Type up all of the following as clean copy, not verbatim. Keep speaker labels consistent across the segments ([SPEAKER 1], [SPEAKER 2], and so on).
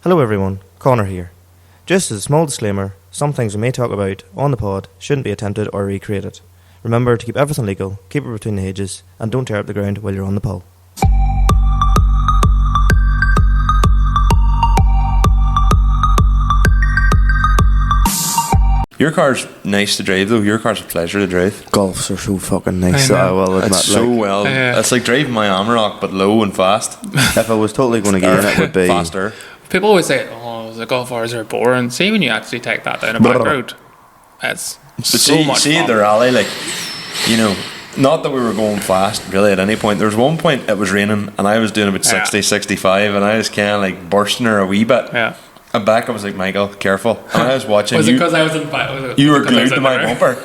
[SPEAKER 1] Hello everyone, Conor here. Just as a small disclaimer, some things we may talk about on the pod shouldn't be attempted or recreated. Remember to keep everything legal, keep it between the ages, and don't tear up the ground while you're on the pull.
[SPEAKER 2] Your car's nice to drive though. Your car's a pleasure to drive.
[SPEAKER 1] Golfs are so fucking nice, I will admit.
[SPEAKER 2] It's so well. It's like driving my Amarok but low and fast.
[SPEAKER 1] If I was totally going to get in, it would be
[SPEAKER 2] faster.
[SPEAKER 3] People always say, "Oh, the Golf R's are boring." See, when you actually take that down a back road, it's so much fun.
[SPEAKER 2] The rally, like, you know, not that we were going fast really at any point. There was one point it was raining and I was doing about 60, 65 and I was kind of like bursting her a wee bit.
[SPEAKER 3] Yeah.
[SPEAKER 2] And back I was like, Michael, careful. And I was watching.
[SPEAKER 3] Was it because I was in back?
[SPEAKER 2] You were glued to my bumper.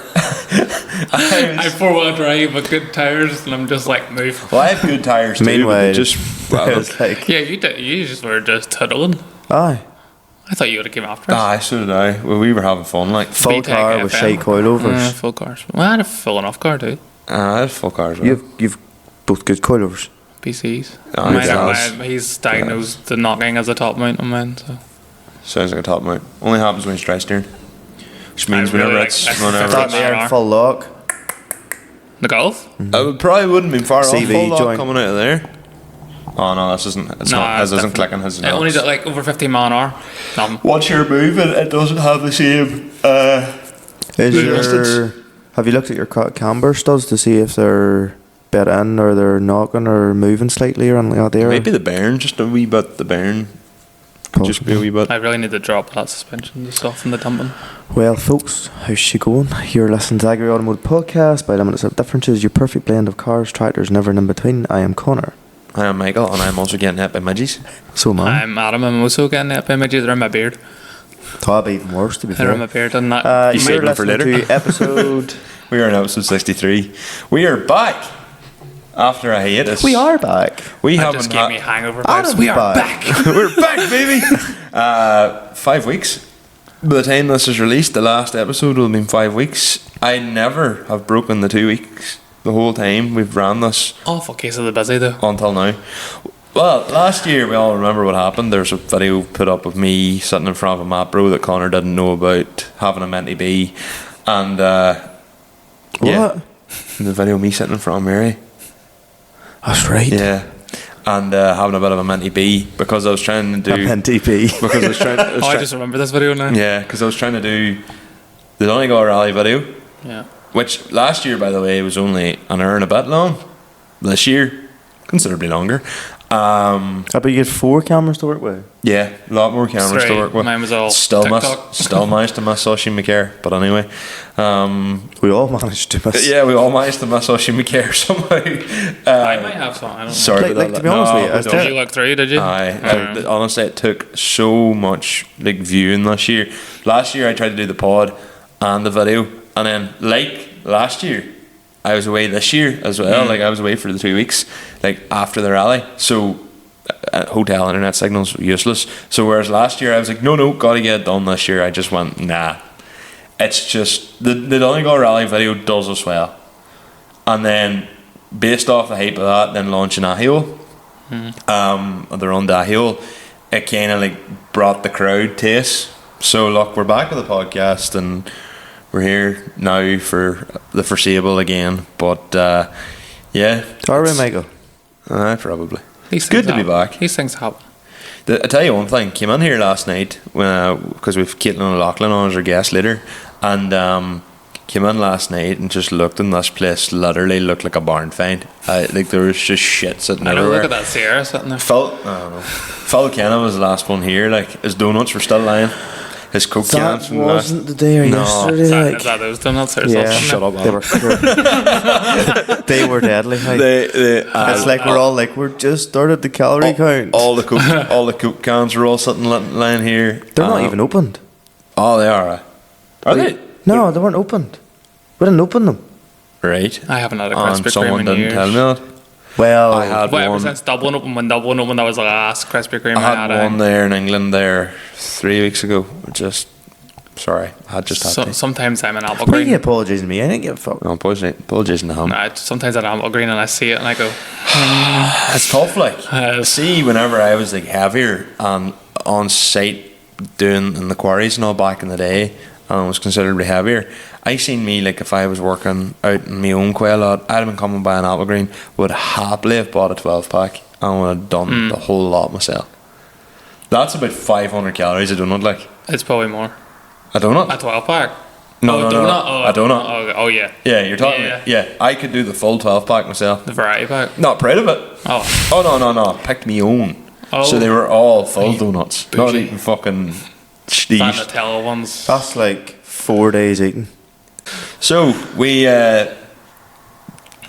[SPEAKER 3] I have 4-wheel drive with good tires, and I'm just like, move.
[SPEAKER 2] Well, I have good tires too.
[SPEAKER 1] Meanwhile,
[SPEAKER 2] just
[SPEAKER 1] like,
[SPEAKER 3] yeah, you just were just tiddling.
[SPEAKER 1] aye.
[SPEAKER 3] I thought you would have came after us.
[SPEAKER 2] Aye, so did I. Well, we were having fun, like.
[SPEAKER 1] Full car with shite coilovers.
[SPEAKER 3] Full cars. Well, I had a full enough car too.
[SPEAKER 2] I had full cars. Well.
[SPEAKER 1] You've both good coilovers.
[SPEAKER 3] PCs.
[SPEAKER 2] Oh,
[SPEAKER 3] he's diagnosed the knocking as a top mount on mine. So.
[SPEAKER 2] Sounds like a top mount. Only happens when it's dry steering. Which means whenever it's
[SPEAKER 1] That there full lock.
[SPEAKER 3] The Golf?
[SPEAKER 2] It probably wouldn't be far off.
[SPEAKER 1] CV
[SPEAKER 2] Full lock
[SPEAKER 1] joint.
[SPEAKER 2] coming out of there. Oh no, this isn't. This isn't clicking.
[SPEAKER 3] It only did like over 15 mile an hour. Nothing.
[SPEAKER 2] Once you're moving, it doesn't have the same.
[SPEAKER 1] Have you looked at your camber studs to see if they're bent in or they're knocking or moving slightly or anything like that there?
[SPEAKER 2] Maybe the bearing, just a wee bit. The bearing. Just be a wee bit.
[SPEAKER 3] I really need to drop that suspension, the stuff in the dumping.
[SPEAKER 1] Well, folks, how's she going? You're listening to Agri Automotive Podcast by Limitless of Differences, your perfect blend of cars, tractors, and everything in between. I am Conor.
[SPEAKER 2] I am Michael, and I'm also getting hit by midges.
[SPEAKER 1] So am I.
[SPEAKER 3] I'm Adam. I'm also getting it by midges. They're in my beard.
[SPEAKER 1] That'd be even worse, to be
[SPEAKER 3] They're
[SPEAKER 1] fair.
[SPEAKER 3] in my beard, and that.
[SPEAKER 1] You're
[SPEAKER 2] them for
[SPEAKER 1] listening
[SPEAKER 2] later.
[SPEAKER 1] to episode...
[SPEAKER 2] We are in episode 63. We are back after a hiatus.
[SPEAKER 1] We are back.
[SPEAKER 2] We
[SPEAKER 3] That
[SPEAKER 2] haven't
[SPEAKER 3] just gave me hangover
[SPEAKER 1] Adam's
[SPEAKER 3] vibes. We are
[SPEAKER 1] back.
[SPEAKER 3] back.
[SPEAKER 2] We're back, baby. 5 weeks. By the time this is released, the last episode will have been 5 weeks. I never have broken the 2 weeks the whole time we've ran this.
[SPEAKER 3] Awful case of the busy though.
[SPEAKER 2] Until now. Well, last year we all remember what happened. There's a video put up of me sitting in front of a map bro that Conor didn't know about, having a Menti B, and
[SPEAKER 1] What?
[SPEAKER 2] the video of me sitting in front of Mary.
[SPEAKER 1] That's right.
[SPEAKER 2] Yeah. And having a bit of a Menti B because I was trying to do
[SPEAKER 1] A Menti B.
[SPEAKER 2] because I was trying.
[SPEAKER 3] I just remember this video now.
[SPEAKER 2] Yeah, because I was trying to do the Donegal rally video,
[SPEAKER 3] Yeah.
[SPEAKER 2] which last year, by the way, was only an hour and a bit long. This year, considerably longer.
[SPEAKER 1] But you get 4 cameras to work with.
[SPEAKER 2] Yeah, a lot more cameras to work with.
[SPEAKER 3] Mine was all
[SPEAKER 2] still
[SPEAKER 3] TikTok.
[SPEAKER 2] still managed to miss Oisin McCare, but anyway.
[SPEAKER 1] We all managed to miss.
[SPEAKER 2] Yeah, we all managed to miss Oisin McCare somehow.
[SPEAKER 3] I might have some. I don't know.
[SPEAKER 2] Sorry,
[SPEAKER 1] Like, to be honest with you, I
[SPEAKER 2] we
[SPEAKER 1] still-
[SPEAKER 2] don't.
[SPEAKER 3] Did you look through? Did you?
[SPEAKER 2] Honestly, it took so much like viewing this year. Last year, I tried to do the pod and the video, and then like last year, I was away this year as well. Like I was away for the 2 weeks, like after the rally. So hotel internet signals were useless. So whereas last year I was like, no, gotta get it done this year. I just went, nah. It's just the Donegal rally video does us well, and then based off the hype of that, then launching Ahio, their own Ahio, it kind of like brought the crowd to us. So look, we're back with the podcast and we're here now for the foreseeable again. But yeah,
[SPEAKER 1] Are we, Michael?
[SPEAKER 2] probably.
[SPEAKER 3] These
[SPEAKER 2] Good
[SPEAKER 3] things
[SPEAKER 2] to be
[SPEAKER 3] happen.
[SPEAKER 2] back.
[SPEAKER 3] These things happen.
[SPEAKER 2] I tell you one thing, came in here last night because we've Caitlin O'Loughlin on as our guest later, and came in last night and just looked in this place. Literally looked like a barn find. Like there was just shit sitting
[SPEAKER 3] I know.
[SPEAKER 2] everywhere.
[SPEAKER 3] Look at that Sierra sitting there.
[SPEAKER 2] Phil Kenna was the last one here. Like his donuts were still lying. His Coke cans
[SPEAKER 1] That
[SPEAKER 2] from the last.
[SPEAKER 1] wasn't the day or yesterday.
[SPEAKER 3] Is that those donuts or
[SPEAKER 1] Yeah.
[SPEAKER 3] something?
[SPEAKER 2] Shut up,
[SPEAKER 1] They were, they were deadly. Like. It's like we're all like, we're just started the calorie count.
[SPEAKER 2] All the Coke cans are all sitting lying here.
[SPEAKER 1] They're not even opened.
[SPEAKER 2] Oh, they are. Are they?
[SPEAKER 1] No, they weren't opened. We didn't open them.
[SPEAKER 2] Right.
[SPEAKER 3] I haven't had a
[SPEAKER 2] And
[SPEAKER 3] Krispy
[SPEAKER 2] someone
[SPEAKER 3] Kreme in
[SPEAKER 2] didn't
[SPEAKER 3] years.
[SPEAKER 2] tell me that.
[SPEAKER 1] Well,
[SPEAKER 2] I had
[SPEAKER 3] Well, ever
[SPEAKER 2] one.
[SPEAKER 3] since Dublin opened, when Dublin opened, that was the last Krispy Kreme
[SPEAKER 2] I had
[SPEAKER 3] I
[SPEAKER 2] one there in England there 3 weeks ago. Sorry, I just had to.
[SPEAKER 3] Sometimes I'm in Apple
[SPEAKER 1] why are you
[SPEAKER 3] Green.
[SPEAKER 1] apologising to me? I didn't give a fuck.
[SPEAKER 2] No, apologies in the home.
[SPEAKER 3] Sometimes I'm in Apple Green and I see it and I go,
[SPEAKER 2] It's tough, like. See, whenever I was like heavier and on site doing in the quarries and all back in the day, and it was considerably heavier. I seen me, like, if I was working out in my own quail lot, I'd have been coming by an apple green, would happily have bought a 12-pack and would have done the whole lot myself. That's about 500 calories a donut, like.
[SPEAKER 3] It's probably more.
[SPEAKER 2] A donut?
[SPEAKER 3] A 12-pack?
[SPEAKER 2] No,
[SPEAKER 3] oh,
[SPEAKER 2] no,
[SPEAKER 3] donut?
[SPEAKER 2] no.
[SPEAKER 3] Oh,
[SPEAKER 2] a donut.
[SPEAKER 3] Oh, yeah.
[SPEAKER 2] Yeah, you're talking.
[SPEAKER 3] Yeah.
[SPEAKER 2] Yeah, I could do the full 12-pack myself.
[SPEAKER 3] The variety pack?
[SPEAKER 2] Not proud of it.
[SPEAKER 3] Oh.
[SPEAKER 2] Oh, no. Picked me own.
[SPEAKER 3] Oh.
[SPEAKER 2] So they were all full donuts.
[SPEAKER 3] Bougie.
[SPEAKER 2] Not even fucking these.
[SPEAKER 3] Nutella ones.
[SPEAKER 1] That's like 4 days eating.
[SPEAKER 2] So we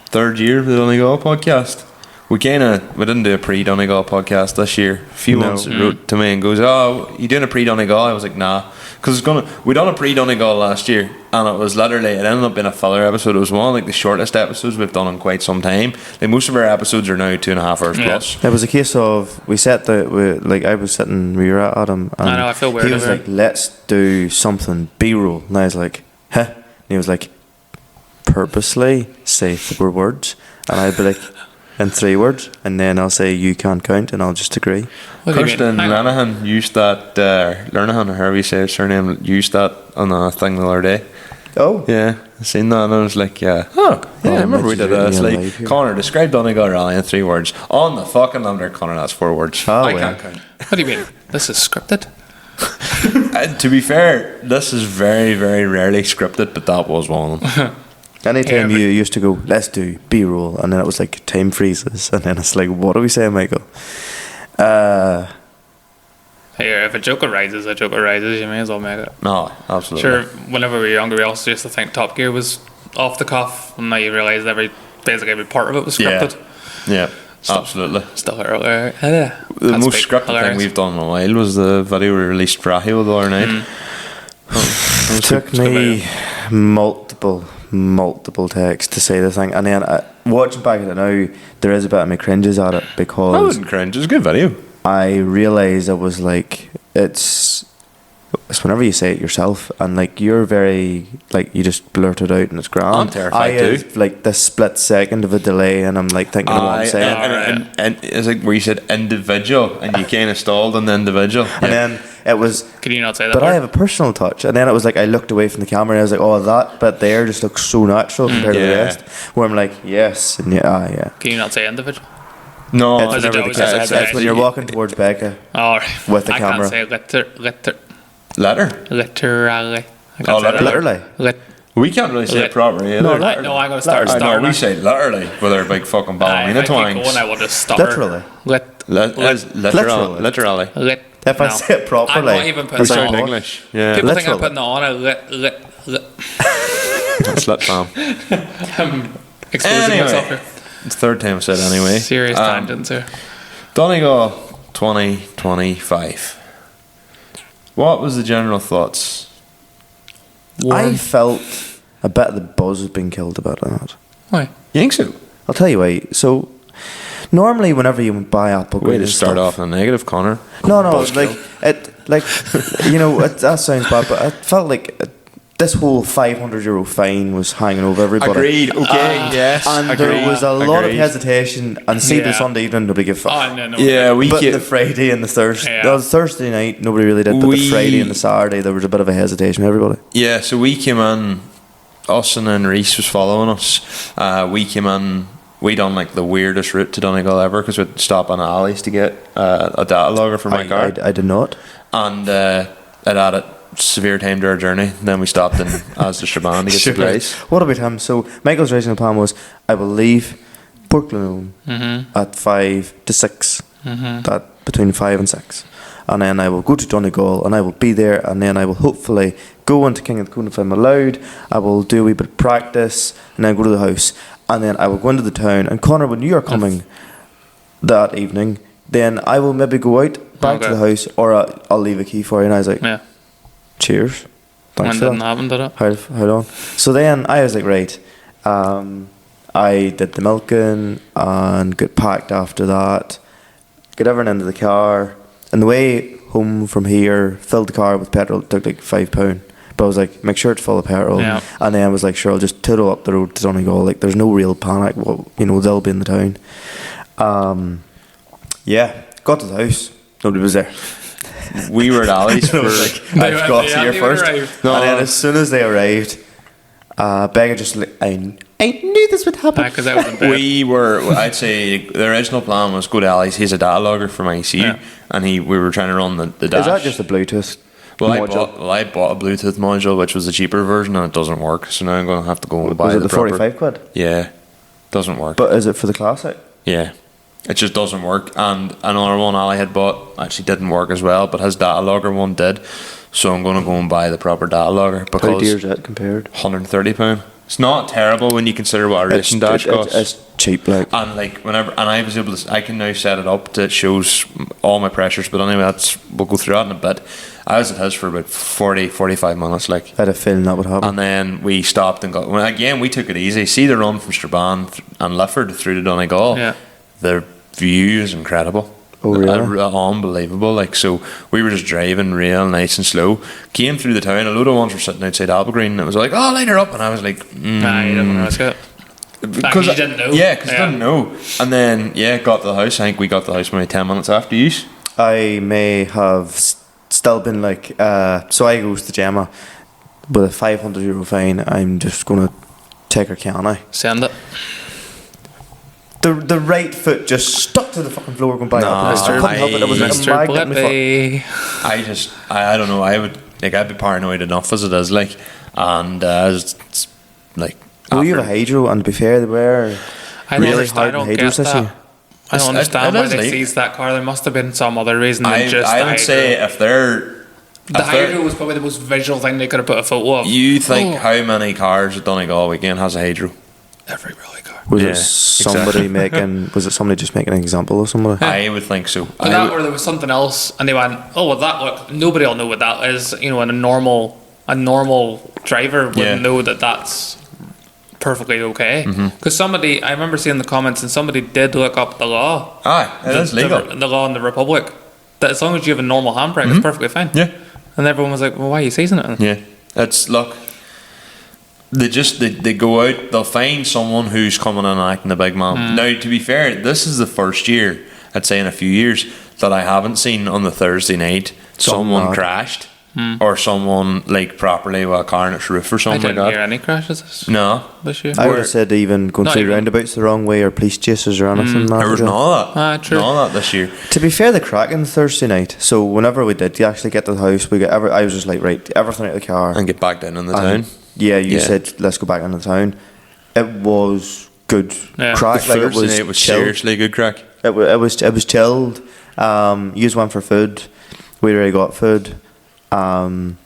[SPEAKER 2] third year of the Donegal podcast. We didn't do a pre-Donegal podcast this year. A few months wrote to me and goes, "Oh, you doing a pre-Donegal?" I was like, "Nah," because we done a pre-Donegal last year, and it was literally, it ended up being a filler episode. It was one of like the shortest episodes we've done in quite some time. Like most of our episodes are now 2.5 hours plus.
[SPEAKER 1] It was a case of I was sitting, we were at Adam, and
[SPEAKER 3] I know, I feel weird
[SPEAKER 1] he was
[SPEAKER 3] over
[SPEAKER 1] like, "Let's do something B-roll," and I was like, "Huh?" And he was like, "Purposely say 4 words," and I'd be like, in 3 words, and then I'll say "you can't count," and I'll just agree.
[SPEAKER 2] Kirsten Lanahan used that, Lernahan, or however you say his surname, used that on a thing the other day.
[SPEAKER 1] Oh,
[SPEAKER 2] yeah, I seen that and I was like, I remember we did that. It's like, Conor, describe Donegal Rally in 3 words. On the fucking under, Conor, that's 4 words.
[SPEAKER 1] I
[SPEAKER 2] can't count.
[SPEAKER 3] What do you mean? This is scripted?
[SPEAKER 2] To be fair, this is very, very rarely scripted, but that was one of them.
[SPEAKER 1] Anytime you used to go, "Let's do B-roll," and then it was like time freezes, and then it's like, "What are we saying, Michael?"
[SPEAKER 3] Here, if a joke arises, you may as well make it.
[SPEAKER 2] No, absolutely.
[SPEAKER 3] Sure, whenever we were younger, we also used to think Top Gear was off the cuff, and now you realise basically every part of it was scripted.
[SPEAKER 2] Yeah, absolutely.
[SPEAKER 3] Stuff earlier.
[SPEAKER 2] The most scripted thing we've done in a while was the video we released for Rahio the other night.
[SPEAKER 1] It took me multiple takes to say the thing, and then watching back at it now, there is a bit of me cringes at it because
[SPEAKER 2] I wasn't cringe. It was a good video.
[SPEAKER 1] I realised I was like, it's whenever you say it yourself, and like you're very like you just blurt it out and it's grand.
[SPEAKER 2] I'm terrified
[SPEAKER 1] I
[SPEAKER 2] too.
[SPEAKER 1] like this split second of a delay, and I'm like thinking of what I'm saying.
[SPEAKER 2] And it's like where you said individual, and you kind of stalled on the individual,
[SPEAKER 1] and then it was.
[SPEAKER 3] Can you not say that?
[SPEAKER 1] But
[SPEAKER 3] word?
[SPEAKER 1] I have a personal touch, and then it was like I looked away from the camera, and I was like, "Oh, that bit there just looks so natural compared to the rest." Where I'm like, "Yes," and yeah.
[SPEAKER 3] Can you not say individual?
[SPEAKER 2] No,
[SPEAKER 1] It's never the case. It's when you're walking towards Becca with the camera.
[SPEAKER 3] I can't say
[SPEAKER 2] letter.
[SPEAKER 3] literally.
[SPEAKER 1] Literally.
[SPEAKER 2] We can't really say it properly either.
[SPEAKER 3] No, I'm going to start.
[SPEAKER 2] I know, we say literally with our big fucking ballerina twangs.
[SPEAKER 3] I will just start.
[SPEAKER 1] Literally.
[SPEAKER 2] Literally.
[SPEAKER 1] If I say it properly,
[SPEAKER 3] I'm not even putting
[SPEAKER 2] It's
[SPEAKER 3] it
[SPEAKER 2] in
[SPEAKER 3] on.
[SPEAKER 2] English. Yeah.
[SPEAKER 3] People think I'm
[SPEAKER 1] Literally.
[SPEAKER 3] putting it on.
[SPEAKER 2] That's lit fam.
[SPEAKER 3] I'm exposing myself here.
[SPEAKER 2] It's the third time I said it anyway.
[SPEAKER 3] Serious tangents here.
[SPEAKER 2] Donegal 2025. What was the general thoughts?
[SPEAKER 1] I felt a bit of the buzz has been killed about that.
[SPEAKER 3] Why?
[SPEAKER 2] You think so?
[SPEAKER 1] I'll tell you why. So, normally whenever you buy Apple
[SPEAKER 2] Way
[SPEAKER 1] green
[SPEAKER 2] to start
[SPEAKER 1] stuff,
[SPEAKER 2] off on a negative, Conor.
[SPEAKER 1] No,
[SPEAKER 2] Buzzkill.
[SPEAKER 1] that sounds bad, but I felt like this whole €500 fine was hanging over everybody.
[SPEAKER 2] Agreed. Okay. Yes.
[SPEAKER 1] And there was a lot of hesitation. And see, the Sunday evening, nobody gave a fuck.
[SPEAKER 3] Oh, no.
[SPEAKER 2] Yeah, we
[SPEAKER 1] But
[SPEAKER 2] get
[SPEAKER 1] the Friday and the Thursday,
[SPEAKER 3] Yeah.
[SPEAKER 1] that was Thursday night, nobody really did. But the Friday and the Saturday, there was a bit of a hesitation. Everybody.
[SPEAKER 2] Yeah, so we came in. Us and then Reese was following us. We came in. We done like the weirdest route to Donegal ever because we'd stop on alleys to get a data logger for my car,
[SPEAKER 1] I did not.
[SPEAKER 2] and it added severe time to our journey. Then we stopped in as the Shaban to get supplies.
[SPEAKER 1] What about him? So Michael's original plan was I will leave Portland at 5 to 6. That between 5 and 6. And then I will go to Donegal and I will be there, and then I will hopefully go into King of the Cone if I'm allowed. I will do a wee bit of practice and then go to the house, and then I will go into the town. And Conor, when you are coming that evening, then I will maybe go out back to the house, or I'll leave a key for you. And I was like,
[SPEAKER 3] Yeah.
[SPEAKER 1] cheers. Thanks
[SPEAKER 3] When
[SPEAKER 1] for
[SPEAKER 3] didn't
[SPEAKER 1] that.
[SPEAKER 3] happen, did it?
[SPEAKER 1] How long? So then I was like, right. I did the milking and got packed after that. Got everything into the car. And the way home from here, filled the car with petrol. It took like £5. But I was like, make sure it's full of petrol.
[SPEAKER 3] Yeah.
[SPEAKER 1] And then I was like, sure, I'll just tootle up the road to Donegal. Like, there's no real panic. Well, they'll be in the town. Yeah, got to the house. Nobody was there.
[SPEAKER 2] we were at Ali's for
[SPEAKER 1] I've got here
[SPEAKER 3] they
[SPEAKER 1] first.
[SPEAKER 3] arrived.
[SPEAKER 1] And then as soon as they arrived, Becca just like, I knew this would happen.
[SPEAKER 3] Because I was in bed.
[SPEAKER 2] We were, I'd say, the original plan was go to Ali's. He's a data logger from ICU, and we were trying to run the dash.
[SPEAKER 1] Is that just a Bluetooth module?
[SPEAKER 2] I bought a Bluetooth module, which was the cheaper version, and it doesn't work. So now I'm going to have to go and buy
[SPEAKER 1] Was it
[SPEAKER 2] the
[SPEAKER 1] the
[SPEAKER 2] proper-
[SPEAKER 1] 45 quid?
[SPEAKER 2] Yeah, doesn't work.
[SPEAKER 1] But is it for the Classic?
[SPEAKER 2] Yeah, it just doesn't work. And another one Ali had bought actually didn't work as well, but his data logger one did. So I'm going to go and buy the proper data logger
[SPEAKER 1] How
[SPEAKER 2] because
[SPEAKER 1] dear is it compared?
[SPEAKER 2] £130. It's not terrible when you consider what a racing dash costs.
[SPEAKER 1] It's cheap, like.
[SPEAKER 2] And I was able to, I can now set it up that shows all my pressures. But anyway, we'll go through that in a bit. I was at his for about 45 minutes, like.
[SPEAKER 1] I had a feeling that would happen.
[SPEAKER 2] And then we stopped and got. Well, again, we took it easy. See the run from Strabane and Lifford through to Donegal.
[SPEAKER 3] Yeah.
[SPEAKER 2] The view is incredible.
[SPEAKER 1] Oh, really?
[SPEAKER 2] Unbelievable. Like, so we were just driving real nice and slow. Came through the town. A load of ones were sitting outside Applegreen, and it was like, "Oh, line her up," and I was like,
[SPEAKER 3] Nah, you didn't risk it.
[SPEAKER 2] because
[SPEAKER 3] you didn't know.
[SPEAKER 2] Yeah, because I didn't know. And then got to the house. I think we got to the house maybe 10 minutes after you.
[SPEAKER 1] I may have still been like, so I goes to Gemma with a €500 fine. I'm just going to take her, can I?
[SPEAKER 3] Send it.
[SPEAKER 1] The right foot just stuck to the fucking floor going by.
[SPEAKER 2] No,
[SPEAKER 1] I couldn't help it. It was like a
[SPEAKER 3] Mr.
[SPEAKER 1] magnet in my foot.
[SPEAKER 3] Blippy.
[SPEAKER 2] I don't know. I'd be paranoid enough as it is, like, and it's like.
[SPEAKER 1] Well, you have a hydro, and to be fair, they were
[SPEAKER 3] I don't
[SPEAKER 1] really
[SPEAKER 3] understand. I
[SPEAKER 1] hard
[SPEAKER 3] don't
[SPEAKER 1] hydros
[SPEAKER 3] get
[SPEAKER 1] this
[SPEAKER 3] that.
[SPEAKER 1] year.
[SPEAKER 3] I don't understand
[SPEAKER 2] it
[SPEAKER 3] why
[SPEAKER 2] is
[SPEAKER 3] they
[SPEAKER 2] like-
[SPEAKER 3] seized that car. There must have been some other reason than just
[SPEAKER 2] I
[SPEAKER 3] the
[SPEAKER 2] would
[SPEAKER 3] hydro.
[SPEAKER 2] say if they're.
[SPEAKER 3] The hydro was probably the most visual thing they could have put a photo of.
[SPEAKER 2] You think how many cars at Donegal weekend has a hydro?
[SPEAKER 3] Every rally car.
[SPEAKER 1] Was
[SPEAKER 2] Yeah,
[SPEAKER 1] it somebody making? Was it somebody just making an example of somebody?
[SPEAKER 2] I would think so.
[SPEAKER 3] And that or there was something else, and they went, "Oh, well, that look. Nobody will know what that is. You know, and a normal driver wouldn't
[SPEAKER 2] Yeah.
[SPEAKER 3] know that that's perfectly okay." Because somebody, I remember seeing the comments, and somebody did look up the law.
[SPEAKER 2] It is legal.
[SPEAKER 3] The law in the Republic that as long as you have a normal handbrake, it's perfectly fine.
[SPEAKER 2] Yeah.
[SPEAKER 3] And everyone was like, "Well, why are you seizing it?"
[SPEAKER 2] Yeah, it's look. They go out. They'll find someone who's coming in and acting a big man. Now, to be fair, this is the first year, I'd say in a few years, that I haven't seen on the Thursday night someone
[SPEAKER 1] mad.
[SPEAKER 2] crashed or someone like properly with a car on its roof or
[SPEAKER 3] I
[SPEAKER 2] something
[SPEAKER 3] didn't
[SPEAKER 2] like
[SPEAKER 3] hear
[SPEAKER 2] that.
[SPEAKER 3] any crashes
[SPEAKER 2] No,
[SPEAKER 3] this year.
[SPEAKER 1] I would have said even going
[SPEAKER 3] Not
[SPEAKER 1] through
[SPEAKER 3] even.
[SPEAKER 1] roundabouts the wrong way or police chases or anything.
[SPEAKER 2] there was none of that.
[SPEAKER 3] True.
[SPEAKER 2] None of that this year.
[SPEAKER 1] To be fair, the cracking Thursday night. So whenever we did, you actually get to the house. I was just like, right, everything out of the car.
[SPEAKER 2] And get back down in the
[SPEAKER 1] And
[SPEAKER 2] town.
[SPEAKER 1] Yeah, you
[SPEAKER 2] Yeah.
[SPEAKER 1] said let's go back into the town. It was good
[SPEAKER 3] Yeah.
[SPEAKER 1] crack.
[SPEAKER 2] The
[SPEAKER 1] Like it
[SPEAKER 2] Thursday
[SPEAKER 1] was
[SPEAKER 2] night was
[SPEAKER 1] chilled.
[SPEAKER 2] seriously good crack.
[SPEAKER 1] It was chilled. Used one for food. We already got food. And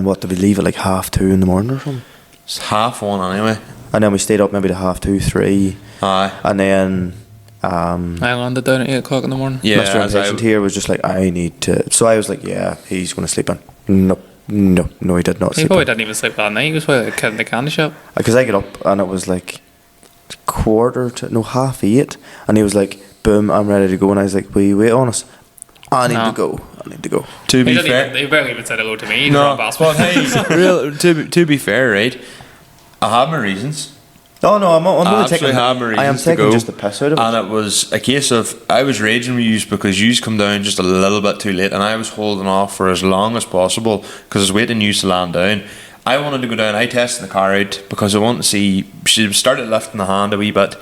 [SPEAKER 1] what did we leave at like 2:30 in the morning or something?
[SPEAKER 2] It's 1:30 anyway.
[SPEAKER 1] And then we stayed up maybe to 2:30, 3.
[SPEAKER 2] Aye.
[SPEAKER 1] And then
[SPEAKER 3] I landed down at 8 o'clock in the morning.
[SPEAKER 2] Yeah,
[SPEAKER 1] Mr.
[SPEAKER 2] as I-
[SPEAKER 1] Impatient here was just like, I need to. So I was like, yeah, he's going to sleep in. No, he did not
[SPEAKER 3] He
[SPEAKER 1] sleep
[SPEAKER 3] probably
[SPEAKER 1] in.
[SPEAKER 3] didn't even sleep that night. He was probably a kid in the candy shop.
[SPEAKER 1] Because I get up and it was like 8:15, and he was like, boom, I'm ready to go. And I was like, will you wait on us? I need
[SPEAKER 3] No.
[SPEAKER 1] to go.
[SPEAKER 2] To
[SPEAKER 3] He
[SPEAKER 2] be
[SPEAKER 3] didn't
[SPEAKER 2] fair,
[SPEAKER 3] even, he barely even said hello to me. He
[SPEAKER 2] no,
[SPEAKER 3] just
[SPEAKER 2] but
[SPEAKER 3] ran past me.
[SPEAKER 2] hey, to be fair, right? I have my reasons.
[SPEAKER 1] Oh no, I'm
[SPEAKER 2] I
[SPEAKER 1] only
[SPEAKER 2] absolutely
[SPEAKER 1] taking.
[SPEAKER 2] have my
[SPEAKER 1] I am
[SPEAKER 2] reasons to
[SPEAKER 1] taking
[SPEAKER 2] go.
[SPEAKER 1] just the piss out of it.
[SPEAKER 2] And it was a case of I was raging with yous because yous come down just a little bit too late, and I was holding off for as long as possible because I was waiting yous to land down. I wanted to go down. I tested the car out because I wanted to see. She started lifting the hand a wee bit,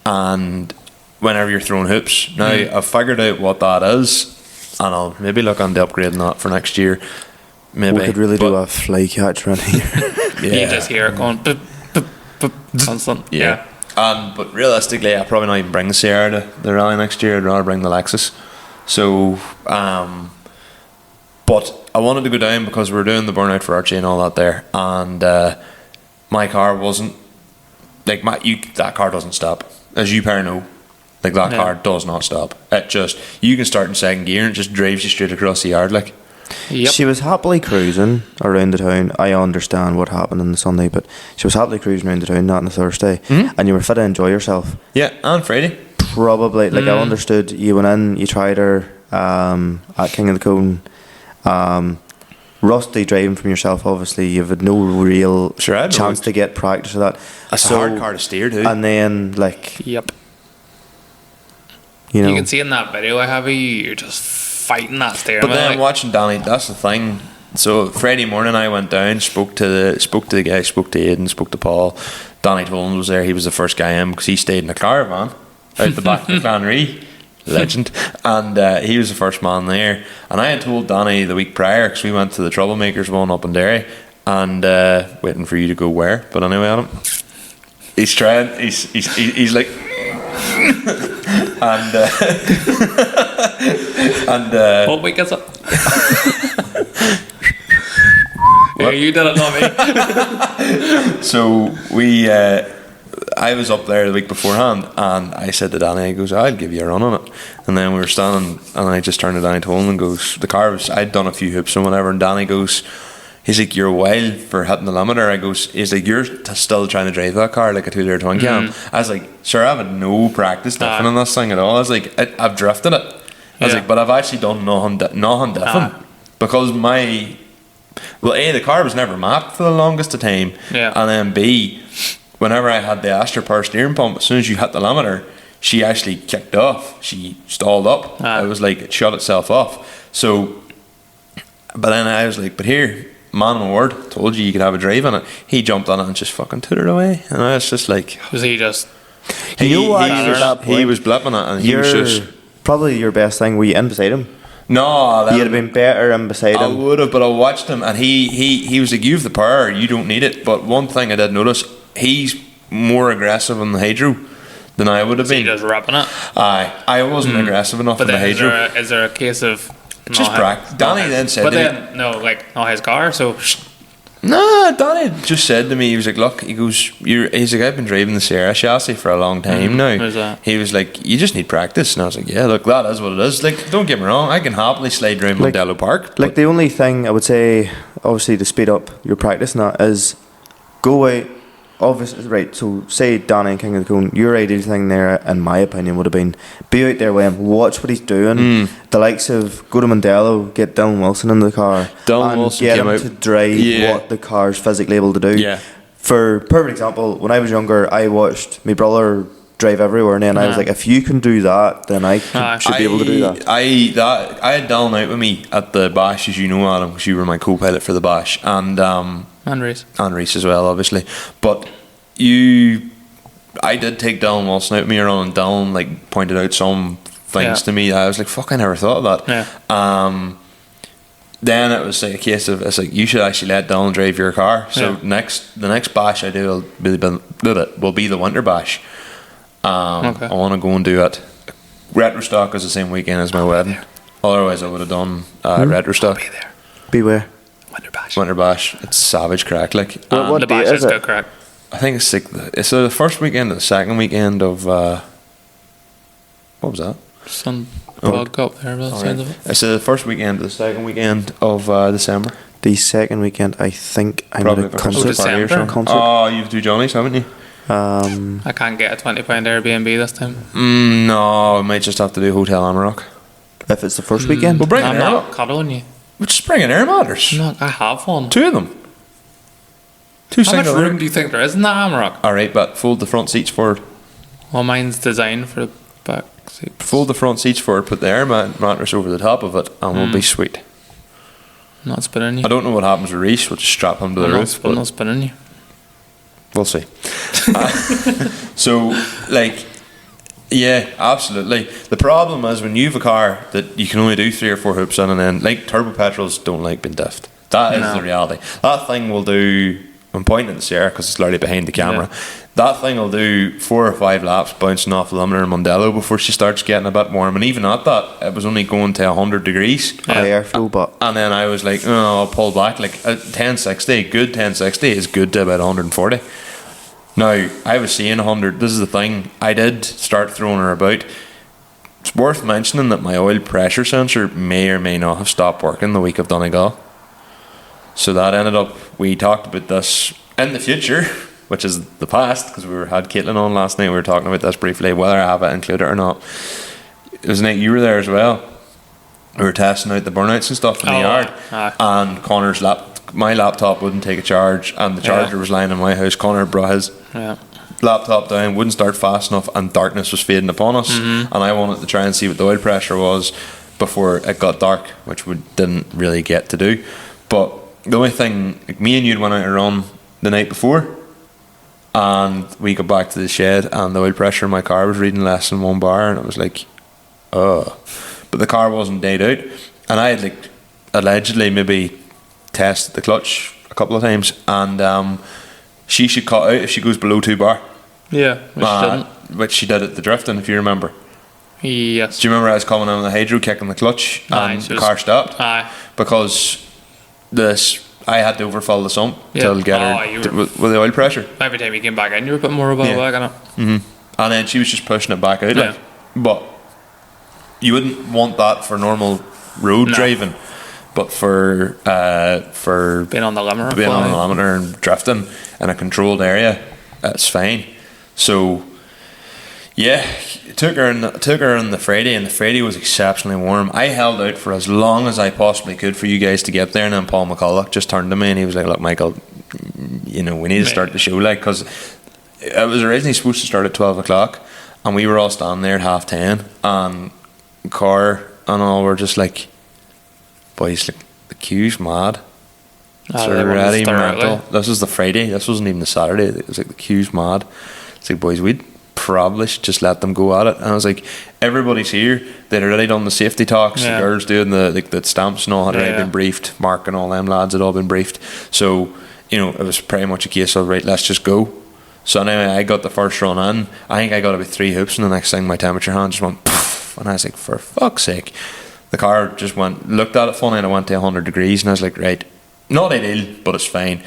[SPEAKER 2] and whenever you're throwing hoops, now I've figured out what that is, and I'll maybe look on the upgrading that for next year. Maybe
[SPEAKER 1] We could really do
[SPEAKER 2] But,
[SPEAKER 1] a fly catch around here.
[SPEAKER 3] You just hear it going boop, boop, boop, constant.
[SPEAKER 2] Yeah. But realistically, I'll probably not even bring the Sierra to the rally next year. I'd rather bring the Lexus. So, but I wanted to go down because we were doing the burnout for Archie and all that there, and my car wasn't like that car doesn't stop, as you probably know. Like that car does not stop. It just you can start in second gear and it just drives you straight across the yard like.
[SPEAKER 3] Yep.
[SPEAKER 1] She was happily cruising around the town. I understand what happened on the Sunday, but she was happily cruising around the town, not on the Thursday. And you were fit to enjoy yourself.
[SPEAKER 2] Yeah, and Friday.
[SPEAKER 1] Probably, like I understood, you went in, you tried her at King of the Cone. Rusty driving from yourself, obviously, you've had no real
[SPEAKER 2] Sure, I had no
[SPEAKER 1] chance to get practice of that.
[SPEAKER 2] That's a hard car to steer, dude.
[SPEAKER 1] And then, like,
[SPEAKER 3] Yep.
[SPEAKER 1] you know,
[SPEAKER 3] You can see in that video I have you, you're just fighting that steering
[SPEAKER 2] But
[SPEAKER 3] wheel.
[SPEAKER 2] then
[SPEAKER 3] like,
[SPEAKER 2] watching Danny, that's the thing. So Friday morning I went down, spoke to the guy, spoke to Aidan, spoke to Paul. Danny Tolan was there. He was the first guy in because he stayed in the caravan out the back of the Clanree. Legend. And he was the first man there. And I had told Danny the week prior, because we went to the Troublemakers one up in Derry, and waiting for you to go where. But anyway, Adam, he's trying. He's like, and and
[SPEAKER 3] what week is it? Yeah, you did it, not me.
[SPEAKER 2] so I was up there the week beforehand, and I said to Danny, he goes, I'll give you a run on it. And then we were standing, and I just turned to Danny Tolan and goes, the car was, I'd done a few hoops and whatever, and Danny goes, he's like, you're wild for hitting the limiter. I goes, he's like, you're still trying to drive that car like a 2-litre twin cam. I was like, sure, I've had no practice diffing on this thing at all. I was like, I've drifted it. I was like, but I've actually done nothing diffing, because well, A, the car was never mapped for the longest of time, and then B, whenever I had the Astra power steering pump, as soon as you hit the limiter, she actually kicked off. She stalled up. It was like it shut itself off. So, but then I was like, but here, man of my word, told you could have a drive in it. He jumped on it and just fucking tooted away. And I was just like,
[SPEAKER 3] Was he just?
[SPEAKER 1] You know what? At that
[SPEAKER 2] he was
[SPEAKER 1] point,
[SPEAKER 2] blipping it, and he was just.
[SPEAKER 1] probably your best thing. Were you in beside him?
[SPEAKER 2] No,
[SPEAKER 1] You'd have been better in beside
[SPEAKER 2] I
[SPEAKER 1] him.
[SPEAKER 2] would have, but I watched him, and he was like, "You've the power, you don't need it." But one thing I did notice, he's more aggressive on the hydro than I would have
[SPEAKER 3] He
[SPEAKER 2] been.
[SPEAKER 3] just ripping it.
[SPEAKER 2] I wasn't aggressive enough
[SPEAKER 3] But
[SPEAKER 2] on the
[SPEAKER 3] then
[SPEAKER 2] hydro.
[SPEAKER 3] is there a case of
[SPEAKER 2] Just practice. Danny then said
[SPEAKER 3] but
[SPEAKER 2] to me-
[SPEAKER 3] then no, like not his car. So
[SPEAKER 2] Nah, Danny just said to me, he was like, "Look," he goes, he's like, "I've been driving the Sierra chassis for a long time now."
[SPEAKER 3] Where's that?
[SPEAKER 2] He was like, "You just need practice," and I was like, "Yeah, look, that is what it is." Like, don't get me wrong, I can happily slide around
[SPEAKER 1] Like-
[SPEAKER 2] Mondello Park.
[SPEAKER 1] Like the only thing I would say, obviously, to speed up your practice and that is go out. Obviously, right. So, say Danny and King of the Cone, your ideal thing there, in my opinion, would have been be out there with him, watch what he's doing. The likes of go to Mondello, get Dylan Wilson in the car,
[SPEAKER 2] Dylan
[SPEAKER 1] and
[SPEAKER 2] Wilson
[SPEAKER 1] get
[SPEAKER 2] came
[SPEAKER 1] him
[SPEAKER 2] out.
[SPEAKER 1] to drive
[SPEAKER 2] Yeah.
[SPEAKER 1] what the car's physically able to do.
[SPEAKER 2] Yeah.
[SPEAKER 1] For perfect example, when I was younger, I watched my brother drive everywhere, and then I was like, if you can do that, then I should be able to do that.
[SPEAKER 2] I had Dylan out with me at the bash, as you know, Adam, because you were my co-pilot for the bash, and
[SPEAKER 3] Reese.
[SPEAKER 2] and Reese as well, obviously. But I did take Dylan Wilson out with me around, and Dylan like pointed out some things to me that I was like, fuck, I never thought of that.
[SPEAKER 3] Yeah.
[SPEAKER 2] Then it was like a case of, it's like, you should actually let Dylan drive your car. So the next bash I do will be the winter bash.
[SPEAKER 3] Okay.
[SPEAKER 2] I want to go and do it. Retro stock is the same weekend as my wedding. Otherwise I would have done retro stock.
[SPEAKER 3] Be there.
[SPEAKER 1] Beware.
[SPEAKER 2] Winter bash. It's savage crack. Like,
[SPEAKER 1] What
[SPEAKER 3] the
[SPEAKER 1] date
[SPEAKER 3] bash
[SPEAKER 1] is
[SPEAKER 3] is
[SPEAKER 1] it?
[SPEAKER 3] good crack.
[SPEAKER 2] I think it's like it's the first weekend or the second weekend of what was that?
[SPEAKER 3] Some bug up there by the sounds of it.
[SPEAKER 2] It's the first weekend or the second weekend of December.
[SPEAKER 1] The second weekend, I think I'm
[SPEAKER 2] Probably
[SPEAKER 1] at a
[SPEAKER 2] for
[SPEAKER 1] concert
[SPEAKER 3] December.
[SPEAKER 1] party or something. Concert.
[SPEAKER 2] Oh, you've do Johnny's, haven't you?
[SPEAKER 3] I can't get a £20 Airbnb this time.
[SPEAKER 2] No, I might just have to do Hotel Amarok.
[SPEAKER 1] If it's the first weekend,
[SPEAKER 2] We'll bring
[SPEAKER 3] I'm
[SPEAKER 2] an air.
[SPEAKER 3] not cuddling you.
[SPEAKER 2] We'll just bring an air matters.
[SPEAKER 3] No, I have one.
[SPEAKER 2] Two of them. Two
[SPEAKER 3] How much
[SPEAKER 2] single
[SPEAKER 3] room do you think there is in that Amarok?
[SPEAKER 2] All right, but fold the front seats forward.
[SPEAKER 3] Well, mine's designed for the back seat.
[SPEAKER 2] Fold the front seats forward. Put the air mattress over the top of it, and we'll be sweet.
[SPEAKER 3] Not spinning you.
[SPEAKER 2] I don't know what happens with Reese. We'll just strap him to the roof.
[SPEAKER 3] I'm
[SPEAKER 2] but
[SPEAKER 3] not spinning you.
[SPEAKER 2] We'll see. So, like, yeah, absolutely. The problem is when you have a car that you can only do 3 or 4 hoops in, and then, like, turbo petrols don't like being diffed. That is the reality. That thing will do. I'm pointing at the Sierra because it's literally behind the camera.
[SPEAKER 3] Yeah.
[SPEAKER 2] That thing will do 4 or 5 laps bouncing off the limiter in Mondello before she starts getting a bit warm. And even at that, it was only going to 100 degrees.
[SPEAKER 1] high airflow, but
[SPEAKER 2] And then I was like, oh, I'll pull back. Like a 1060, good 1060 is good to about 140. Now, I was seeing 100. This is the thing. I did start throwing her about. It's worth mentioning that my oil pressure sensor may or may not have stopped working the week of Donegal. So that ended up, we talked about this in the future, which is the past, because we had Caitlin on last night. We were talking about this briefly, whether I have it included or not. It was a night you were there as well. We were testing out the burnouts and stuff in the yard, and Conor's my laptop wouldn't take a charge, and the charger was lying in my house. Conor brought his laptop down, wouldn't start fast enough, and darkness was fading upon us. And I wanted to try and see what the oil pressure was. before it got dark, which we didn't really get to do. But the only thing, like, me and you went out and run the night before, and we got back to the shed, and the oil pressure in my car was reading less than 1 bar, and it was like, oh. But the car wasn't dayed out, and I had, like, allegedly maybe tested the clutch a couple of times, and she should cut out if she goes below 2 bar.
[SPEAKER 3] Yeah, which she didn't.
[SPEAKER 2] Which she did at the drifting, if you remember.
[SPEAKER 3] Yes.
[SPEAKER 2] Do you remember I was coming on the hydro, kicking the clutch, and the car stopped?
[SPEAKER 3] Aye.
[SPEAKER 2] Because I had to overfill the sump to get her with the oil pressure.
[SPEAKER 3] Every time you came back in, you were putting more oil back in it.
[SPEAKER 2] Mm-hmm. And then she was just pushing it back out.
[SPEAKER 3] Yeah.
[SPEAKER 2] Like. But you wouldn't want that for normal road driving. But for
[SPEAKER 3] being on the limiter,
[SPEAKER 2] and drifting in a controlled area, that's fine. So yeah, took her on the Friday, and the Friday was exceptionally warm. I held out for as long as I possibly could for you guys to get there, and then Paul McCulloch just turned to me and he was like, "Look, Michael, you know, we need to start the show, like, because it was originally supposed to start at 12 o'clock, and we were all standing there at 10:30, and car and all were just like, boys, like, the queue's mad. It's already mental. This was the Friday. This wasn't even the Saturday. It was like, the queue's mad. It's like, boys, we'd probably should just let them go at it. And I was like, everybody's here. They'd already done the safety talks. The girls doing the stamps and all had already been briefed. Mark and all them lads had all been briefed. So, you know, it was pretty much a case of, right, let's just go. So anyway, I got the first run in. I think I got about 3 hoops, and the next thing my temperature hand just went poof, and I was like, for fuck's sake. The car just looked at it funny, and it went to 100 degrees, and I was like, right, not ideal, but it's fine.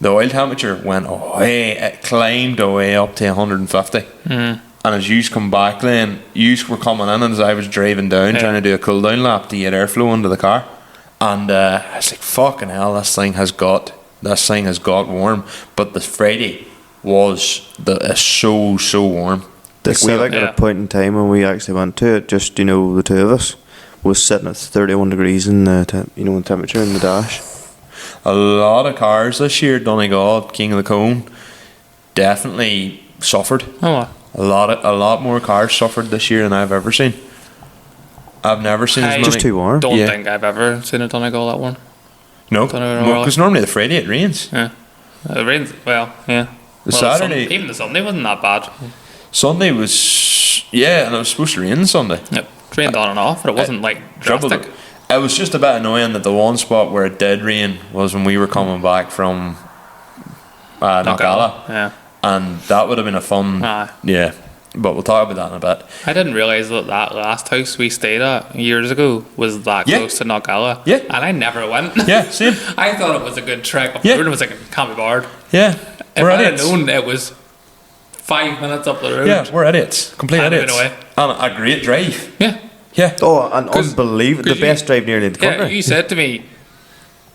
[SPEAKER 2] The oil temperature went away, it climbed away up to 150. And as you come back then, you were coming in, and as I was driving down trying to do a cool down lap to get airflow into the car, and I was like, fucking hell, this thing has got warm. But the Friday was so warm.
[SPEAKER 1] The Civic at a point in time when we actually went to it, just, you know, the two of us, was sitting at 31 degrees in the temperature in the dash.
[SPEAKER 2] A lot of cars this year, Donegal, King of the Cone, definitely suffered.
[SPEAKER 3] Oh,
[SPEAKER 2] a lot more cars suffered this year than I've ever seen. I've never seen as many.
[SPEAKER 1] Just too warm.
[SPEAKER 3] Don't think I've ever seen a Donegal that one.
[SPEAKER 2] No, because normally the Friday it rains.
[SPEAKER 3] Yeah, it rains. Well, yeah.
[SPEAKER 2] Saturday,
[SPEAKER 3] even the Sunday wasn't that bad.
[SPEAKER 2] Sunday was, and it was supposed to rain Sunday.
[SPEAKER 3] Yep, it rained on and off, but it wasn't drastic.
[SPEAKER 2] It was just a bit annoying that the one spot where it did rain was when we were coming back from Donegal.
[SPEAKER 3] Yeah,
[SPEAKER 2] and that would have been a fun. But we'll talk about that in a bit.
[SPEAKER 3] I didn't realise that last house we stayed at years ago was that close to Donegal.
[SPEAKER 2] Yeah,
[SPEAKER 3] and I never went.
[SPEAKER 2] Yeah, same.
[SPEAKER 3] I thought it was a good trek up the road. I was like, can't be bored.
[SPEAKER 2] Yeah,
[SPEAKER 3] if I had known it was 5 minutes up the road.
[SPEAKER 2] Yeah, we're idiots. Complete idiots. And a great drive.
[SPEAKER 3] Yeah.
[SPEAKER 2] Yeah.
[SPEAKER 1] Oh, and unbelievable. The best drive nearly in the country.
[SPEAKER 3] Yeah, you said to me,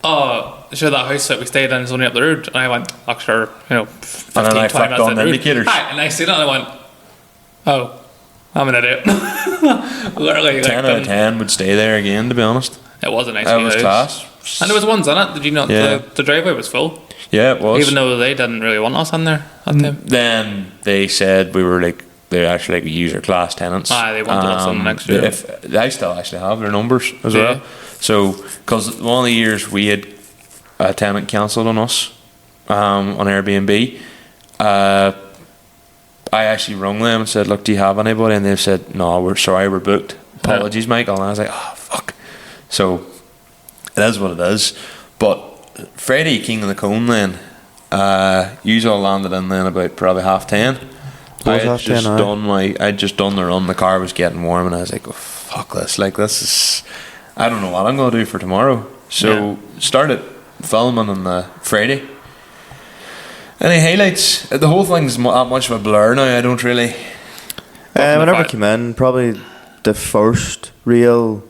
[SPEAKER 3] sure, that house that we stayed in is only up the road. And I went, sure, 15,
[SPEAKER 2] and then I
[SPEAKER 3] 20
[SPEAKER 2] flipped on the indicators.
[SPEAKER 3] And I seen it and I went, oh, I'm an idiot. Literally,
[SPEAKER 2] 10 out of 10 would stay there again, to be honest.
[SPEAKER 3] It was a nice
[SPEAKER 2] house. It was
[SPEAKER 3] class. And there was ones in it. Did you not?
[SPEAKER 2] Yeah.
[SPEAKER 3] The driveway was full.
[SPEAKER 2] Yeah, it was.
[SPEAKER 3] Even though they didn't really want us in there at the time.
[SPEAKER 2] Then they said we were they're actually user class tenants.
[SPEAKER 3] They wanted us in the next year.
[SPEAKER 2] I still actually have their numbers as well. So, because one of the years we had a tenant cancelled on us on Airbnb, I actually rung them and said, look, do you have anybody? And they've said, no, we're sorry, we're booked. Apologies, Michael. And I was like, oh, fuck. So, it is what it is. But Freddie, King of the Cone, then, you all landed in then about probably 10:30. I'd just done the run. The car was getting warm, and I was like, oh, fuck this. Like, this is, I don't know what I'm going to do for tomorrow. So, started filming on the Friday. Any highlights? The whole thing's that much of a blur now. I don't really.
[SPEAKER 1] Whenever I came in, probably the first real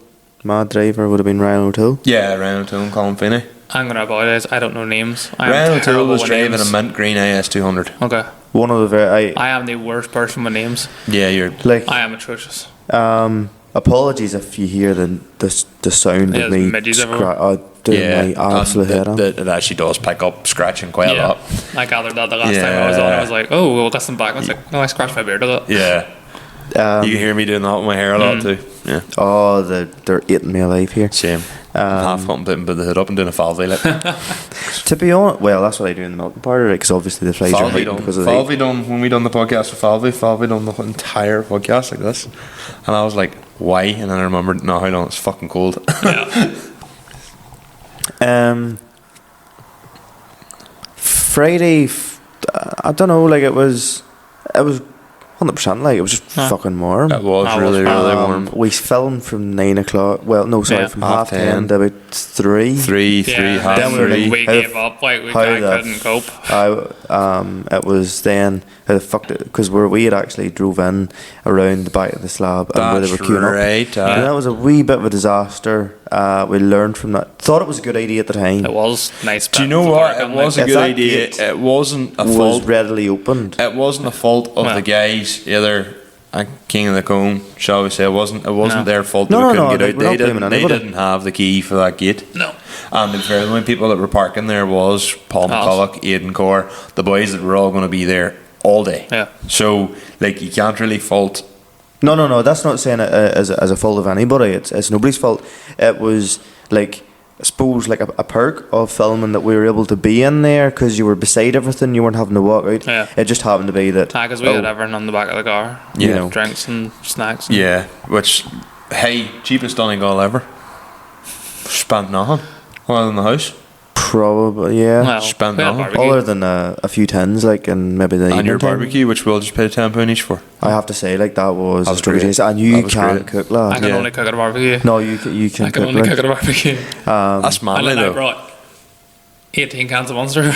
[SPEAKER 1] mad driver would have been Ryan O'Toole.
[SPEAKER 2] Yeah, Ryan O'Toole and Colin Finney.
[SPEAKER 3] I'm gonna apologise. I don't know names.
[SPEAKER 2] Ryan O'Toole was driving a mint green IS200.
[SPEAKER 3] Okay.
[SPEAKER 1] One of the
[SPEAKER 3] I am the worst person with names.
[SPEAKER 2] Yeah, you're
[SPEAKER 3] I am atrocious.
[SPEAKER 1] Apologies if you hear the sound of me doing my absolute head on.
[SPEAKER 2] It actually does pick up scratching quite a lot.
[SPEAKER 3] I gathered that the last time I was on. I was like, oh, we'll listen back. I was like, no, I scratched my beard a lot.
[SPEAKER 2] Yeah. You can hear me doing that with my hair a lot too. Yeah.
[SPEAKER 1] Oh, they're eating me alive here.
[SPEAKER 2] Same. Half hunting, but the hood up and doing a falvey. Like.
[SPEAKER 1] To be honest, well, that's what I do in the milking party, because obviously the flies are
[SPEAKER 2] Falvey
[SPEAKER 1] hiding
[SPEAKER 2] done.
[SPEAKER 1] because of the
[SPEAKER 2] Falvey done when we done the podcast with Falvey done the entire podcast like this, and I was like, why? And then I remembered, no, hold on, it's fucking cold.
[SPEAKER 1] Friday, I don't know, like it was 100%, like it was just fucking warm.
[SPEAKER 2] It was really warm.
[SPEAKER 1] We filmed from 9 o'clock. Well, no, sorry, from half 10 to about 3.
[SPEAKER 2] Three, half
[SPEAKER 1] Then we were
[SPEAKER 2] 3.
[SPEAKER 1] like,
[SPEAKER 3] We gave up. Like we couldn't cope.
[SPEAKER 1] It was then how the fuck because we had actually drove in around the back of the slab and where they were queuing
[SPEAKER 2] right,
[SPEAKER 1] up. And that was a wee bit of a disaster. We learned from that. Thought it was a good idea at the time.
[SPEAKER 3] It was nice.
[SPEAKER 2] Do you know what? It was a good idea.
[SPEAKER 1] Gate
[SPEAKER 2] it wasn't a
[SPEAKER 1] was
[SPEAKER 2] fault.
[SPEAKER 1] readily opened.
[SPEAKER 2] It wasn't a fault of the guys either. King of the Cone, shall we say? It wasn't their fault that we couldn't get out. They didn't have the key for that gate.
[SPEAKER 3] No.
[SPEAKER 2] And the only people that were parking there was Paul McCulloch, Aidan Core, the boys that were all going to be there all day.
[SPEAKER 3] Yeah.
[SPEAKER 2] So like you can't really fault.
[SPEAKER 1] No. That's not saying it as a fault of anybody. It's nobody's fault. It was like, I suppose, like a perk of filming that we were able to be in there because you were beside everything. You weren't having to walk out.
[SPEAKER 3] Yeah.
[SPEAKER 1] It just happened to be that.
[SPEAKER 3] Because we had everything on the back of the car.
[SPEAKER 2] Yeah.
[SPEAKER 3] You know, drinks and snacks.
[SPEAKER 2] Yeah, which, hey, cheapest Donegal ever. Spent nothing other than the house.
[SPEAKER 1] Probably, yeah.
[SPEAKER 2] Spent
[SPEAKER 3] Well, we had
[SPEAKER 2] nothing.
[SPEAKER 3] barbecue.
[SPEAKER 1] Other than a few tins, like, and maybe the
[SPEAKER 2] And
[SPEAKER 1] evening
[SPEAKER 2] your
[SPEAKER 1] time.
[SPEAKER 2] barbecue, which we'll just pay £10 each for.
[SPEAKER 1] I have to say, like, that was
[SPEAKER 2] That
[SPEAKER 1] a
[SPEAKER 2] was
[SPEAKER 1] struggle.
[SPEAKER 2] great.
[SPEAKER 1] And you
[SPEAKER 2] That was
[SPEAKER 1] can
[SPEAKER 2] great.
[SPEAKER 1] cook,
[SPEAKER 3] I
[SPEAKER 1] lad.
[SPEAKER 3] can only cook at a barbecue.
[SPEAKER 1] No, you can
[SPEAKER 3] I can
[SPEAKER 1] cook.
[SPEAKER 3] only
[SPEAKER 1] like.
[SPEAKER 3] cook at a barbecue.
[SPEAKER 2] That's
[SPEAKER 3] And
[SPEAKER 2] manly
[SPEAKER 3] then I
[SPEAKER 2] though.
[SPEAKER 3] brought 18 cans of Monster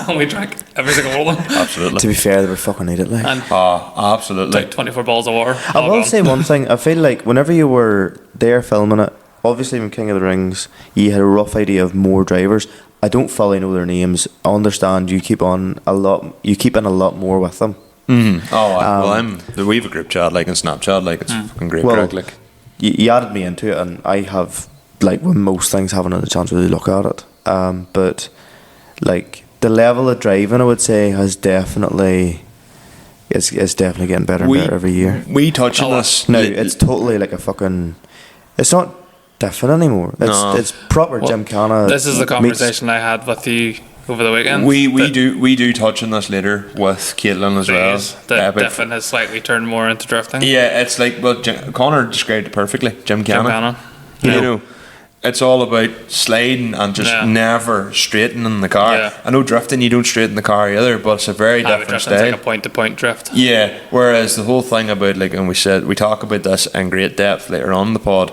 [SPEAKER 3] and we drank every single one of them.
[SPEAKER 2] Absolutely.
[SPEAKER 1] To be fair, they were fucking needed, like.
[SPEAKER 3] And
[SPEAKER 2] Absolutely.
[SPEAKER 3] took 24 balls of water.
[SPEAKER 1] I
[SPEAKER 3] all
[SPEAKER 1] will
[SPEAKER 3] gone.
[SPEAKER 1] say one thing. I feel like whenever you were there filming it, obviously in King of the Rings, you had a rough idea of more drivers. I don't fully know their names. I understand you keep in a lot more with them.
[SPEAKER 2] Mm-hmm. We have a group chat like in Snapchat, like it's fucking great.
[SPEAKER 1] Well,
[SPEAKER 2] crack, like.
[SPEAKER 1] You added me into it, and I have, like, with most things, haven't had a chance to really look at it. But like the level of driving, I would say, has definitely it's definitely getting better and better every year.
[SPEAKER 2] We touch on this.
[SPEAKER 1] No, it's totally like a fucking. It's not different anymore. It's proper Gymkhana.
[SPEAKER 3] This is the conversation I had with you over the weekend.
[SPEAKER 2] We do touch on this later with Caitlin as well.
[SPEAKER 3] The diffing has slightly turned more into drifting.
[SPEAKER 2] Yeah, it's like, well, Conor described it perfectly. Gymkhana. You know, it's all about sliding and just never straightening the car.
[SPEAKER 3] Yeah.
[SPEAKER 2] I know drifting, you don't straighten the car either, but it's a very different
[SPEAKER 3] Drifting's
[SPEAKER 2] style.
[SPEAKER 3] like a point-to-point drift.
[SPEAKER 2] Yeah, whereas the whole thing about, like, and we talk about this in great depth later on in the pod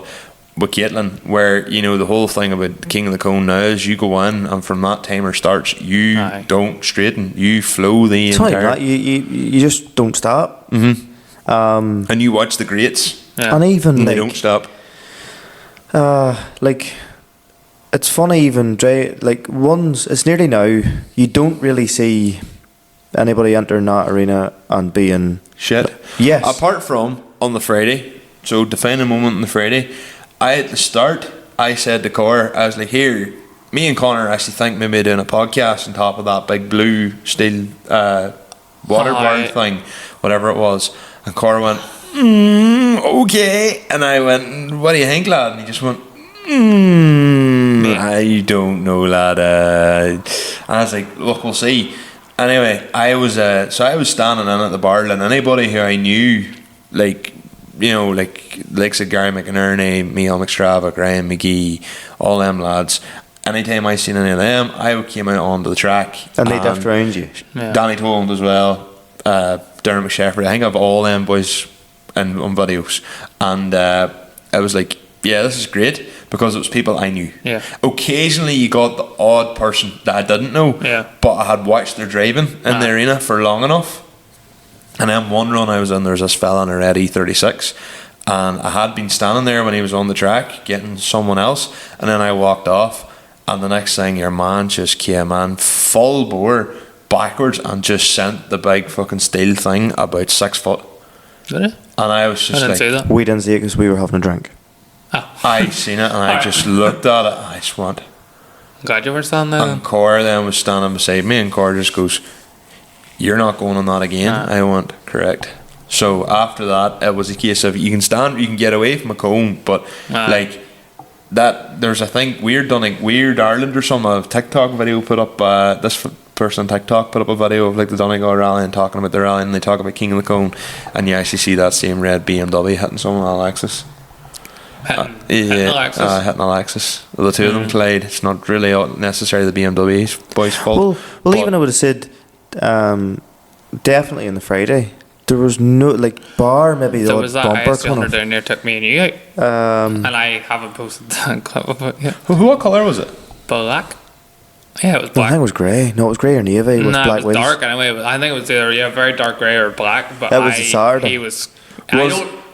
[SPEAKER 2] with Caitlin, where, you know, the whole thing about King of the Cone now is you go in and from that timer starts, you don't straighten, you flow the
[SPEAKER 1] it's
[SPEAKER 2] entire.
[SPEAKER 1] like that. You just don't stop.
[SPEAKER 2] Mm-hmm. And you watch the greats,
[SPEAKER 1] and even
[SPEAKER 2] and they
[SPEAKER 1] like,
[SPEAKER 2] don't stop.
[SPEAKER 1] like, it's funny, even like ones. It's nearly now. You don't really see anybody entering that arena and being
[SPEAKER 2] Shit.
[SPEAKER 1] Yes.
[SPEAKER 2] Apart from on the Friday, so defining moment on the Friday, at the start, I said to Cor, I was like, here, me and Conor actually think maybe doing a podcast on top of that big blue steel water bar thing, whatever it was. And Cor went, okay. And I went, what do you think, lad? And he just went, I don't know, lad. And I was like, look, we'll see. Anyway, I was standing in at the bar, and anybody who I knew, like, you know, like say Gary McInerney, Miel McStrava, Graham McGee, all them lads. Anytime I seen any of them, I came out onto the track.
[SPEAKER 1] And they diffed around you.
[SPEAKER 3] Yeah.
[SPEAKER 2] Danny Toland as well, Dermot McShefford. I think I've all them boys on videos. And I was like, yeah, this is great, because it was people I knew.
[SPEAKER 3] Yeah.
[SPEAKER 2] Occasionally you got the odd person that I didn't know, but I had watched their driving in the arena for long enough. And then one run I was in, there was this fella in a red E36, and I had been standing there when he was on the track getting someone else, and then I walked off, and the next thing your man just came in full bore backwards and just sent the big fucking steel thing about 6 foot.
[SPEAKER 3] Did it?
[SPEAKER 2] And I was just
[SPEAKER 3] I didn't
[SPEAKER 2] like,
[SPEAKER 3] see that.
[SPEAKER 1] We didn't see it because we were having a drink.
[SPEAKER 2] I seen it, and I just looked at it, and I just went.
[SPEAKER 3] Glad you were standing there.
[SPEAKER 2] And Cora then was standing beside me, and Cora just goes, "You're not going on that again." I went, "Correct." So after that, it was a case of you can stand, you can get away from a cone, but like that. There's I think Weird Ireland or some TikTok video put up. This person on TikTok put up a video of like the Donegal rally and talking about the rally, and they talk about King of the Cone, and you actually see that same red BMW hitting someone on Lexus. Hitting a Lexus. The two of them collide. It's not really necessarily the BMW's boys' fault.
[SPEAKER 1] Well, even I would have said, definitely in the Friday there was no like bar maybe the
[SPEAKER 3] was that
[SPEAKER 1] bumper
[SPEAKER 3] IS200 down there took me and you out. And I haven't posted that clip of it yet.
[SPEAKER 2] What colour was it?
[SPEAKER 3] Black. Yeah, it was black.
[SPEAKER 1] I think it was grey. No, it was grey or navy with black
[SPEAKER 3] it was
[SPEAKER 1] wheels.
[SPEAKER 3] dark anyway. I think it was either very dark grey or black. But
[SPEAKER 1] that was the Saturday.
[SPEAKER 3] He was.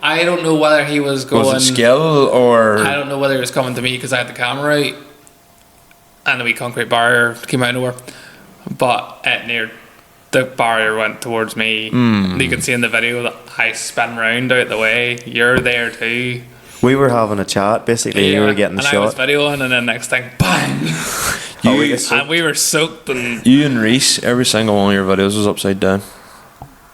[SPEAKER 3] I don't know whether he was going.
[SPEAKER 2] Was it skill or?
[SPEAKER 3] I don't know whether he was coming to me because I had the camera out, and the wee concrete barrier came out of nowhere. But near the barrier went towards me. You can see in the video that I spin round out the way. You're there too.
[SPEAKER 1] We were having a chat basically. You were getting the shot.
[SPEAKER 3] I was videoing, and then next thing, bang! And we were soaked. And
[SPEAKER 2] you and Reese, every single one of your videos was upside down.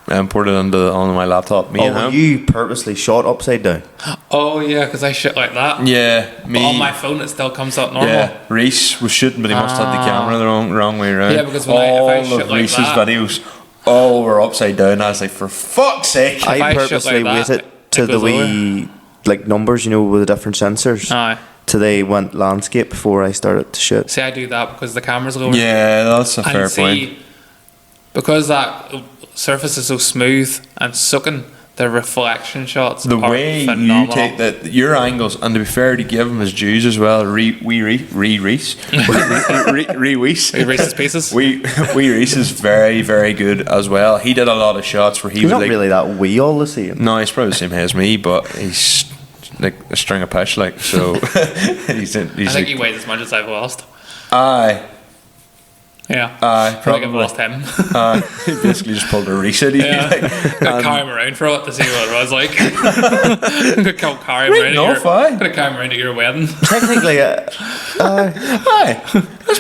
[SPEAKER 2] And poured it on my laptop. Me and him.
[SPEAKER 1] You purposely shot upside down?
[SPEAKER 3] Oh yeah, because I shit like that.
[SPEAKER 2] Yeah, me.
[SPEAKER 3] But on my phone it still comes up normal.
[SPEAKER 2] Yeah, Reese was shooting, but he must have the camera the wrong way around.
[SPEAKER 3] Yeah, because
[SPEAKER 2] all
[SPEAKER 3] if I shit
[SPEAKER 2] of
[SPEAKER 3] like
[SPEAKER 2] Reese's
[SPEAKER 3] that,
[SPEAKER 2] videos all were upside down. I was like, for fuck's sake!
[SPEAKER 1] I purposely waited to the wee like numbers, with the different sensors.
[SPEAKER 3] Aye.
[SPEAKER 1] Till they went landscape before I started to shoot.
[SPEAKER 3] See, I do that because the camera's lower.
[SPEAKER 2] Yeah, that's a fair point.
[SPEAKER 3] Because that surface is so smooth and sucking, the reflection shots
[SPEAKER 2] the
[SPEAKER 3] are
[SPEAKER 2] way
[SPEAKER 3] phenomenal.
[SPEAKER 2] You take that, your angles, and to be fair, to give him his dues as well. Reese
[SPEAKER 3] Reese's Pieces.
[SPEAKER 2] Reese is very, very good as well. He did a lot of shots where
[SPEAKER 1] he's not like, really that wee all the same.
[SPEAKER 2] No, he's probably the same as me, but he's like a string of fish, like so. he's
[SPEAKER 3] I think he weighs as much as I've lost.
[SPEAKER 2] Aye.
[SPEAKER 3] Yeah,
[SPEAKER 2] probably.
[SPEAKER 3] I've lost him.
[SPEAKER 2] He basically just pulled a Reese out of you.
[SPEAKER 3] Gonna carry him around for it to see what it was like. Gonna carry him around. Gonna carry him around to your wedding.
[SPEAKER 1] Technically,
[SPEAKER 2] that's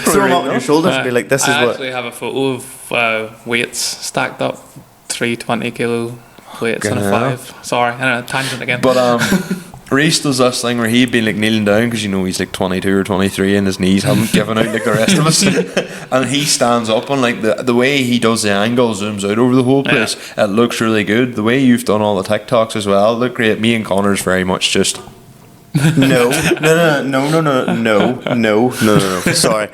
[SPEAKER 1] throw him up on your shoulders and be like, "This is what."
[SPEAKER 3] I actually have a photo of weights stacked up, 3 20-kilo weights and a 5. Sorry, I know, tangent again.
[SPEAKER 2] But Reese does this thing where he'd been like kneeling down because he's like 22 or 23 and his knees haven't given out like the rest of us, and he stands up and like the way he does the angle zooms out over the whole place. It looks really good. The way you've done all the TikToks as well look great. Me and Conor's very much just
[SPEAKER 1] no. Sorry,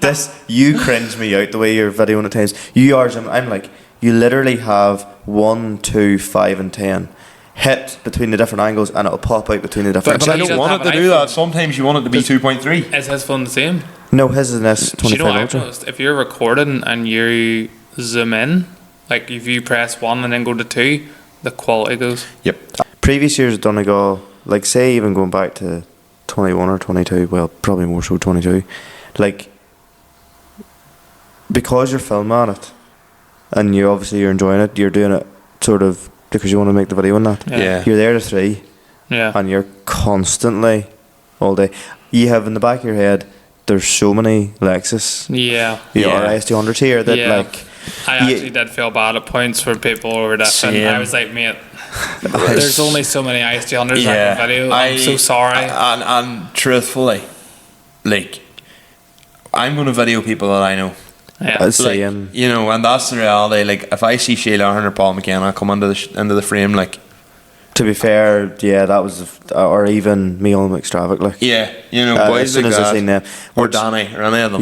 [SPEAKER 1] this you cringe me out the way you're videoing at times. You are. I'm like, you literally have 1, 2, 5, and 10. Hit between the different angles and it'll pop out between the different.
[SPEAKER 2] But I don't want it to do that. Sometimes you want it to be 2.3.
[SPEAKER 3] Is his phone the same?
[SPEAKER 1] No, his is an S25
[SPEAKER 3] what I've
[SPEAKER 1] Ultra.
[SPEAKER 3] noticed? If you're recording and you zoom in, like if you press 1 and then go to 2, the quality goes.
[SPEAKER 2] Yep.
[SPEAKER 1] Previous years of Donegal, like say even going back to 21 or 22, well probably more so 22, like because you're filming on it and you're enjoying it, you're doing it sort of because you want to make the video and that.
[SPEAKER 2] Yeah.
[SPEAKER 1] You're there to 3.
[SPEAKER 3] Yeah.
[SPEAKER 1] And you're constantly all day. You have in the back of your head, there's so many Lexus.
[SPEAKER 3] Yeah.
[SPEAKER 1] IS200s here that like.
[SPEAKER 3] I actually did feel bad at points for people over that. And I was like, mate, there's only so many IS200s I can video. I'm so sorry.
[SPEAKER 2] And truthfully, like, I'm going to video people that I know.
[SPEAKER 3] Yeah,
[SPEAKER 1] same.
[SPEAKER 2] And that's the reality. Like, if I see Sheila Ahern or Paul McKenna come into the frame, like,
[SPEAKER 1] to be fair, that was, or even Meal McStravick, like,
[SPEAKER 2] boys like that,
[SPEAKER 1] I seen them,
[SPEAKER 2] or Danny, or any of them,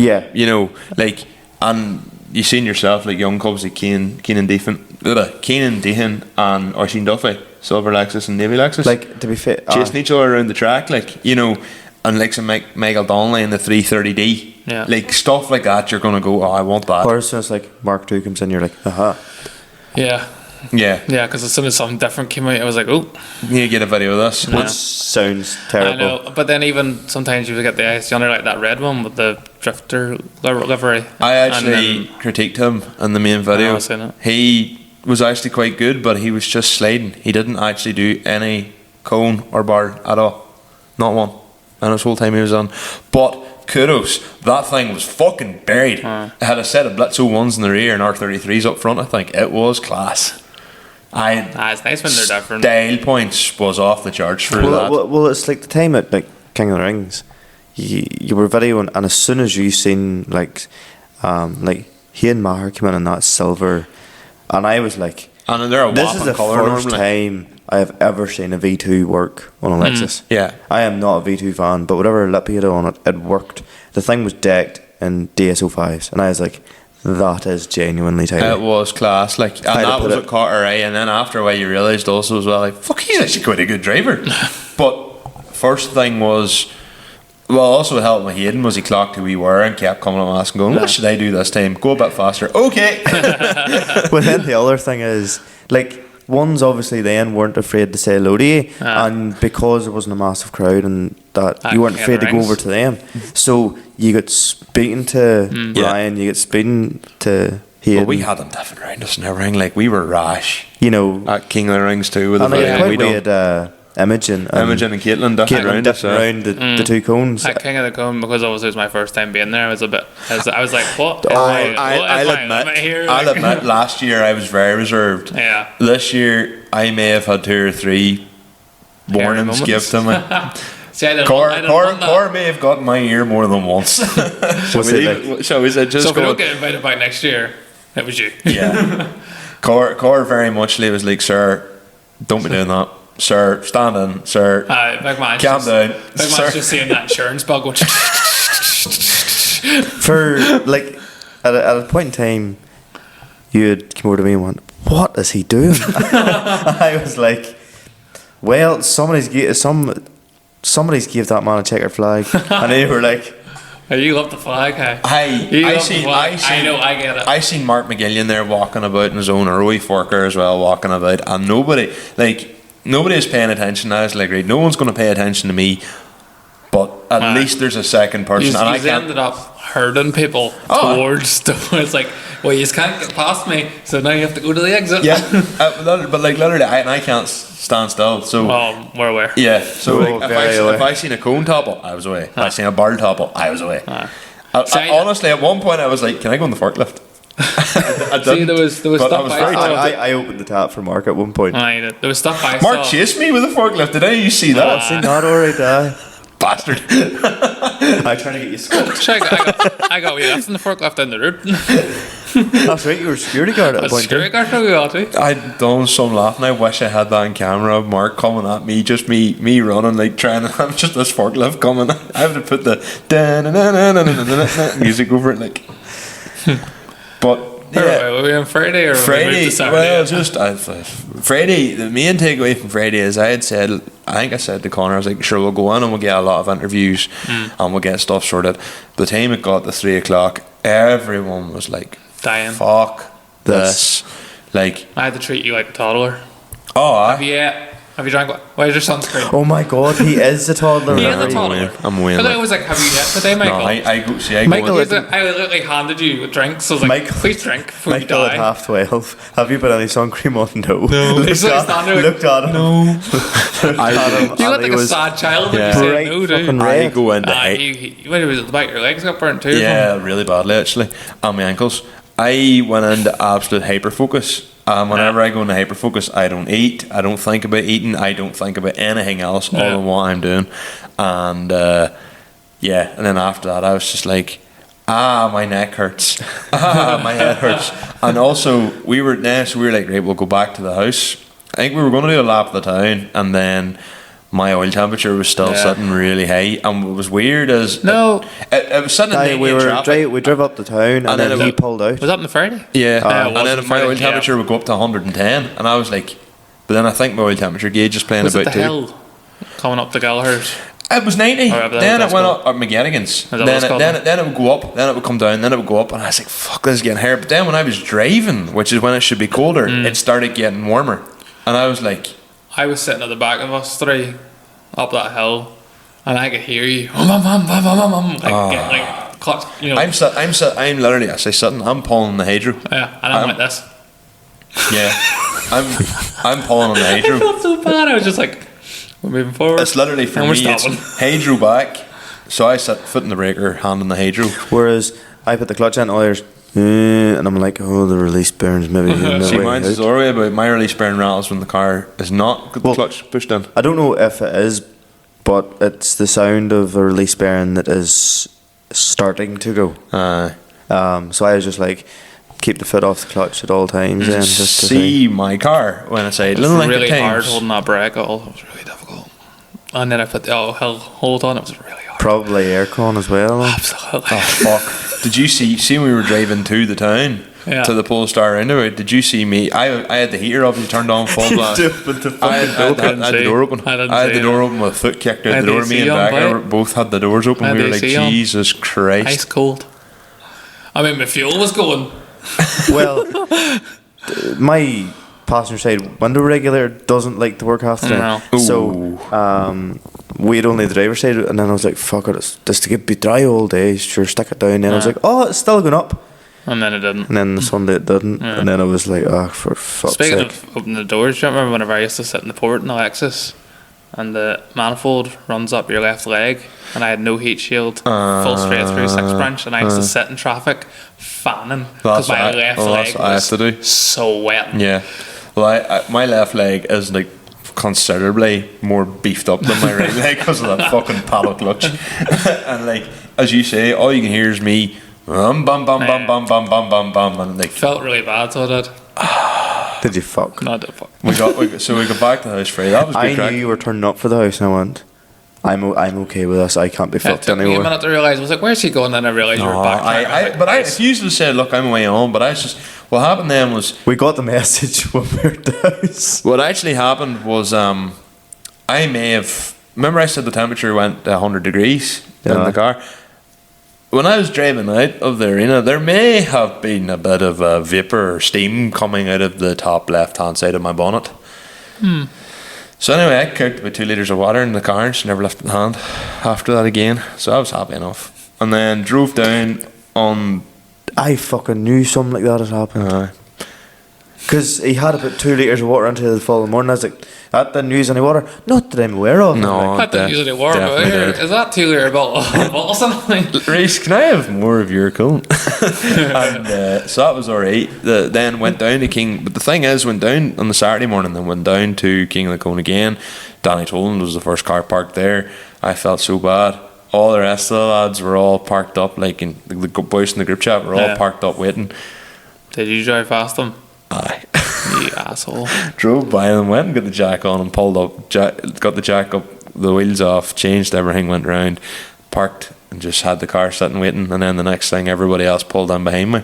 [SPEAKER 2] like, and you seen yourself like young cubs like Keenan Dehan and Oisin Duffy, Silver Lexus and Navy Lexus,
[SPEAKER 1] like, to be fair,
[SPEAKER 2] chasing each other around the track, like, and like some Michael Donnelly in the 330D.
[SPEAKER 3] Yeah.
[SPEAKER 2] Like stuff like that, you're gonna go, oh, I want that.
[SPEAKER 1] Or as soon as like Mark II comes in, you're like, aha.
[SPEAKER 3] Yeah.
[SPEAKER 2] Yeah.
[SPEAKER 3] Yeah, because as soon as something different came out, I was like, oh.
[SPEAKER 2] You need to get a video of this.
[SPEAKER 1] Which sounds terrible.
[SPEAKER 3] I know, but then even sometimes you get the IS200 like that red one with the drifter livery.
[SPEAKER 2] I actually critiqued him in the main video. He was actually quite good, but he was just sliding. He didn't actually do any cone or bar at all. Not one. And his whole time he was on. But kudos, that thing was fucking buried. It had a set of Blitzo 1s in the rear and R33s up front. I think it was class.
[SPEAKER 3] It's nice when they're different.
[SPEAKER 2] Style points was off the charts for that.
[SPEAKER 1] Well, it's like the time at like King of the Rings. You were videoing, and as soon as you seen like he and Maher came in that silver, and I was like,
[SPEAKER 2] and they're a
[SPEAKER 1] this is the first time I have ever seen a V2 work on a Lexus.
[SPEAKER 2] Yeah.
[SPEAKER 1] I am not a V2 fan, but whatever lip he had on it, it worked. The thing was decked in DSO5s, and I was like, that is genuinely tight.
[SPEAKER 2] It was class, like, and that was what caught our eye. And then after a while, you realised also as well, like, fuck, he's actually quite a good driver. But first thing was, well, also helped with Hayden was he clocked who we were and kept coming on asking, going, what should I do this time? Go a bit faster. Okay.
[SPEAKER 1] Well, then the other thing is, like, ones obviously then weren't afraid to say hello to you, and because there wasn't a massive crowd and that, you weren't afraid to go over to them. So you got speaking to Ryan, you got speaking to Hayden.
[SPEAKER 2] But we had them different around us in the ring, like we were rash.
[SPEAKER 1] You know,
[SPEAKER 2] at King of the Rings too with
[SPEAKER 1] and
[SPEAKER 2] the
[SPEAKER 1] we had Imogen and
[SPEAKER 2] Caitlin different around
[SPEAKER 1] the two cones.
[SPEAKER 3] At King of the Cone, because obviously it was my first time being there, I was like, what?
[SPEAKER 2] I'll admit, last year I was very reserved.
[SPEAKER 3] Yeah.
[SPEAKER 2] This year I may have had 2 or 3 warnings given to me.
[SPEAKER 3] See,
[SPEAKER 2] Cor may have got in my ear more than once. Shall we say just
[SPEAKER 3] so if we don't get invited back next year, it was you.
[SPEAKER 2] Yeah. Cor very much was like, sir, don't be doing that. Sir, stand in, sir.
[SPEAKER 3] Big man,
[SPEAKER 2] calm down.
[SPEAKER 3] Big man's just seeing that insurance bug going.
[SPEAKER 1] For like at a point in time, you had come over to me and went, "What is he doing?" I was like, "Well, somebody's gave that man a checkered flag," and they were like,
[SPEAKER 3] "Oh, you love the flag, hey?" I get it.
[SPEAKER 2] I seen Mark McGillian there walking about in his own, or Roy Forker as well walking about, and nobody is paying attention. I was like, right, no one's going to pay attention to me, but at least there's a second person.
[SPEAKER 3] And I ended up herding people towards the. It's like, well, you just can't get past me, so now you have to go to the exit.
[SPEAKER 2] Yeah, but like literally, I can't stand still. So
[SPEAKER 3] we're aware.
[SPEAKER 2] Yeah, so like, if I seen a cone topple, I was away. If I seen a bar topple, I was away. Honestly, at one point, I was like, "Can I go on the forklift?"
[SPEAKER 3] See, there was stuff
[SPEAKER 1] I opened the tap for Mark at one point.
[SPEAKER 3] There was stuff I
[SPEAKER 2] Mark chased me with a forklift. Did any of you see that?
[SPEAKER 1] I've seen that already,
[SPEAKER 2] bastard.
[SPEAKER 1] I'm trying to get you scoped.
[SPEAKER 3] I got you left in the forklift down the road.
[SPEAKER 1] That's right, you were a security guard at a point.
[SPEAKER 3] Security guard, we got to.
[SPEAKER 2] I'd done some laughing. I wish I had that on camera. Mark coming at me, just me running, like trying to have just this forklift coming. I have to put the music over it, like. But yeah,
[SPEAKER 3] were we on Friday or
[SPEAKER 2] Friday?
[SPEAKER 3] Well,
[SPEAKER 2] just Friday. The main takeaway from Friday is I think I said to Conor, I was like, sure, we'll go in and we'll get a lot of interviews and we'll get stuff sorted. By the time it got to 3 o'clock, everyone was like,
[SPEAKER 3] dying.
[SPEAKER 2] Fuck this. Like,
[SPEAKER 3] I had to treat you like a toddler.
[SPEAKER 2] Have
[SPEAKER 3] you drank? Where's your sunscreen?
[SPEAKER 1] Oh my god, he is a toddler.
[SPEAKER 3] He is a toddler.
[SPEAKER 2] I'm weighing.
[SPEAKER 3] But I was like, have you yet today, Michael?
[SPEAKER 2] No,
[SPEAKER 3] I literally handed you drinks. So I was like, please drink before
[SPEAKER 1] Michael
[SPEAKER 3] you die.
[SPEAKER 1] at 12:30. Have you put any sun cream on? No.
[SPEAKER 3] Looked at him.
[SPEAKER 2] No.
[SPEAKER 3] You look like a sad child when you say no, dude.
[SPEAKER 2] I go into
[SPEAKER 3] when it was at the back, your legs got burnt too.
[SPEAKER 2] Yeah, really badly actually, and my ankles. I went into absolute hyperfocus. Whenever I go into hyperfocus, I don't eat. I don't think about eating. I don't think about anything else other than what I'm doing. And and then after that, I was just like, my neck hurts. My head hurts. And also, we were like, right, we'll go back to the house. I think we were going to do a lap of the town, and then my oil temperature was still sitting really high, and it was weird as it was sitting in
[SPEAKER 1] we drove up the town, and then he pulled out.
[SPEAKER 3] Was that on the Friday?
[SPEAKER 2] Yeah, and then my oil temperature would go up to 110, and I was like, but then I think my oil temperature gauge is playing about 2.
[SPEAKER 3] Hill coming up the Gallagher's?
[SPEAKER 2] It was 90. Then it went up at McGettigan's. Then it would go up. Then it would come down. Then it would go up, and I was like, "Fuck, this is getting higher." But then when I was driving, which is when it should be colder, it started getting warmer, and I was like.
[SPEAKER 3] I was sitting at the back of us 3 up that hill, and I could hear you.
[SPEAKER 2] I'm literally actually sitting. I'm pulling the hydro.
[SPEAKER 3] Yeah, and I'm like this.
[SPEAKER 2] Yeah, I'm pulling on the hydro.
[SPEAKER 3] I felt so bad. I was just like, we're moving forward.
[SPEAKER 2] It's literally for me. It's hydro back. So I sit foot in the breaker, hand on the hydro.
[SPEAKER 1] Whereas I put the clutch in, there's and I'm like, oh, the release bearings maybe.
[SPEAKER 2] See, mine's the other way about. My release bearing rattles when the car is not got the clutch pushed in.
[SPEAKER 1] I don't know if it is, but it's the sound of a release bearing that is starting to go. So I was just like, keep the foot off the clutch at all times. And just
[SPEAKER 2] see my car when I say
[SPEAKER 3] it's really hard holding that brake. It was really difficult. And then I put the hold on. It was really hard.
[SPEAKER 1] Probably aircon as well.
[SPEAKER 3] Absolutely.
[SPEAKER 2] Oh fuck! Did you see when we were driving to the town?
[SPEAKER 3] Yeah.
[SPEAKER 2] To the Polestar roundabout, did you see me? I had the heater obviously turned on full blast. I had the door open. I had the door open with a foot kicked out the door. Me and Becca both had the doors open. We were like, Jesus Christ.
[SPEAKER 3] Ice cold. I mean, my fuel was going.
[SPEAKER 1] Well, my passenger side window regulator doesn't like to work half the time.
[SPEAKER 3] No.
[SPEAKER 1] So we had only the driver's side, and then I was like, fuck it, it's just to be dry all day, sure, stick it down. And then I was like, oh, it's still going up.
[SPEAKER 3] And then it didn't.
[SPEAKER 1] And then the Sunday it didn't. Yeah. And then I was like, oh, for fuck's sake.
[SPEAKER 3] Speaking of opening the doors, do you remember whenever I used to sit in the port in the Lexus and the manifold runs up your left leg and I had no heat shield, full straight through 6 branch, and I used to sit in traffic fanning because my left leg was so wet.
[SPEAKER 2] Yeah. Well, my left leg is like considerably more beefed up than my right leg because of that fucking paddle clutch. And like, as you say, all you can hear is me bum bum bum bum bum bum bum bum, and like
[SPEAKER 3] felt really bad, so I did.
[SPEAKER 1] Did you fuck?
[SPEAKER 3] No, I did fuck.
[SPEAKER 2] We got back to the house Friday. That was good.
[SPEAKER 1] I knew you were turning up for the house, and I went, I'm okay with this. I can't be fucked anymore.
[SPEAKER 3] It took me a minute to realise. I was like, where's he going? Then I realised you were back.
[SPEAKER 2] But I usually said, look, I'm away home. But I was just, what happened then was
[SPEAKER 1] we got the message when we were at the house.
[SPEAKER 2] What actually happened was I may have, remember I said the temperature went to 100 degrees in the car. When I was driving out of the arena, there may have been a bit of vapour or steam coming out of the top left-hand side of my bonnet. So anyway, I cooked about 2 litres of water in the car and she never lifted the hand after that again. So I was happy enough. And then drove down on...
[SPEAKER 1] I fucking knew something like that had happened. Because he had about 2 litres of water until the following morning. I was like, that didn't use any water. Not that I'm aware of.
[SPEAKER 2] No,
[SPEAKER 3] that didn't use any water. Is that 2 litre bottle or something?
[SPEAKER 2] Reece, can I have more of your cone? And so that was alright. Then went down to King. But the thing is, went down on the Saturday morning, then went down to King of the Cone again. Danny Toland was the first car parked there. I felt so bad. All the rest of the lads were all parked up, like in the boys in the group chat were all parked up waiting.
[SPEAKER 3] Did you drive past them?
[SPEAKER 2] Aye.
[SPEAKER 3] You asshole.
[SPEAKER 2] Drove by them, went and got the jack on and pulled up, got the jack up, the wheels off, changed everything, went round, parked and just had the car sitting waiting. And then the next thing, everybody else pulled in behind me,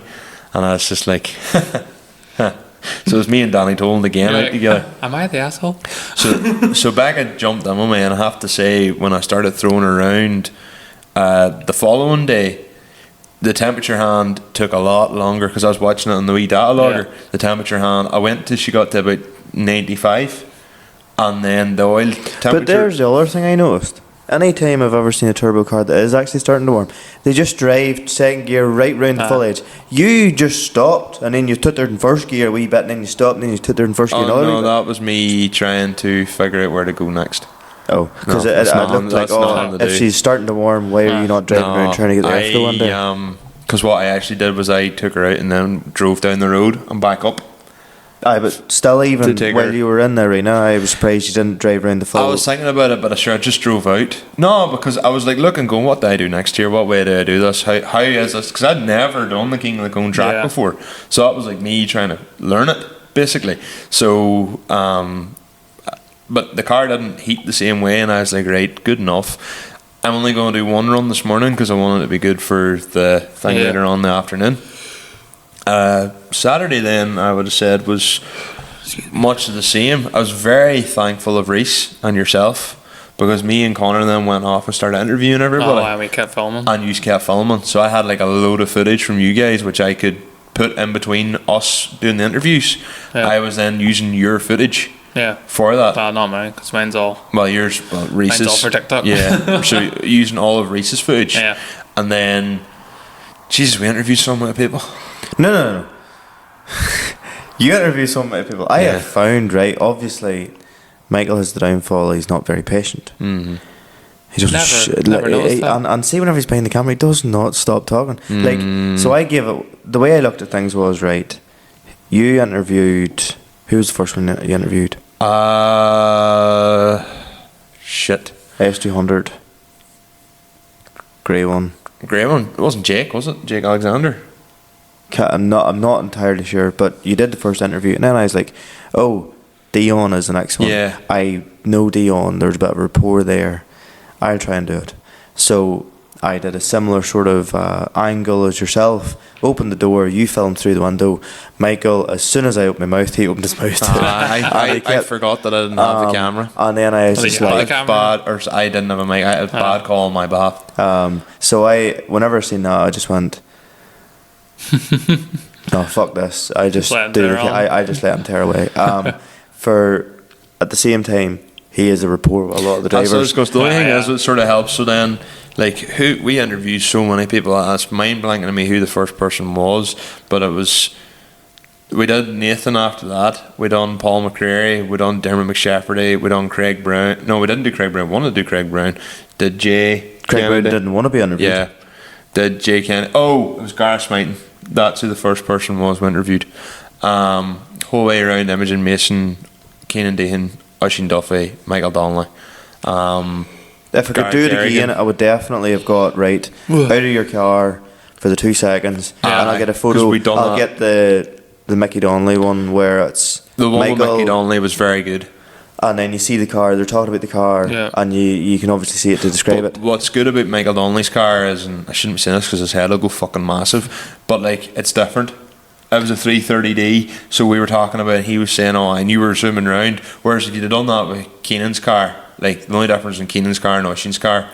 [SPEAKER 2] and I was just like, so it was me and Danny Toland again out together.
[SPEAKER 3] Am I the asshole?
[SPEAKER 2] So Becca jumped in with me, and I have to say, when I started throwing around the following day, the temperature hand took a lot longer because I was watching it on the wee data logger. The temperature hand, she got to about 95, and then the oil temperature.
[SPEAKER 1] But there's the other thing I noticed. Any time I've ever seen a turbo car that is actually starting to warm, they just drive second gear right round the full edge. You just stopped, and then you took it in first gear a wee bit, and then you stopped, and then you took it in first gear another wee bit.
[SPEAKER 2] That was me trying to figure out where to go next.
[SPEAKER 1] Oh, because it looked like, if she's starting to warm, why are you not driving around trying to get the airflow in there?
[SPEAKER 2] Because what I actually did was I took her out and then drove down the road and back up.
[SPEAKER 1] Aye, but still, even while you were in the arena, I was surprised you didn't drive around the full.
[SPEAKER 2] I was thinking about it, but I just drove out. No, because I was like looking, going, what do I do next year? What way do I do this? How is this? Because I'd never done the King of the Cone track before. So that was like me trying to learn it, basically. So, but the car didn't heat the same way, and I was like, right, good enough. I'm only going to do one run this morning because I wanted it to be good for the thing later on in the afternoon. Saturday then, I would have said, was much the same. I was very thankful of Reece and yourself, because me and Conor then went off and started interviewing everybody.
[SPEAKER 3] And we kept filming.
[SPEAKER 2] And you kept filming. So I had like a load of footage from you guys, which I could put in between us doing the interviews. I was then using your footage. For that.
[SPEAKER 3] Well, not mine, because mine's all.
[SPEAKER 2] Well, Reece's.
[SPEAKER 3] Mine's all for TikTok.
[SPEAKER 2] Yeah. So using all of Reece's footage.
[SPEAKER 3] Yeah.
[SPEAKER 2] And then, Jesus, we interviewed so many people.
[SPEAKER 1] No. You interview so many people. I have found, right, obviously, Michael has the downfall, he's not very patient.
[SPEAKER 2] Mm-hmm.
[SPEAKER 1] He doesn't
[SPEAKER 3] never noticed that.
[SPEAKER 1] And see, whenever he's behind the camera, he does not stop talking. Like, so I gave it the way I looked at things was, right, you interviewed, who was the first one that you interviewed?
[SPEAKER 2] Shit.
[SPEAKER 1] IS200. Grey one.
[SPEAKER 2] Grey one. It wasn't Jake, was it? Jake Alexander.
[SPEAKER 1] I'm not entirely sure, but you did the first interview, and then I was like, oh, Dion is the next one.
[SPEAKER 2] Yeah.
[SPEAKER 1] I know Dion, there's a bit of rapport there. I'll try and do it. So I did a similar sort of angle as yourself. Opened the door, you filmed through the window. Michael, as soon as I opened my mouth, he opened his mouth.
[SPEAKER 2] I forgot that I didn't have the camera.
[SPEAKER 1] And then I was just like,
[SPEAKER 2] I didn't have a mic. I had a bad call on my behalf.
[SPEAKER 1] So whenever I seen that, I just went, no, fuck this. I just I just let him tear away. At the same time, he is a rapport with a lot of the drivers.
[SPEAKER 2] The only thing is, it sort of helps. So then, like, we interviewed so many people. It's mind blanking to me who the first person was, but it was. We did Nathan after that. We done Paul McCreary. We done Dermot McShafferty. We done Craig Brown. No, we didn't do Craig Brown. We wanted to do Craig Brown. Did Jay
[SPEAKER 1] Craig Brown didn't want to be interviewed.
[SPEAKER 2] Yeah. Did Jay Kennedy. Oh, it was Gareth Smighton. That's who the first person was we interviewed. Whole way around, Imogen Mason, Keenan Dehan, Oisin Duffy, Michael Donnelly.
[SPEAKER 1] If I could do it again, I would definitely have got out of your car for the 2 seconds, and I'll get a photo. I'll get the Mickey Donnelly one where it's
[SPEAKER 2] the one
[SPEAKER 1] Michael,
[SPEAKER 2] with Mickey Donnelly was very good.
[SPEAKER 1] And then you see the car, they're talking about the car, and you can obviously see it to describe it.
[SPEAKER 2] What's good about Michael Donnelly's car is, and I shouldn't be saying this because his head will go fucking massive, but like, it's different. It was a 330D, so we were talking about, he was saying, and you were zooming around, whereas if you'd have done that with Keenan's car, like, the only difference in Keenan's car and Oisin's car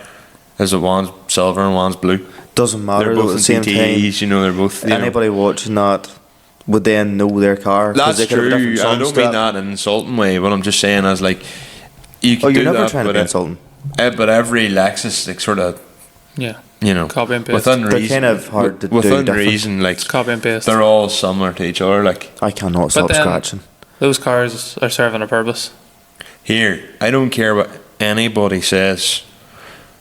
[SPEAKER 2] is that one's silver and one's blue.
[SPEAKER 1] Doesn't matter.
[SPEAKER 2] They're both
[SPEAKER 1] at the same
[SPEAKER 2] TTs,
[SPEAKER 1] time,
[SPEAKER 2] they're both.
[SPEAKER 1] Anybody watching that would then know their car.
[SPEAKER 2] That's true. I don't mean that in an insulting way. What I'm just saying is, like, you can do
[SPEAKER 1] you're never
[SPEAKER 2] that,
[SPEAKER 1] trying to be insulting.
[SPEAKER 2] But every Lexus, like, sort of,
[SPEAKER 3] copy and paste.
[SPEAKER 2] Within reason,
[SPEAKER 1] they're kind of hard to do.
[SPEAKER 2] Within reason, like,
[SPEAKER 3] copy and paste.
[SPEAKER 2] They're all similar to each other. Like,
[SPEAKER 1] I cannot stop scratching.
[SPEAKER 3] Those cars are serving a purpose.
[SPEAKER 2] Here, I don't care what anybody says.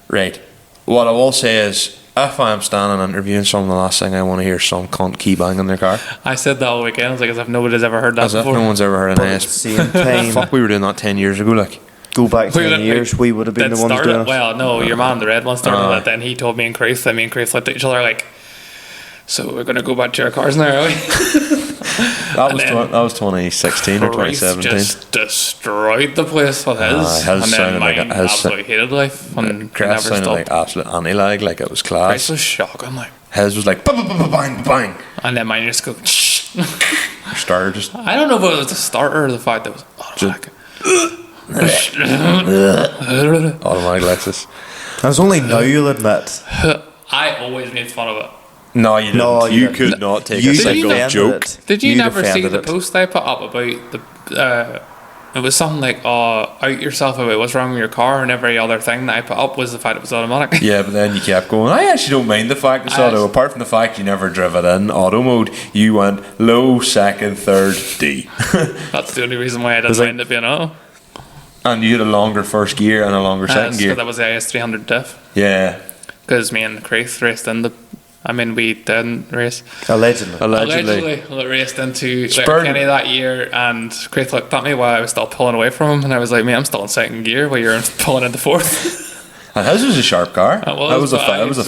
[SPEAKER 2] Right. What I will say is, if I'm standing interviewing someone, the last thing I want to hear is some cunt key banging their car.
[SPEAKER 3] I said that all weekend. I was like, as if nobody's ever heard that
[SPEAKER 2] as
[SPEAKER 3] before.
[SPEAKER 2] If no one's ever heard an
[SPEAKER 1] At the same time,
[SPEAKER 2] fuck, we were doing that 10 years ago. Like,
[SPEAKER 1] go back 10 years, we would have been the ones doing it.
[SPEAKER 3] Well, no, your man, the red one, started it. Then he told me and Chris, looked at each other like, so we're going to go back to our cars now, are we?
[SPEAKER 2] that was 2016 or 2017.
[SPEAKER 3] Just destroyed the place with his. And then mine absolutely hated life. And
[SPEAKER 2] Chris sounded like absolute anti-lag, like it was class.
[SPEAKER 3] Chris was shocking, like.
[SPEAKER 2] His was like bang, bang.
[SPEAKER 3] And then mine just go
[SPEAKER 2] starter just.
[SPEAKER 3] I don't know if it was the starter or the fact that it was automatic.
[SPEAKER 2] Automatic Lexus.
[SPEAKER 1] That's only now you'll admit.
[SPEAKER 3] I always made fun of it.
[SPEAKER 2] No, you didn't.
[SPEAKER 1] No,
[SPEAKER 2] you could not take a single joke.
[SPEAKER 3] Did you never see the post I put up about the? It was something like, out yourself about what's wrong with your car, and every other thing that I put up was the fact it was automatic.
[SPEAKER 2] Yeah, but then you kept going, I actually don't mind the fact it's auto. Apart from the fact you never drove it in auto mode, you went low, second, third, D.
[SPEAKER 3] That's the only reason why I didn't mind it being auto.
[SPEAKER 2] And you had a longer first gear and a longer second gear.
[SPEAKER 3] That was the IS200 diff.
[SPEAKER 2] Yeah.
[SPEAKER 3] Because me and Chris raced in the... I mean, we didn't race.
[SPEAKER 1] Allegedly.
[SPEAKER 3] Raced into Kenny that year, and Chris looked at me while I was still pulling away from him, and I was like, mate, I'm still in second gear while you're pulling into fourth.
[SPEAKER 2] And his was a sharp car. It was a fat car.
[SPEAKER 3] It's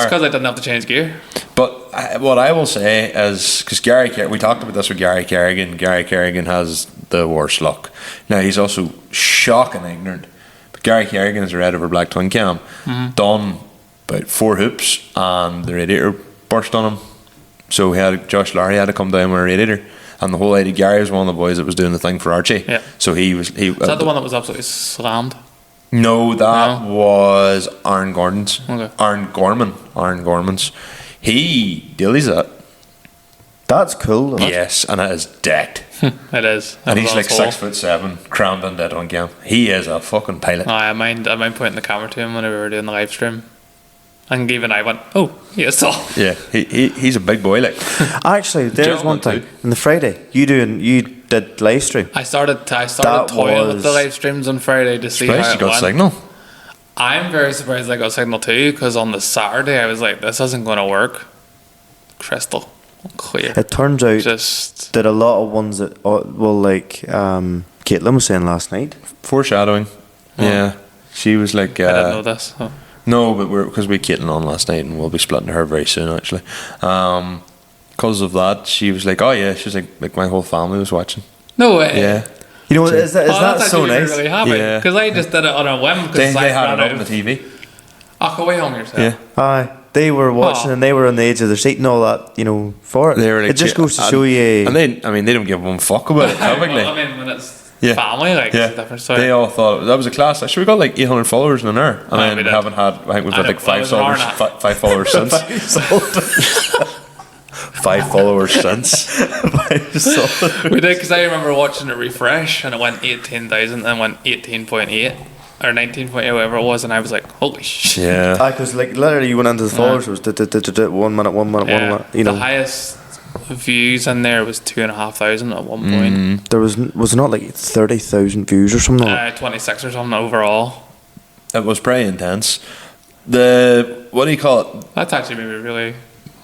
[SPEAKER 3] because I didn't have to change gear.
[SPEAKER 2] But what I will say is, because we talked about this with Gary Kerrigan. Gary Kerrigan has the worst luck. Now, he's also shocking ignorant. But Gary Kerrigan is a red over black twin cam. Done about 4 hoops, and the radiator burst on him. So Josh Larry had to come down with a radiator. And the whole idea, Gary was one of the boys that was doing the thing for Archie.
[SPEAKER 3] Yeah.
[SPEAKER 2] So
[SPEAKER 3] is that the one that was absolutely slammed?
[SPEAKER 2] No, that was Aaron Gordon's.
[SPEAKER 3] Okay.
[SPEAKER 2] Aaron Gorman's. He dealies that.
[SPEAKER 1] That's cool.
[SPEAKER 2] Yes, and it is decked.
[SPEAKER 3] It is.
[SPEAKER 2] And he's like 6'7", crammed in dead on cam. He is a fucking pilot.
[SPEAKER 3] I mind pointing the camera to him when we were doing the live stream. And even I went, oh, he is tall.
[SPEAKER 2] Yeah, he's a big boy. Like,
[SPEAKER 1] actually, there's one thing. On the Friday, you did live stream.
[SPEAKER 3] I started toying with the live streams on Friday to see how it
[SPEAKER 2] you got
[SPEAKER 3] went.
[SPEAKER 2] signal.
[SPEAKER 3] I'm very surprised I got signal too, because on the Saturday I was like, this isn't going to work. Crystal. Clear.
[SPEAKER 1] It turns out
[SPEAKER 3] Just
[SPEAKER 1] that a lot of ones that, Caitlin was saying last night.
[SPEAKER 2] Foreshadowing. Yeah. She was like...
[SPEAKER 3] I didn't know this. So.
[SPEAKER 2] No, but because we Caitlin on last night and we'll be splitting her very soon, actually. Because of that, she was like, oh yeah, she's like my whole family was watching.
[SPEAKER 3] No way.
[SPEAKER 2] Yeah.
[SPEAKER 1] You know, is that
[SPEAKER 3] that's
[SPEAKER 1] so
[SPEAKER 3] actually
[SPEAKER 1] nice?
[SPEAKER 3] really happy.
[SPEAKER 2] Yeah.
[SPEAKER 3] Because I just did it on a whim.
[SPEAKER 2] They
[SPEAKER 3] I
[SPEAKER 2] had
[SPEAKER 3] ran
[SPEAKER 2] it up
[SPEAKER 3] out
[SPEAKER 2] on the
[SPEAKER 3] of-
[SPEAKER 2] TV.
[SPEAKER 3] Oh, go away home yourself.
[SPEAKER 2] Yeah.
[SPEAKER 1] Aye. They were watching
[SPEAKER 3] Oh.
[SPEAKER 1] and they were on the edge of their seat and all that, for it.
[SPEAKER 2] They were like,
[SPEAKER 1] it just goes to show you.
[SPEAKER 2] And they don't give one fuck about it, typically.
[SPEAKER 3] I mean, when it's
[SPEAKER 2] Yeah.
[SPEAKER 3] family, like, it's a different story.
[SPEAKER 2] They all thought that was a class. Like, sure, we got like 800 followers in an hour, and
[SPEAKER 3] Oh,
[SPEAKER 2] then
[SPEAKER 3] we did.
[SPEAKER 2] haven't had. I think we've
[SPEAKER 3] I
[SPEAKER 2] got
[SPEAKER 3] know,
[SPEAKER 2] like
[SPEAKER 3] but it
[SPEAKER 2] five
[SPEAKER 3] was an hour and a
[SPEAKER 2] followers. Five followers since. 5 followers since.
[SPEAKER 3] We did, because I remember watching it refresh and it went 18,000 and went 18.8 or 19.8, whatever it was, and I was like, holy shit.
[SPEAKER 2] Yeah.
[SPEAKER 1] Because literally you went into the followers, it was 1 minute, 1 minute, 1 minute.
[SPEAKER 3] The highest views in there was 2,500 at one point.
[SPEAKER 1] There was not like 30,000 views or something.
[SPEAKER 3] 26 or something overall.
[SPEAKER 2] It was pretty intense. What do you call it?
[SPEAKER 3] That's actually made me really.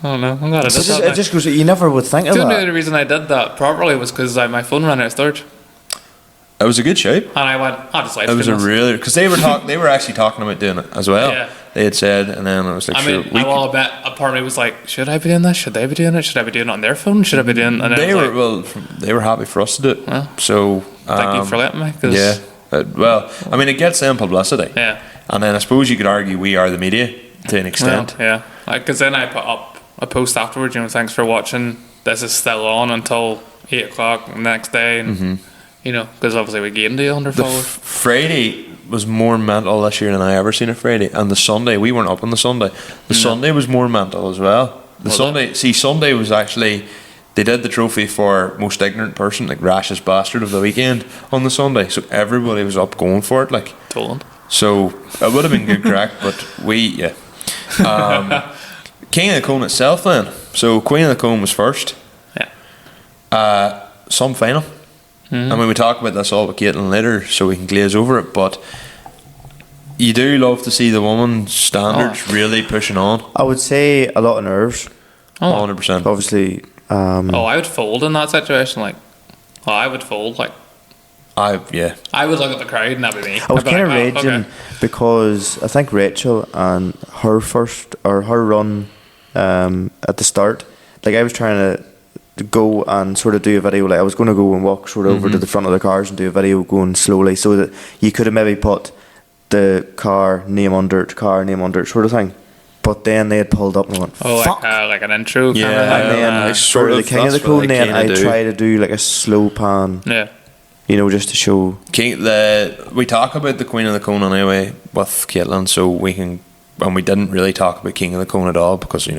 [SPEAKER 3] I don't know. I'm glad I did
[SPEAKER 1] So
[SPEAKER 3] that.
[SPEAKER 1] it just goes. You never would think of
[SPEAKER 3] The only
[SPEAKER 1] that.
[SPEAKER 3] other reason I did that properly was because my phone ran out of storage,
[SPEAKER 2] It was a good show.
[SPEAKER 3] and I went, "I'll just live
[SPEAKER 2] It was
[SPEAKER 3] stream
[SPEAKER 2] a
[SPEAKER 3] this."
[SPEAKER 2] really because they were actually talking about doing it as well.
[SPEAKER 3] Yeah.
[SPEAKER 2] They had said, and then I was like,
[SPEAKER 3] I
[SPEAKER 2] sure,
[SPEAKER 3] mean,
[SPEAKER 2] we
[SPEAKER 3] I will bet a part of me was like, should I be doing this? Should they be doing it? Should I be doing it on their phone? Should I be doing? And then
[SPEAKER 2] they
[SPEAKER 3] I
[SPEAKER 2] were
[SPEAKER 3] was
[SPEAKER 2] they were happy for us to do it.
[SPEAKER 3] Well,
[SPEAKER 2] So
[SPEAKER 3] thank you for letting me. 'Cause
[SPEAKER 2] Yeah. Well, I mean, it gets them publicity.
[SPEAKER 3] Yeah.
[SPEAKER 2] And then I suppose you could argue we are the media to an
[SPEAKER 3] Well,
[SPEAKER 2] extent.
[SPEAKER 3] yeah. Because then I put up a post afterwards. Thanks for watching. This is still on until 8 o'clock the next day, and because obviously we gained 100
[SPEAKER 2] The
[SPEAKER 3] followers.
[SPEAKER 2] Friday was more mental this year than I ever seen a Friday, and the Sunday we weren't up on the Sunday. The Sunday was more mental as well. The Sunday was actually they did the trophy for most ignorant person, like rashest bastard of the weekend on the Sunday. So everybody was up going for it, like.
[SPEAKER 3] Toland.
[SPEAKER 2] So it would have been good crack, but King of the Cone itself then. So Queen of the Cone was first.
[SPEAKER 3] Yeah.
[SPEAKER 2] Some final. I mean, we talk about this all with Caitlin later, so we can glaze over it. But you do love to see the woman's standards really pushing on.
[SPEAKER 1] I would say a lot of nerves.
[SPEAKER 2] 100%.
[SPEAKER 1] Obviously.
[SPEAKER 3] I would fold in that situation. I would fold. I would look at the crowd and that'd be me.
[SPEAKER 1] I was
[SPEAKER 3] I'd be
[SPEAKER 1] kind of
[SPEAKER 3] like, "Oh,
[SPEAKER 1] raging
[SPEAKER 3] okay."
[SPEAKER 1] because I think Rachel and her run at the start, like I was trying to go and sort of do a video, like I was going to go and walk sort of over to the front of the cars and do a video going slowly so that you could have maybe put the car name under it sort of thing. But then they had pulled up and I went, fuck.
[SPEAKER 3] Like an intro.
[SPEAKER 2] Yeah.
[SPEAKER 3] Kind
[SPEAKER 1] And then
[SPEAKER 2] I
[SPEAKER 1] for
[SPEAKER 2] sort
[SPEAKER 1] the
[SPEAKER 2] of-
[SPEAKER 1] King of the
[SPEAKER 2] that's what
[SPEAKER 1] Cone,
[SPEAKER 2] I
[SPEAKER 1] then
[SPEAKER 2] kinda
[SPEAKER 1] I
[SPEAKER 2] do.
[SPEAKER 1] try to do like a slow pan,
[SPEAKER 3] Yeah.
[SPEAKER 1] just to show.
[SPEAKER 2] We talk about the Queen of the Cone anyway with Caitlin, so we can, and we didn't really talk about King of the Cone at all because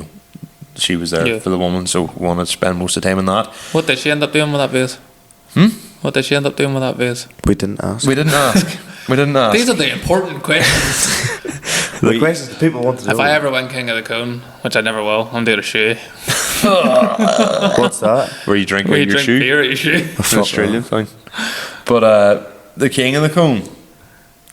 [SPEAKER 2] she was there for the woman, so we wanted to spend most of the time on that.
[SPEAKER 3] What did she end up doing with that base? What did she end up doing with that base?
[SPEAKER 1] We didn't ask.
[SPEAKER 2] We didn't ask.
[SPEAKER 3] These are the important questions.
[SPEAKER 1] The questions the people want to know.
[SPEAKER 3] If I ever win King of the Cone, which I never will, I'm doing a shoe.
[SPEAKER 1] What's that?
[SPEAKER 2] Where you drink
[SPEAKER 3] Where
[SPEAKER 2] out
[SPEAKER 3] you
[SPEAKER 2] your
[SPEAKER 3] drink
[SPEAKER 2] shoe.
[SPEAKER 3] beer at your shoe.
[SPEAKER 2] It's an Australian thing. But the King of the Cone,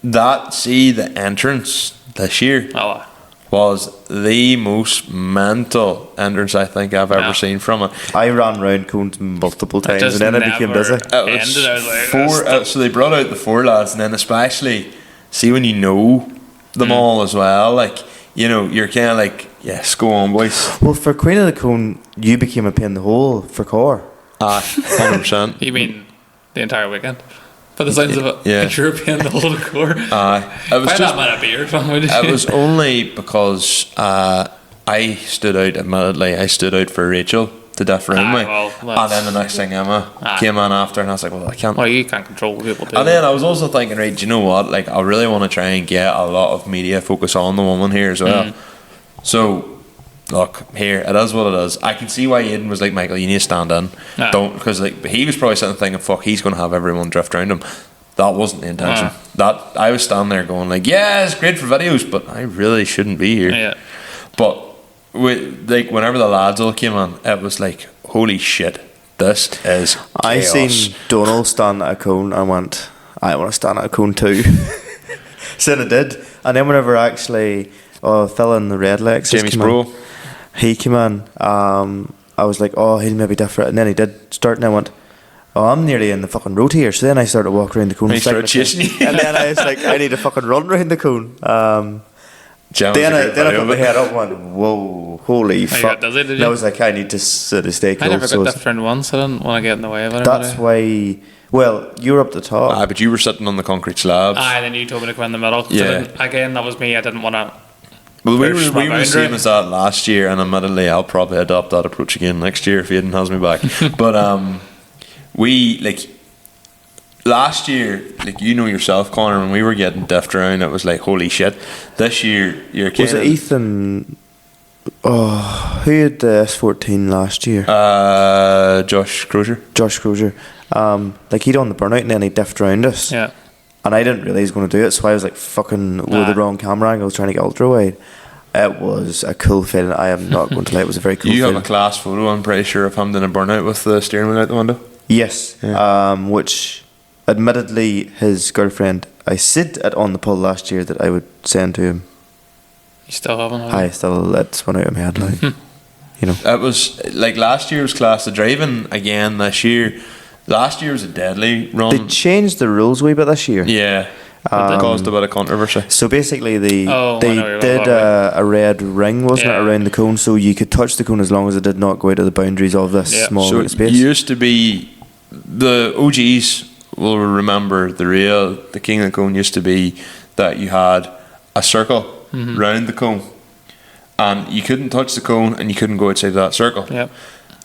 [SPEAKER 2] the entrance this year
[SPEAKER 3] Oh,
[SPEAKER 2] was the most mental entrance I think I've ever seen from it.
[SPEAKER 1] I ran round cones multiple times
[SPEAKER 3] just
[SPEAKER 1] and then I became
[SPEAKER 3] never-
[SPEAKER 1] busy.
[SPEAKER 2] It was
[SPEAKER 3] ended, I was like,
[SPEAKER 2] so they brought out the 4 lads, and then especially see when you know them all as well, like you're kind of like, yes, go on, boys.
[SPEAKER 1] Well, for Queen of the Cone, you became a pin in the hole for Conor.
[SPEAKER 2] 100%.
[SPEAKER 3] You mean the entire weekend? By the sounds of it,
[SPEAKER 2] Yeah.
[SPEAKER 3] it's European, the whole core.
[SPEAKER 2] It was
[SPEAKER 3] Why
[SPEAKER 2] just
[SPEAKER 3] not man a beer from it?
[SPEAKER 2] it was only because I stood out. Admittedly, I stood out for Rachel to death room me,
[SPEAKER 3] well,
[SPEAKER 2] and then the next thing Emma came on after, and I was like, well, I can't.
[SPEAKER 3] Well, you can't control what people do.
[SPEAKER 2] And then I was also thinking, right, do you know what? Like, I really want to try and get a lot of media focus on the woman here as well. So, look, here, it is what it is. I can see why Aidan was like, Michael, you need to stand in. Don't, because like, he was probably sitting thinking, fuck, he's going to have everyone drift around him. That wasn't the intention. That I was standing there going like, yeah, it's great for videos, but I really shouldn't be here.
[SPEAKER 3] Yeah.
[SPEAKER 2] But whenever the lads all came on, it was like, holy shit, this is chaos.
[SPEAKER 1] I seen Donald stand at a cone and went, I want to stand at a cone too. Said I did. And then whenever actually fella in the red Lexus
[SPEAKER 2] Jamie
[SPEAKER 1] came
[SPEAKER 2] Sproul.
[SPEAKER 1] in, he came in, I was like, oh, he'll maybe different, and then he did start, and I went, oh, I'm nearly in the fucking road here. So then I started walking around the cone.
[SPEAKER 2] He started chasing you.
[SPEAKER 1] And then I was like, I need to fucking run around the cone. Then I put my head up and went, whoa, holy fuck.
[SPEAKER 3] Does it, did
[SPEAKER 1] and
[SPEAKER 3] you?
[SPEAKER 1] I was like, I need to sort of stay close.
[SPEAKER 3] I never got different once. I didn't want to get in the way of it.
[SPEAKER 1] That's why, well, you're up the top.
[SPEAKER 2] But you were sitting on the concrete slabs.
[SPEAKER 3] Then you told me to go in the middle.
[SPEAKER 2] Yeah.
[SPEAKER 3] Again, that was me. I didn't want to.
[SPEAKER 2] Well, we were the same as that last year, and admittedly, I'll probably adopt that approach again next year if Aidan has me back. But we, like, last year, like, you know yourself, Conor, when we were getting diffed around, it was like, holy shit. This year, you're kind
[SPEAKER 1] Was it Ethan? Oh, who had the S14 last year?
[SPEAKER 2] Josh Crozier.
[SPEAKER 1] Josh Crozier. Like, he'd on the burnout and then he diffed around us.
[SPEAKER 3] Yeah.
[SPEAKER 1] And I didn't realise he was going to do it, so I was like fucking with the wrong camera angle trying to get ultra wide. It was a cool feeling. I am not going to lie, it was a very cool feeling.
[SPEAKER 2] You have a class photo, I'm pretty sure, of him doing a burnout with the steering wheel out the window.
[SPEAKER 1] Yes,
[SPEAKER 2] Yeah.
[SPEAKER 1] which admittedly his girlfriend, I said it on the poll last year that I would send to him.
[SPEAKER 3] You still haven't?
[SPEAKER 1] I still, it's one out of my head now. You know.
[SPEAKER 2] It was like last year was class. The driving again this year. Last year was a deadly run.
[SPEAKER 1] They changed the rules a wee bit this year.
[SPEAKER 2] Yeah, it caused a bit of controversy.
[SPEAKER 1] So basically, they
[SPEAKER 3] I know you're
[SPEAKER 1] did
[SPEAKER 3] about
[SPEAKER 1] a red ring, wasn't
[SPEAKER 3] Yeah.
[SPEAKER 1] it, around the cone, so you could touch the cone as long as it did not go out of the boundaries of this
[SPEAKER 3] Yeah.
[SPEAKER 1] small
[SPEAKER 2] So
[SPEAKER 1] bit of space.
[SPEAKER 2] it used to be the OGs will remember the king of the cone used to be that you had a circle round the cone, and you couldn't touch the cone and you couldn't go outside of that circle.
[SPEAKER 3] Yeah.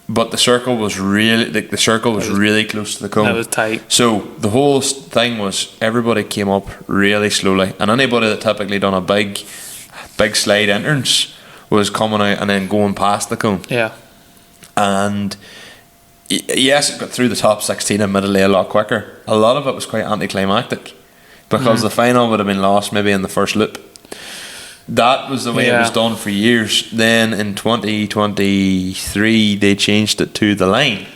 [SPEAKER 2] But the circle was really really close to the cone.
[SPEAKER 3] It was tight.
[SPEAKER 2] So the whole thing was everybody came up really slowly, and anybody that typically done a big slide entrance was coming out and then going past the cone.
[SPEAKER 3] Yeah.
[SPEAKER 2] And yes, it got through the top 16 admittedly a lot quicker. A lot of it was quite anticlimactic because the final would have been lost maybe in the first loop. That was the way it was done for years. Then in 2023 they changed it to the line.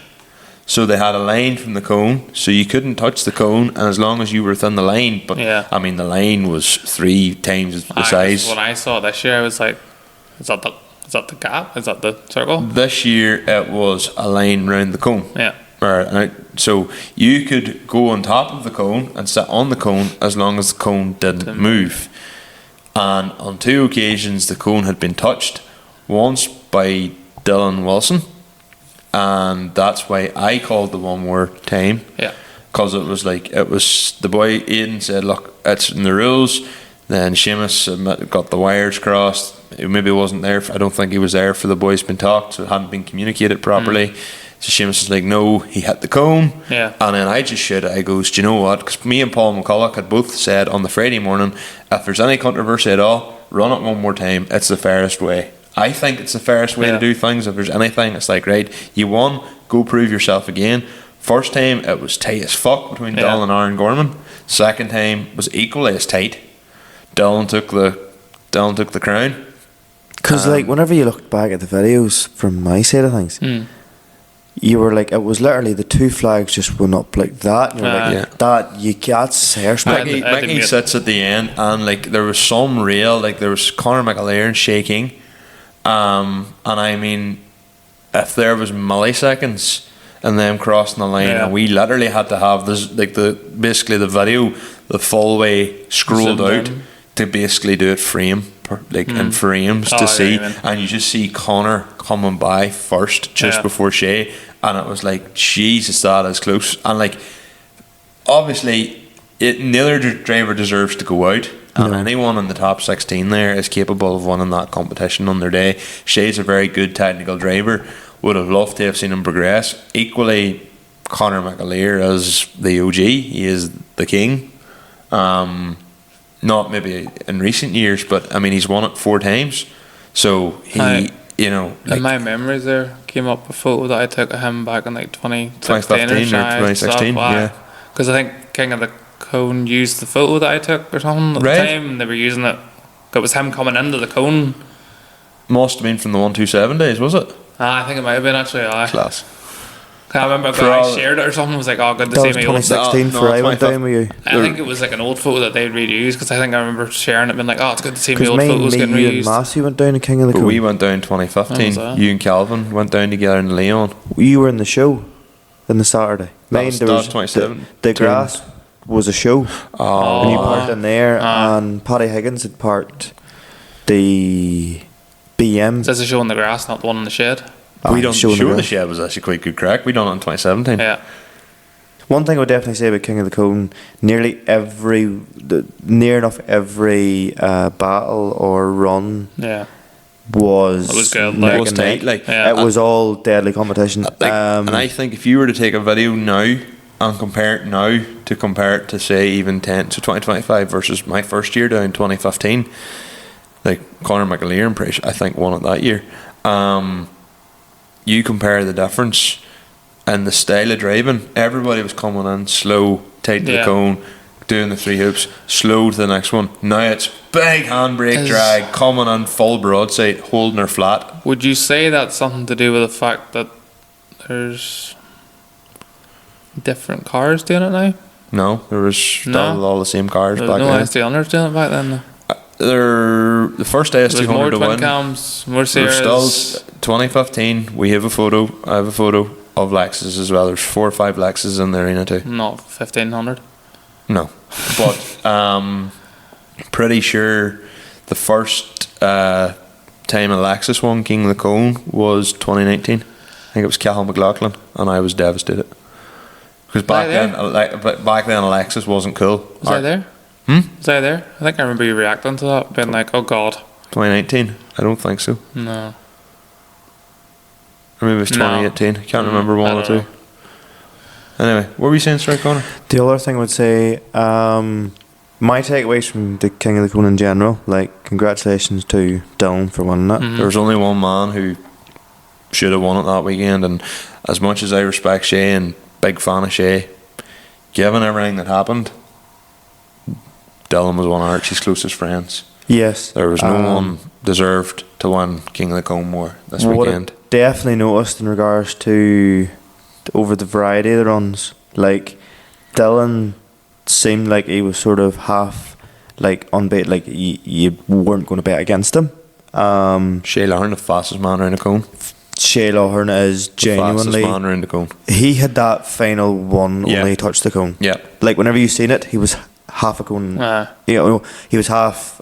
[SPEAKER 2] So they had a line from the cone, so you couldn't touch the cone, and as long as you were within the line. But I mean, the line was 3 times the size.
[SPEAKER 3] When I saw it this year, I was like, is that the gap? Is that the circle?
[SPEAKER 2] This year it was a line round the cone.
[SPEAKER 3] Yeah.
[SPEAKER 2] So you could go on top of the cone and sit on the cone as long as the cone didn't move. And on 2 occasions the cone had been touched. Once by Dylan Wilson, and that's why I called the one more time.
[SPEAKER 3] Yeah.
[SPEAKER 2] Because it was the boy Aidan said, look, it's in the rules. Then Seamus got the wires crossed. He maybe wasn't there. I don't think he was there for the boys been talked, so it hadn't been communicated properly. So Seamus was like, no, he hit the cone.
[SPEAKER 3] Yeah.
[SPEAKER 2] And then I just shouted, I goes, do you know what? Because me and Paul McCulloch had both said on the Friday morning, if there's any controversy at all, run it one more time. It's the fairest way. I think it's the fairest way to do things. If there's anything, it's like, right, you won, go prove yourself again. First time, it was tight as fuck between Dylan and Aaron Gorman. Second time was equally as tight. Dylan took the crown.
[SPEAKER 1] Because like whenever you look back at the videos from my side of things, you were like, it was literally the 2 flags just went up like that. And you were like, that's hairspray.
[SPEAKER 2] Mickey sits at the end, and like there was some real, like there was Conor McAleer shaking, and I mean, if there was milliseconds and them crossing the line, and we literally had to have this, like basically the video the full way scrolled out to basically do it frame. Like in frames to see, and you just see Conor coming by first just before Shay, and it was like, Jesus, that is close. And like, obviously, neither driver deserves to go out, and anyone in the top 16 there is capable of winning that competition on their day. Shay's a very good technical driver. Would have loved to have seen him progress. Equally, Conor McAleer is the OG. He is the king. Not maybe in recent years, but I mean, he's won it 4 times. So he, you know, like,
[SPEAKER 3] in my memories, there came up a photo that I took of him back in like
[SPEAKER 2] 2015 or 2016. Yeah,
[SPEAKER 3] because I think King of the Cone used the photo that I took or something at the time, and they were using it. It was him coming into the cone. Must
[SPEAKER 2] have been from the 127 days, was it?
[SPEAKER 3] I think it might have been actually.
[SPEAKER 2] Class.
[SPEAKER 3] I remember a
[SPEAKER 2] For
[SPEAKER 3] guy
[SPEAKER 2] all-
[SPEAKER 3] shared it or something. Was like, "Oh, good to
[SPEAKER 1] That
[SPEAKER 3] see
[SPEAKER 1] was
[SPEAKER 3] me old."
[SPEAKER 1] 2016
[SPEAKER 2] No,
[SPEAKER 1] for I went
[SPEAKER 2] 25.
[SPEAKER 1] down with you.
[SPEAKER 3] I think it was like an old photo that they'd reused because I think I remember sharing it, being like, "Oh, it's good to see me
[SPEAKER 1] Because
[SPEAKER 3] old photos getting
[SPEAKER 1] you and
[SPEAKER 3] reused."
[SPEAKER 1] Massey went down to King of the
[SPEAKER 2] But
[SPEAKER 1] Cone.
[SPEAKER 2] we went down
[SPEAKER 3] When
[SPEAKER 2] 2015.
[SPEAKER 3] was that?
[SPEAKER 2] You and Calvin went down together in Leon.
[SPEAKER 1] You were in the show on the Saturday.
[SPEAKER 2] That was 27.
[SPEAKER 1] The grass was a show.
[SPEAKER 2] Oh,
[SPEAKER 1] And you parked in there,
[SPEAKER 3] Ah.
[SPEAKER 1] and Paddy Higgins had parked the BM.
[SPEAKER 3] Is this a show in the grass, not the one in the shed?
[SPEAKER 2] we done
[SPEAKER 1] show in
[SPEAKER 2] show in the
[SPEAKER 1] grass.
[SPEAKER 2] shed was actually quite good crack. We done it in 2017.
[SPEAKER 3] Yeah.
[SPEAKER 1] One thing I would definitely say about King of the Cone, near enough every battle or run
[SPEAKER 3] Yeah.
[SPEAKER 1] was
[SPEAKER 3] It was good,
[SPEAKER 1] neck
[SPEAKER 3] like-
[SPEAKER 2] It was
[SPEAKER 1] and
[SPEAKER 2] tight,
[SPEAKER 1] neck.
[SPEAKER 2] like,
[SPEAKER 3] Yeah.
[SPEAKER 1] It was all deadly competition.
[SPEAKER 2] and I think if you were to take a video now and compare it to say even 2025 versus my first year down 2015, like Conor McAleer, I think won it that year. You compare the difference and the style of driving. Everybody was coming in slow, tight to the
[SPEAKER 3] Yeah.
[SPEAKER 2] cone, doing the 3 hoops, slow to the next one. Now it's big handbrake
[SPEAKER 3] Is-
[SPEAKER 2] drag, coming in full broadside, holding her flat.
[SPEAKER 3] Would you say that's something to do with the fact that there's different cars doing it now?
[SPEAKER 2] No, there was still
[SPEAKER 3] No.
[SPEAKER 2] all the same cars
[SPEAKER 3] There
[SPEAKER 2] back
[SPEAKER 3] was no
[SPEAKER 2] then.
[SPEAKER 3] S200s doing it back then.
[SPEAKER 2] The first
[SPEAKER 3] There was more
[SPEAKER 2] S200 to
[SPEAKER 3] twin
[SPEAKER 2] win.
[SPEAKER 3] cams, more
[SPEAKER 2] There's still
[SPEAKER 3] Sierras.
[SPEAKER 2] 2015. We have a photo. I have a photo of Lexus as well. There's 4 or 5 Lexuses in the arena too.
[SPEAKER 3] Not 1500.
[SPEAKER 2] No, but pretty sure the first time a Lexus won King of the Cone was 2019. I think it was Cahill McLaughlin, and I was devastated because back
[SPEAKER 3] there?
[SPEAKER 2] back then a Lexus wasn't cool.
[SPEAKER 3] Was I there? Was I there? I think I remember you reacting to that, being like, "Oh God,
[SPEAKER 2] 2019? I don't think so.
[SPEAKER 3] no."
[SPEAKER 2] Or maybe it was
[SPEAKER 3] No.
[SPEAKER 2] 2018. I can't remember
[SPEAKER 3] I
[SPEAKER 2] one or
[SPEAKER 3] don't
[SPEAKER 2] two.
[SPEAKER 3] know.
[SPEAKER 2] Anyway, what were you saying, Strike Connor?
[SPEAKER 1] The other thing I would say, my takeaways from the King of the Cone in general, like congratulations to Dylan for winning it.
[SPEAKER 3] Mm-hmm.
[SPEAKER 2] There was only one man who should have won it that weekend, and as much as I respect Shay and big fan of Shay, given everything that happened, Dylan was one of Archie's closest friends.
[SPEAKER 1] Yes,
[SPEAKER 2] There was no one deserved to win King of the Cone more this
[SPEAKER 1] what
[SPEAKER 2] weekend.
[SPEAKER 1] I definitely noticed in regards to over the variety of the runs, like Dylan seemed like he was sort of half like unbeat, like you weren't going to bet against him.
[SPEAKER 2] Shay Larn, the fastest man around the cone.
[SPEAKER 1] Shay Lawhorn is
[SPEAKER 2] The
[SPEAKER 1] genuinely.
[SPEAKER 2] fastest man around the cone.
[SPEAKER 1] He had that final one
[SPEAKER 2] Yeah.
[SPEAKER 1] only he touched the cone.
[SPEAKER 2] Yeah.
[SPEAKER 1] Like whenever you seen it, he was half a cone. You know, he was half.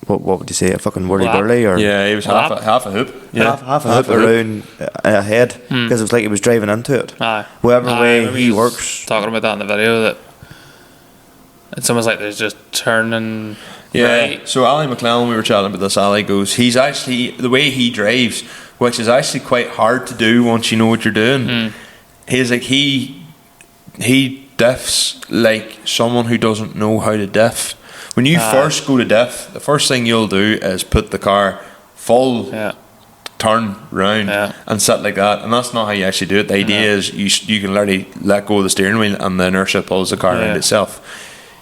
[SPEAKER 1] What would you say? A fucking whirly
[SPEAKER 3] Lap.
[SPEAKER 1] burly or
[SPEAKER 2] Yeah, he was
[SPEAKER 3] Lap.
[SPEAKER 2] half a hoop. Yeah.
[SPEAKER 1] half a hoop around ahead because it was like he was driving into it.
[SPEAKER 3] Aye.
[SPEAKER 1] Whatever
[SPEAKER 3] Aye, I
[SPEAKER 1] way
[SPEAKER 3] remember
[SPEAKER 1] he
[SPEAKER 3] you was
[SPEAKER 1] works.
[SPEAKER 3] talking about that in the video, that it's almost like there's just turning.
[SPEAKER 2] Yeah.
[SPEAKER 3] Right.
[SPEAKER 2] So Ali McClellan, we were chatting about this. Ali goes, he's actually the way he drives, which is actually quite hard to do once you know what you're doing. He's like he diffs like someone who doesn't know how to diff. When you first go to diff, the first thing you'll do is put the car full
[SPEAKER 3] Yeah.
[SPEAKER 2] turn round
[SPEAKER 3] Yeah.
[SPEAKER 2] and sit like that, and that's not how you actually do it. The idea is you can literally let go of the steering wheel and the inertia pulls the car around itself.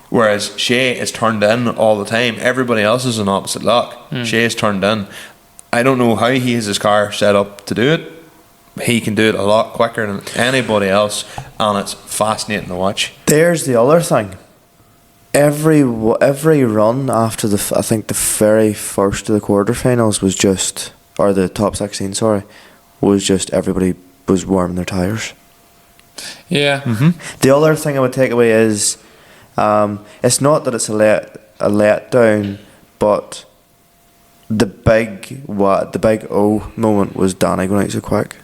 [SPEAKER 2] Whereas Shay is turned in all the time. Everybody else is an opposite lock. Shay is turned in. I don't know how he has his car set up to do it. He can do it a lot quicker than anybody else, and it's fascinating to watch.
[SPEAKER 1] There's the other thing. Every run after I think the very first of the quarterfinals was just, or the top 16, sorry, was just everybody was warming their tires.
[SPEAKER 3] Yeah.
[SPEAKER 1] The other thing I would take away is, it's not that it's a letdown, but the big O moment was Danny going out so quick.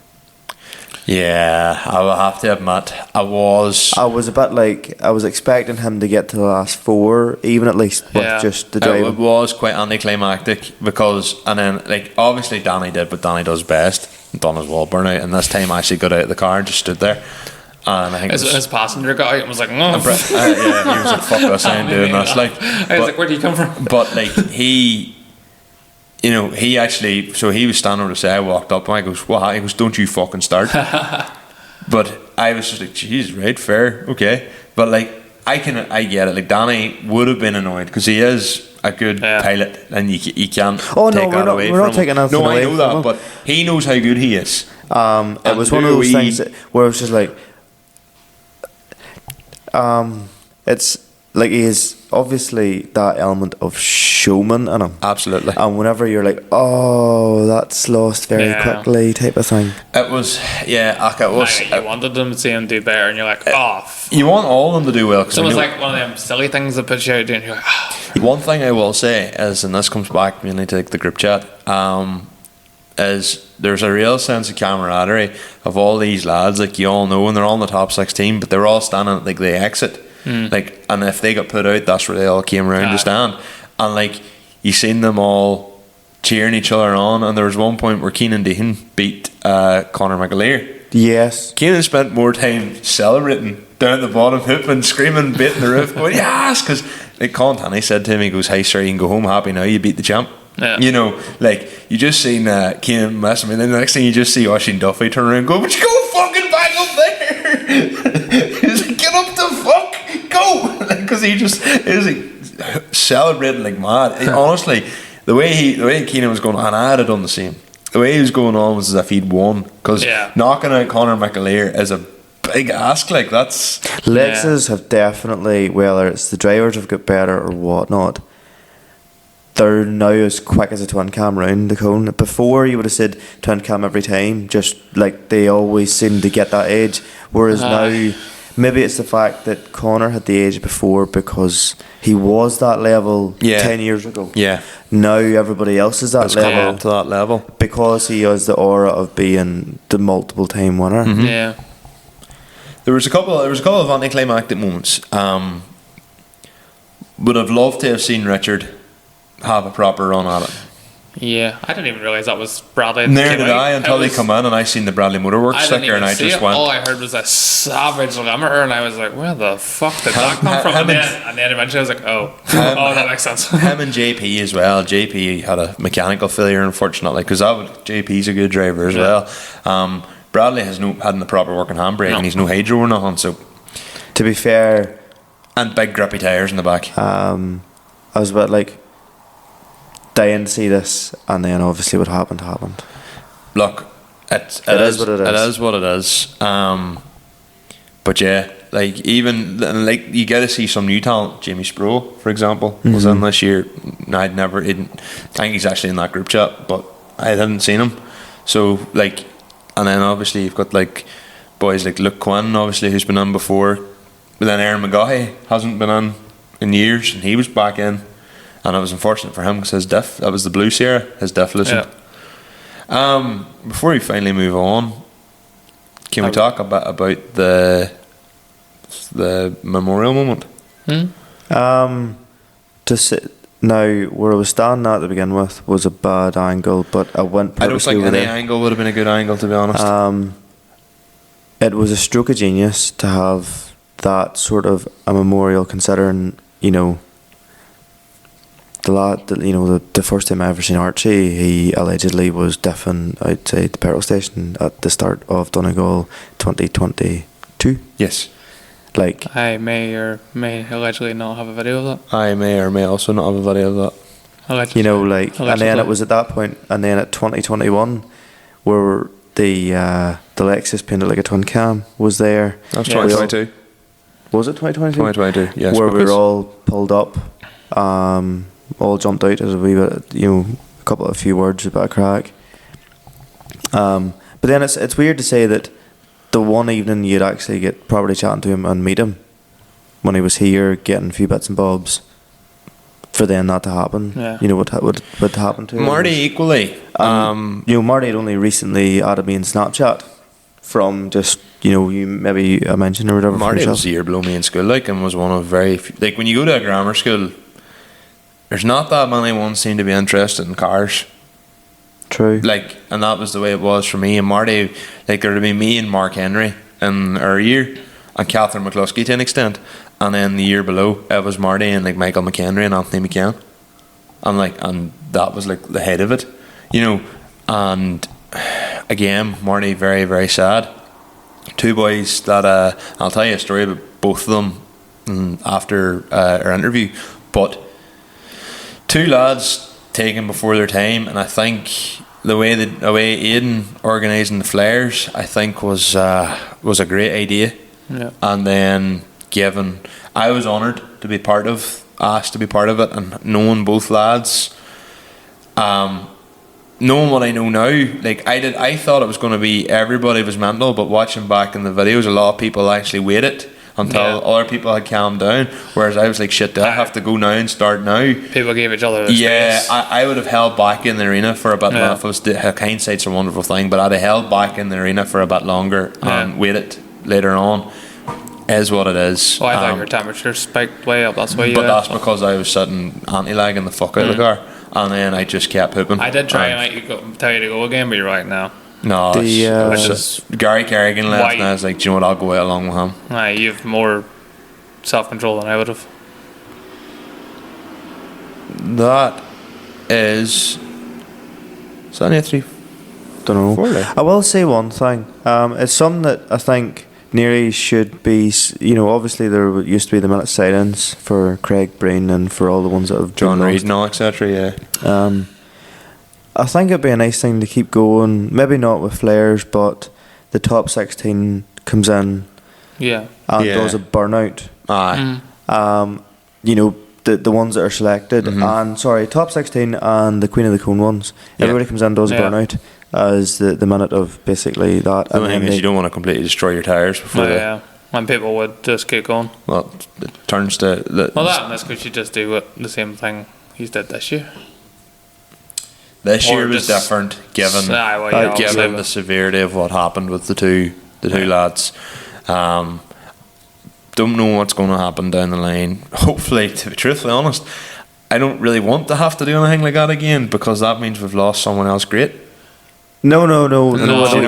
[SPEAKER 2] Yeah, I will have to admit, I was
[SPEAKER 1] a bit like, I was expecting him to get to the last 4, even at least with
[SPEAKER 3] Yeah.
[SPEAKER 1] just the
[SPEAKER 2] It
[SPEAKER 1] driving.
[SPEAKER 2] was quite anticlimactic because, and then like obviously Danny did what Danny does best, done his wall burnout, and this time actually got out of the car and just stood there. And I think
[SPEAKER 3] His passenger got out and was like, "No."
[SPEAKER 2] yeah, he was like, "Fuck this, I ain't doing this." Like,
[SPEAKER 3] I was like, "Where do you come from?"
[SPEAKER 2] but like he actually, so he was standing over the side, I walked up and I goes, "What?" He goes, "Don't you fucking start." But I was just like, "Geez, right, fair, okay." But like I get it. Like Danny would have been annoyed because he is a good pilot, and you can't
[SPEAKER 1] Oh, no,
[SPEAKER 2] take
[SPEAKER 1] we're
[SPEAKER 2] that
[SPEAKER 1] not-
[SPEAKER 2] away
[SPEAKER 1] we're
[SPEAKER 2] from
[SPEAKER 1] not taking
[SPEAKER 2] him.
[SPEAKER 1] anything
[SPEAKER 2] No, I
[SPEAKER 1] away
[SPEAKER 2] know
[SPEAKER 1] from
[SPEAKER 2] that,
[SPEAKER 1] him.
[SPEAKER 2] but he knows how good he is,
[SPEAKER 1] It was one of those things where it was just like, it's like he is obviously that element of showman in him.
[SPEAKER 2] Absolutely.
[SPEAKER 1] And whenever you're like, oh, that's lost very quickly, type of thing.
[SPEAKER 2] It was, like it was.
[SPEAKER 3] You wanted them to see him do better, and you're like,
[SPEAKER 2] you want all of them to do well.
[SPEAKER 3] So it was like one of them silly things that puts you out, and you're like,
[SPEAKER 2] One thing I will say is, and this comes back mainly to like the group chat, is there's a real sense of camaraderie of all these lads. Like, you all know, and they're all in the top 16, but they're all standing at like the exit. Like, and if they got put out, that's where they all came around to stand. And like, you seen them all cheering each other on. And there was one point where Keenan Dehan beat Conor McAleer.
[SPEAKER 1] Yes.
[SPEAKER 2] Keenan spent more time celebrating down the bottom hoop and screaming, beating the roof, going, yes! Because like Colin Tanney said to him, he goes, hey sir, you can go home happy now, you beat the champ.
[SPEAKER 3] Yeah.
[SPEAKER 2] You know, like, you just seen Keenan mess him, and then the next thing you just see Oisin Duffy turn around and go, but you go fucking back up there! He's like, get up the fuck, go! Because he was like celebrating like mad. Honestly, the way Keenan was going on, and I had done the same. The way he was going on was as if he'd won. Because knocking out Conor McAleer is a big ask. Like, that's...
[SPEAKER 1] Lexus have definitely, whether it's the drivers have got better or whatnot, they're now as quick as a twin cam round the cone. Before, you would have said twin cam every time, just like they always seem to get that edge. Whereas now, maybe it's the fact that Conor had the edge before because he was that level 10 years ago. Yeah. Now everybody else is that level.
[SPEAKER 2] Come up to that level.
[SPEAKER 1] Because he has the aura of being the multiple time winner.
[SPEAKER 3] Mm-hmm. Yeah.
[SPEAKER 2] There was a couple of anticlimactic moments. Would have loved to have seen Richard have a proper run at it.
[SPEAKER 3] Yeah, I didn't even realise that was Bradley.
[SPEAKER 2] Neither did I until they come in and I seen the Bradley Motorworks sticker and I just went.
[SPEAKER 3] All I heard was a savage limiter and I was like, where the fuck did that come from? And then eventually I was like, that makes sense.
[SPEAKER 2] Him and JP as well. JP had a mechanical failure, unfortunately, because JP's a good driver as well. Bradley hadn't the proper working handbrake and he's no hydro or nothing. So,
[SPEAKER 1] to be fair,
[SPEAKER 2] and big grippy tyres in the back.
[SPEAKER 1] I was a bit like dying to see this, and then obviously what happened.
[SPEAKER 2] Look, it is what it is. It is what it is. But yeah, like, even like, you get to see some new talent. Jamie Sproul, for example, was in this year. I think he's actually in that group chat, but I hadn't seen him. So like, and then obviously you've got like boys like Luke Quinn, obviously, who's been in before, but then Aaron McGaughey hasn't been in years, and he was back in. And it was unfortunate for him because his diff, that was the Blue Sierra, his diff loosened. Yeah. Before we finally move on, can we talk about the memorial moment?
[SPEAKER 1] To sit now, where I was standing at to begin with was a bad angle, but I went.
[SPEAKER 2] I don't think any angle would have been a good angle, to be honest.
[SPEAKER 1] It was a stroke of genius to have that sort of a memorial, considering, you know, the first time I ever seen Archie, he allegedly was diffing outside the petrol station at the start of Donegal 2022.
[SPEAKER 2] Yes.
[SPEAKER 3] Like, I may or may allegedly not have a video of that.
[SPEAKER 2] I may or may also not have a video of that.
[SPEAKER 3] Allegedly.
[SPEAKER 1] You know, like, and then it was at that point, and then at 2021, where the Lexus painted like a twin cam was there.
[SPEAKER 2] That's 2022.
[SPEAKER 1] Was it 2022?
[SPEAKER 2] 2022, yes.
[SPEAKER 1] Where we were all pulled up. All jumped out as a wee bit, you know, a few words about a crack. But then it's weird to say that the one evening you'd actually get properly chatting to him and meet him when he was here getting a few bits and bobs, for then that to happen. Yeah. You know what happened to him?
[SPEAKER 2] Marty equally.
[SPEAKER 1] You know, Marty had only recently added me in Snapchat from just, you know, you maybe a mention or whatever.
[SPEAKER 2] Marty was a year below me in school, like, and was one of very few, like, when you go to a grammar school, there's not that many ones seem to be interested in cars.
[SPEAKER 1] True.
[SPEAKER 2] Like, and that was the way it was for me and Marty. Like, there would be me and Mark Henry in our year, and Catherine McCluskey to an extent, and then the year below it was Marty and like Michael McHenry and Anthony McCann, and that was like the head of it, you know. And again, Marty very, very sad. Two boys that I'll tell you a story about both of them after our interview, but two lads taken before their time, and I think the way Aidan organising the flares, I think was a great idea.
[SPEAKER 3] Yeah.
[SPEAKER 2] And then I was honoured to be asked to be part of it, and knowing both lads, knowing what I know now, like I thought it was going to be everybody was mental, but watching back in the videos, a lot of people actually waited until other people had calmed down, whereas I was like, shit, do I have to go now and start now?
[SPEAKER 3] People gave each other space.
[SPEAKER 2] I would have held back in the arena for a bit longer. Hindsight's a wonderful thing, but I'd have held back in the arena for a bit longer and waited later on. Is what it is.
[SPEAKER 3] Oh, I thought your temperature spiked way up. That's why you.
[SPEAKER 2] But that's because I was sitting anti-lagging the fuck out of the car, and then I just kept hooping.
[SPEAKER 3] I did try and tell you to go again, but you're right now.
[SPEAKER 2] No, it's just Gary Kerrigan left, and I was like, do you know what? I'll go out along with him.
[SPEAKER 3] You have more self-control than I would have.
[SPEAKER 2] That is only a 3.
[SPEAKER 1] Don't know.
[SPEAKER 2] 4
[SPEAKER 1] I will say one thing. It's something that I think nearly should be. Obviously there used to be the minute silence for Craig Breen and for all the ones that have
[SPEAKER 2] John Reid and all, etc. Yeah.
[SPEAKER 1] I think it'd be a nice thing to keep going. Maybe not with flares, but the top 16 comes in.
[SPEAKER 3] Yeah.
[SPEAKER 1] And does a burnout.
[SPEAKER 2] Aye.
[SPEAKER 1] The ones that are selected, and top 16 and the Queen of the Cone ones. Everybody comes in, does a burnout as the minute of basically that.
[SPEAKER 2] The thing is, you don't want to completely destroy your tyres before.
[SPEAKER 3] When people would just keep going.
[SPEAKER 2] Well, it turns to.
[SPEAKER 3] That's because you just do the same thing he's did this year.
[SPEAKER 2] This year was different, given the severity of what happened with the two lads. Don't know what's going to happen down the line. Hopefully, to be truthfully honest, I don't really want to have to do anything like that again, because that means we've lost someone else great.
[SPEAKER 1] No.
[SPEAKER 3] We're not saying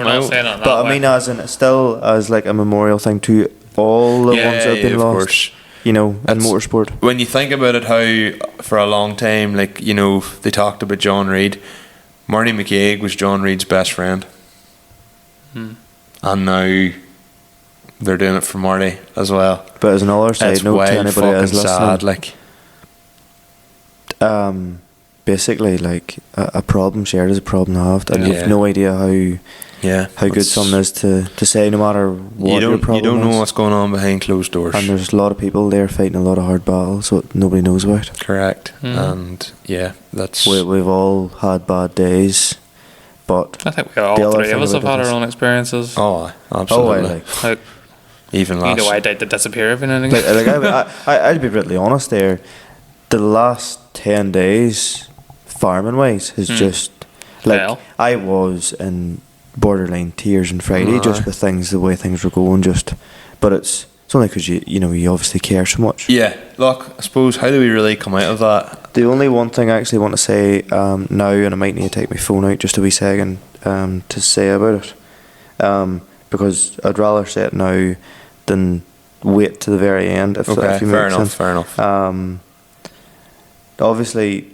[SPEAKER 3] it
[SPEAKER 1] but I mean, as like a memorial thing to all the ones that have been lost.
[SPEAKER 2] Course.
[SPEAKER 1] In motorsport.
[SPEAKER 2] When you think about it, how for a long time, they talked about John Reid. Marty McCaig was John Reid's best friend, and now they're doing it for Marty as well.
[SPEAKER 1] But as another side note to anybody that's listening,
[SPEAKER 2] sad,
[SPEAKER 1] basically, a problem shared is a problem halved, and you've no idea how good something is to say, no matter what your problem is.
[SPEAKER 2] You don't know what's going on behind closed doors,
[SPEAKER 1] and there's a lot of people there fighting a lot of hard battles that nobody knows about.
[SPEAKER 2] Correct. And that's
[SPEAKER 1] we've all had bad days, but
[SPEAKER 3] I think all three of us have had our own experiences.
[SPEAKER 2] Oh, absolutely. Even last,
[SPEAKER 3] I died to disappear every now and again.
[SPEAKER 1] I'd be brutally honest there. The last 10 days, farming wise, has just I was in borderline tears on Friday just with the way things were going. But it's only because you obviously care so much.
[SPEAKER 2] Yeah. Look, I suppose, how do we really come out of that?
[SPEAKER 1] The only one thing I actually want to say now, and I might need to take my phone out just a wee second to say about it, because I'd rather say it now than wait to the very end. If fair
[SPEAKER 2] enough.
[SPEAKER 1] Obviously,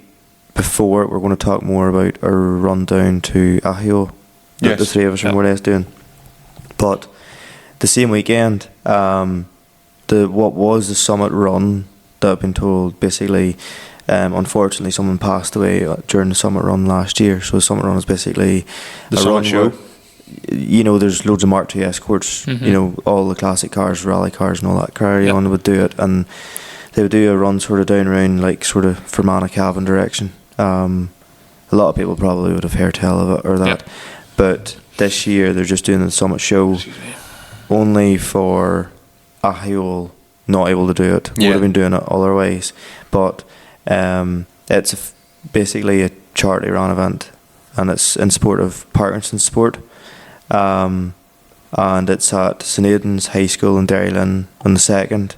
[SPEAKER 1] before we're going to talk more about our run down to Ahio that the three of us are more or less doing. But the same weekend, what was the summit run that I've been told, basically, unfortunately someone passed away during the summit run last year. So the summit run is basically
[SPEAKER 2] the
[SPEAKER 1] a
[SPEAKER 2] summit
[SPEAKER 1] run
[SPEAKER 2] show.
[SPEAKER 1] There's loads of Mark II escorts, all the classic cars, rally cars and all that carry on would do it, and they would do a run sort of down around Fermanagh Cavan direction. A lot of people probably would have heard tell of it or that, but this year they're just doing the summit show only for Ahio not able to do it. Would have been doing it otherwise, but it's basically a charity run event, and it's in support of Parkinson's sport. And it's at St Aidan's High School in Derrylin on the 2nd.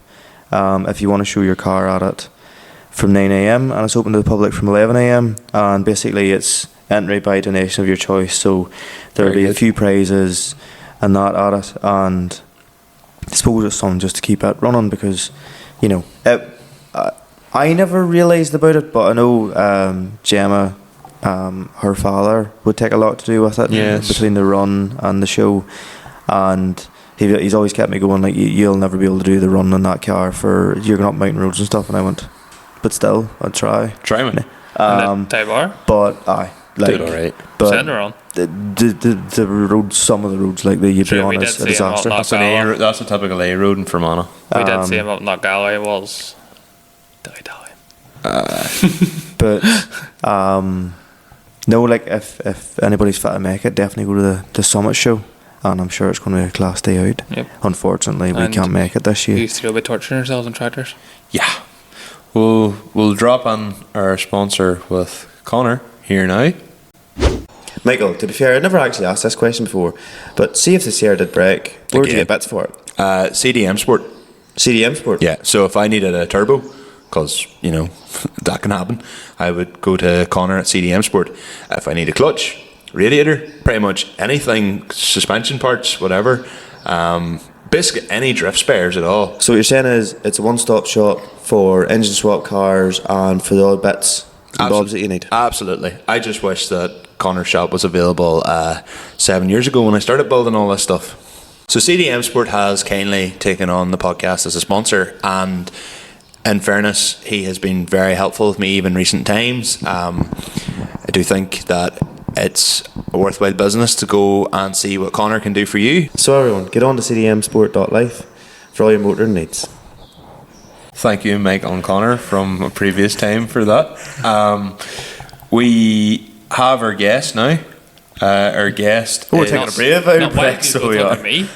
[SPEAKER 1] If you want to show your car at it, from 9 a.m, and it's open to the public from 11 a.m, and basically it's entry by donation of your choice, so there'll be a few prizes and that at it, and I suppose it's something just to keep it running, because I never realised about it, but I know Gemma, her father, would take a lot to do with it, between the run and the show, and he's always kept me going, you'll never be able to do the run in that car, you're going up mountain roads and stuff, and I went, but still, I'd try
[SPEAKER 2] me.
[SPEAKER 3] Type R?
[SPEAKER 1] But
[SPEAKER 2] Did alright.
[SPEAKER 1] But
[SPEAKER 3] Sitting around.
[SPEAKER 1] the roads, some of the roads, like you'd be
[SPEAKER 3] Sure, we
[SPEAKER 1] honest,
[SPEAKER 3] did
[SPEAKER 1] a
[SPEAKER 3] see 'em up
[SPEAKER 1] disaster.
[SPEAKER 3] that-
[SPEAKER 2] That's a typical A road in Fermanagh.
[SPEAKER 3] We did see him up in that Galway. Was die.
[SPEAKER 1] But no, like if anybody's fit to make it, definitely go to the Summit show, and I'm sure it's going to be a class day out.
[SPEAKER 3] Yep.
[SPEAKER 1] Unfortunately, we
[SPEAKER 3] And
[SPEAKER 1] can't make it this
[SPEAKER 3] We
[SPEAKER 1] year.
[SPEAKER 3] used to go by torturing ourselves in tractors.
[SPEAKER 2] Yeah. We'll drop on our sponsor with Conor here now.
[SPEAKER 1] Michael, to be fair, I never actually asked this question before, but see if the Sierra did break, where would you
[SPEAKER 2] Again.
[SPEAKER 1] get bits for it?
[SPEAKER 2] CDM Sport.
[SPEAKER 1] CDM Sport?
[SPEAKER 2] Yeah, so if I needed a turbo, because, that can happen, I would go to Conor at CDM Sport. If I need a clutch, radiator, pretty much anything, suspension parts, whatever, basically any drift spares at all.
[SPEAKER 1] So what you're saying is it's a one-stop shop for engine swap cars and for the odd bits and bobs that you need.
[SPEAKER 2] Absolutely. I just wish that Conor's shop was available 7 years ago when I started building all this stuff. So CDM Sport has kindly taken on the podcast as a sponsor, and in fairness, he has been very helpful with me even in recent times. I do think that it's a worthwhile business to go and see what Conor can do for you.
[SPEAKER 1] So everyone, get on to cdmsport.life for all your motor needs.
[SPEAKER 2] Thank you, Mike and Conor, from a previous time for that. We have our guest now. Our guest
[SPEAKER 1] We're
[SPEAKER 2] is...
[SPEAKER 1] taking a brave out
[SPEAKER 3] Not why
[SPEAKER 1] break,
[SPEAKER 3] did
[SPEAKER 1] so
[SPEAKER 3] you
[SPEAKER 1] we
[SPEAKER 3] look
[SPEAKER 1] are.
[SPEAKER 3] at me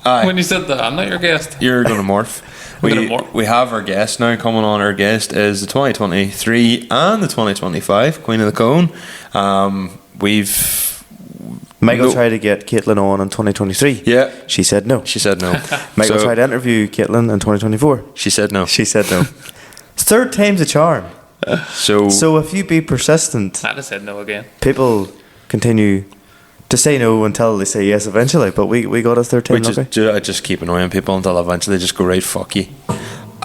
[SPEAKER 2] Aye.
[SPEAKER 3] when you said that? I'm not your guest.
[SPEAKER 2] You're going to morph. We have our guest now coming on. Our guest is the 2023 and the 2025 Queen of the Cone.
[SPEAKER 1] Michael
[SPEAKER 2] No.
[SPEAKER 1] tried to get Caitlin on in 2023.
[SPEAKER 2] Yeah.
[SPEAKER 1] She said no.
[SPEAKER 2] She said no.
[SPEAKER 1] Michael
[SPEAKER 2] So,
[SPEAKER 1] tried to interview Caitlin in 2024.
[SPEAKER 2] She said no.
[SPEAKER 1] She said no. Third time's a charm. So if you be persistent,
[SPEAKER 3] I'd have said no again.
[SPEAKER 1] people continue to say no until they say yes eventually. But we got a third time lucky.
[SPEAKER 2] I just keep annoying people until eventually they just go, right, fuck you.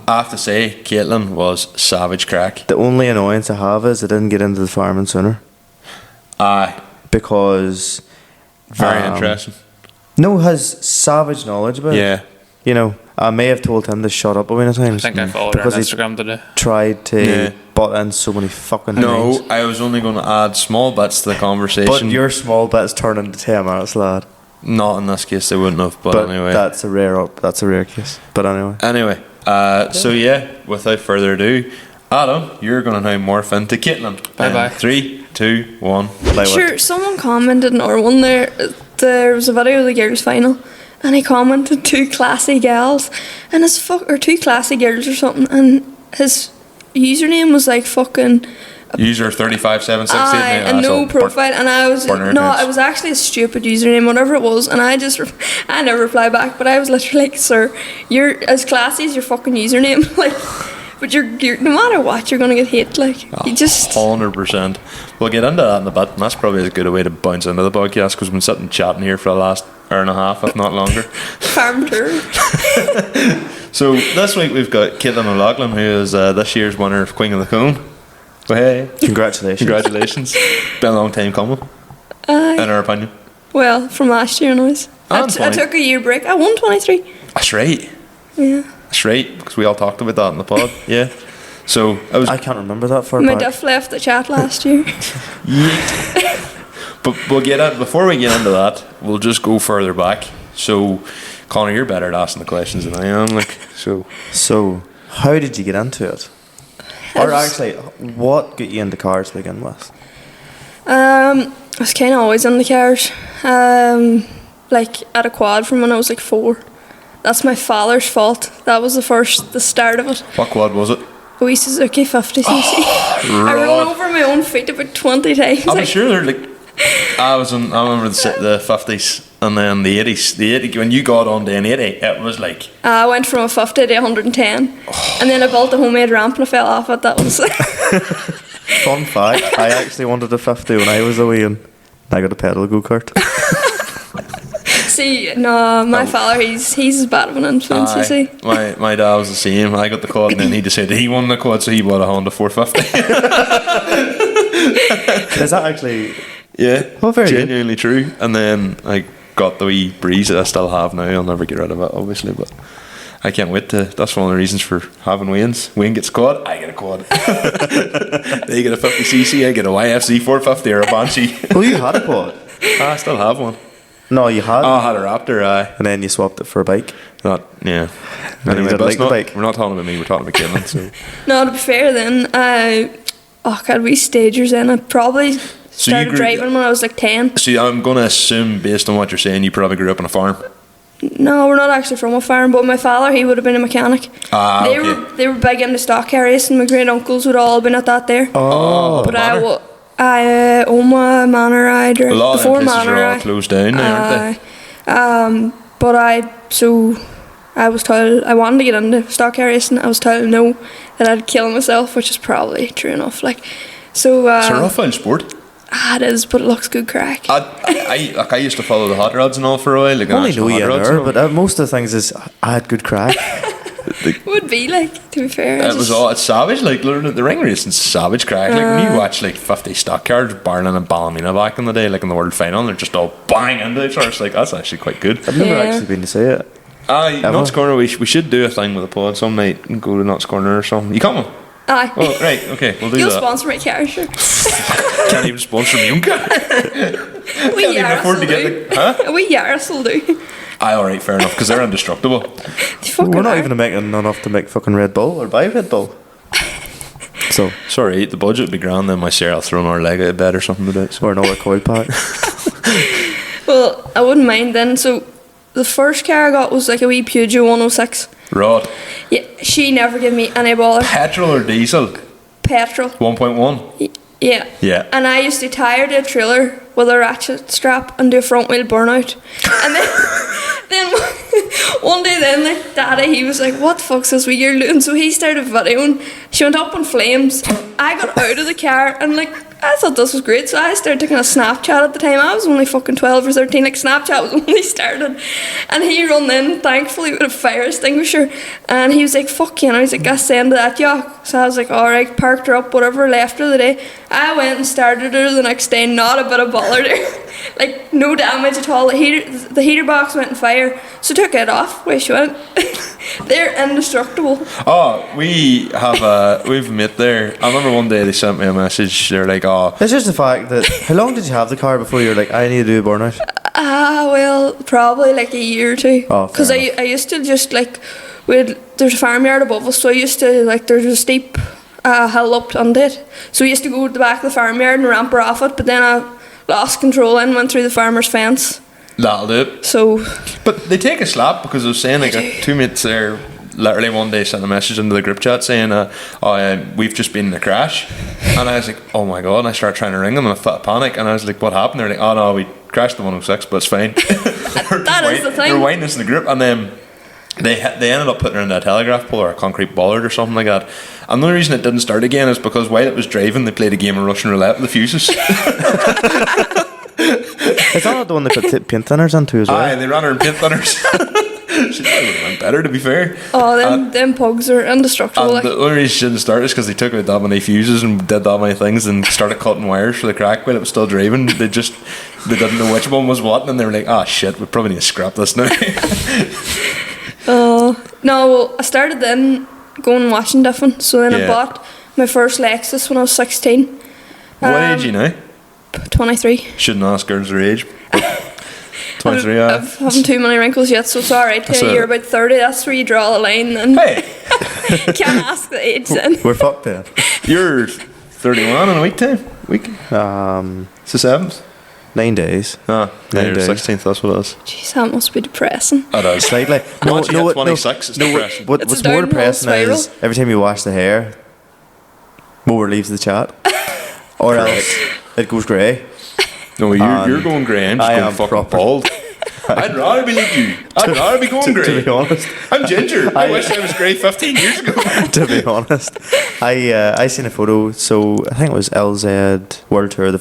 [SPEAKER 2] I have to say, Caitlin was savage crack.
[SPEAKER 1] The only annoyance I have is I didn't get into the farming sooner
[SPEAKER 2] Aye.
[SPEAKER 1] because
[SPEAKER 2] Very interesting.
[SPEAKER 1] no has savage knowledge about it.
[SPEAKER 2] Yeah.
[SPEAKER 1] I may have told him to shut up a many
[SPEAKER 3] I
[SPEAKER 1] times
[SPEAKER 3] think I followed her on
[SPEAKER 1] because he
[SPEAKER 3] Instagram today.
[SPEAKER 1] tried to
[SPEAKER 2] Yeah.
[SPEAKER 1] butt in so many fucking
[SPEAKER 2] No,
[SPEAKER 1] times.
[SPEAKER 2] I was only going to add small bits to the
[SPEAKER 1] But
[SPEAKER 2] conversation.
[SPEAKER 1] your small bits turn into 10 minutes, lad.
[SPEAKER 2] Not in this case, they wouldn't have. But,
[SPEAKER 1] But
[SPEAKER 2] anyway.
[SPEAKER 1] that's a rare case. But anyway,
[SPEAKER 2] So yeah, without further ado, Adam, you're going to now morph into Caitlin.
[SPEAKER 3] Bye-bye.
[SPEAKER 2] 3, 2, 1.
[SPEAKER 1] play
[SPEAKER 4] Sure, someone commented in our one there was a video of the girls' final, and he commented two classy gals, and or two classy girls or something, and his username was like fucking
[SPEAKER 2] User 35768.
[SPEAKER 4] aye, and no profile, and I was
[SPEAKER 2] burner
[SPEAKER 4] no,
[SPEAKER 2] accounts.
[SPEAKER 4] it was actually a stupid username, whatever it was, and I I never replied back, but I was literally like, sir, you're as classy as your fucking username, like. But you're no matter what, you're gonna get hate. Like you just
[SPEAKER 2] 100%. We'll get into that in a bit, and that's probably as good a way to bounce into the podcast because we've been sitting chatting here for the last hour and a half, if not longer.
[SPEAKER 4] farm tour.
[SPEAKER 2] So this week we've got Caitlin O'Loughlin, who is this year's winner of Queen of the Cone. Well, hey,
[SPEAKER 1] congratulations.
[SPEAKER 2] congratulations! Been a long time coming, in our opinion.
[SPEAKER 4] Well, from last year, anyways. I
[SPEAKER 2] And 20.
[SPEAKER 4] took a year break. I won 23.
[SPEAKER 2] That's right.
[SPEAKER 4] Yeah.
[SPEAKER 2] That's right, because we all talked about that in the pod. Yeah. So I was,
[SPEAKER 1] I can't remember that far
[SPEAKER 4] My
[SPEAKER 1] back.
[SPEAKER 4] duff left the chat last year.
[SPEAKER 2] but we'll get in, before we get into that, we'll just go further back. So, Conor, you're better at asking the questions than I am. Like,
[SPEAKER 1] So, how did you get into it? Or actually, what got you into cars to begin with?
[SPEAKER 4] I was kind of always in the cars. Like at a quad from when I was like 4. That's my father's fault. That was the start of it.
[SPEAKER 2] what quad was it?
[SPEAKER 4] A wee Suzuki 50cc. I run over my own feet about 20 times.
[SPEAKER 2] I'm
[SPEAKER 4] like,
[SPEAKER 2] sure they're like. I remember the 50s and then the 80s. The 80 when you got on to an 80, it was like.
[SPEAKER 4] I went from a 50 to 110. And then I built a homemade ramp and I fell off it. That was
[SPEAKER 1] Fun fact, I actually wanted a 50 when I was a wee and I got a pedal go-kart.
[SPEAKER 4] See, no, my father, he's as bad of an influence, you see.
[SPEAKER 2] My dad was the same. I got the quad and then he decided he won the quad, so he bought a Honda 450.
[SPEAKER 1] Is that actually...
[SPEAKER 2] Yeah,
[SPEAKER 1] Oh, very good.
[SPEAKER 2] genuinely true. And then I got the wee breeze that I still have now. I'll never get rid of it, obviously. But I can't wait to. That's one of the reasons for having Wayne's. Wayne gets a quad, I get a quad. They get a 50cc, I get a YFC 450 or a Banshee.
[SPEAKER 1] Oh, you had a quad?
[SPEAKER 2] I still have one.
[SPEAKER 1] No, you had.
[SPEAKER 2] Oh, I had a Raptor, aye.
[SPEAKER 1] And then you swapped it for a bike.
[SPEAKER 2] Not, yeah.
[SPEAKER 1] And you didn't
[SPEAKER 2] but
[SPEAKER 1] like the bike?
[SPEAKER 2] we're not talking about me, we're talking about Caitlin, so.
[SPEAKER 4] No, to be fair then, God, we stagers in. I probably started driving when I was like 10.
[SPEAKER 2] See, I'm going to assume, based on what you're saying, you probably grew up on a farm.
[SPEAKER 4] No, we're not actually from a farm, but my father, he would have been a mechanic. They were big into stock car racing. My great uncles would all been at that there.
[SPEAKER 1] Oh,
[SPEAKER 4] but I Oma Manor, I drove
[SPEAKER 2] a lot of
[SPEAKER 4] before
[SPEAKER 2] places
[SPEAKER 4] Manor.
[SPEAKER 2] are all closed down now, aren't they?
[SPEAKER 4] But I was told I wanted to get into stock car racing. I was told no, that I'd kill myself, which is probably true enough. Like, so
[SPEAKER 2] it's a rough old sport.
[SPEAKER 4] It is, but it looks good crack.
[SPEAKER 2] I used to follow the hot rods and all for a while. Like,
[SPEAKER 1] I only know you there, but most of the things is I had good crack.
[SPEAKER 4] Would be like, to be fair.
[SPEAKER 2] It's savage. Like, the ring racing's savage crack. Like when you watch like 50 stock cars, Barlin and Ballymena back in the day, like in the World Final, they're just all bang into each other. It's like that's actually quite good.
[SPEAKER 1] I've never actually been to see it.
[SPEAKER 2] Nuts Corner. We should do a thing with a pod some night and go to Nuts Corner or something. You coming?
[SPEAKER 4] Aye.
[SPEAKER 2] Oh, right, okay, we'll do
[SPEAKER 4] You'll
[SPEAKER 2] that.
[SPEAKER 4] sponsor my car, sure.
[SPEAKER 2] Can't even sponsor my own car.
[SPEAKER 4] We
[SPEAKER 2] Can't even afford to get the. Huh?
[SPEAKER 4] We Yaris will do.
[SPEAKER 2] Aye, alright, fair enough, because they're indestructible.
[SPEAKER 1] We're not even making enough to make fucking Red Bull or buy Red Bull. So
[SPEAKER 2] sorry, the budget would be grand, then my Sarah will throw our leg out of bed or something today. So.
[SPEAKER 1] Or another coil pack.
[SPEAKER 4] Well, I wouldn't mind then. So the first car I got was like a wee Peugeot 106.
[SPEAKER 2] Rod.
[SPEAKER 4] Yeah, she never gave me any bother.
[SPEAKER 2] Petrol or diesel?
[SPEAKER 4] Petrol.
[SPEAKER 2] 1.1?
[SPEAKER 4] Yeah.
[SPEAKER 2] Yeah.
[SPEAKER 4] And I used to tie her to a trailer with a ratchet strap and do a front wheel burnout. And then one day then, like, Daddy, he was like, what the fuck's this you're doing? So he started videoing. She went up in flames. I got out of the car and like, I thought this was great, so I started taking a Snapchat at the time. I was only fucking 12 or 13, like Snapchat was only started. And he run in, thankfully, with a fire extinguisher. And he was like, fuck you know, he's like, I send that, yeah. So I was like, alright, parked her up, whatever, left her the day. I went and started her the next day, not a bit of bother there. Like, no damage at all. The heater box went on fire, so took it off. Where she went. They're indestructible.
[SPEAKER 2] Oh, we've a mate there. I remember one day they sent me a message. They're like, oh,
[SPEAKER 1] It's just the fact that how long did you have the car before you're like, I need to do a burnout?
[SPEAKER 4] Well, probably like a year or two.
[SPEAKER 1] Oh, fair
[SPEAKER 4] Because I used to just like, there's a farmyard above us, so I used to like, there's a steep hill up under it. So we used to go to the back of the farmyard and ramp her off it, but then I lost control and went through the farmer's fence.
[SPEAKER 2] that'll do it.
[SPEAKER 4] So,
[SPEAKER 2] But they take a slap because I was saying, like, two mates there literally one day sent a message into the group chat saying, we've just been in a crash. And I was like, oh my god. And I started trying to ring them in a fit of panic. And I was like, what happened? They're like, oh no, we crashed the 106, but it's fine.
[SPEAKER 4] that is the thing.
[SPEAKER 2] They're whining us in the group. And then they ended up putting her in a telegraph pole or a concrete bollard or something like that. And the only reason it didn't start again is because while it was driving, they played a game of Russian roulette with the fuses.
[SPEAKER 1] Is that not the one they put paint thinners into as well?
[SPEAKER 2] Aye, they ran her in paint thinners. She probably would have went better, to be fair.
[SPEAKER 4] Oh, them pugs are indestructible.
[SPEAKER 2] And the only reason she didn't start is because they took out that many fuses and did that many things and started cutting wires for the crack while it was still driving. They didn't know which one was what, and they were like, ah, shit, we probably need to scrap this now.
[SPEAKER 4] No, well, I started then going and watching diffing. So then I
[SPEAKER 2] Yeah.
[SPEAKER 4] bought my first Lexus when I was 16.
[SPEAKER 2] What age are you now?
[SPEAKER 4] 23.
[SPEAKER 2] Shouldn't ask girls their age. 23,
[SPEAKER 4] I haven't too many wrinkles yet, so it's alright. Till you're about 30, that's where you draw the line. And
[SPEAKER 2] Hey,
[SPEAKER 4] can't ask the age then.
[SPEAKER 1] We're fucked then.
[SPEAKER 2] you're 31 in a week. It's the 7th.
[SPEAKER 1] 9 days.
[SPEAKER 2] Ah,
[SPEAKER 1] 9
[SPEAKER 2] you're
[SPEAKER 1] days.
[SPEAKER 2] 16th, that's what it is.
[SPEAKER 4] Jeez, that must be depressing.
[SPEAKER 2] It is.
[SPEAKER 1] Slightly.
[SPEAKER 2] Once you hit 26, it's depressing.
[SPEAKER 1] What's
[SPEAKER 4] It's a
[SPEAKER 1] more
[SPEAKER 4] downhill
[SPEAKER 1] depressing
[SPEAKER 4] spiral.
[SPEAKER 1] is every time you wash the hair, Mower leaves the chat. Or else it goes grey.
[SPEAKER 2] No, you're going grey. I'm just
[SPEAKER 1] I
[SPEAKER 2] going
[SPEAKER 1] am
[SPEAKER 2] fucking
[SPEAKER 1] proper.
[SPEAKER 2] bald. I'd rather be like you. I'd rather be going grey.
[SPEAKER 1] To be honest.
[SPEAKER 2] I'm ginger. I wish I was grey 15 years ago.
[SPEAKER 1] To be honest, I seen a photo. So I think it was LZ World Tour.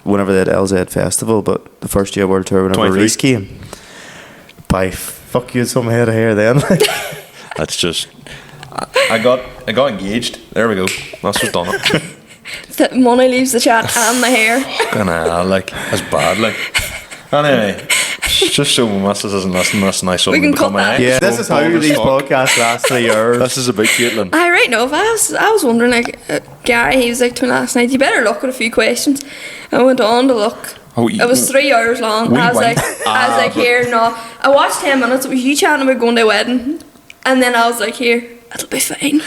[SPEAKER 1] Whenever they had LZ Festival, but the first year World Tour whenever
[SPEAKER 2] 23.
[SPEAKER 1] Reese came. By fuck you, had some head of hair then.
[SPEAKER 2] That's just. I got engaged. There we go. That's what's done it.
[SPEAKER 4] That money leaves the chat and the hair.
[SPEAKER 2] Like, that's bad. Like, anyway, Just so my missus isn't listening, that's a nice
[SPEAKER 4] We
[SPEAKER 2] one
[SPEAKER 4] can
[SPEAKER 2] to become
[SPEAKER 4] cut that.
[SPEAKER 2] an ex.
[SPEAKER 1] Yeah, this is how
[SPEAKER 2] Bold as
[SPEAKER 1] these
[SPEAKER 2] fuck.
[SPEAKER 1] podcasts last 3 hours.
[SPEAKER 2] This is about Caitlin.
[SPEAKER 4] I right now. I was wondering, like, Gary, he was like to me last night, you better look at a few questions. I went on to look.
[SPEAKER 2] Oh,
[SPEAKER 4] It was 3 hours long.
[SPEAKER 2] We
[SPEAKER 4] I was
[SPEAKER 2] went.
[SPEAKER 4] like, here, no. I watched 10 minutes. It was you chatting about going to a wedding, and then I was like, here, it'll be fine.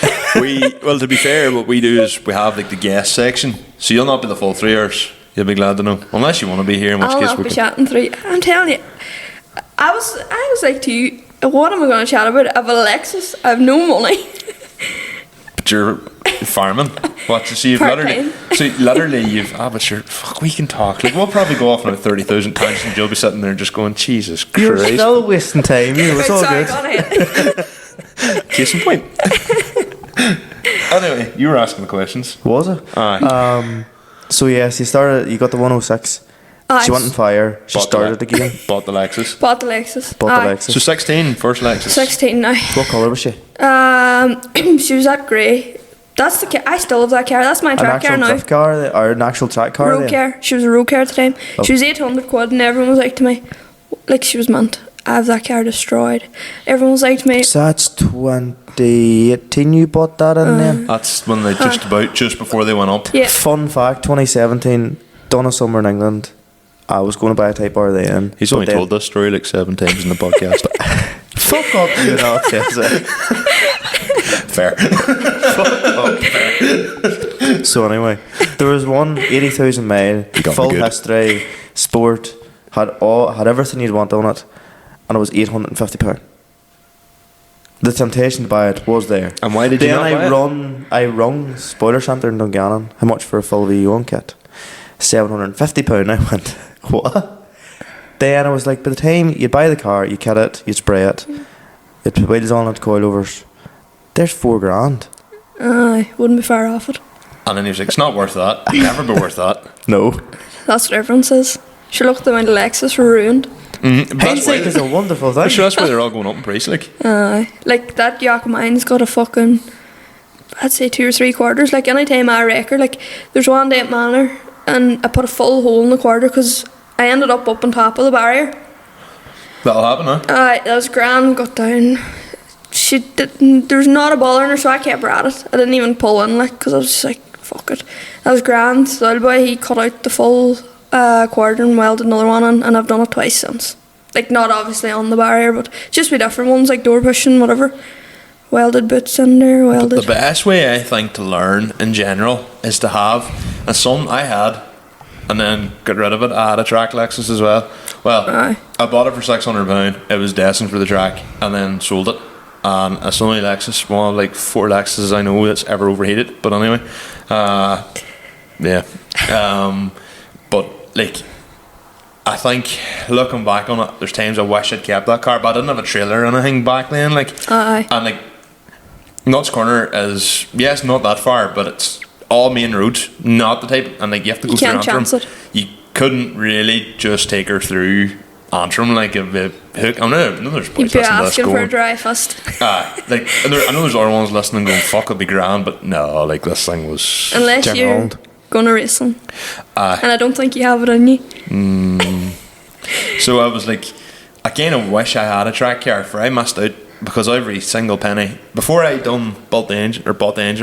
[SPEAKER 2] Well, to be fair, what we do is we have like the guest section, so you'll not be the full 3 hours. You'll be glad to know, unless you want to be here. In which
[SPEAKER 4] I'll
[SPEAKER 2] case
[SPEAKER 4] not
[SPEAKER 2] we
[SPEAKER 4] be
[SPEAKER 2] can.
[SPEAKER 4] chatting 3. I'm telling you, I was like to you, what am I going to chat about? I have a Lexus. I have no money.
[SPEAKER 2] But you're farming. What to see? You've literally,
[SPEAKER 4] Part-time.
[SPEAKER 2] so literally you've. But sure, fuck, we can talk. Like we'll probably go off on about 30,000 tangents, and you'll be sitting there just going, Jesus
[SPEAKER 1] You're
[SPEAKER 2] Christ.
[SPEAKER 1] still wasting time. You know, it's all
[SPEAKER 4] Sorry,
[SPEAKER 1] good.
[SPEAKER 4] go on ahead.
[SPEAKER 2] Case in point. Anyway, you were asking the questions.
[SPEAKER 1] Was it?
[SPEAKER 2] Aye.
[SPEAKER 1] So yes, you got the 106.
[SPEAKER 4] Aye.
[SPEAKER 1] She went on fire. She
[SPEAKER 2] Bought
[SPEAKER 1] started
[SPEAKER 2] the,
[SPEAKER 1] again.
[SPEAKER 2] Bought the Lexus.
[SPEAKER 4] Bought the Lexus.
[SPEAKER 1] Bought the
[SPEAKER 4] Aye.
[SPEAKER 1] Lexus.
[SPEAKER 2] So 16, first Lexus.
[SPEAKER 4] 16 now.
[SPEAKER 1] What colour was she?
[SPEAKER 4] She was that grey. That's the car. I still have that car. That's my
[SPEAKER 1] An
[SPEAKER 4] track car
[SPEAKER 1] actual
[SPEAKER 4] now.
[SPEAKER 1] drift car, or an actual track car?
[SPEAKER 4] Road
[SPEAKER 1] then?
[SPEAKER 4] car. She was a road car at the time.
[SPEAKER 1] Oh.
[SPEAKER 4] She was 800 quid, and everyone was like to me, like she was meant. I have that car destroyed. Everyone was like to me,
[SPEAKER 1] So that's 2018 you bought that in then?
[SPEAKER 2] That's when they just before they went up.
[SPEAKER 4] yeah.
[SPEAKER 1] Fun fact, 2017, done a summer in England. I was going to buy a Type R then.
[SPEAKER 2] He's
[SPEAKER 1] but
[SPEAKER 2] only
[SPEAKER 1] then-
[SPEAKER 2] told this story like 7 times in the podcast.
[SPEAKER 1] Fuck up, you know.
[SPEAKER 2] Fair.
[SPEAKER 1] So anyway, there was one 80,000 mile,
[SPEAKER 2] got me
[SPEAKER 1] full
[SPEAKER 2] good.
[SPEAKER 1] history, sport, had everything you'd want on it, and it was £850. The temptation to buy it was there.
[SPEAKER 2] And why did you
[SPEAKER 1] Then
[SPEAKER 2] not buy it?
[SPEAKER 1] I rung Spoiler Centre in Donegal. How much for a full V1 kit? £750. I went, what? Then I was like, by the time you buy the car, you kit it, you spray it, you put wheels on it, coilovers, there's £4,000.
[SPEAKER 4] Aye, wouldn't be far off it.
[SPEAKER 2] And then he was like, it's not worth that. Never be worth that.
[SPEAKER 1] No.
[SPEAKER 4] That's what everyone says. She looked at the amount of Lexus were ruined.
[SPEAKER 2] Mm-hmm.
[SPEAKER 1] Hindsight is a wonderful thing.
[SPEAKER 2] Sure, that's why they're all going up in price. Like,
[SPEAKER 4] Aye. Like that yacht of mine's got a fucking, I'd say 2 or 3 quarters. Like anytime I wreck her, like there's one day at Manor and I put a full hole in the quarter because I ended up on top of the barrier.
[SPEAKER 2] that'll happen, huh?
[SPEAKER 4] Aye, that was grand, got down. She didn't, there was not a ball in her, so I kept her at it. I didn't even pull in, like, because I was just like, fuck it. That was grand. So the old boy, he cut out the full quarter and welded another one in, and I've done it twice since. Like, not obviously on the barrier, but just with different ones, like door pushing, whatever. Welded boots in there, welded.
[SPEAKER 2] The best way, I think, to learn in general is to have, and some I had, and then get rid of it. I had a track Lexus as well. Well,
[SPEAKER 4] Aye.
[SPEAKER 2] I bought it for £600. It was destined for the track, and then sold it. And it's only Lexus, one of like 4 Lexuses I know that's ever overheated. But anyway, yeah. But like, I think looking back on it, there's times I wish I'd kept that car, but I didn't have a trailer or anything back then. Like,
[SPEAKER 4] Aye.
[SPEAKER 2] and like, Nuts Corner is, yes, not that far, but it's all main roads, not the type, and like you have to go
[SPEAKER 4] You
[SPEAKER 2] through
[SPEAKER 4] can't chance
[SPEAKER 2] Antrim.
[SPEAKER 4] it.
[SPEAKER 2] You couldn't really just take her through Antrim like a hook. I know there's
[SPEAKER 4] You'd
[SPEAKER 2] boys
[SPEAKER 4] be
[SPEAKER 2] listening to this
[SPEAKER 4] asking for a
[SPEAKER 2] going,
[SPEAKER 4] dry fist.
[SPEAKER 2] like I know there's other ones listening going, fuck, it'd be grand, but no, like this thing was
[SPEAKER 4] Unless
[SPEAKER 1] Turn
[SPEAKER 4] you're
[SPEAKER 1] around.
[SPEAKER 4] going to racing.
[SPEAKER 2] Aye.
[SPEAKER 4] And I don't think you have it in you.
[SPEAKER 2] So I was like, I kind of wish I had a track car, for I missed out because every single penny before I bought the engine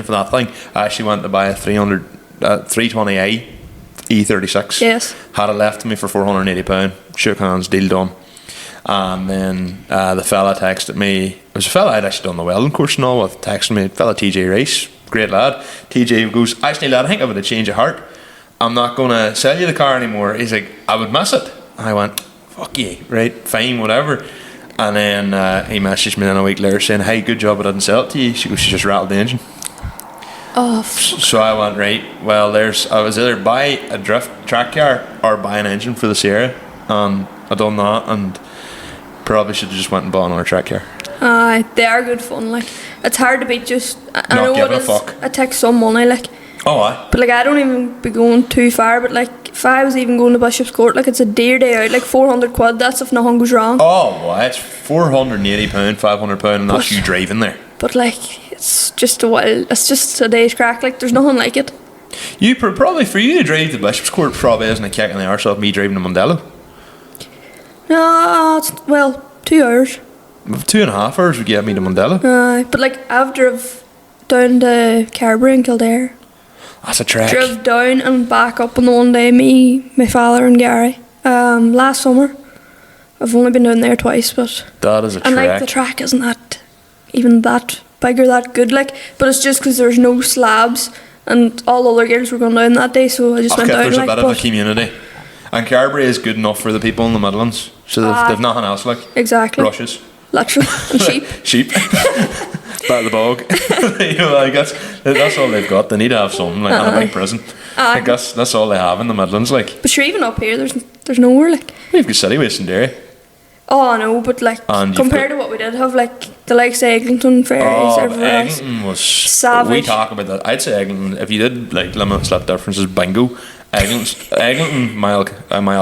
[SPEAKER 2] for that thing, I actually went to buy a 320i E36.
[SPEAKER 4] Yes.
[SPEAKER 2] Had it left to me for £480. Shook hands, deal done. And then the fella texted me. It was a fella I'd actually done the welding course and all with. Texted me, fella TJ Rice, great lad. TJ goes, actually lad, I think I've had a change of heart. I'm not going to sell you the car anymore. He's like, I would miss it. I went, fuck you, right, fine, whatever. And then he messaged me then a week later saying, hey, good job I didn't sell it to you. She goes, she just rattled the engine.
[SPEAKER 4] Oh,
[SPEAKER 2] So I went, right, well, I was either buy a drift track car or buy an engine for the Sierra. And I done that, and probably should have just went and bought another track car.
[SPEAKER 4] aye, they are good fun. Like, it's hard to beat just. I
[SPEAKER 2] Not
[SPEAKER 4] know
[SPEAKER 2] giving
[SPEAKER 4] it
[SPEAKER 2] a
[SPEAKER 4] is.
[SPEAKER 2] fuck.
[SPEAKER 4] It takes some money, like.
[SPEAKER 2] Oh, aye.
[SPEAKER 4] But like, I don't even be going too far. But like, if I was even going to Bishop's Court, like, it's a dear day out. Like 400 quid. That's if nothing goes wrong.
[SPEAKER 2] Oh, well, it's £480, £500, and that's you driving there.
[SPEAKER 4] But like, it's just a while. It's just a day's crack. Like, there's nothing like it.
[SPEAKER 2] You probably, for you to drive the Bishop's Court, probably isn't a kick in the arse off me driving the Modelo.
[SPEAKER 4] No, well, 2 hours.
[SPEAKER 2] 2.5 hours would get me to Mandela.
[SPEAKER 4] But like I've drove down to Carberry and Kildare.
[SPEAKER 2] That's a trek.
[SPEAKER 4] Drove down and back up on the one day. Me, my father, and Gary. Last summer. I've only been down there twice, but
[SPEAKER 2] That is a
[SPEAKER 4] and
[SPEAKER 2] trek.
[SPEAKER 4] like the track isn't that even that big or that good. Like, but it's just because there's no slabs and all the other girls were going down that day, so I just went down.
[SPEAKER 2] There's
[SPEAKER 4] like,
[SPEAKER 2] a bit of a community, and Carberry is good enough for the people in the Midlands. So they've nothing else like
[SPEAKER 4] exactly.
[SPEAKER 2] rushes.
[SPEAKER 4] Literally, and sheep.
[SPEAKER 2] Sheep. Back of the bog. You know, like that's all they've got. They need to have something like and a big prison. Like that's all they have in the Midlands. Like,
[SPEAKER 4] but sure, even up here, there's nowhere like.
[SPEAKER 2] we've got city waste in Derry.
[SPEAKER 4] Oh, I know, but like
[SPEAKER 2] And
[SPEAKER 4] compared to what we did have, like the likes of Eglinton, Ferries, everywhere else.
[SPEAKER 2] Eglinton was
[SPEAKER 4] Savage.
[SPEAKER 2] We talk about that. I'd say Eglinton. If you did like limit slip differences, bingo. Eglinton, Mild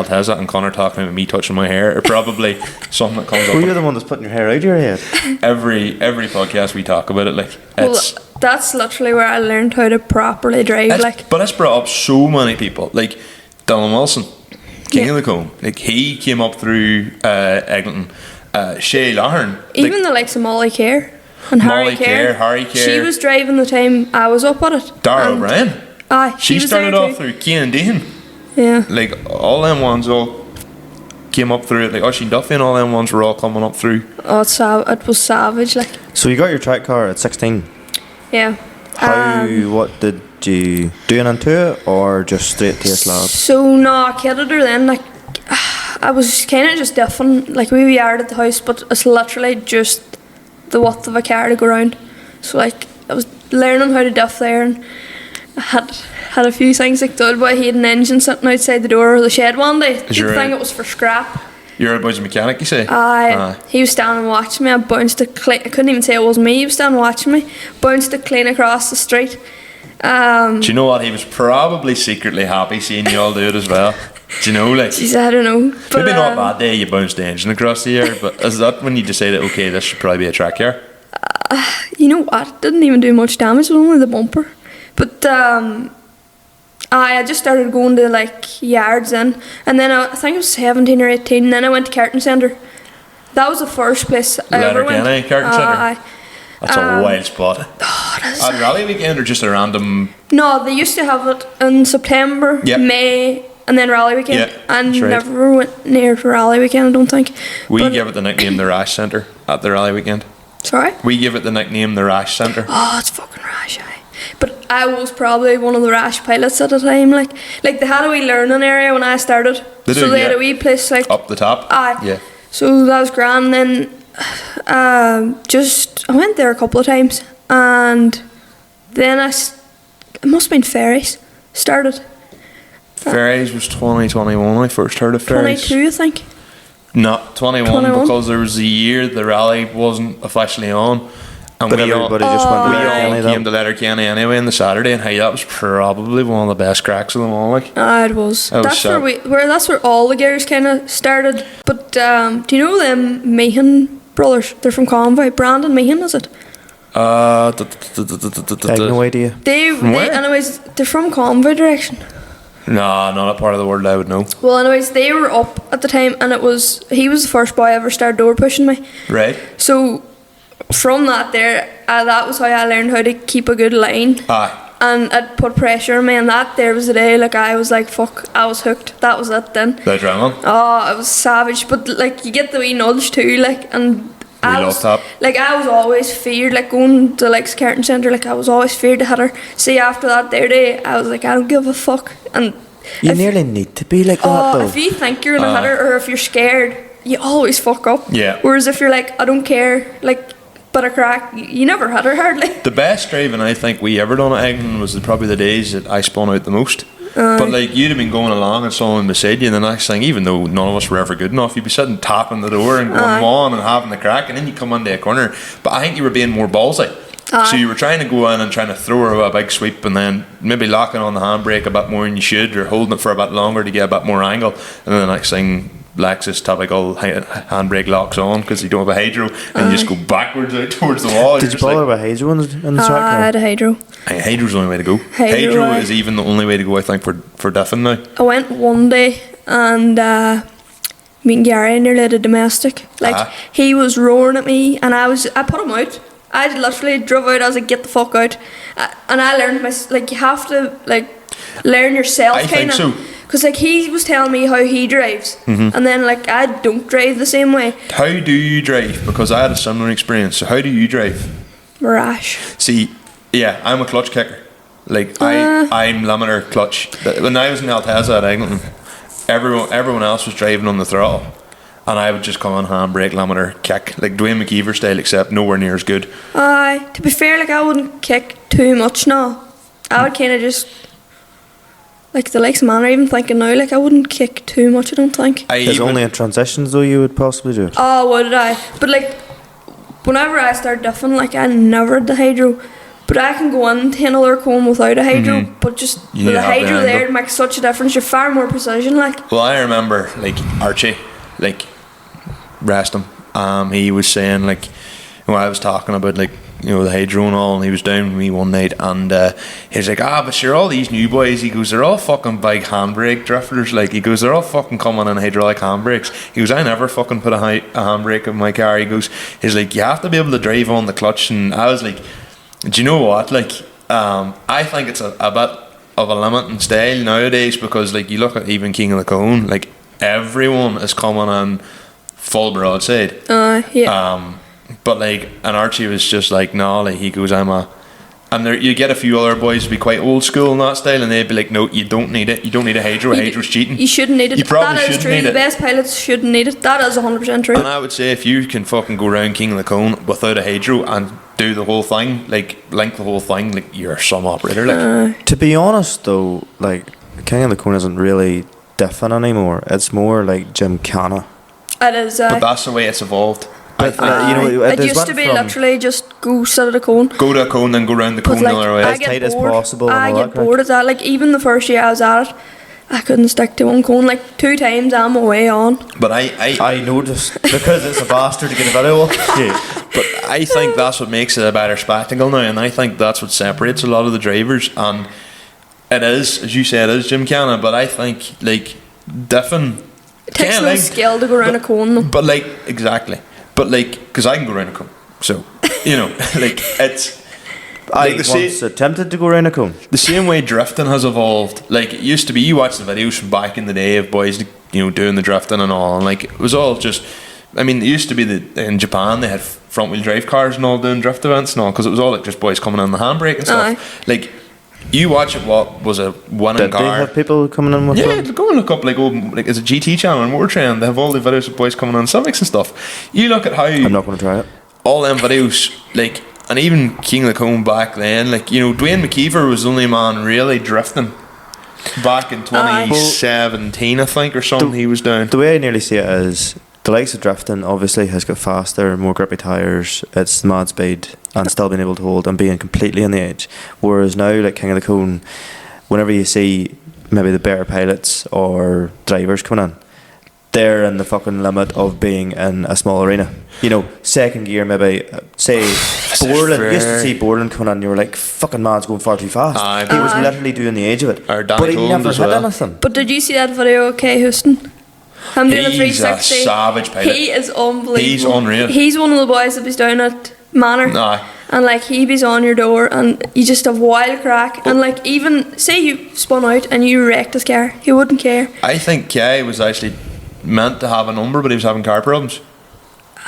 [SPEAKER 2] Teza and Conor talking about me touching my hair are probably something that comes up.
[SPEAKER 1] Well, you're the one that's putting your hair out of your head.
[SPEAKER 2] Every podcast we talk about it, like it's.
[SPEAKER 4] Well, that's literally where I learned how to properly drive. Like,
[SPEAKER 2] but it's brought up so many people, like Dylan Wilson, King of the Combe. Like he came up through Eglinton. Shay Lahern,
[SPEAKER 4] even the likes of Molly Kerr and
[SPEAKER 2] Molly
[SPEAKER 4] Harry
[SPEAKER 2] Harry
[SPEAKER 4] Kerr.
[SPEAKER 2] Kerr.
[SPEAKER 4] She was driving the time I was up at it.
[SPEAKER 2] Dara
[SPEAKER 4] And-
[SPEAKER 2] O'Brien.
[SPEAKER 4] Aye,
[SPEAKER 2] She
[SPEAKER 4] was
[SPEAKER 2] started
[SPEAKER 4] there
[SPEAKER 2] off
[SPEAKER 4] too.
[SPEAKER 2] through Cian Dean.
[SPEAKER 4] Yeah.
[SPEAKER 2] Like all them ones all came up through it. Like Oisin Duffy and all them ones were all coming up through.
[SPEAKER 4] Oh, it was savage. Like,
[SPEAKER 1] So you got your track car at 16.
[SPEAKER 4] yeah.
[SPEAKER 1] How? What did you do into it, or just straight to a slab?
[SPEAKER 4] So no, I kidded her then. Like, I was kind of just diffing. Like, we were yard at the house, but it's literally just the width of a car to go round. So like, I was learning how to diff there, and I had a few things like that. But he had an engine sitting outside the door of the shed one day. You'd think it was for scrap.
[SPEAKER 2] You're a boy's mechanic, you say?
[SPEAKER 4] He was standing watching me. I bounced it clean. I couldn't even say it was me. He was standing watching me. Bounced it clean across the street.
[SPEAKER 2] Do you know what? He was probably secretly happy seeing you all do it as well. Do you know, like?
[SPEAKER 4] Geez, I don't know. But,
[SPEAKER 2] Maybe not that day you bounced the engine across the air, but is that when you decided, okay, this should probably be a track car?
[SPEAKER 4] You know what? It didn't even do much damage. It was only the bumper. But I just started going to like yards then, and then I think I was 17 or 18. And then I went to Carton Centre. That was the first place I ever went.
[SPEAKER 2] Letterkenny, Carton Centre.
[SPEAKER 4] Aye.
[SPEAKER 2] That's a wild spot.
[SPEAKER 4] Oh,
[SPEAKER 2] At rally weekend or just a random?
[SPEAKER 4] No, they used to have it in September,
[SPEAKER 2] Yep.
[SPEAKER 4] May, and then rally weekend.
[SPEAKER 2] Yeah,
[SPEAKER 4] and
[SPEAKER 2] that's right.
[SPEAKER 4] never went near to rally weekend, I don't think.
[SPEAKER 2] We
[SPEAKER 4] But-
[SPEAKER 2] give it the nickname the Rash Centre at the rally weekend.
[SPEAKER 4] Sorry?
[SPEAKER 2] We give it the nickname the Rash Centre.
[SPEAKER 4] Oh, it's fucking rash, aye. But I was probably one of the rash pilots at the time. Like they had a wee learning area when I started.
[SPEAKER 2] They
[SPEAKER 4] so
[SPEAKER 2] do,
[SPEAKER 4] they had
[SPEAKER 2] yeah.
[SPEAKER 4] a wee place like
[SPEAKER 2] Up the top.
[SPEAKER 4] Aye.
[SPEAKER 2] Yeah.
[SPEAKER 4] So that was grand. Then I went there a couple of times, and then it must have been Ferries started.
[SPEAKER 2] Ferries was 2021 when I first heard of Ferries.
[SPEAKER 4] 22, I think.
[SPEAKER 2] Not 21,
[SPEAKER 4] 21?
[SPEAKER 2] because there was a year the rally wasn't officially on. And
[SPEAKER 1] But
[SPEAKER 2] we all,
[SPEAKER 1] everybody just went to
[SPEAKER 2] we
[SPEAKER 1] Letterkenny
[SPEAKER 2] all
[SPEAKER 1] then.
[SPEAKER 2] came to Letterkenny anyway on the Saturday, and hey, that was probably one of the best cracks of them all. Like,
[SPEAKER 4] It was.
[SPEAKER 2] That was
[SPEAKER 4] That's
[SPEAKER 2] sharp.
[SPEAKER 4] that's where all the gears kind of started. But do you know them Meehan brothers? They're from Convoy. Brandon Meehan, is it?
[SPEAKER 1] I have no idea.
[SPEAKER 2] where?
[SPEAKER 4] Anyways, they're from Convoy direction.
[SPEAKER 2] Nah, not a part of the world I would know.
[SPEAKER 4] Well, anyways, they were up at the time, and he was the first boy ever started door pushing me.
[SPEAKER 2] Right?
[SPEAKER 4] So from that that was how I learned how to keep a good line.
[SPEAKER 2] Aye.
[SPEAKER 4] And it put pressure on me, and that there was the day like I was like fuck, I was hooked. That was it then.
[SPEAKER 2] The adrenaline.
[SPEAKER 4] Oh, it was savage, but like you get the wee nudge too, like, and I
[SPEAKER 2] love
[SPEAKER 4] was
[SPEAKER 2] that.
[SPEAKER 4] like I was always feared, like going to like Carton Centre, like I was always feared to hit her. See, after that there day, I was like I don't give a fuck, and
[SPEAKER 1] You
[SPEAKER 4] if-
[SPEAKER 1] nearly need to be like that, though.
[SPEAKER 4] if you think you're gonna hit her, or if you're scared, you always fuck up.
[SPEAKER 2] Yeah.
[SPEAKER 4] Whereas if you're like I don't care, like but a crack, you never hit her hardly.
[SPEAKER 2] The best driving I think we ever done at Eglinton was probably the days that I spun out the most. But like you'd have been going along and someone beside you, and the next thing, even though none of us were ever good enough, you'd be sitting tapping the door and going on and having the crack, and then you come into a corner. But I think you were being more ballsy. So you were trying to go in and trying to throw her a big sweep, and then maybe locking on the handbrake a bit more than you should, or holding it for a bit longer to get a bit more angle, and then the next thing, Lexus typical handbrake locks on because you don't have a hydro, and you just go backwards out towards the wall.
[SPEAKER 1] Did you bother with hydro in the
[SPEAKER 4] I
[SPEAKER 1] track
[SPEAKER 4] had
[SPEAKER 1] car?
[SPEAKER 4] a hydro.
[SPEAKER 2] Hydro's the only way to go.
[SPEAKER 4] Hydro, aye.
[SPEAKER 2] Is even the only way to go, I think, for diffing now.
[SPEAKER 4] I went one day and me and Gary nearly had a domestic. Like, he was roaring at me, and I put him out. I literally drove out. I was like, get the fuck out. And I learned you have to like learn yourself.
[SPEAKER 2] I think so.
[SPEAKER 4] Because like he was telling me how he drives, and then like I don't drive the same way.
[SPEAKER 2] How do you drive? Because I had a similar experience. So how do you drive?
[SPEAKER 4] Rash.
[SPEAKER 2] See, yeah, I'm a clutch kicker. Like I'm limiter clutch. But when I was in Alteza at Eglinton, everyone else was driving on the throttle, and I would just come on handbrake, limiter, kick, like Dwayne McKeever style, except nowhere near as good.
[SPEAKER 4] To be fair, like I wouldn't kick too much now. I would kind of just. Like the likes of man, even thinking now, like I wouldn't kick too much, I don't think.
[SPEAKER 1] There's only in transitions though you would possibly do it.
[SPEAKER 4] Oh, would I? But like, whenever I start diffing, like I never had the hydro. But I can go into another cone without a hydro, but just with the hydro there, it makes such a difference. You're far more precision, like.
[SPEAKER 2] Well, I remember, like, Archie, like, rest him, he was saying, like, I was talking about, like, the hydro and all, and he was down with me one night, and he's like, but sure, all these new boys, he goes, they're all fucking big handbrake drifters, like, he goes, they're all fucking coming in hydraulic handbrakes. He goes, I never fucking put a handbrake in my car. He's like, you have to be able to drive on the clutch. And I was like, do you know what, like, I think it's a bit of a limiting style nowadays, because, like, you look at even King of the Cone, like, everyone is coming in full broadside.
[SPEAKER 4] Yeah.
[SPEAKER 2] But like, and Archie was just like, no, like, he goes, and there you get a few other boys to be quite old school in that style, and they'd be like, no, you don't need it. You don't need a hydro. Hydro's cheating.
[SPEAKER 4] You shouldn't need it.
[SPEAKER 2] You probably
[SPEAKER 4] that is
[SPEAKER 2] shouldn't
[SPEAKER 4] true.
[SPEAKER 2] need
[SPEAKER 4] The
[SPEAKER 2] it.
[SPEAKER 4] best pilots shouldn't need it. That is 100% true.
[SPEAKER 2] And I would say if you can fucking go around King of the Cone without a hydro and do the whole thing, like link the whole thing, like you're some operator. Like,
[SPEAKER 1] to be honest though, like King of the Cone isn't really diffing anymore. It's more like Gymkhana.
[SPEAKER 4] It is.
[SPEAKER 2] but that's the way it's evolved.
[SPEAKER 1] But
[SPEAKER 4] it used to be literally just go sit at a cone.
[SPEAKER 2] Go to a cone, then go round the cone the other way.
[SPEAKER 1] As tight as possible.
[SPEAKER 4] I get bored of that. Like even the first year I was at it, I couldn't stick to one cone. Like 2 times I'm away on.
[SPEAKER 2] But I
[SPEAKER 1] noticed because it's a bastard to get a video of. Yeah.
[SPEAKER 2] But I think that's what makes it a better spectacle now, and I think that's what separates a lot of the drivers. And it is, as you said, it is Gymkhana. But I think like diffing.
[SPEAKER 4] It takes no skill to go around a cone though.
[SPEAKER 2] But like exactly. But like, because I can go around a cone, so like it's.
[SPEAKER 1] I once attempted to go around a cone.
[SPEAKER 2] The same way drifting has evolved. Like it used to be, you watch the videos from back in the day of boys, doing the drifting and all, and like it was all just. I mean, it used to be that in Japan they had front wheel drive cars and all doing drift events and all, because it was all like just boys coming on the handbrake and stuff. Like. You watch it. What was a winning car?
[SPEAKER 1] Did they have people coming in with them?
[SPEAKER 2] Yeah, go and look up like it's a GT channel and Motor Trend. They have all the videos of boys coming on Civics and stuff. You look at how
[SPEAKER 1] I'm not going to try it.
[SPEAKER 2] All them videos, like, and even King of the Cone back then, like Dwayne McKeever was the only man really drifting back in 2017, I think, or something. He was down.
[SPEAKER 1] The way I nearly see it is the likes of drifting obviously has got faster, more grippy tyres. It's mad speed and still being able to hold and being completely on the edge. Whereas now, like King of the Cone, whenever you see maybe the better pilots or drivers coming in, they're in the fucking limit of being in a small arena. Second gear maybe, say Borland. You used to see Borland coming in and you were like, fucking man's going far too fast. He was literally doing the edge of it. But he never hit anything.
[SPEAKER 4] But did you see that video of Kay Houston? I'm doing a 360.
[SPEAKER 2] He's a savage pilot.
[SPEAKER 4] He is unbelievable.
[SPEAKER 2] He's unreal.
[SPEAKER 4] He's one of the boys that was down at Manor. And like he be on your door and you just have wild crack. And like even say you spun out and you wrecked his car, he wouldn't care.
[SPEAKER 2] I think Kay was actually meant to have a number, but he was having car problems.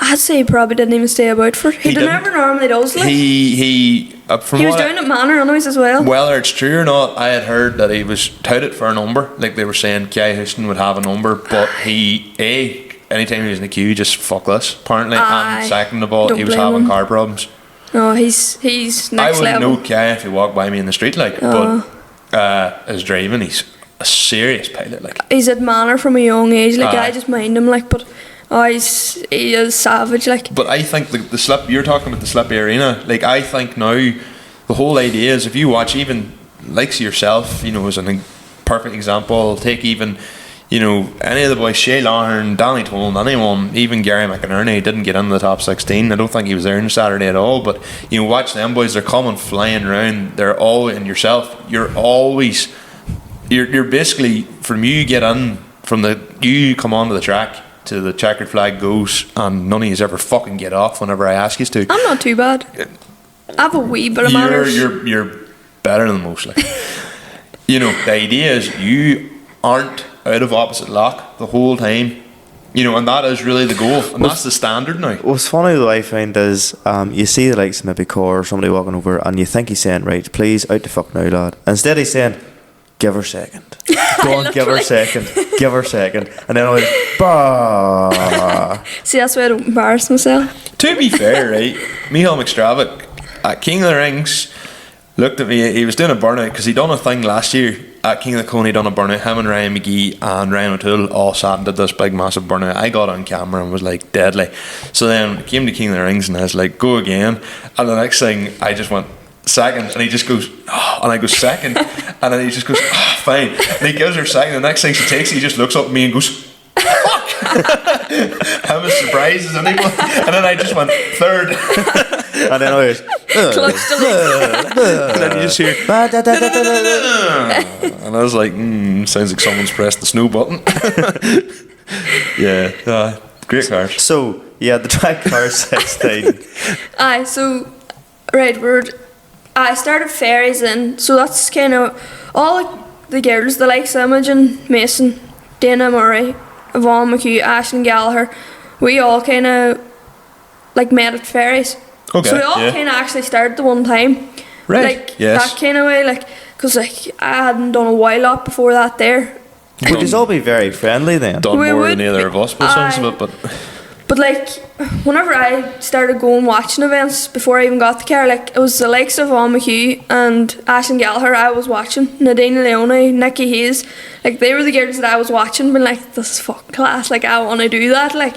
[SPEAKER 4] I'd say he probably didn't even stay about for it. He never normally does. Like
[SPEAKER 2] he was
[SPEAKER 4] down at Manor anyways as well.
[SPEAKER 2] Whether it's true or not, I had heard that he was touted for a number. Like they were saying Kay Houston would have a number, but anytime he was in the queue, just fuck this apparently. And second of all, he was having car problems.
[SPEAKER 4] No, he's next level.
[SPEAKER 2] I wouldn't know Kay if he walked by me in the street, like, but his driving, he's a serious pilot. Like
[SPEAKER 4] he's at Manor from a young age. Like I just mind him, like, but. He is savage, like. But
[SPEAKER 2] I think the slip, you're talking about the slippy arena, like I think now the whole idea is if you watch even likes yourself, as a perfect example, take even any of the boys, Shay Lahern, Danny Tolan, anyone, even Gary McInerney didn't get into the top 16. I don't think he was there on Saturday at all, but watch them boys, they're coming flying around, they're all in yourself, you're basically from you get in, you come onto the track, to the checkered flag goes, and none of you ever fucking get off whenever I ask you to.
[SPEAKER 4] I'm not too bad. I have a wee bit of manners.
[SPEAKER 2] You're better than most. Like, you know, the idea is you aren't out of opposite lock the whole time. You know, and that is really the goal, and that's the standard now.
[SPEAKER 1] What's funny though I find is you see the likes of maybe Conor or somebody walking over, and you think he's saying, right, please out the fuck now, lad. Instead he's saying, give her second. Go on, give her second. Give her second. And then I was bah.
[SPEAKER 4] See, that's why I don't embarrass myself.
[SPEAKER 2] To be fair, right, Michael McStravick at King of the Rings looked at me. He was doing a burnout because he done a thing last year at King of the Coney. Done a burnout. Him and Ryan McGee and Ryan O'Toole all sat and did this big massive burnout. I got on camera and was like deadly. So then it came to King of the Rings and I was like, go again. And the next thing I just went second, and he just goes, oh, and I go second, and then he just goes, oh, fine. And he gives her second. The next thing she takes, he just looks up at me and goes, fuck. I'm as surprised as anyone. And then I just went third.
[SPEAKER 1] And then I was
[SPEAKER 4] Clutch delete.
[SPEAKER 2] And then you just hear and I was like, sounds like someone's pressed the snooze button. Yeah, great cars.
[SPEAKER 1] So yeah, the track car 16.
[SPEAKER 4] Aye, so right, I started ferries in, so that's kind of all like the girls, the likes of Imogen Mason, Dana Murray, Yvonne McHugh, Aisling Gallagher, we all kind of like met at ferries.
[SPEAKER 2] Okay,
[SPEAKER 4] so we all kind of actually started the one time.
[SPEAKER 2] Right,
[SPEAKER 4] like
[SPEAKER 2] yes.
[SPEAKER 4] that kind of way, like, because like I hadn't done a while up before that there.
[SPEAKER 1] Would you all be very friendly then?
[SPEAKER 2] Done
[SPEAKER 4] We
[SPEAKER 2] more
[SPEAKER 4] would
[SPEAKER 2] than either of us, by the sounds of it, but
[SPEAKER 4] But like, whenever I started going watching events before I even got the car, like it was the likes of Yvonne McHugh and Aisling Gallagher I was watching, Nadine Leone, Nikki Hayes, like they were the girls that I was watching, being like, this is fucking class, like I want to do that, like,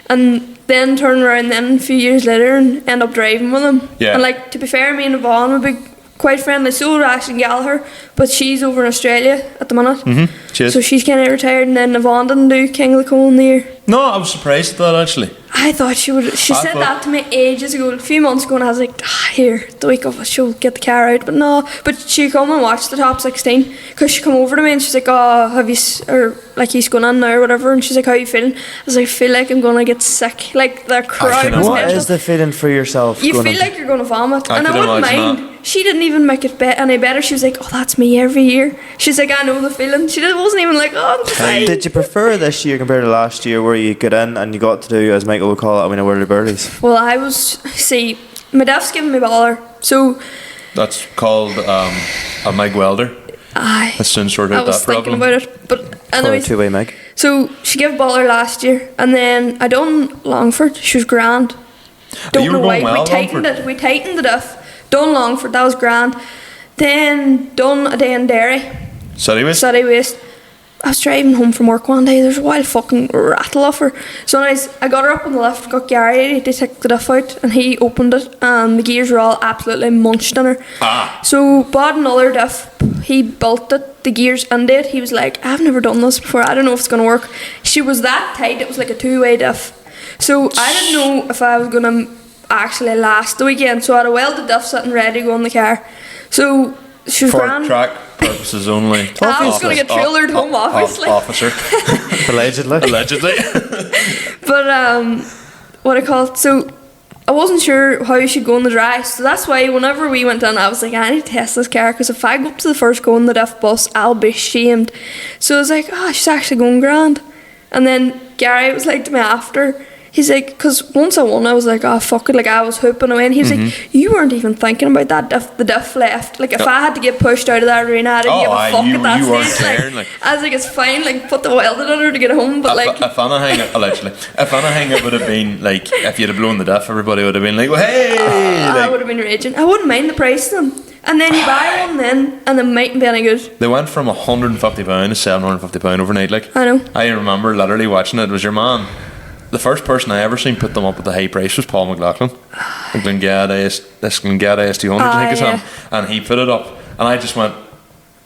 [SPEAKER 4] and then turn around then a few years later and end up driving with them.
[SPEAKER 2] Yeah.
[SPEAKER 4] And like, to be fair, me and Yvonne would be quite friendly, so would Aisling Gallagher, but she's over in Australia at the minute.
[SPEAKER 2] Cheers.
[SPEAKER 4] So she's kind of retired, and then Yvonne didn't do King of the Cone the year.
[SPEAKER 2] no, I was surprised at that actually.
[SPEAKER 4] I thought she would. She
[SPEAKER 2] I
[SPEAKER 4] said
[SPEAKER 2] thought-
[SPEAKER 4] that to me ages ago, a few months ago, and I was like, here, the week of it, she'll get the car out. But no, but she come and watched the top 16 because she come over to me and she's like, oh, have you, or like he's going on now or whatever, and she's like, how you feeling? I was like, I feel like I'm gonna get sick. Like the crowd
[SPEAKER 2] can
[SPEAKER 4] was
[SPEAKER 1] What
[SPEAKER 4] mental.
[SPEAKER 1] is the feeling for yourself?
[SPEAKER 4] You
[SPEAKER 1] going
[SPEAKER 4] feel
[SPEAKER 1] into-
[SPEAKER 4] like you're gonna vomit,
[SPEAKER 2] I
[SPEAKER 4] and I
[SPEAKER 2] can
[SPEAKER 4] wouldn't
[SPEAKER 2] imagine
[SPEAKER 4] mind. She didn't even make it any better. She was like, oh, that's me every year. She's like, I know the feeling. Wasn't even like, oh, I'm fine.
[SPEAKER 1] Did you prefer this year compared to last year, where you got in and you got to do, as Michael would call it, I mean, a whirly birdies?
[SPEAKER 4] Well, I was, see, my dad's giving me baller, so
[SPEAKER 2] That's called a MIG welder.
[SPEAKER 4] I
[SPEAKER 2] That's soon sorted
[SPEAKER 4] I
[SPEAKER 2] out
[SPEAKER 4] was
[SPEAKER 2] that
[SPEAKER 4] thinking
[SPEAKER 2] problem.
[SPEAKER 4] about it, but
[SPEAKER 1] Or a
[SPEAKER 4] anyways,
[SPEAKER 1] two-way Meg.
[SPEAKER 4] so she gave baller last year, and then I done Longford. She was grand. Don't
[SPEAKER 2] you
[SPEAKER 4] know
[SPEAKER 2] were
[SPEAKER 4] why.
[SPEAKER 2] going well,
[SPEAKER 4] We tightened
[SPEAKER 2] Longford.
[SPEAKER 4] it. We tightened the diff. Done Longford. That was grand. Then done a day in Derry.
[SPEAKER 2] City waste?
[SPEAKER 4] City waste. I was driving home from work one day. There's a wild fucking rattle off her. So anyways, I got her up on the lift, got Gary to take the diff out, and he opened it, and the gears were all absolutely munched in her. So bought another diff. He built it, the gears into it. He was like, I've never done this before. I don't know if it's gonna work. She was that tight. It was like a two-way diff. So I didn't know if I was gonna actually last the weekend. So I had a welded diff sitting ready to go in the car. So she was
[SPEAKER 2] For
[SPEAKER 4] grand.
[SPEAKER 2] track purposes only.
[SPEAKER 4] I was gonna get trailered home, obviously.
[SPEAKER 2] Officer.
[SPEAKER 1] Allegedly.
[SPEAKER 2] Allegedly.
[SPEAKER 4] But what I call it, so I wasn't sure how you should go in the dry, so that's why whenever we went in, I was like, I need to test this car, because if I go up to the first go in the diff bus, I'll be shamed. So I was like, oh, she's actually going grand. And then Gary was like to me after, he's like, because once I won, I was like, oh fuck it, like I was hooping away, and he was like, you weren't even thinking about that diff, the diff left, like if I had to get pushed out of that arena, I didn't give a fuck at that
[SPEAKER 2] you weren't
[SPEAKER 4] stage,
[SPEAKER 2] caring, like.
[SPEAKER 4] I was like, it's fine, like put the welded on her to get home, but like
[SPEAKER 2] If anything, allegedly, if anything, it would have been like, if you'd have blown the diff, everybody would have been like, well, hey!
[SPEAKER 4] I
[SPEAKER 2] like,
[SPEAKER 4] would have been raging. I wouldn't mind the price of them. And then you buy one then, and they mightn't be any good.
[SPEAKER 2] they went from £150 to £750 overnight. Like,
[SPEAKER 4] I know.
[SPEAKER 2] I remember literally watching it. It was your man. The first person I ever seen put them up at the high price was Paul McLaughlin. The Glengad IS200, I think it's
[SPEAKER 4] yeah.
[SPEAKER 2] him. And he put it up, and I just went,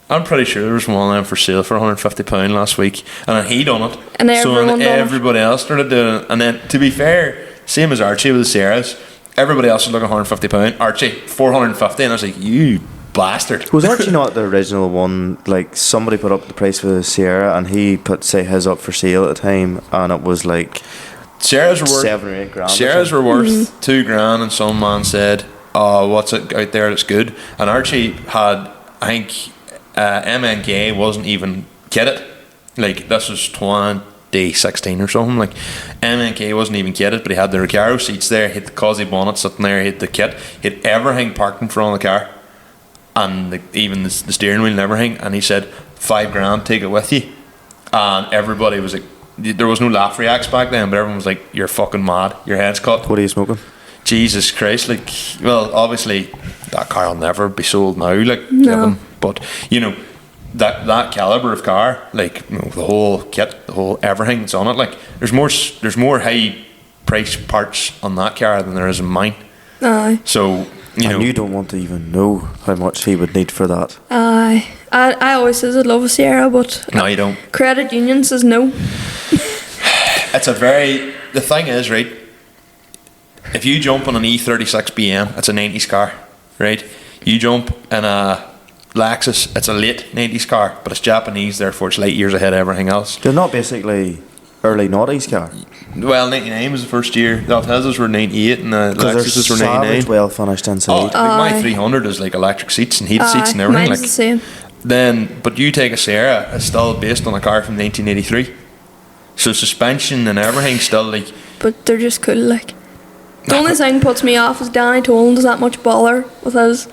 [SPEAKER 2] I'm pretty sure there was one of them for sale for £150 last week, and then he done it.
[SPEAKER 4] And
[SPEAKER 2] so
[SPEAKER 4] everyone
[SPEAKER 2] then
[SPEAKER 4] done it.
[SPEAKER 2] everybody else started doing it. And then, to be fair, same as Archie with the Sierras, everybody else was looking £150. Archie, £450, and I was like, you bastard.
[SPEAKER 1] Was Archie not the original one? Like, somebody put up the price for the Sierra, and he put, say, his up for sale at the time, and it was like
[SPEAKER 2] Sierras were worth
[SPEAKER 1] $7 or $8 grand.
[SPEAKER 2] Sierras were worth $2,000, and some man said, "Oh, what's it out there that's good?" And Archie had, I think, MNK wasn't even kitted. Like, this was 2016 or something. Like, MNK wasn't even kitted, but he had the Recaro seats there, he had the Cosy bonnet sitting there, he had the kit, he had everything parked in front of the car, and even the steering wheel and everything. And he said, $5,000, take it with you. And everybody was like, there was no laugh reacts back then, but everyone was like, "You're fucking mad, your head's cut."
[SPEAKER 1] What are you smoking?
[SPEAKER 2] Jesus Christ, like, well, obviously that car will never be sold now, like,
[SPEAKER 4] No.
[SPEAKER 2] given, but you know, that caliber of car, like, you know, the whole kit, the whole everything that's on it, like, there's more high price parts on that car than there is in mine.
[SPEAKER 4] Aye.
[SPEAKER 2] So, you know,
[SPEAKER 1] And you don't want to even know how much he would need for that.
[SPEAKER 4] Aye. I always says I'd love a Sierra, but
[SPEAKER 2] no, you don't.
[SPEAKER 4] credit union says no.
[SPEAKER 2] It's the thing is, right, if you jump on an E36 BM, it's a 90s car, right? You jump in a Lexus, it's a late 90s car, but it's Japanese, therefore it's light years ahead of everything else.
[SPEAKER 1] They're not basically early noughties car.
[SPEAKER 2] Well, 99 was the first year. The Alteza's were 98 and the
[SPEAKER 1] Because
[SPEAKER 2] Lexuses were
[SPEAKER 1] they're
[SPEAKER 2] 99.
[SPEAKER 1] savage well finished
[SPEAKER 2] Oh,
[SPEAKER 1] inside.
[SPEAKER 2] like my
[SPEAKER 4] Aye.
[SPEAKER 2] 300 is like electric seats and heated seats and everything.
[SPEAKER 4] Mine's
[SPEAKER 2] Like,
[SPEAKER 4] the same.
[SPEAKER 2] then, but you take a Sierra, it's still based on a car from 1983. So suspension and everything still like.
[SPEAKER 4] But they're just cool, like. The only thing puts me off is Danny Tolan does that much baller with his.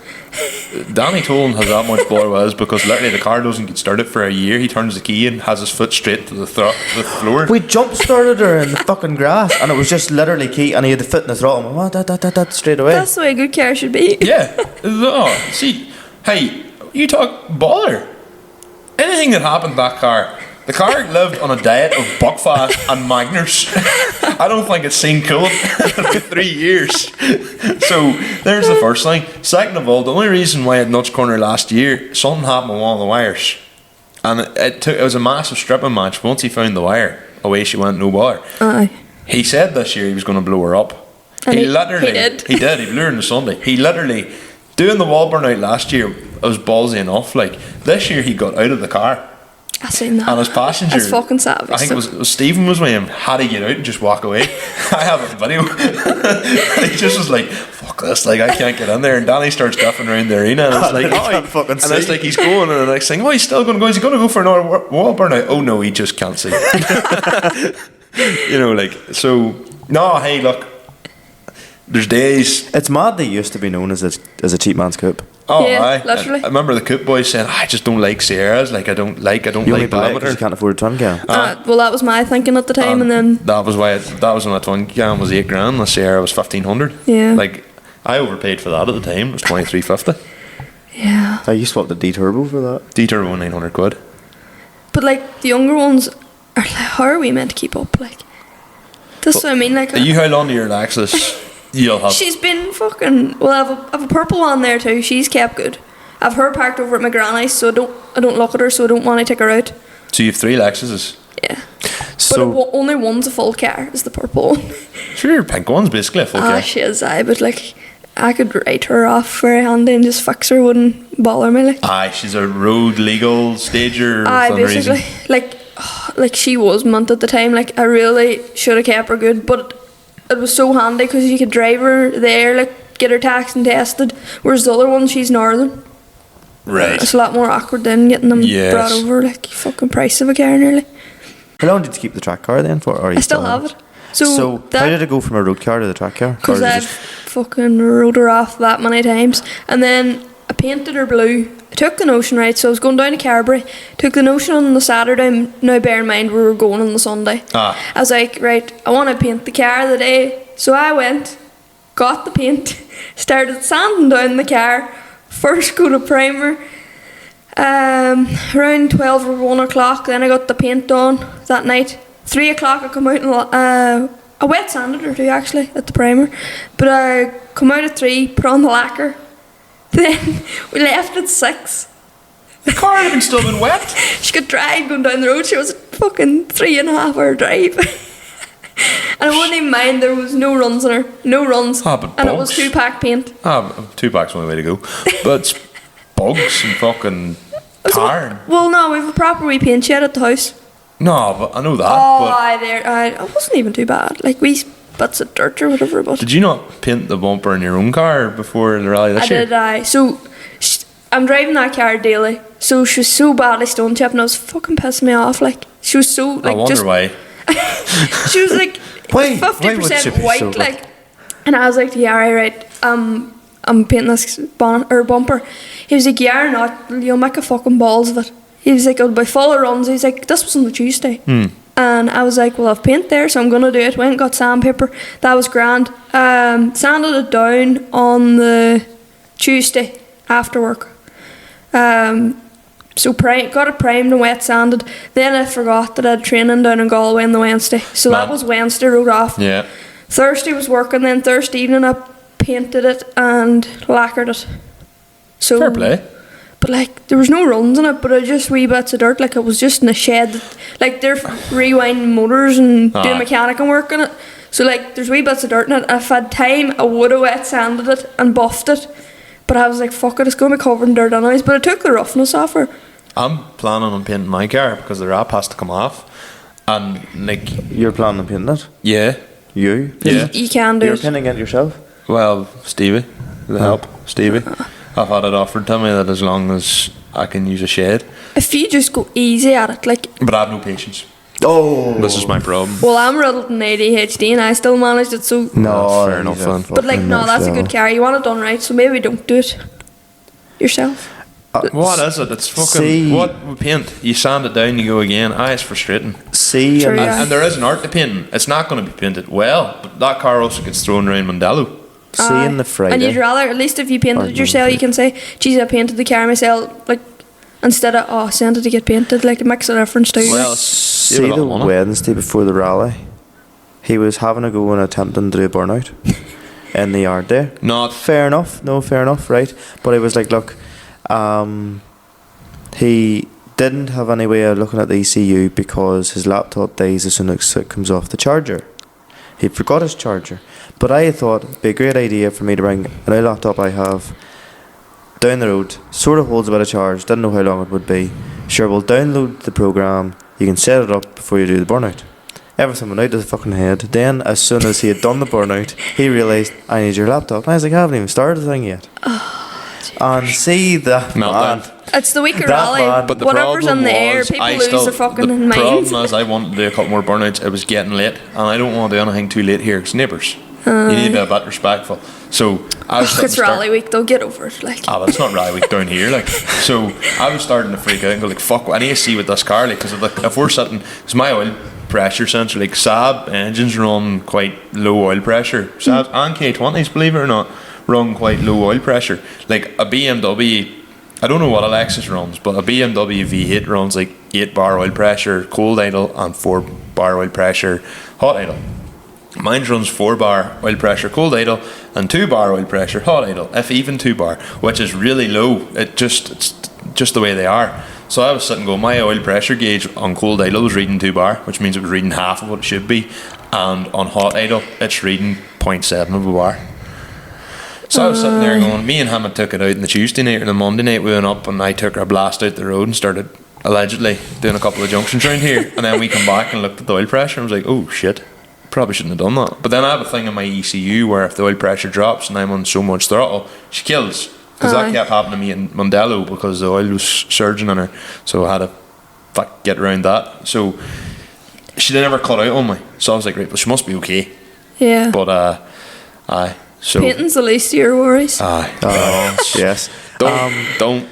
[SPEAKER 2] Danny Tolan has that much bother with us because literally the car doesn't get started for a year. He turns the key and has his foot straight to the floor.
[SPEAKER 1] We jump started her in the fucking grass, and it was just literally key, and he had the foot in the throttle, and went, that straight away.
[SPEAKER 4] That's the way a good car should be.
[SPEAKER 2] Yeah. No, see, hey, you talk baller. Anything that happened to that car, the car lived on a diet of Buckfast and Magners. I don't think it's seen cool in 3 years. So there's the first thing. Second of all, the only reason why at Nuts Corner last year, something happened with one of the wires, and it was a massive stripping match. Once he found the wire, away she went, no bother.
[SPEAKER 4] Aye.
[SPEAKER 2] He said this year he was going to blow her up.
[SPEAKER 4] And he
[SPEAKER 2] literally
[SPEAKER 4] did.
[SPEAKER 2] He did. He blew her on the Sunday. He literally doing the wall burnout last year. It was ballsy enough. Like, this year he got out of the car.
[SPEAKER 4] I seen that.
[SPEAKER 2] And his passenger,
[SPEAKER 4] That's fucking savage.
[SPEAKER 2] I think it was Stephen was with him, had to get out and just walk away. I have a video. He just was like, "Fuck this, like, I can't get in there." And Danny starts duffing around the arena, and it's like,
[SPEAKER 1] I can't fucking
[SPEAKER 2] and it's
[SPEAKER 1] see.
[SPEAKER 2] like he's going, and the next thing, oh, he's still going to go. Is he going to go for another wall burnout? Oh no, he just can't see. You know, like, so. No, hey, look. There's days.
[SPEAKER 1] It's mad they used to be known as a cheap man's coupe.
[SPEAKER 2] Oh,
[SPEAKER 4] Yeah,
[SPEAKER 2] aye.
[SPEAKER 4] literally.
[SPEAKER 2] I remember the Coop boys saying, "I just don't like Sierras. Like, I don't
[SPEAKER 1] You only
[SPEAKER 2] like
[SPEAKER 1] buy it 'cause
[SPEAKER 2] Delimiter."
[SPEAKER 1] you can't afford a twin cam.
[SPEAKER 4] well, that was my thinking at the time, and then
[SPEAKER 2] that was why that was when my twin cam was $8,000. The Sierra was 1,500.
[SPEAKER 4] Yeah.
[SPEAKER 2] Like, I overpaid for that at the time. It was 23.50.
[SPEAKER 4] yeah.
[SPEAKER 1] You swapped the D turbo for that.
[SPEAKER 2] D turbo 900 quid.
[SPEAKER 4] But like the younger ones are like, how are we meant to keep up? Like, this is what I mean. Like,
[SPEAKER 2] Are you held on to your Lexus? You'll have.
[SPEAKER 4] she's been fucking. Well, I have a purple one there too. She's kept good. I've her parked over at my granny's, so I don't look at her, so I don't want to take her out.
[SPEAKER 2] So you have 3 Lexuses.
[SPEAKER 4] Yeah.
[SPEAKER 1] So
[SPEAKER 4] But only one's a full car. Is the purple one.
[SPEAKER 2] Sure, your pink one's basically a full
[SPEAKER 4] Ah,
[SPEAKER 2] car.
[SPEAKER 4] she is. But like, I could write her off very handy and just fix her. Wouldn't bother me. Like.
[SPEAKER 2] Aye, she's a road legal stager.
[SPEAKER 4] Aye,
[SPEAKER 2] for some reason.
[SPEAKER 4] basically. Like she was mint at the time. Like, I really should have kept her good, but it was so handy because you could drive her there, like, get her taxed and tested. Whereas the other one, she's northern.
[SPEAKER 2] Right.
[SPEAKER 4] It's a lot more awkward than getting them
[SPEAKER 2] Yes.
[SPEAKER 4] brought over. Like, fucking price of a car nearly.
[SPEAKER 1] how long did you keep the track car then for? Or are you
[SPEAKER 4] I still have it. So
[SPEAKER 1] how did it go from a road car to the track car? Or
[SPEAKER 4] Because
[SPEAKER 1] is it
[SPEAKER 4] I've
[SPEAKER 1] just-
[SPEAKER 4] fucking rode her off that many times. And then I painted her blue. I took the notion, right, so I was going down to Carberry. Took the notion on the Saturday. Now bear in mind we were going on the Sunday.
[SPEAKER 2] Ah.
[SPEAKER 4] I was like, right, I want to paint the car the day. So I went, got the paint, started sanding down the car. First coat of primer. Around 12 or 1 o'clock, then I got the paint on that night. 3 o'clock I come out and I wet sanded her too actually at the primer. But I come out at 3, put on the lacquer. Then we left at 6.
[SPEAKER 2] The car had been still been wet.
[SPEAKER 4] She got dragged going down the road. She was a fucking 3.5 hour drive. And I wouldn't even mind, there was no runs on her. No runs.
[SPEAKER 2] Ah, but
[SPEAKER 4] and it was
[SPEAKER 2] bunks.
[SPEAKER 4] 2-pack paint.
[SPEAKER 2] 2 packs, only way to go. But bugs and fucking tar.
[SPEAKER 4] Well, no, we have a proper wee paint shed at the house.
[SPEAKER 2] No, but I know that.
[SPEAKER 4] Oh,
[SPEAKER 2] but
[SPEAKER 4] it wasn't even too bad. Like wee bits of dirt or whatever. But
[SPEAKER 2] did you not paint the bumper in your own car before the rally this year?
[SPEAKER 4] I did. So I'm driving that car daily. So she was so badly stone chipped, and it was fucking pissing me off. Like she was so like
[SPEAKER 2] I wonder why.
[SPEAKER 4] she was like
[SPEAKER 1] Why
[SPEAKER 4] 50%
[SPEAKER 1] be
[SPEAKER 4] white,
[SPEAKER 1] so
[SPEAKER 4] like, and I was like, yeah, right. I'm painting this bonnet or bumper. He was like, yeah, or not. You'll make a fucking balls of it. He was like, I'll be full of runs. He's like, this was on the Tuesday. And I was like, well, I've paint there, so I'm going to do it. Went and got sandpaper. That was grand. Sanded it down on the Tuesday after work. So got it primed and wet sanded. Then I forgot that I had training down in Galway on the Wednesday. So that was Wednesday, wrote off.
[SPEAKER 2] Yeah.
[SPEAKER 4] Thursday was working. Then Thursday evening I painted it and lacquered it. So
[SPEAKER 2] Fair play.
[SPEAKER 4] But like there was no runs in it, but it was just wee bits of dirt. Like it was just in a shed. Like they're rewinding motors and doing mechanical work in it. So like there's wee bits of dirt in it. If I had time, I would have wet sanded it and buffed it. But I was like, fuck it, it's going to be covered in dirt anyways. But I took the roughness off her.
[SPEAKER 2] I'm planning on painting my car because the wrap has to come off. And like,
[SPEAKER 1] You're planning on painting it?
[SPEAKER 2] yeah.
[SPEAKER 1] You?
[SPEAKER 2] Yeah.
[SPEAKER 4] You can do
[SPEAKER 1] You're
[SPEAKER 4] it.
[SPEAKER 1] painting it yourself?
[SPEAKER 2] Well, Stevie, the help, Stevie. I've had it offered to me that as long as I can use a shade.
[SPEAKER 4] If you just go easy at it, like,
[SPEAKER 2] But I have no patience.
[SPEAKER 1] Oh!
[SPEAKER 2] This is my problem.
[SPEAKER 4] well, I'm riddled in ADHD and I still managed it. So,
[SPEAKER 1] No,
[SPEAKER 2] Fair enough, then.
[SPEAKER 4] but like, no, that's a good car. You want it done right, so maybe don't do it yourself.
[SPEAKER 2] What is it? It's fucking...
[SPEAKER 1] See-
[SPEAKER 2] what with paint? You sand it down, you go again. It's frustrating.
[SPEAKER 1] See,
[SPEAKER 4] True,
[SPEAKER 1] and
[SPEAKER 4] yeah.
[SPEAKER 2] And there is an art to painting. It's not going to be painted well, but that car also gets thrown around Mondello.
[SPEAKER 1] seeing the Friday.
[SPEAKER 4] And you'd rather, at least if you painted
[SPEAKER 1] Or
[SPEAKER 4] it yourself, you can say, geez, I painted the car myself, like, instead of, send it to get painted, like, it makes a difference too.
[SPEAKER 2] Well,
[SPEAKER 1] See the Wednesday before the rally, he was having a go and attempting to do a burnout in the yard there.
[SPEAKER 2] Not...
[SPEAKER 1] Fair enough, right? But it was like, look, he didn't have any way of looking at the ECU because his laptop dies as soon as it comes off the charger. He forgot his charger. But I thought it'd be a great idea for me to bring a new laptop I have down the road, sort of holds a bit of charge, didn't know how long it would be. Sure, we'll download the program, you can set it up before you do the burnout. Everything went out of the fucking head. Then, as soon as he had done the burnout, he realised, I need your laptop. And I was like, I haven't even started the thing yet. And see that
[SPEAKER 2] Meltdown.
[SPEAKER 1] man.
[SPEAKER 4] It's the weaker
[SPEAKER 1] That
[SPEAKER 4] rally.
[SPEAKER 1] man.
[SPEAKER 2] But the
[SPEAKER 4] Whatever's
[SPEAKER 2] problem
[SPEAKER 4] in the air,
[SPEAKER 2] was
[SPEAKER 4] people
[SPEAKER 2] I
[SPEAKER 4] lose
[SPEAKER 2] still,
[SPEAKER 4] their fucking
[SPEAKER 2] the
[SPEAKER 4] minds.
[SPEAKER 2] problem is I wanted to do a couple more burnouts. It was getting late, and I don't want to do anything too late here. It's neighbours. You need to be a bit respectful. So I was
[SPEAKER 4] It's rally week, they'll get over it. Like,
[SPEAKER 2] but it's not rally week down here. Like, so I was starting to freak out and go like, "Fuck! I need to see what this car like." Because if we're sitting, because my oil pressure sensor, like Saab engines run quite low oil pressure. Saab and K20s, believe it or not, run quite low oil pressure. Like a BMW. I don't know what a Lexus runs, but a BMW V8 runs like 8 bar oil pressure cold idle and 4 bar oil pressure hot idle. Mine runs 4 bar oil pressure cold idle and 2 bar oil pressure hot idle, if even 2 bar, which is really low. It's just the way they are. So I was sitting going, my oil pressure gauge on cold idle was reading 2 bar, which means it was reading half of what it should be, and on hot idle it's reading 0.7 of a bar. So I was sitting there going, me and him had took it out on the Tuesday night or the Monday night. We went up and I took our blast out the road and started allegedly doing a couple of junctions around here. And then we come back and looked at the oil pressure and was like, oh shit, probably shouldn't have done that. But then I have a thing in my ECU where if the oil pressure drops and I'm on so much throttle, she kills. Because that kept happening to me in Mondello because the oil was surging on her. So I had to get around that. So she never cut out on me. So I was like, right, well she must be okay.
[SPEAKER 4] yeah.
[SPEAKER 2] But aye. So
[SPEAKER 4] Painting's the least of your worries.
[SPEAKER 2] aye.
[SPEAKER 1] Yes.
[SPEAKER 2] Don't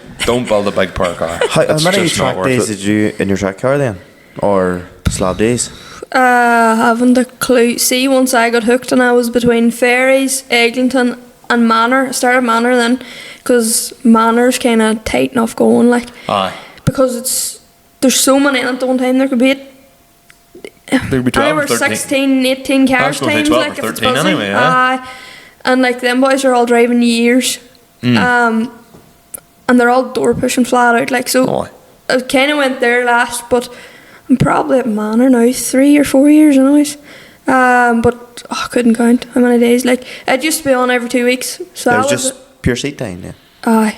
[SPEAKER 2] build a big power car.
[SPEAKER 1] How
[SPEAKER 2] It's
[SPEAKER 1] many
[SPEAKER 2] just not
[SPEAKER 1] track
[SPEAKER 2] worth
[SPEAKER 1] days
[SPEAKER 2] it.
[SPEAKER 1] did you in your track car then? Or slab days?
[SPEAKER 4] Haven't a clue. See, once I got hooked and I was between Ferries, Eglinton and Manor. I started Manor then, because Manor's kind of tight enough going, like,
[SPEAKER 2] Aye.
[SPEAKER 4] because there's so many in at the one time. There could be
[SPEAKER 2] There'd be 12 or
[SPEAKER 4] anywhere
[SPEAKER 2] 13.
[SPEAKER 4] 16, 18
[SPEAKER 2] I was
[SPEAKER 4] cars
[SPEAKER 2] gonna say
[SPEAKER 4] times,
[SPEAKER 2] 12 or
[SPEAKER 4] like, if it's
[SPEAKER 2] 13
[SPEAKER 4] busy.
[SPEAKER 2] anyway, yeah.
[SPEAKER 4] Aye. And like them boys are all driving years, and they're all door pushing flat out, like, so.
[SPEAKER 2] Oh.
[SPEAKER 4] I kind of went there last, but I'm probably at Manor now 3 or 4 years anyways. But I couldn't count how many days. Like, it used to be on every 2 weeks. So
[SPEAKER 1] It
[SPEAKER 4] I
[SPEAKER 1] was
[SPEAKER 4] was
[SPEAKER 1] just pure seat time then.
[SPEAKER 4] aye.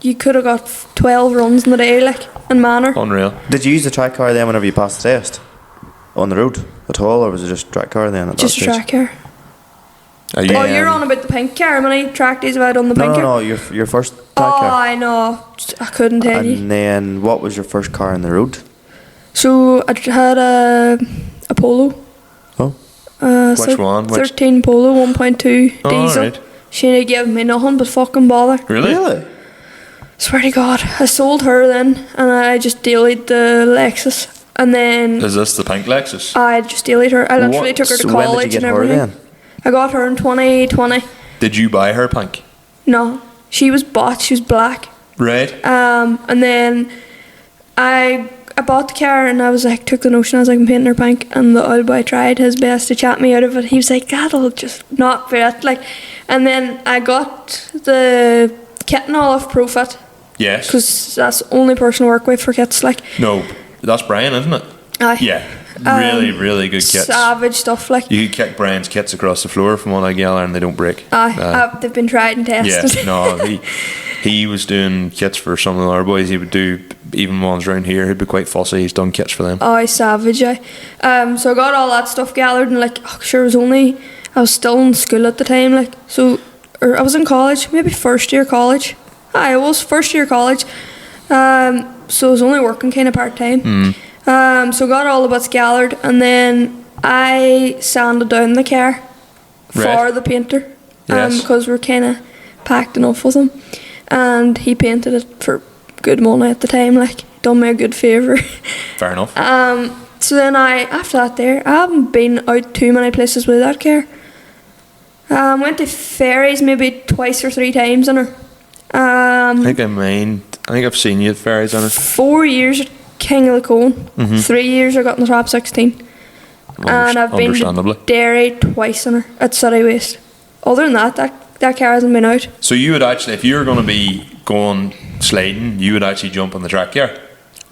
[SPEAKER 4] you could have got 12 runs in the day, like, in Manor.
[SPEAKER 2] Unreal.
[SPEAKER 1] Did you use the track car then whenever you passed the test? On the road at all, or was it just track car then at
[SPEAKER 4] Just
[SPEAKER 1] that
[SPEAKER 4] a
[SPEAKER 1] stage?
[SPEAKER 4] track car.
[SPEAKER 2] Are you,
[SPEAKER 4] Oh, you're on about the pink car. How many track days have I done the pink car?
[SPEAKER 1] No, your first track
[SPEAKER 4] Oh,
[SPEAKER 1] car.
[SPEAKER 4] I know. I couldn't tell you.
[SPEAKER 1] And then what was your first car on the road?
[SPEAKER 4] So I had a Polo.
[SPEAKER 1] Oh,
[SPEAKER 2] Which one?
[SPEAKER 4] 13 Polo, 1.2
[SPEAKER 2] Oh,
[SPEAKER 4] diesel.
[SPEAKER 2] alright.
[SPEAKER 4] She gave me nothing but fucking bother.
[SPEAKER 2] Really?
[SPEAKER 4] Swear to God. I sold her then, and I just delayed the Lexus. And then
[SPEAKER 2] Is this the pink Lexus?
[SPEAKER 4] I just delayed her. I literally took her to
[SPEAKER 1] So when
[SPEAKER 4] college
[SPEAKER 1] did you get
[SPEAKER 4] and
[SPEAKER 1] her
[SPEAKER 4] everything.
[SPEAKER 1] then?
[SPEAKER 4] I got her in 2020.
[SPEAKER 2] Did you buy her pink?
[SPEAKER 4] No, she was bought. She was black.
[SPEAKER 2] Right.
[SPEAKER 4] And then I bought the car and I was like, took the notion, I was like, I'm painting her pink. And the old boy tried his best to chat me out of it. He was like, that'll just not fit. Like, and then I got the kit and all off Profit,
[SPEAKER 2] Yes.
[SPEAKER 4] because that's the only person I work with for kits. Like,
[SPEAKER 2] No, that's Brian, isn't it?
[SPEAKER 4] aye.
[SPEAKER 2] Yeah. Really, really good kits.
[SPEAKER 4] Savage stuff. Like,
[SPEAKER 2] You could kick Brian's kits across the floor from what I gather and they don't break.
[SPEAKER 4] they've been tried and tested.
[SPEAKER 2] Yeah, no, he was doing kits for some of our boys. He would do even ones around here. He'd be quite fussy. He's done kits for them.
[SPEAKER 4] Oh, savage, so I got all that stuff gathered and like, sure, I was still in school at the time, like, so, or I was in college, maybe first year college. I was first year college, so I was only working kind of part time. So I got all the bits gathered, and then I sanded down the car for
[SPEAKER 2] Right.
[SPEAKER 4] the painter,
[SPEAKER 2] Yes.
[SPEAKER 4] because we're kind of packed enough with him, and he painted it for good money at the time, like, done me a good favour.
[SPEAKER 2] Fair enough.
[SPEAKER 4] So then after that there, I haven't been out too many places with that car. Went to ferries maybe twice or 3 times in her.
[SPEAKER 2] I think I've seen you at ferries on it.
[SPEAKER 4] 4 years at King of the Cone. 3 years I got in the top 16. And I've been
[SPEAKER 2] Understandably.
[SPEAKER 4] to Derry twice in her at City Waste. Other than that car hasn't been out.
[SPEAKER 2] So you would actually, if you were going to be going sliding, you would actually jump on the track car?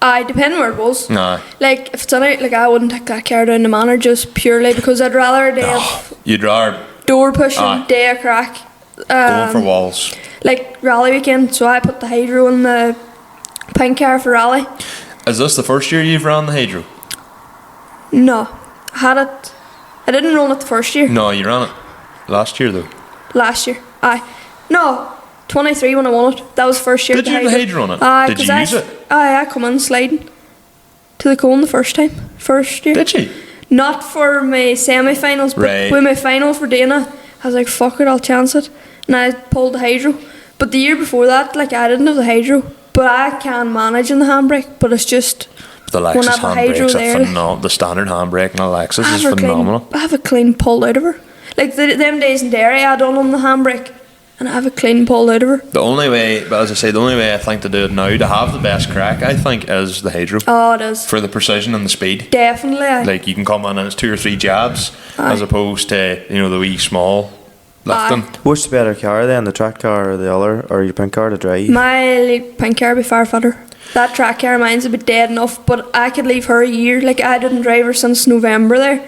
[SPEAKER 4] I depend where it was.
[SPEAKER 2] Nah.
[SPEAKER 4] Like if it's in out, like I wouldn't take that car down the Manor just purely because I'd rather a day of
[SPEAKER 2] You'd rather
[SPEAKER 4] door pushing,
[SPEAKER 2] Aye.
[SPEAKER 4] day of crack.
[SPEAKER 2] going for walls.
[SPEAKER 4] Like rally weekend, so I put the hydro in the pink car for rally.
[SPEAKER 2] Is this the first year you've ran the hydro?
[SPEAKER 4] No, I didn't run it the first year.
[SPEAKER 2] No, you ran it last year though.
[SPEAKER 4] Last year, no, 23 when I won it. That was the first year.
[SPEAKER 2] Did you have the hydro on it? Did
[SPEAKER 4] 'cause
[SPEAKER 2] you use it?
[SPEAKER 4] I come in sliding to the cone the first year.
[SPEAKER 2] Did you?
[SPEAKER 4] Not for my semi-finals, but
[SPEAKER 2] Right.
[SPEAKER 4] with my final for Dana, I was like, fuck it, I'll chance it. And I pulled the hydro. But the year before that, like, I didn't have the hydro. But I can manage in the handbrake, but it's just...
[SPEAKER 2] The
[SPEAKER 4] when I
[SPEAKER 2] Lexus
[SPEAKER 4] have a hydro
[SPEAKER 2] handbrakes
[SPEAKER 4] there,
[SPEAKER 2] are phenomenal. The standard handbrake in a Lexus
[SPEAKER 4] I
[SPEAKER 2] is
[SPEAKER 4] have a
[SPEAKER 2] phenomenal.
[SPEAKER 4] I have a clean pulled out of her. Like, them days in Derry, I done on the handbrake, and I have a clean pulled out of her.
[SPEAKER 2] The only way, but as I say, the only way I think to do it now, to have the best crack, I think, is the hydro.
[SPEAKER 4] Oh, it is.
[SPEAKER 2] For the precision and the speed.
[SPEAKER 4] Definitely.
[SPEAKER 2] Like, you can come in and it's 2 or 3 jabs,
[SPEAKER 4] Aye.
[SPEAKER 2] as opposed to, the wee small lifting.
[SPEAKER 1] What's the better car then, the track car or the other, or your pink car to drive?
[SPEAKER 4] My pink car would be far fatter. That track car, mine's a bit dead enough, but I could leave her a year. Like, I didn't drive her since November there,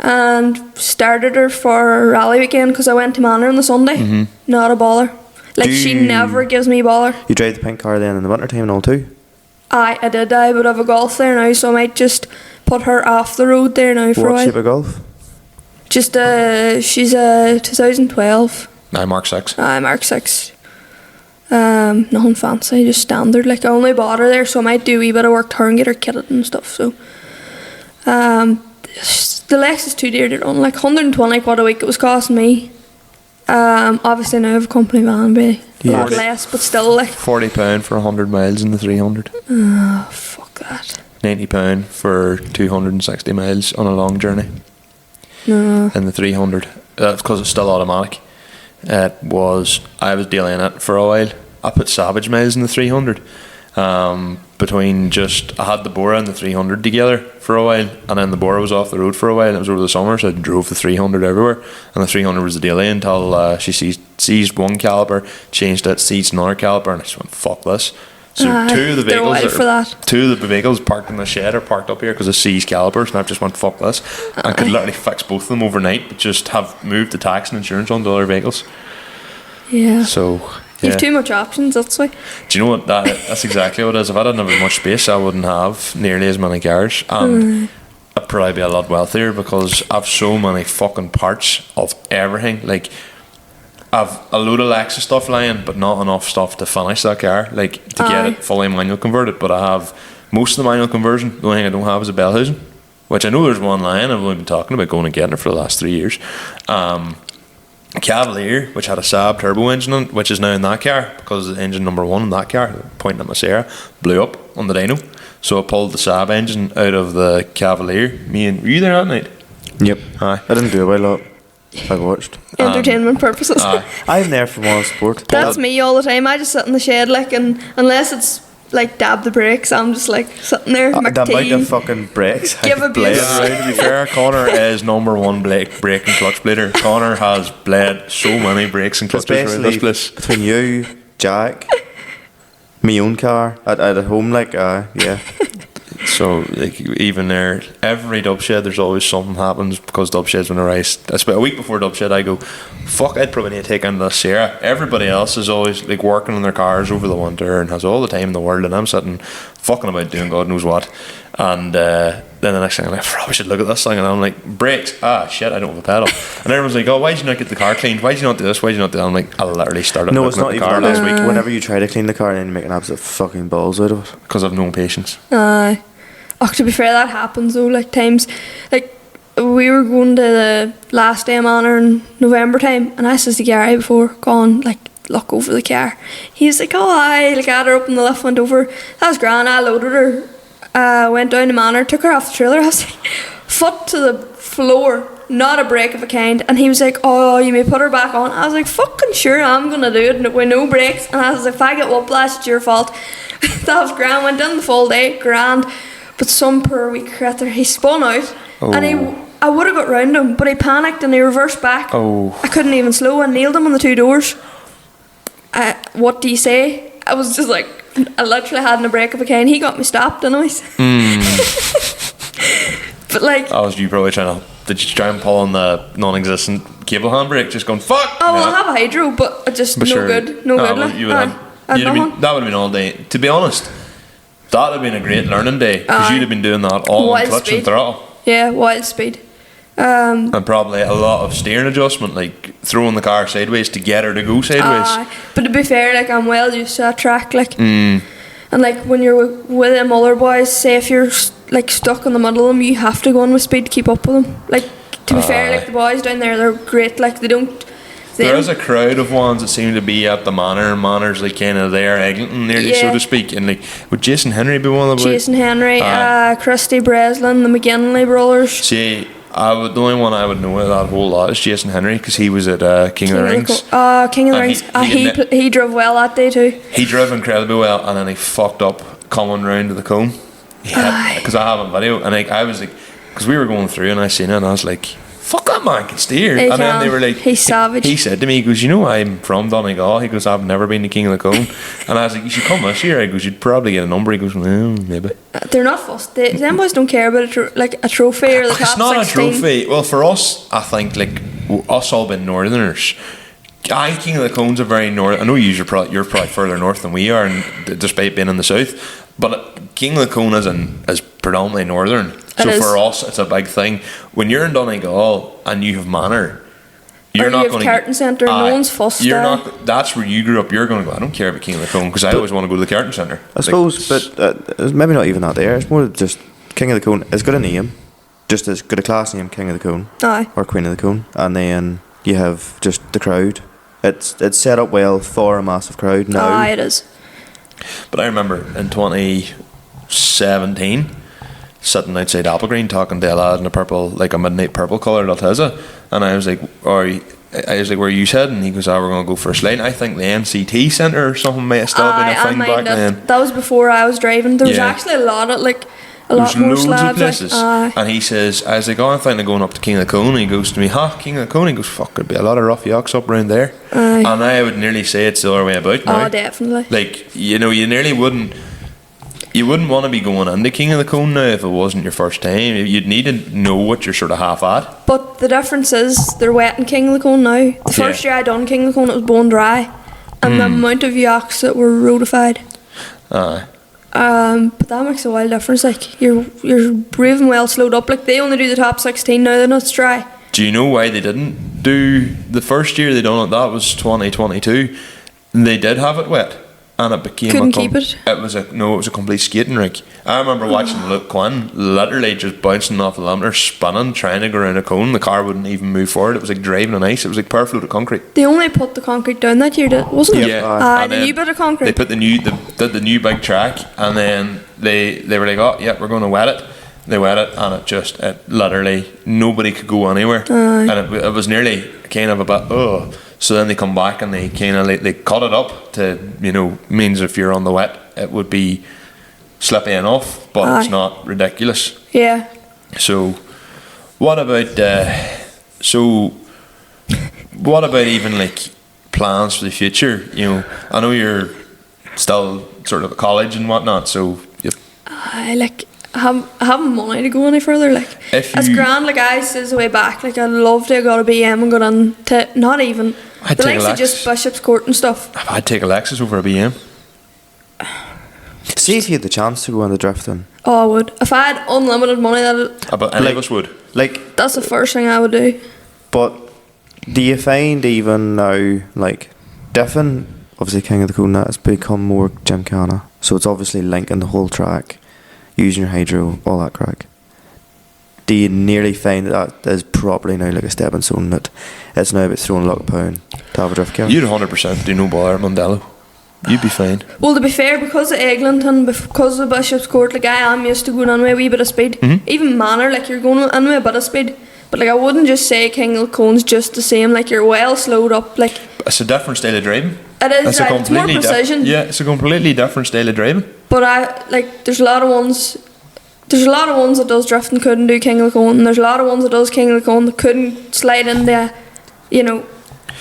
[SPEAKER 4] and started her for rally weekend because I went to Manor on the Sunday. Not a bother. Like, she never gives me bother.
[SPEAKER 1] You drive the pink car then in the winter time and all too?
[SPEAKER 4] I did. I would have a Golf there now, so I might just put her off the road there now for a
[SPEAKER 1] What
[SPEAKER 4] while.
[SPEAKER 1] shape of Golf?
[SPEAKER 4] Just she's a 2012.
[SPEAKER 2] Aye, Mark 6.
[SPEAKER 4] Mark 6. Nothing fancy, just standard. Like, I only bought her there, so I might do a wee bit of work to her and get her kitted and stuff. So, the Lexus too dear to run. Like 120 quid a week it was costing me. Obviously now I have a company van, be a lot
[SPEAKER 2] Yeah.
[SPEAKER 4] less, but still, like,
[SPEAKER 2] £40 for 100 miles in the 300.
[SPEAKER 4] fuck that.
[SPEAKER 2] £90 for 260 miles on a long journey
[SPEAKER 4] No.
[SPEAKER 2] in the 300. That's because it's still automatic. I was dealing it for a while. I put savage miles in the 300. Between I had the Bora and the 300 together for a while, and then the Bora was off the road for a while, and it was over the summer, so I drove the 300 everywhere, and the 300 was the daily until she seized one caliper, changed it, seized another caliper, and I just went, fuck this. So two of the
[SPEAKER 4] they're wild for that.
[SPEAKER 2] two of the vehicles parked in the shed are parked up here because of seized calipers, and I've just went, fuck this. I could literally fix both of them overnight, but just have moved the tax and insurance onto other vehicles.
[SPEAKER 4] Yeah.
[SPEAKER 2] So
[SPEAKER 4] You have too much options, that's why.
[SPEAKER 2] Do you know what? That's exactly what it is. If I didn't have as much space, I wouldn't have nearly as many cars. And I'd probably be a lot wealthier because I've so many fucking parts of everything. Like, I've a load of Lexus stuff lying, but not enough stuff to finish that car. Like, to get it fully manual converted. But I have most of the manual conversion. The only thing I don't have is a Bellhusen, which I know there's one lying. I've only been talking about going and getting it for the last 3 years. Cavalier, which had a Saab turbo engine in it, which is now in that car because the engine number 1 in that car, pointing at my Sierra, blew up on the dyno. So I pulled the Saab engine out of the Cavalier. Were you there that night?
[SPEAKER 1] Yep.
[SPEAKER 2] Aye.
[SPEAKER 1] I didn't do it by a lot. I watched.
[SPEAKER 4] Entertainment purposes.
[SPEAKER 1] I'm there for moral support.
[SPEAKER 4] That's me all the time. I just sit in the shed, like, and unless it's like dab the brakes, I'm just like sitting there.
[SPEAKER 1] The amount
[SPEAKER 4] tea,
[SPEAKER 1] of fucking brakes.
[SPEAKER 4] give a
[SPEAKER 1] blade.
[SPEAKER 4] bit.
[SPEAKER 2] To be fair, Conor is number 1 brake and clutch blader. Conor has bled so many brakes and clutches around this place.
[SPEAKER 1] Between you, Jack, my own car, at home, like, yeah.
[SPEAKER 2] So, like, even there, every dub shed, there's always something happens because dub sheds when I about a week before dub shed, I go, fuck, I'd probably need to take in this Sierra. Everybody else is always like working on their cars over the winter and has all the time in the world, and I'm sitting fucking about doing God knows what. And then the next thing I'm like, I probably should look at this thing, and I'm like, brakes, shit, I don't have a pedal. And everyone's like, oh, why did you not get the car cleaned? Why did you not do this? Why did you not do that? I'm like, I literally started
[SPEAKER 1] No, it's
[SPEAKER 2] looking
[SPEAKER 1] not
[SPEAKER 2] at the
[SPEAKER 1] even
[SPEAKER 2] car last week
[SPEAKER 1] Whenever you try to clean the car and then you make an absolute fucking balls out of it.
[SPEAKER 2] because I've no patience.
[SPEAKER 4] Oh, to be fair, that happens though. Like times, like we were going to the last day of Manor in November time, and I says to Gary before going, like, look over the car. He's like, oh, I like had her up in the lift, went over. That was grand. I loaded her, went down to Manor, took her off the trailer. I was like, foot to the floor, not a break of a kind. And he was like, oh, you may put her back on. I was like, fucking sure, I'm gonna do it with no brakes. And I was like, if I get whiplash, it's your fault. That was grand. Went in the full day, grand. But some poor wee critter, he spun out, and I would have got round him, but he panicked and he reversed back. I couldn't even slow. I nailed him on the 2 doors. What do you say? I was just like, I literally hadn't a break of a kind. He got me stopped, anyways. But like,
[SPEAKER 2] Was you probably trying to? Did you try and pull on the non-existent cable handbrake, just going fuck?
[SPEAKER 4] oh, well, I have a hydro, but just no good, no good. Like,
[SPEAKER 2] You would have. That would have been all day. To be honest, that would have been a great learning day because you'd have been doing that all on clutch and throttle.
[SPEAKER 4] Yeah, wild speed.
[SPEAKER 2] And probably a lot of steering adjustment, like throwing the car sideways to get her to go sideways.
[SPEAKER 4] But to be fair, like, I'm well used to that track, like, and like when you're with them other boys, say if you're like stuck in the middle of them, you have to go on with speed to keep up with them. Like, to be fair, like the boys down there, they're great. Like, they don't.
[SPEAKER 2] There is a crowd of ones that seem to be at the Manor, and Manor's like kind of there, Eglinton nearly, so to speak. And like, would Jason Henry be one of them?
[SPEAKER 4] Jason Henry, Christy Breslin, the McGinley brothers.
[SPEAKER 2] See, the only one I would know of that whole lot is Jason Henry because he was at King of the Rings.
[SPEAKER 4] King of the Rings. He drove well that day too.
[SPEAKER 2] He drove incredibly well, and then he fucked up coming round to the cone. Because I have a video, and I was like, because we were going through, and I seen it, and I was like, fuck, that man can steer. And then they were like,
[SPEAKER 4] he's savage.
[SPEAKER 2] He said to me, he goes, you know, I'm from Donegal. He goes, I've never been to King of the Cone. And I was like, you should come this year. He goes, you'd probably get a number. He goes, well, maybe.
[SPEAKER 4] They're not fussed. Them boys don't care about a trophy or the top 16.
[SPEAKER 2] It's not a trophy. Well, for us, I think, like, us all being northerners, King of the Cone's a very north. I know you're probably further north than we are, and despite being in the south, but King of the Cone is predominantly northern. So for us, it's a big thing. When you're in Donegal and you have Manor, you're not going to.
[SPEAKER 4] Carton Centre, no one's fussed.
[SPEAKER 2] You're not. That's where you grew up. You're going to go, I don't care about King of the Cone because I always want to go to the Carton Centre.
[SPEAKER 1] I suppose, but maybe not even that there. It's more just King of the Cone. It's got a name, just as good a class name, King of the Cone, or Queen of the Cone, and then you have just the crowd. It's set up well for a massive crowd now.
[SPEAKER 4] It is.
[SPEAKER 2] But I remember in 2017. Sitting outside Applegreen talking to a lad in a purple, like a midnight purple coloured Altezza, and I was like, where are you heading? And he goes, we're going to go for a slide. I think the NCT Centre or something may have still been a thing back then.
[SPEAKER 4] That was before I was driving. There was actually a lot more slabs.
[SPEAKER 2] Of places. And he says, I was like, I'm thinking of going up to King of the Cone. And he goes to me, King of the Cone? He goes, fuck, there'd be a lot of rough yucks up around there. And I would nearly say it's the other way about now.
[SPEAKER 4] Oh, definitely.
[SPEAKER 2] Like, you know, you nearly wouldn't. You wouldn't want to be going into King of the Cone now if it wasn't your first time. You'd need to know what you're sort of half at.
[SPEAKER 4] But the difference is they're wet in King of the Cone now. The first year I done King of the Cone, it was bone dry. And and the amount of yaks that were roadified.
[SPEAKER 2] Aye.
[SPEAKER 4] But that makes a wild difference. Like you're brave and well slowed up. Like they only do the top 16 now. They're not dry.
[SPEAKER 2] Do you know why they didn't do the first year they done it? That was 2022. They did have it wet, and it became
[SPEAKER 4] Couldn't keep it.
[SPEAKER 2] It was a complete skating rink. I remember watching Luke Quinn literally just bouncing off the limiter, spinning, trying to go around a cone. The car wouldn't even move forward. It was like driving on ice. It was like perfect of concrete.
[SPEAKER 4] They only put the concrete down that year, wasn't it?
[SPEAKER 2] Yeah,
[SPEAKER 4] The new bit of concrete.
[SPEAKER 2] They put they did the new big track, and then they were like, oh yeah, we're going to wet it. They wet it, and it literally nobody could go anywhere, and it was nearly kind of a bit So then they come back and they kind of they cut it up to means if you're on the wet it would be slippy enough, but it's not ridiculous.
[SPEAKER 4] Yeah.
[SPEAKER 2] So what about even like plans for the future? I know you're still sort of at college and whatnot, so
[SPEAKER 4] I haven't money to go any further. Like it's grand. Like I says way back. Like I'd love to have got a BM and got on to not even the likes of just Bishop's Court and stuff.
[SPEAKER 2] I'd take a Lexus over a BM.
[SPEAKER 1] See if you had the chance to go on the drifting.
[SPEAKER 4] Oh, I would. If I had unlimited money,
[SPEAKER 2] Any of us would.
[SPEAKER 1] Like
[SPEAKER 4] that's the first thing I would do.
[SPEAKER 1] But do you find even now, like diffing, obviously King of the Cone, that has become more gymkhana. So it's obviously linking the whole track, using your hydro, all that crack. Do you nearly find that is probably now like a stepping stone, that it's now about throwing a lot of pound to have a drift car?
[SPEAKER 2] You'd 100% do no bother at Mondello. You'd be fine.
[SPEAKER 4] Well, to be fair, because of Eglinton, because of Bishop's Court, like I am used to going on with a wee bit of speed. Even Manor, like you're going on with a bit of speed. But like I wouldn't just say King of the Cone's just the same. Like you're well slowed up. Like
[SPEAKER 2] it's a different style of driving.
[SPEAKER 4] It is, right. It's more precision.
[SPEAKER 2] It's a completely different style of driving.
[SPEAKER 4] But I like there's a lot of ones that does drifting couldn't do King of the Cone, and there's a lot of ones that does King of the Cone that couldn't slide in there,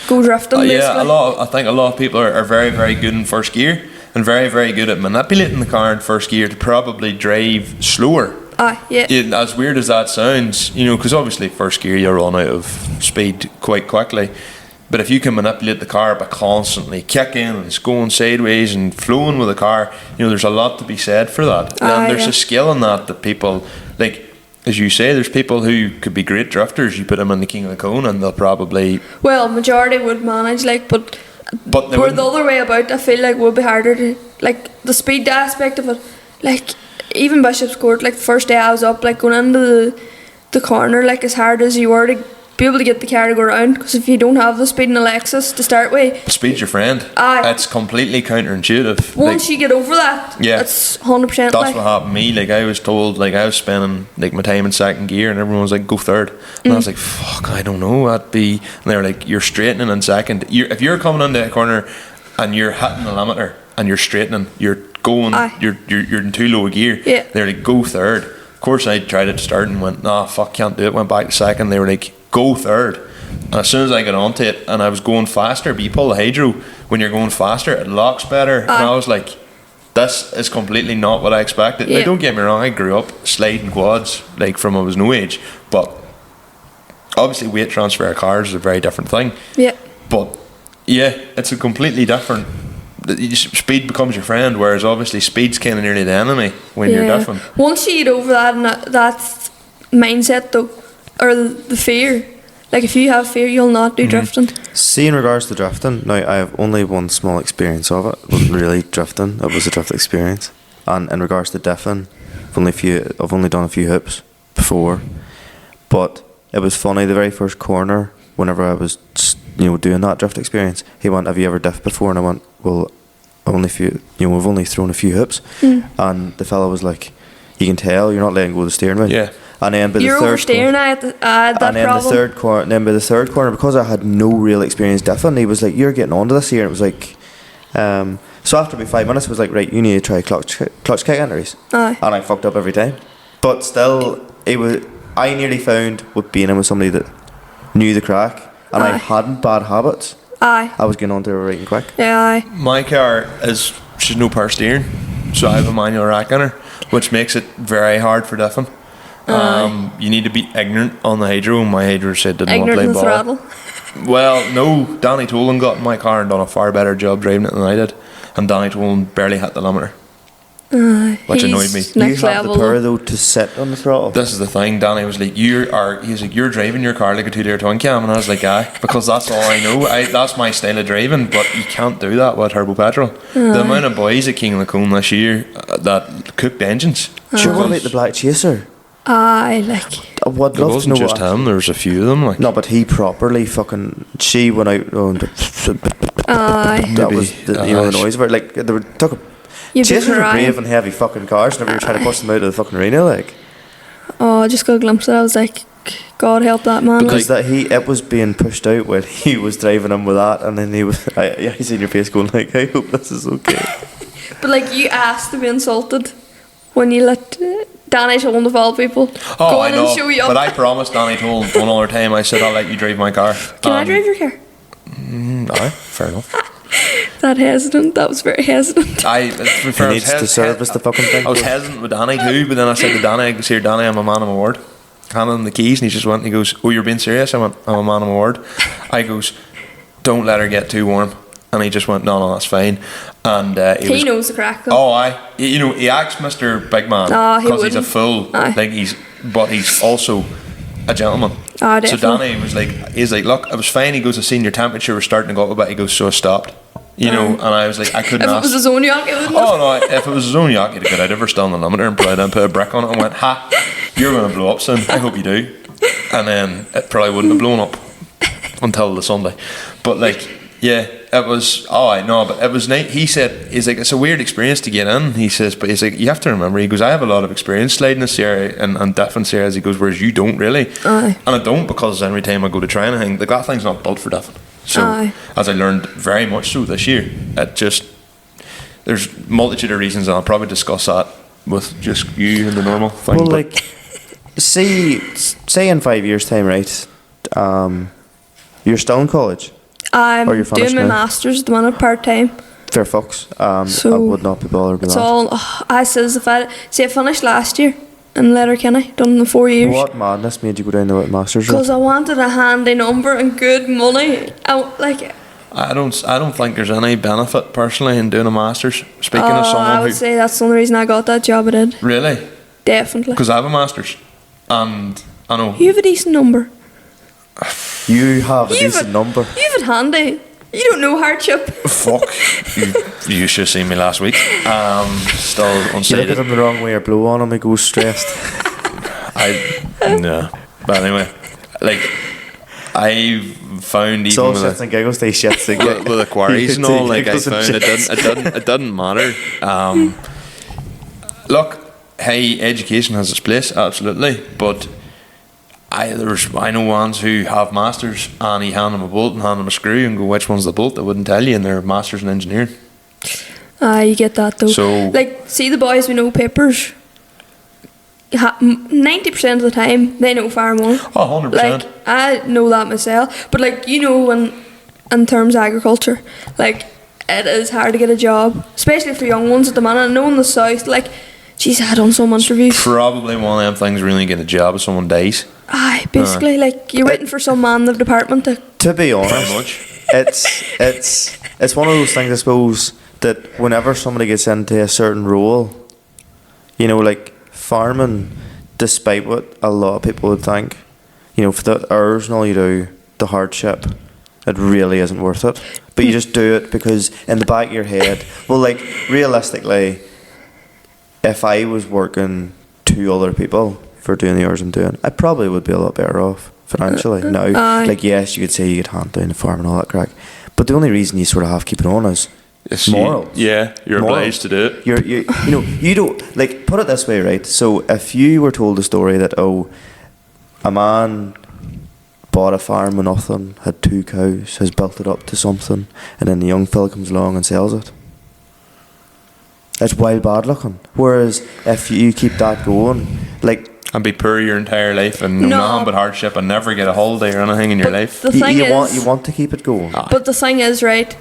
[SPEAKER 4] go drifting.
[SPEAKER 2] I think a lot of people are very, very good in first gear and very, very good at manipulating the car in first gear to probably drive slower. As weird as that sounds, because obviously first gear you run out of speed quite quickly. But if you can manipulate the car by constantly kicking and it's going sideways and flowing with the car, there's a lot to be said for that. And there's a skill in that people, like, as you say, there's people who could be great drifters. You put them in the King of the Cone and they'll probably... Well,
[SPEAKER 4] majority would manage, but we're the other way about. I feel like it would be harder to... Like, the speed aspect of it. Like, even Bishop's Court, like, the first day I was up, like, going into the corner, like, as hard as you were to be able to get the car to go around, because if you don't have the speed in a Lexus to start with,
[SPEAKER 2] speed's your friend. It's completely counterintuitive.
[SPEAKER 4] Once you get over that, it's 100%.
[SPEAKER 2] That's what happened to me. Like I was told, like I was spending like my time in second gear, and everyone was like, "Go third," and I was like, "Fuck, I don't know." And they were like, "You're straightening in second. If you're coming into a corner and you're hitting the limiter and you're straightening, you're going, you're in too low a gear."
[SPEAKER 4] Yeah.
[SPEAKER 2] They're like, "Go third." Of course, I tried it to start and went, "Nah, fuck, can't do it." Went back to second. They were like, "Go third." And as soon as I got onto it and I was going faster, but you pull the hydro, when you're going faster it locks better, and I was like, this is completely not what I expected. Now don't get me wrong, I grew up sliding quads like from I was no age, but obviously weight transfer of cars is a very different thing. But it's a completely different... Speed becomes your friend, whereas obviously speed's kind of nearly the enemy when you're different.
[SPEAKER 4] Once you get over that and that mindset though, or the fear, like if you have fear you'll not do drifting.
[SPEAKER 1] See, in regards to drifting, now I have only one small experience of it. It wasn't really drifting, it was a drift experience. And in regards to diffing, I've only done a few hoops before, but it was funny, the very first corner, whenever I was doing that drift experience, he went, "Have you ever diffed before?" And I went, "Well, we've only thrown a few hoops." And the fellow was like, "You can tell you're not letting go of the steering wheel." And then by
[SPEAKER 4] you're
[SPEAKER 1] the third
[SPEAKER 4] oversteering at that
[SPEAKER 1] and then
[SPEAKER 4] problem.
[SPEAKER 1] By the third corner, because I had no real experience diffing, he was like, "You're getting onto this here." And it was like, so after about 5 minutes, it was like, "Right, you need to try clutch kick entries." And I fucked up every time. But still, I nearly found with being in with somebody that knew the crack, and I hadn't bad habits. I was getting onto it right and quick.
[SPEAKER 2] My car she's no power steering, so I have a manual rack in her, which makes it very hard for diffing. You need to be ignorant on the hydro, and my hydro said didn't want to play ball.
[SPEAKER 4] Throttle.
[SPEAKER 2] Well, no, Danny Tolan got in my car and done a far better job driving it than I did, and Danny Tolan barely hit the limiter, which annoyed me.
[SPEAKER 1] You
[SPEAKER 4] Next
[SPEAKER 1] have
[SPEAKER 4] level.
[SPEAKER 1] the power though to sit on the throttle.
[SPEAKER 2] This is the thing. Danny was like, you're driving your car like a 2-litre twin cam, and I was like, aye, because that's all I know. That's my style of driving, but you can't do that with turbo petrol. The amount of boys at King of the Cone this year that cooked engines.
[SPEAKER 1] Sure, what about the Black Chaser?
[SPEAKER 4] I like.
[SPEAKER 1] I would
[SPEAKER 2] It
[SPEAKER 1] love to
[SPEAKER 2] wasn't
[SPEAKER 1] know
[SPEAKER 2] just
[SPEAKER 1] what.
[SPEAKER 2] him. There was a few of them. Like,
[SPEAKER 1] No, but he properly fucking. She went out.
[SPEAKER 4] Aye.
[SPEAKER 1] That was the
[SPEAKER 2] Aye.
[SPEAKER 1] noise of it. Like they were took a.
[SPEAKER 4] You'd be
[SPEAKER 1] Chasers were
[SPEAKER 4] crying.
[SPEAKER 1] brave and heavy fucking cars. Whenever you were trying to push them out of the fucking arena, like
[SPEAKER 4] Oh, I just got a glimpse of it. I was like, God help that man.
[SPEAKER 1] because it was being pushed out when he was driving him with that, and then he was. I seen your face going like, I hope this is okay.
[SPEAKER 4] But like, you asked to be insulted when you let Danny Tolan of all people
[SPEAKER 2] oh,
[SPEAKER 4] go
[SPEAKER 2] I
[SPEAKER 4] in
[SPEAKER 2] know.
[SPEAKER 4] and show you up.
[SPEAKER 2] But I promised Danny Tolan one other time. I said I'll let you drive my car.
[SPEAKER 4] Can I drive your car?
[SPEAKER 2] Aye, fair enough.
[SPEAKER 4] That hesitant. That was very hesitant.
[SPEAKER 2] To be fair,
[SPEAKER 1] He needs to service the fucking thing.
[SPEAKER 2] I was hesitant with Danny too, but then I said to Danny, I goes, here, Danny, I'm a man of my word. Handed him the keys, and he just went, he goes, oh, you're being serious? I went, I'm a man of my word. I goes, don't let her get too warm. And he just went, no, that's fine. And
[SPEAKER 4] He knows the crack though.
[SPEAKER 2] Oh, aye. You know, he acts Mr. Big Man
[SPEAKER 4] Oh, he
[SPEAKER 2] because he's a
[SPEAKER 4] wouldn't.
[SPEAKER 2] fool.
[SPEAKER 4] Aye.
[SPEAKER 2] Like but he's also a gentleman.
[SPEAKER 4] Ah,
[SPEAKER 2] So
[SPEAKER 4] definitely.
[SPEAKER 2] Danny was like, he's like, look, it was fine. He goes, I seen your temperature was starting to go up a bit. He goes, so I stopped. You know, and I was like, I couldn't
[SPEAKER 4] If it
[SPEAKER 2] ask.
[SPEAKER 4] was his own yacht, it wouldn't.
[SPEAKER 2] Oh no! If it was his own yacht, he'd have got out of her, still on the limiter, and put it in, put a brick on it, and went, "Ha! You're going to blow up soon. I hope you do." And then it probably wouldn't have blown up until the Sunday. But like, yeah, it was. Oh, I know, but it was nice. He said, "He's like, it's a weird experience to get in." He says, "But he's like, you have to remember." He goes, "I have a lot of experience sliding this area and different areas." He goes, "Whereas you don't really."
[SPEAKER 4] Aye.
[SPEAKER 2] And I don't, because every time I go to try anything, that thing's not built for diffing. So,
[SPEAKER 4] Aye.
[SPEAKER 2] as I learned very much so this year, it just, there's multitude of reasons, and I'll probably discuss that with just you and the normal thing.
[SPEAKER 1] Well,
[SPEAKER 2] but
[SPEAKER 1] like, say in 5 years' time, right? You're still in college.
[SPEAKER 4] I'm
[SPEAKER 1] Or you're
[SPEAKER 4] doing
[SPEAKER 1] finished
[SPEAKER 4] my
[SPEAKER 1] now?
[SPEAKER 4] masters at the minute part time.
[SPEAKER 1] Fair fucks. I
[SPEAKER 4] So,
[SPEAKER 1] would not be bothered with
[SPEAKER 4] It's
[SPEAKER 1] that.
[SPEAKER 4] all. I says if I finished last year in Letterkenny, done the 4 years.
[SPEAKER 1] What madness made you go down the masters route?
[SPEAKER 4] Because I wanted a handy number and good money.
[SPEAKER 2] I don't think there's any benefit personally in doing a master's. Speaking of
[SPEAKER 4] I
[SPEAKER 2] someone
[SPEAKER 4] would
[SPEAKER 2] who
[SPEAKER 4] say that's the only reason I got that job I did.
[SPEAKER 2] really,
[SPEAKER 4] Definitely.
[SPEAKER 2] because I have a master's, and I know
[SPEAKER 4] You have a decent number.
[SPEAKER 1] You have a
[SPEAKER 4] You've
[SPEAKER 1] decent number.
[SPEAKER 4] You have it handy. You don't know hardship.
[SPEAKER 2] fuck. you should have seen me last week. Still
[SPEAKER 1] You look at
[SPEAKER 2] unsighted.
[SPEAKER 1] him the wrong way or blow on him, he goes stressed.
[SPEAKER 2] No, but anyway, like I found
[SPEAKER 1] It's all
[SPEAKER 2] even
[SPEAKER 1] shits and giggles, they shits and
[SPEAKER 2] with the quarries and all, like I found it didn't matter. Look, hey, education has its place, absolutely, but I know ones who have masters and you hand them a bolt and hand them a screw and go, which one's the bolt? They wouldn't tell you, and they're masters in engineering.
[SPEAKER 4] You get that though.
[SPEAKER 2] So-
[SPEAKER 4] like, see the boys with no papers. 90% of the time they know far more.
[SPEAKER 2] Oh, 100%.
[SPEAKER 4] Like, I know that myself, but like, you know, in terms of agriculture, like, it is hard to get a job, especially for young ones at the minute. I know in the south, like, geez, I done some interviews.
[SPEAKER 2] Probably one of them things really get a job if someone dies.
[SPEAKER 4] Basically, like, you're waiting for some man in the department to.
[SPEAKER 1] be
[SPEAKER 2] Very
[SPEAKER 1] honest,
[SPEAKER 2] much.
[SPEAKER 1] it's one of those things, I suppose, that whenever somebody gets into a certain role, you know, like farming, despite what a lot of people would think, you know, for the hours and all you do, the hardship, it really isn't worth it. But you just do it because in the back of your head, well, like, realistically, if I was working 2 other people for doing the hours I'm doing, I probably would be a lot better off financially. Now,
[SPEAKER 4] Aye.
[SPEAKER 1] like, yes, you could say you could hand down the farm and all that crack, but the only reason you sort of have to keep it on is morals.
[SPEAKER 2] Yeah, you're
[SPEAKER 1] Morals.
[SPEAKER 2] obliged to do it.
[SPEAKER 1] You know, you don't, like, put it this way, right? So if you were told a story that, oh, a man bought a farm with nothing, had 2 cows, has built it up to something, and then the young fella comes along and sells it, it's wild bad looking. Whereas if you keep that going, like,
[SPEAKER 2] And be poor your entire life and know
[SPEAKER 4] No.
[SPEAKER 2] nothing but hardship and never get a holiday or anything in your
[SPEAKER 4] But
[SPEAKER 2] life.
[SPEAKER 4] the thing is,
[SPEAKER 1] you want to keep it going.
[SPEAKER 4] but the thing is, right?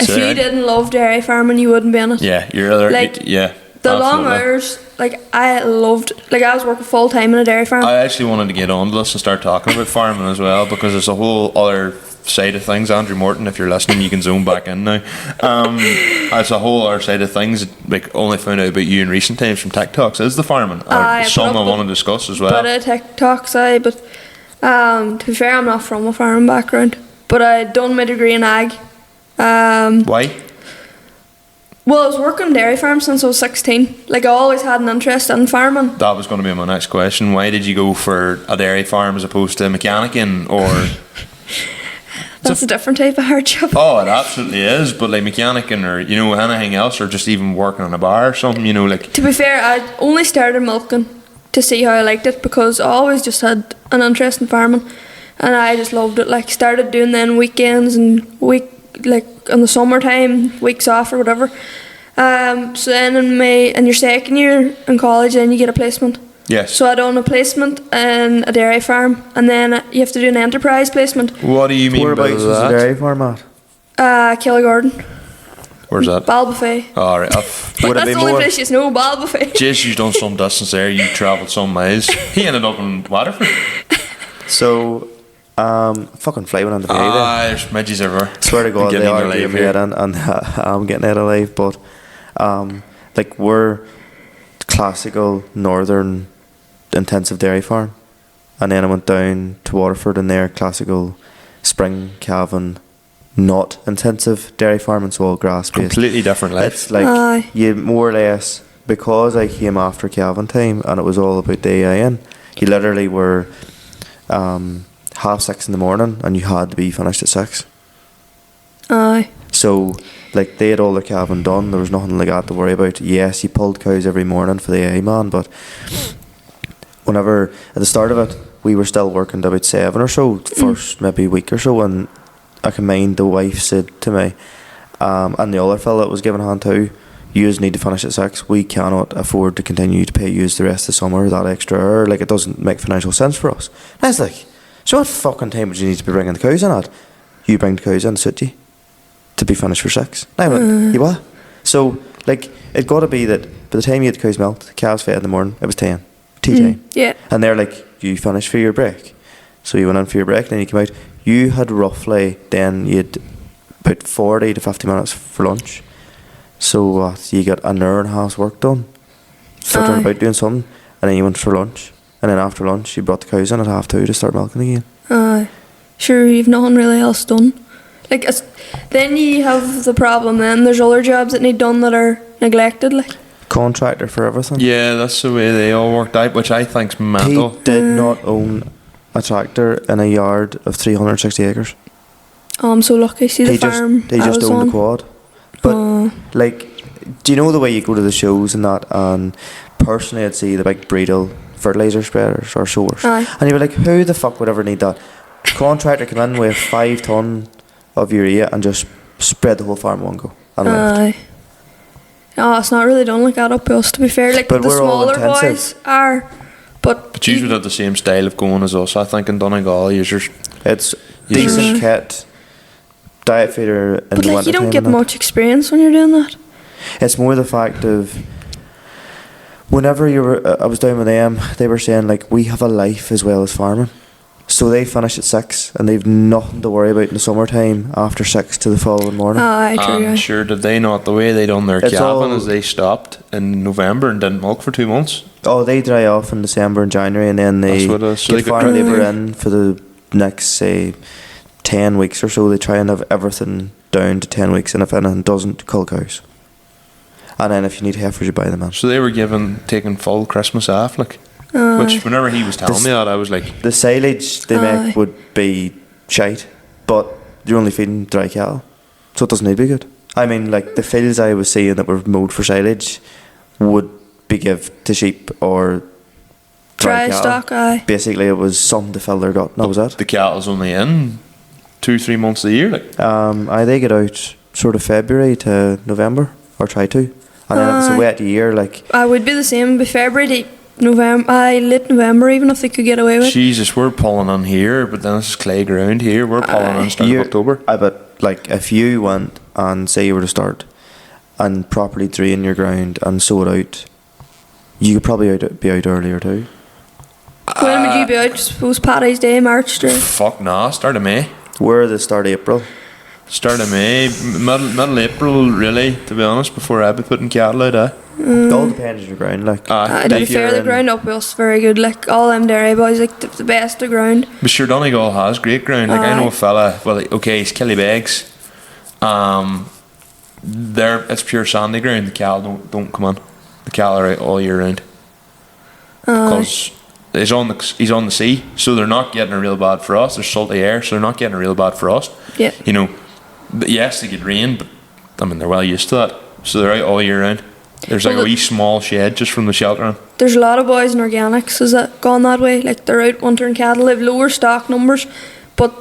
[SPEAKER 4] If
[SPEAKER 2] So,
[SPEAKER 4] you didn't love dairy farming, you wouldn't be in it.
[SPEAKER 2] Yeah, you're other.
[SPEAKER 4] Like,
[SPEAKER 2] yeah.
[SPEAKER 4] The long
[SPEAKER 2] absolutely.
[SPEAKER 4] hours, like, I loved, like, I was working full time in a dairy farm.
[SPEAKER 2] I actually wanted to get on to this and start talking about farming as well, because there's a whole other side of things, Andrew Morton, if you're listening, you can zone back in now. As a whole other side of things, like only found out about you in recent times from TikToks, is the farming. Some I want to discuss as well.
[SPEAKER 4] But TikToks, but to be fair, I'm not from a farming background, but I done my degree in ag.
[SPEAKER 2] Why?
[SPEAKER 4] Well, I was working on dairy farms since I was 16. Like, I always had an interest in farming.
[SPEAKER 2] That was going to be my next question. Why did you go for a dairy farm as opposed to mechanicking or...
[SPEAKER 4] That's a different type of hardship.
[SPEAKER 2] Oh, it absolutely is. But like mechanicking or, you know, anything else, or just even working on a bar or something, you know, like...
[SPEAKER 4] To be fair, I only started milking to see how I liked it, because I always just had an interest in farming. And I just loved it. Like, started doing then weekends and like in the summertime, weeks off or whatever. So then in your second year in college, then you get a placement.
[SPEAKER 2] Yes.
[SPEAKER 4] So I done a placement in a dairy farm, and then you have to do an enterprise placement.
[SPEAKER 2] What do you mean by
[SPEAKER 1] Whereabouts was the
[SPEAKER 2] that?
[SPEAKER 1] dairy farm at?
[SPEAKER 4] Killigordon.
[SPEAKER 2] Where's that?
[SPEAKER 4] Balbuffet.
[SPEAKER 2] All right.
[SPEAKER 1] Would it
[SPEAKER 4] That's
[SPEAKER 1] be
[SPEAKER 4] the only
[SPEAKER 1] more?
[SPEAKER 4] place you know, Balbuffet.
[SPEAKER 2] Jeez, you've done some distance there. You travelled some miles. He ended up in Waterford.
[SPEAKER 1] So, fucking flying on the bay there.
[SPEAKER 2] There's midges everywhere.
[SPEAKER 1] Swear to God,
[SPEAKER 2] Getting
[SPEAKER 1] they
[SPEAKER 2] in
[SPEAKER 1] are
[SPEAKER 2] their
[SPEAKER 1] doing
[SPEAKER 2] life
[SPEAKER 1] me
[SPEAKER 2] here.
[SPEAKER 1] head in, and I'm getting out alive. But like, we're classical northern intensive dairy farm, and then I went down to Waterford and their classical spring calving not intensive dairy farm, and so all grass based.
[SPEAKER 2] Completely different life.
[SPEAKER 1] It's like
[SPEAKER 4] Aye.
[SPEAKER 1] you more or less, because I came after calving time and it was all about day in. You literally were 6:30 in the morning and you had to be finished at 6.
[SPEAKER 4] Aye.
[SPEAKER 1] So like they had all their calving done. There was nothing like that to worry about. Yes, you pulled cows every morning for the A man, but whenever at the start of it we were still working to about 7 or so, first maybe week or so, and I can mind the wife said to me, and the other fella that was giving a hand too, yous need to finish at 6. We cannot afford to continue to pay yous the rest of the summer that extra hour. Like, it doesn't make financial sense for us. And I was like, so what fucking time would you need to be bringing the cows in at? You bring the cows in, suit you, to be finished for 6. And I went, you what? So like, it got to be that by the time you had the cows milked, calves fed in the morning, it was 10 tea time.
[SPEAKER 4] Yeah.
[SPEAKER 1] And they're like, you finished for your break. So you went in for your break, then you came out. You had roughly, then you had about 40 to 50 minutes for lunch. So you got an hour and a half's work done, fiddling
[SPEAKER 4] Aye.
[SPEAKER 1] about doing something, and then you went for lunch. And then after lunch, you brought the cows in at 2:30 to start milking again.
[SPEAKER 4] Aye. Sure, you've nothing really else done. Like, then you have the problem, then there's other jobs that need done that are neglected, like.
[SPEAKER 1] Contractor for everything.
[SPEAKER 2] Yeah, that's the way they all worked out, which I think's mental.
[SPEAKER 1] He did not own a tractor in a yard of 360 acres.
[SPEAKER 4] Oh, I'm so lucky. See the
[SPEAKER 1] He
[SPEAKER 4] farm
[SPEAKER 1] just
[SPEAKER 4] I was
[SPEAKER 1] owned
[SPEAKER 4] on?
[SPEAKER 1] the quad. But like, do you know the way you go to the shows and that? And personally, I'd see the big Bredal fertilizer spreaders or sowers,
[SPEAKER 4] Aye.
[SPEAKER 1] and you'd be like, who the fuck would ever need that? Contractor come in with 5 ton of urea and just spread the whole farm in one go and left.
[SPEAKER 4] Aye. Oh, it's not really done like that up us, to be fair. Like,
[SPEAKER 1] But
[SPEAKER 4] the
[SPEAKER 1] we're all
[SPEAKER 4] smaller
[SPEAKER 1] intensive.
[SPEAKER 4] boys are, but
[SPEAKER 2] You would have the same style of going as us, I think, in Donegal. Users.
[SPEAKER 1] It's
[SPEAKER 2] Users.
[SPEAKER 1] decent kit, diet feeder in
[SPEAKER 4] but
[SPEAKER 1] the
[SPEAKER 4] like,
[SPEAKER 1] winter
[SPEAKER 4] you don't
[SPEAKER 1] time
[SPEAKER 4] get
[SPEAKER 1] and that.
[SPEAKER 4] much experience when you're doing that.
[SPEAKER 1] It's more the fact of whenever you were, I was down with them, they were saying like, we have a life as well as farming. So they finish at 6 and they've nothing to worry about in the summertime after 6 to the following morning.
[SPEAKER 4] Aye, true.
[SPEAKER 2] I'm sure did they not, the way they done their
[SPEAKER 1] It's
[SPEAKER 2] calving
[SPEAKER 1] all-
[SPEAKER 2] is they stopped in November and didn't milk for 2 months.
[SPEAKER 1] Oh, they dry off in December and January, and then they
[SPEAKER 2] That's what it is. So
[SPEAKER 1] get
[SPEAKER 2] they got-
[SPEAKER 1] farm labour in for the next, say, 10 weeks or so. They try and have everything down to 10 weeks, and if anything doesn't, cull cows. And then if you need heifers, you buy them in.
[SPEAKER 2] So they were taking full Christmas off, like. Which, whenever he was telling me that, I was like,
[SPEAKER 1] The silage they
[SPEAKER 4] Aye.
[SPEAKER 1] make would be shite, but you're only feeding dry cattle, so it doesn't need to be good. I mean, like, the fields I was seeing that were mowed for silage would be give to sheep or
[SPEAKER 4] Dry
[SPEAKER 1] cattle.
[SPEAKER 4] stock, aye.
[SPEAKER 1] Basically, it was something to fill their gut. That was it.
[SPEAKER 2] the cattle's only in 2-3 months of the year, like.
[SPEAKER 1] They get out sort of February to November, or try to, and then if it's a
[SPEAKER 4] Aye.
[SPEAKER 1] wet year, like,
[SPEAKER 4] I would be the same by February to November, late November, even if they could get away with it.
[SPEAKER 2] Jesus, we're pulling on here, but then it's clay ground here. We're pulling on start of
[SPEAKER 1] you-
[SPEAKER 2] October.
[SPEAKER 1] I bet, like, if you went and say you were to start and properly drain your ground and sow it out, you could probably be out earlier too.
[SPEAKER 4] When would you be out? Suppose Paddy's Day, March, or
[SPEAKER 2] Fuck nah, start of May.
[SPEAKER 1] We're the start of April.
[SPEAKER 2] Start of May, middle April, really, to be honest, before I'd be putting cattle out,
[SPEAKER 1] It all depends on your ground, like.
[SPEAKER 4] To be fair, the ground up was very good. Like all them dairy boys, like the best of ground.
[SPEAKER 2] But sure, Donegal has great ground. Like I know a fella, well, okay, he's Killybegs. There, it's pure sandy ground. The cattle don't come on. The cattle are out all year round. Because he's on the sea, so they're not getting a real bad frost. There's salty air, so they're not getting a real bad frost.
[SPEAKER 4] Yeah.
[SPEAKER 2] You know, but yes, they get rain, but I mean they're well used to that, so they're out all year round. There's like a wee small shed just from the sheltering.
[SPEAKER 4] There's a lot of boys in organics has that gone that way. Like they're out wintering cattle. They have lower stock numbers, but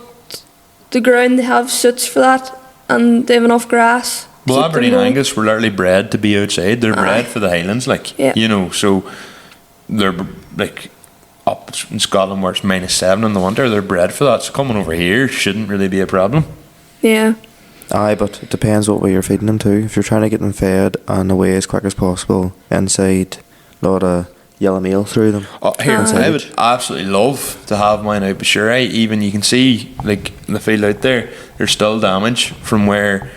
[SPEAKER 4] the ground they have suits for that, and they have enough grass.
[SPEAKER 2] Well, Aberdeen Angus were literally bred to be outside. They're bred for the Highlands, like you know. So they're like up in Scotland where it's -7 in the winter. They're bred for that. So coming over here shouldn't really be a problem.
[SPEAKER 4] Yeah.
[SPEAKER 1] Aye, but it depends what way you're feeding them too. If you're trying to get them fed and away as quick as possible inside, a lot of yellow meal through them.
[SPEAKER 2] Here, I would absolutely love to have mine out, but sure, even you can see like in the field out there, there's still damage from where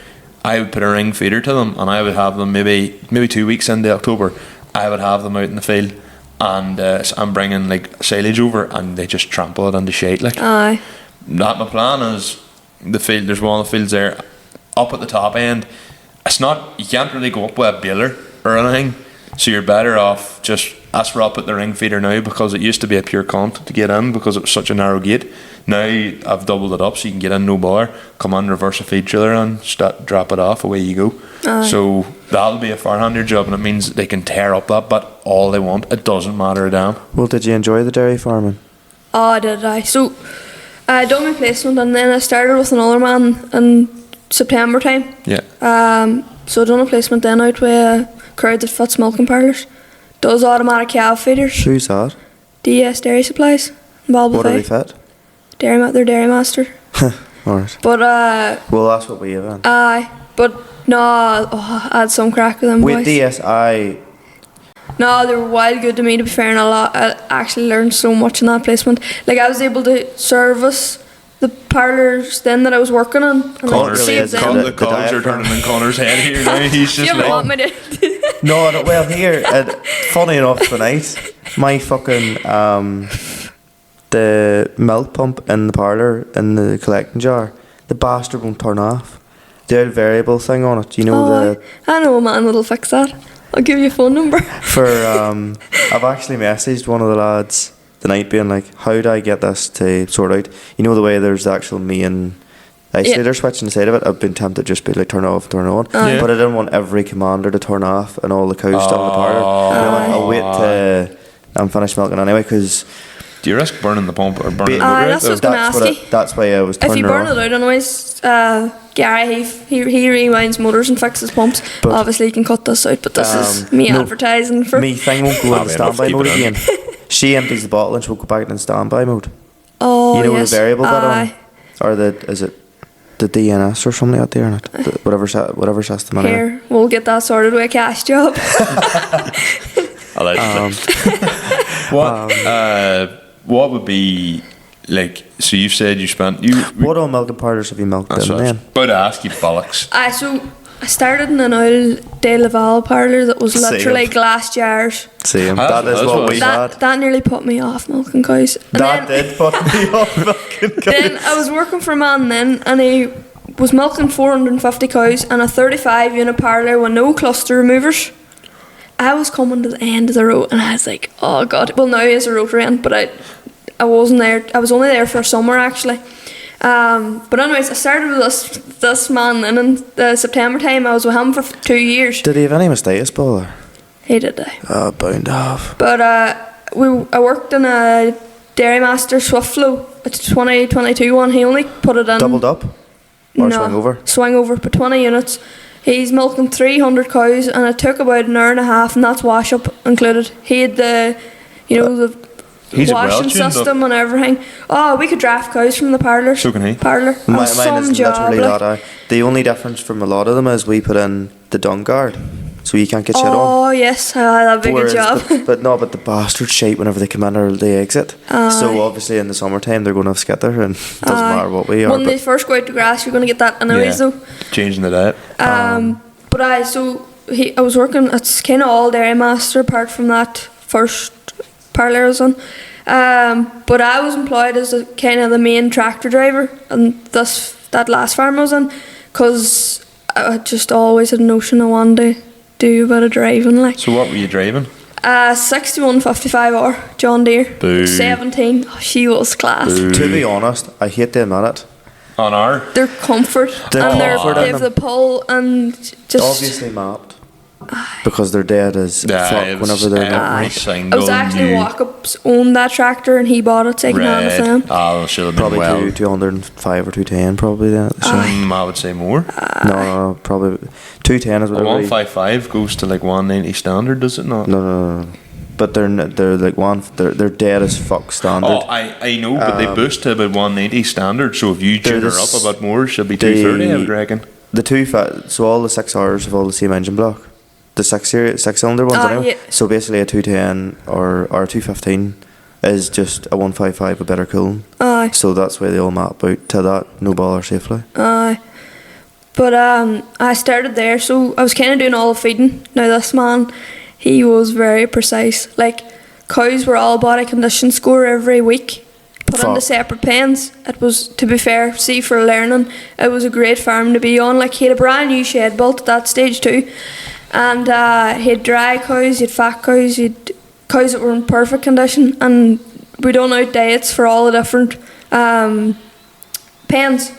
[SPEAKER 2] I would put a ring feeder to them, and I would have them maybe 2 weeks into October. I would have them out in the field, and I'm bringing like silage over, and they just trample it into shade. Like,
[SPEAKER 4] aye.
[SPEAKER 2] That my plan is the field. There's one of the fields there, up at the top end. It's not, you can't really go up with a baler or anything, so you're better off just. That's where I'll put the ring feeder now, because it used to be a pure cunt to get in because it was such a narrow gate. Now I've doubled it up so you can get in no bother, come on, reverse a feed trailer and drop it off, away you go. So that'll be a far handier job, and it means they can tear up that bit all they want. It doesn't matter a damn.
[SPEAKER 1] Well, did you enjoy the dairy farming?
[SPEAKER 4] Oh, did I? So I done my placement, and then I started with another man in September time.
[SPEAKER 2] Yeah.
[SPEAKER 4] So I done a placement then out with a crowd that fits milking parlours. Does automatic calf feeders.
[SPEAKER 1] Who's that?
[SPEAKER 4] DS Dairy Supplies.
[SPEAKER 1] What are they fit?
[SPEAKER 4] They're Dairy Master.
[SPEAKER 1] Alright.
[SPEAKER 4] But
[SPEAKER 1] well, that's what we have in.
[SPEAKER 4] aye, but no, I had some crack with them
[SPEAKER 1] With
[SPEAKER 4] boys.
[SPEAKER 1] DSI,
[SPEAKER 4] No, they were wild good to me, to be fair, and I actually learned so much in that placement. Like I was able to service the parlours then that I was working on. And
[SPEAKER 2] Conor
[SPEAKER 1] really
[SPEAKER 2] said
[SPEAKER 1] is
[SPEAKER 2] the
[SPEAKER 1] the
[SPEAKER 2] cogs are turning in Conor's head here now. He's just
[SPEAKER 4] you
[SPEAKER 2] like,
[SPEAKER 4] want me to?
[SPEAKER 1] no, well here, funny enough tonight, my fucking the milk pump in the parlour in the collecting jar, the bastard won't turn off. The old variable thing on it, you know
[SPEAKER 4] I know a man that'll fix that. I'll give you a phone number.
[SPEAKER 1] for I've actually messaged one of the lads the night being like, how do I get this to sort out? You know the way there's the actual main isolator switch inside of it. I've been tempted to just be like turn off, turn on, but I didn't want every commander to turn off and all the cows still in the parlour. And I went, I'll wait till I'm finished milking anyway, because
[SPEAKER 2] do you risk burning the pump or burning the motor out?
[SPEAKER 4] That's what I was going to ask you.
[SPEAKER 1] That's why I was turning
[SPEAKER 4] If you
[SPEAKER 1] her
[SPEAKER 4] burn
[SPEAKER 1] off.
[SPEAKER 4] it out, anyways, Gary, he rewinds motors and fixes pumps.
[SPEAKER 1] But
[SPEAKER 4] obviously, you can cut this out, but this is me advertising for.
[SPEAKER 1] Me thing won't go into standby mode again. She empties the bottle and she won't go back into standby mode.
[SPEAKER 4] Oh,
[SPEAKER 1] you know
[SPEAKER 4] yes.
[SPEAKER 1] the variable bit on, or is it the DNS or something out there in it? Whatever system in
[SPEAKER 4] Here, we'll get that sorted with a cash job.
[SPEAKER 2] What would be like? So you said you spent
[SPEAKER 1] what all milking parlours have you milked
[SPEAKER 2] That's
[SPEAKER 1] in
[SPEAKER 2] what I was
[SPEAKER 1] then?
[SPEAKER 2] about to ask you, bollocks.
[SPEAKER 4] So I started in an old De Laval parlour that was literally glass jars.
[SPEAKER 1] Same.
[SPEAKER 2] That's
[SPEAKER 1] That is what we had.
[SPEAKER 4] That nearly put me off milking cows. And
[SPEAKER 1] That
[SPEAKER 4] then,
[SPEAKER 1] did put me off milking cows.
[SPEAKER 4] Then I was working for a man then, and he was milking 450 cows in a 35 unit parlour with no cluster removers. I was coming to the end of the road, and I was like, oh god. Well, now he is a rotary end, but I wasn't there. I was only there for a summer actually. But anyways, I started with this man, and in the September time I was with him for 2 years.
[SPEAKER 1] Did he have any mistakes, Bowler?
[SPEAKER 4] He did.
[SPEAKER 1] Bound to have.
[SPEAKER 4] But I worked in a Dairy Master Swift Flow. It's 2022 one. He only put it in
[SPEAKER 1] Doubled up? Or swing over?
[SPEAKER 4] Swing over, but 20 units. He's milking 300 cows, and it took about an hour and a half, and that's wash up included. He had the washing system and everything. Oh, we could draft cows from the parlour.
[SPEAKER 2] So can he.
[SPEAKER 4] Parlour.
[SPEAKER 1] Mine
[SPEAKER 4] Some
[SPEAKER 1] is
[SPEAKER 4] job.
[SPEAKER 1] literally
[SPEAKER 4] Like,
[SPEAKER 1] that. The only difference from a lot of them is we put in the dung guard. So so you can't get shit on.
[SPEAKER 4] Oh yes, that'd be a good job.
[SPEAKER 1] But the bastards shite whenever they come in or they exit. So obviously in the summertime they're going to have skitter, and it doesn't matter what we are.
[SPEAKER 4] When they first go out to grass, you're going to get that anyways though.
[SPEAKER 2] Changing the diet.
[SPEAKER 4] But I was working. It's kind of all dairy master apart from that first parlour I was on. But I was employed as a kind of the main tractor driver, and that last farm I was on, because I just always had a notion I wanted to do a bit of driving. Like.
[SPEAKER 2] So what were you driving?
[SPEAKER 4] 6155R John Deere.
[SPEAKER 2] Boo.
[SPEAKER 4] 17. Oh, she was class.
[SPEAKER 2] Boo.
[SPEAKER 1] To be honest, I hate to admit it.
[SPEAKER 2] On our?
[SPEAKER 4] Their comfort
[SPEAKER 1] The
[SPEAKER 4] and
[SPEAKER 1] comfort
[SPEAKER 4] they
[SPEAKER 1] in
[SPEAKER 4] have
[SPEAKER 1] them.
[SPEAKER 4] the pull and just.
[SPEAKER 1] Obviously mapped. Because their dad is fuck whenever they're not.
[SPEAKER 4] It was actually Walkups owned that tractor and he bought it second hand with them.
[SPEAKER 2] Oh, should have been
[SPEAKER 1] Probably
[SPEAKER 2] well.
[SPEAKER 1] 205 or 210 probably then at the show.
[SPEAKER 2] I would say more.
[SPEAKER 1] No, probably 210 is what
[SPEAKER 2] A
[SPEAKER 1] it is.
[SPEAKER 2] 155 goes to like 190 standard, does it not?
[SPEAKER 1] No. But they're like they're dead as fuck standard.
[SPEAKER 2] Oh, I know, but they boost to about 190 standard. So if you tune her up a bit more, she'll be 230, I would reckon.
[SPEAKER 1] So all the 6Rs have all the same engine block. The 6-cylinder ones, anyway.
[SPEAKER 4] Yeah.
[SPEAKER 1] So basically a 210 or a 215 is just a 155 with better cooling.
[SPEAKER 4] Aye.
[SPEAKER 1] So that's why they all map out to that, no bother safely.
[SPEAKER 4] Aye. But I started there, so I was kind of doing all the feeding. Now this man, he was very precise. Like, cows were all body condition score every week, put into separate pens. It was, to be fair, for learning, it was a great farm to be on. Like, he had a brand new shed built at that stage too, and he had dry cows, he had fat cows, he had cows that were in perfect condition, and we done out diets for all the different pens.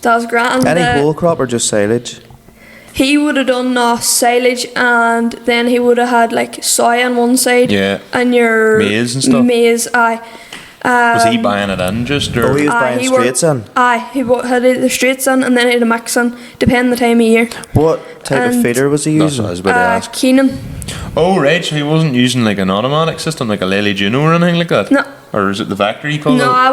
[SPEAKER 4] That was grand.
[SPEAKER 1] Any whole crop or just silage?
[SPEAKER 4] He would have done silage, and then he would have had like soy on one side, and your
[SPEAKER 2] maize and stuff.
[SPEAKER 4] Maize, aye.
[SPEAKER 2] Was he buying it in just, or?
[SPEAKER 1] Oh, he was buying straights in?
[SPEAKER 4] Aye, he had the straights in, and then he had a mix in, depending the time of year.
[SPEAKER 1] What type of feeder was he using?
[SPEAKER 2] That's what I was about to ask.
[SPEAKER 4] Keenan.
[SPEAKER 2] Oh, right, so he wasn't using like an automatic system, like a Lely Juno or anything like that?
[SPEAKER 4] No.
[SPEAKER 2] Or is it the factory called?
[SPEAKER 4] No, I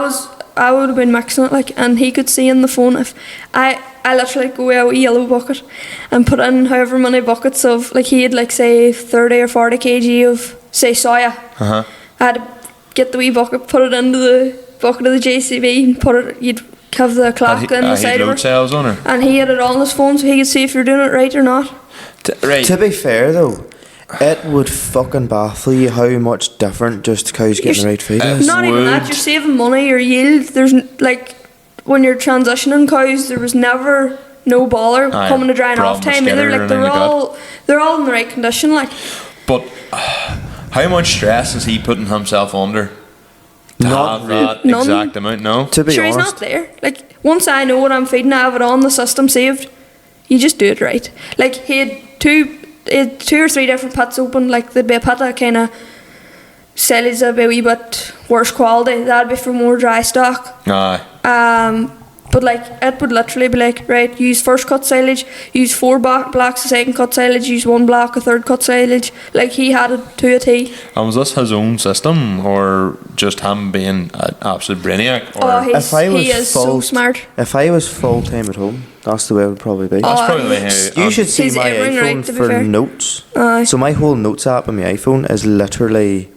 [SPEAKER 4] would have been mixing it, like, and he could see in the phone if I literally go with a wee yellow bucket and put in however many buckets of, like, he had like say 30 or 40 kg of say soya. I had to get the wee bucket, put it into the bucket of the JCB and put it, you'd have the clock in the side of
[SPEAKER 2] load cells on her.
[SPEAKER 4] And he had it on his phone so he could see if you're doing it right or not.
[SPEAKER 2] Right.
[SPEAKER 1] To be fair though, it would fucking baffle you how much different just cows getting the right feed is.
[SPEAKER 4] Not even that, you're saving money or yield. There's like, when you're transitioning cows, there was never no bother coming to drying off time either. Like, they're all in the right condition, like.
[SPEAKER 2] But how much stress is he putting himself under to have that exact amount? No,
[SPEAKER 1] to be honest,
[SPEAKER 4] he's not there. Like, once I know what I'm feeding, I have it on the system saved. You just do it right. Like, he had two or three different pits open. Like, there'd be a pit that kind of silage a wee bit worse quality. That'd be for more dry stock. But like, it would literally be like, right, use first cut silage, use 4 blocks of second cut silage, use 1 block of third cut silage. Like, he had it to a T.
[SPEAKER 2] And was this his own system, or just him being an absolute brainiac? Or
[SPEAKER 4] he is so smart.
[SPEAKER 1] If I was full time at home, that's the way it would probably be.
[SPEAKER 2] That's probably the way
[SPEAKER 1] you should see my iPhone for notes. So my whole notes app on my iPhone is literally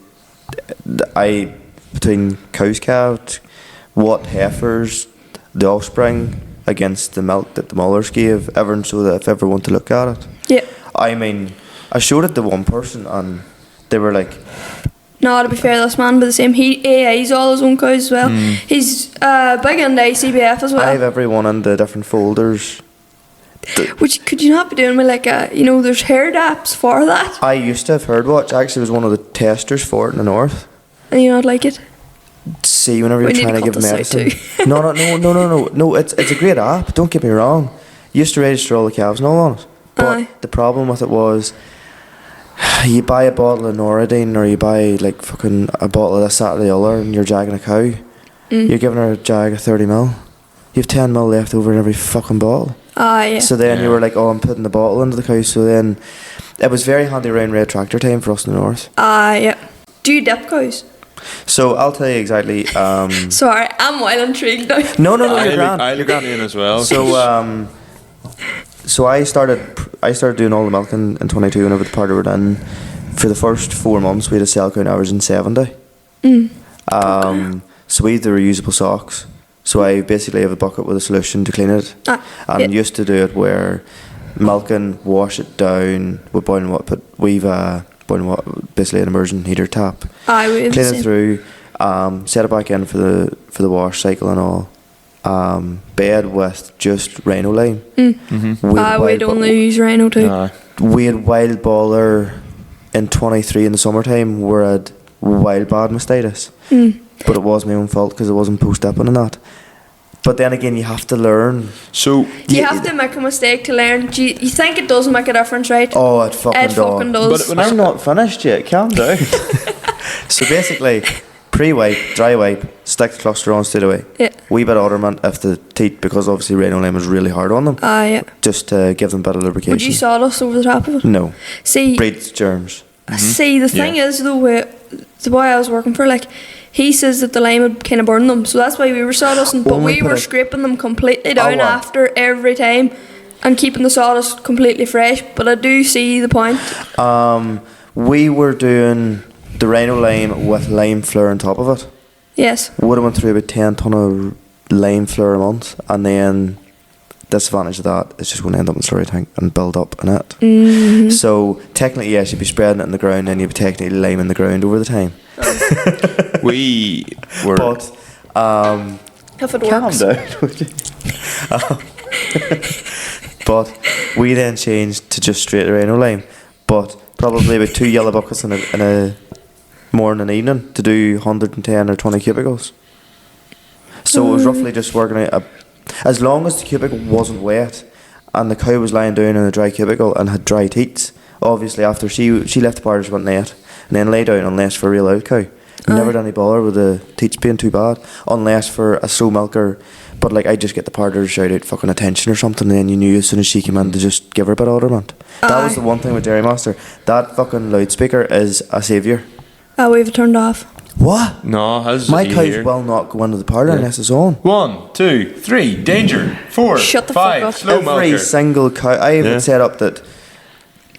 [SPEAKER 1] between cows calved, what heifers, the offspring against the milk that the mothers gave, everyone, so that if everyone to look at it.
[SPEAKER 4] Yeah.
[SPEAKER 1] I mean, I showed it to one person and they were like,
[SPEAKER 4] no, to be fair, this man be the same. He AI's all his own cows as well. He's big into ICBF as well.
[SPEAKER 1] I have everyone in the different folders.
[SPEAKER 4] Which, could you not be doing with like there's herd apps for that?
[SPEAKER 1] I used to have Herdwatch. I actually was one of the testers for it in the north.
[SPEAKER 4] And you not like it?
[SPEAKER 1] See, whenever you're trying to give medicine. No, it's a great app, don't get me wrong. You used to register all the calves and all on it. But the problem with it was, you buy a bottle of Noradine or you buy like fucking a bottle of this, that or the other, and you're jagging a cow. You're giving her a jag of 30ml. You have 10ml left over in every fucking bottle.
[SPEAKER 4] Yeah.
[SPEAKER 1] So then you were like, oh, I'm putting the bottle into the cow. So then it was very handy around red tractor time for us in the north.
[SPEAKER 4] Yeah. Do you dip cows?
[SPEAKER 1] So I'll tell you exactly.
[SPEAKER 4] Sorry, I'm well intrigued now.
[SPEAKER 1] No, you're grand.
[SPEAKER 2] I look at Ian as well.
[SPEAKER 1] So I started. I started doing all the milking in 22 whenever the party were done. For the first 4 months, we had a cell count averaging 70. So we had the reusable socks. So I basically have a bucket with a solution to clean it. And used to do it where milking, wash it down with boiling water, but we've boiling water, basically an immersion heater tap. Clean it through, set it back in for the wash cycle and all. Bed with just Rhino lime.
[SPEAKER 4] We'd only use Rhino too.
[SPEAKER 1] We had wild baller in 23 in the summertime. We had wild bad mastitis. But it was my own fault because it wasn't post-dipping and that. But then again, you have to learn.
[SPEAKER 2] So
[SPEAKER 4] you have to make a mistake to learn. Do you think it doesn't make a difference, right?
[SPEAKER 1] Oh, it fucking does.
[SPEAKER 2] But when
[SPEAKER 1] I'm not finished yet. Calm down. So basically, pre-wipe, dry wipe, stick the cluster on straight away.
[SPEAKER 4] Yeah.
[SPEAKER 1] Wee bit of ornament if the teeth, because obviously Rhino lime is really hard on them.
[SPEAKER 4] Yeah.
[SPEAKER 1] Just to give them a bit of lubrication.
[SPEAKER 4] Would you sawdust over the top of it?
[SPEAKER 1] No.
[SPEAKER 4] See,
[SPEAKER 1] breeds germs.
[SPEAKER 4] See, the thing is, though, the boy I was working for, like, he says that the lime would kind of burn them, so that's why we were sawdusting. But we were scraping them completely down after every time and keeping the sawdust completely fresh. But I do see the point.
[SPEAKER 1] We were doing the Rhino lime with lime flour on top of it.
[SPEAKER 4] Yes.
[SPEAKER 1] Would have went through about 10 tonne of lime flour a month, and then disadvantage of that is just going to end up in the slurry tank and build up in it. So technically, yes, you'd be spreading it in the ground, and you'd be technically liming the ground over the time.
[SPEAKER 2] We were.
[SPEAKER 1] But
[SPEAKER 4] if it
[SPEAKER 1] calm
[SPEAKER 4] works.
[SPEAKER 1] down, would you? But we then changed to just straight Rhino lime, but probably about 2 yellow buckets in a morning and evening to do 110 or 20 cubicles. So it was roughly just working out as long as the cubicle wasn't wet and the cow was lying down in a dry cubicle and had dry teats. Obviously, after she left the party, she went net and then lay down unless for a real old cow. Never done any bother with the teats being too bad, unless for a slow milker. But like, I just get the parter to shout out fucking attention or something, and then you knew as soon as she came in to just give her a bit of ornament. That was the one thing with Dairy Master. That fucking loudspeaker is a saviour.
[SPEAKER 4] We've turned off.
[SPEAKER 1] What?
[SPEAKER 2] No, how's
[SPEAKER 1] My
[SPEAKER 2] it
[SPEAKER 1] cows
[SPEAKER 2] here?
[SPEAKER 1] will not go into the parlour unless it's on.
[SPEAKER 2] 1, 2, 3, danger. 4,
[SPEAKER 4] Shut the
[SPEAKER 2] 5,
[SPEAKER 4] fuck up.
[SPEAKER 2] slow
[SPEAKER 1] Every
[SPEAKER 2] milker.
[SPEAKER 1] single cow. I have it set up that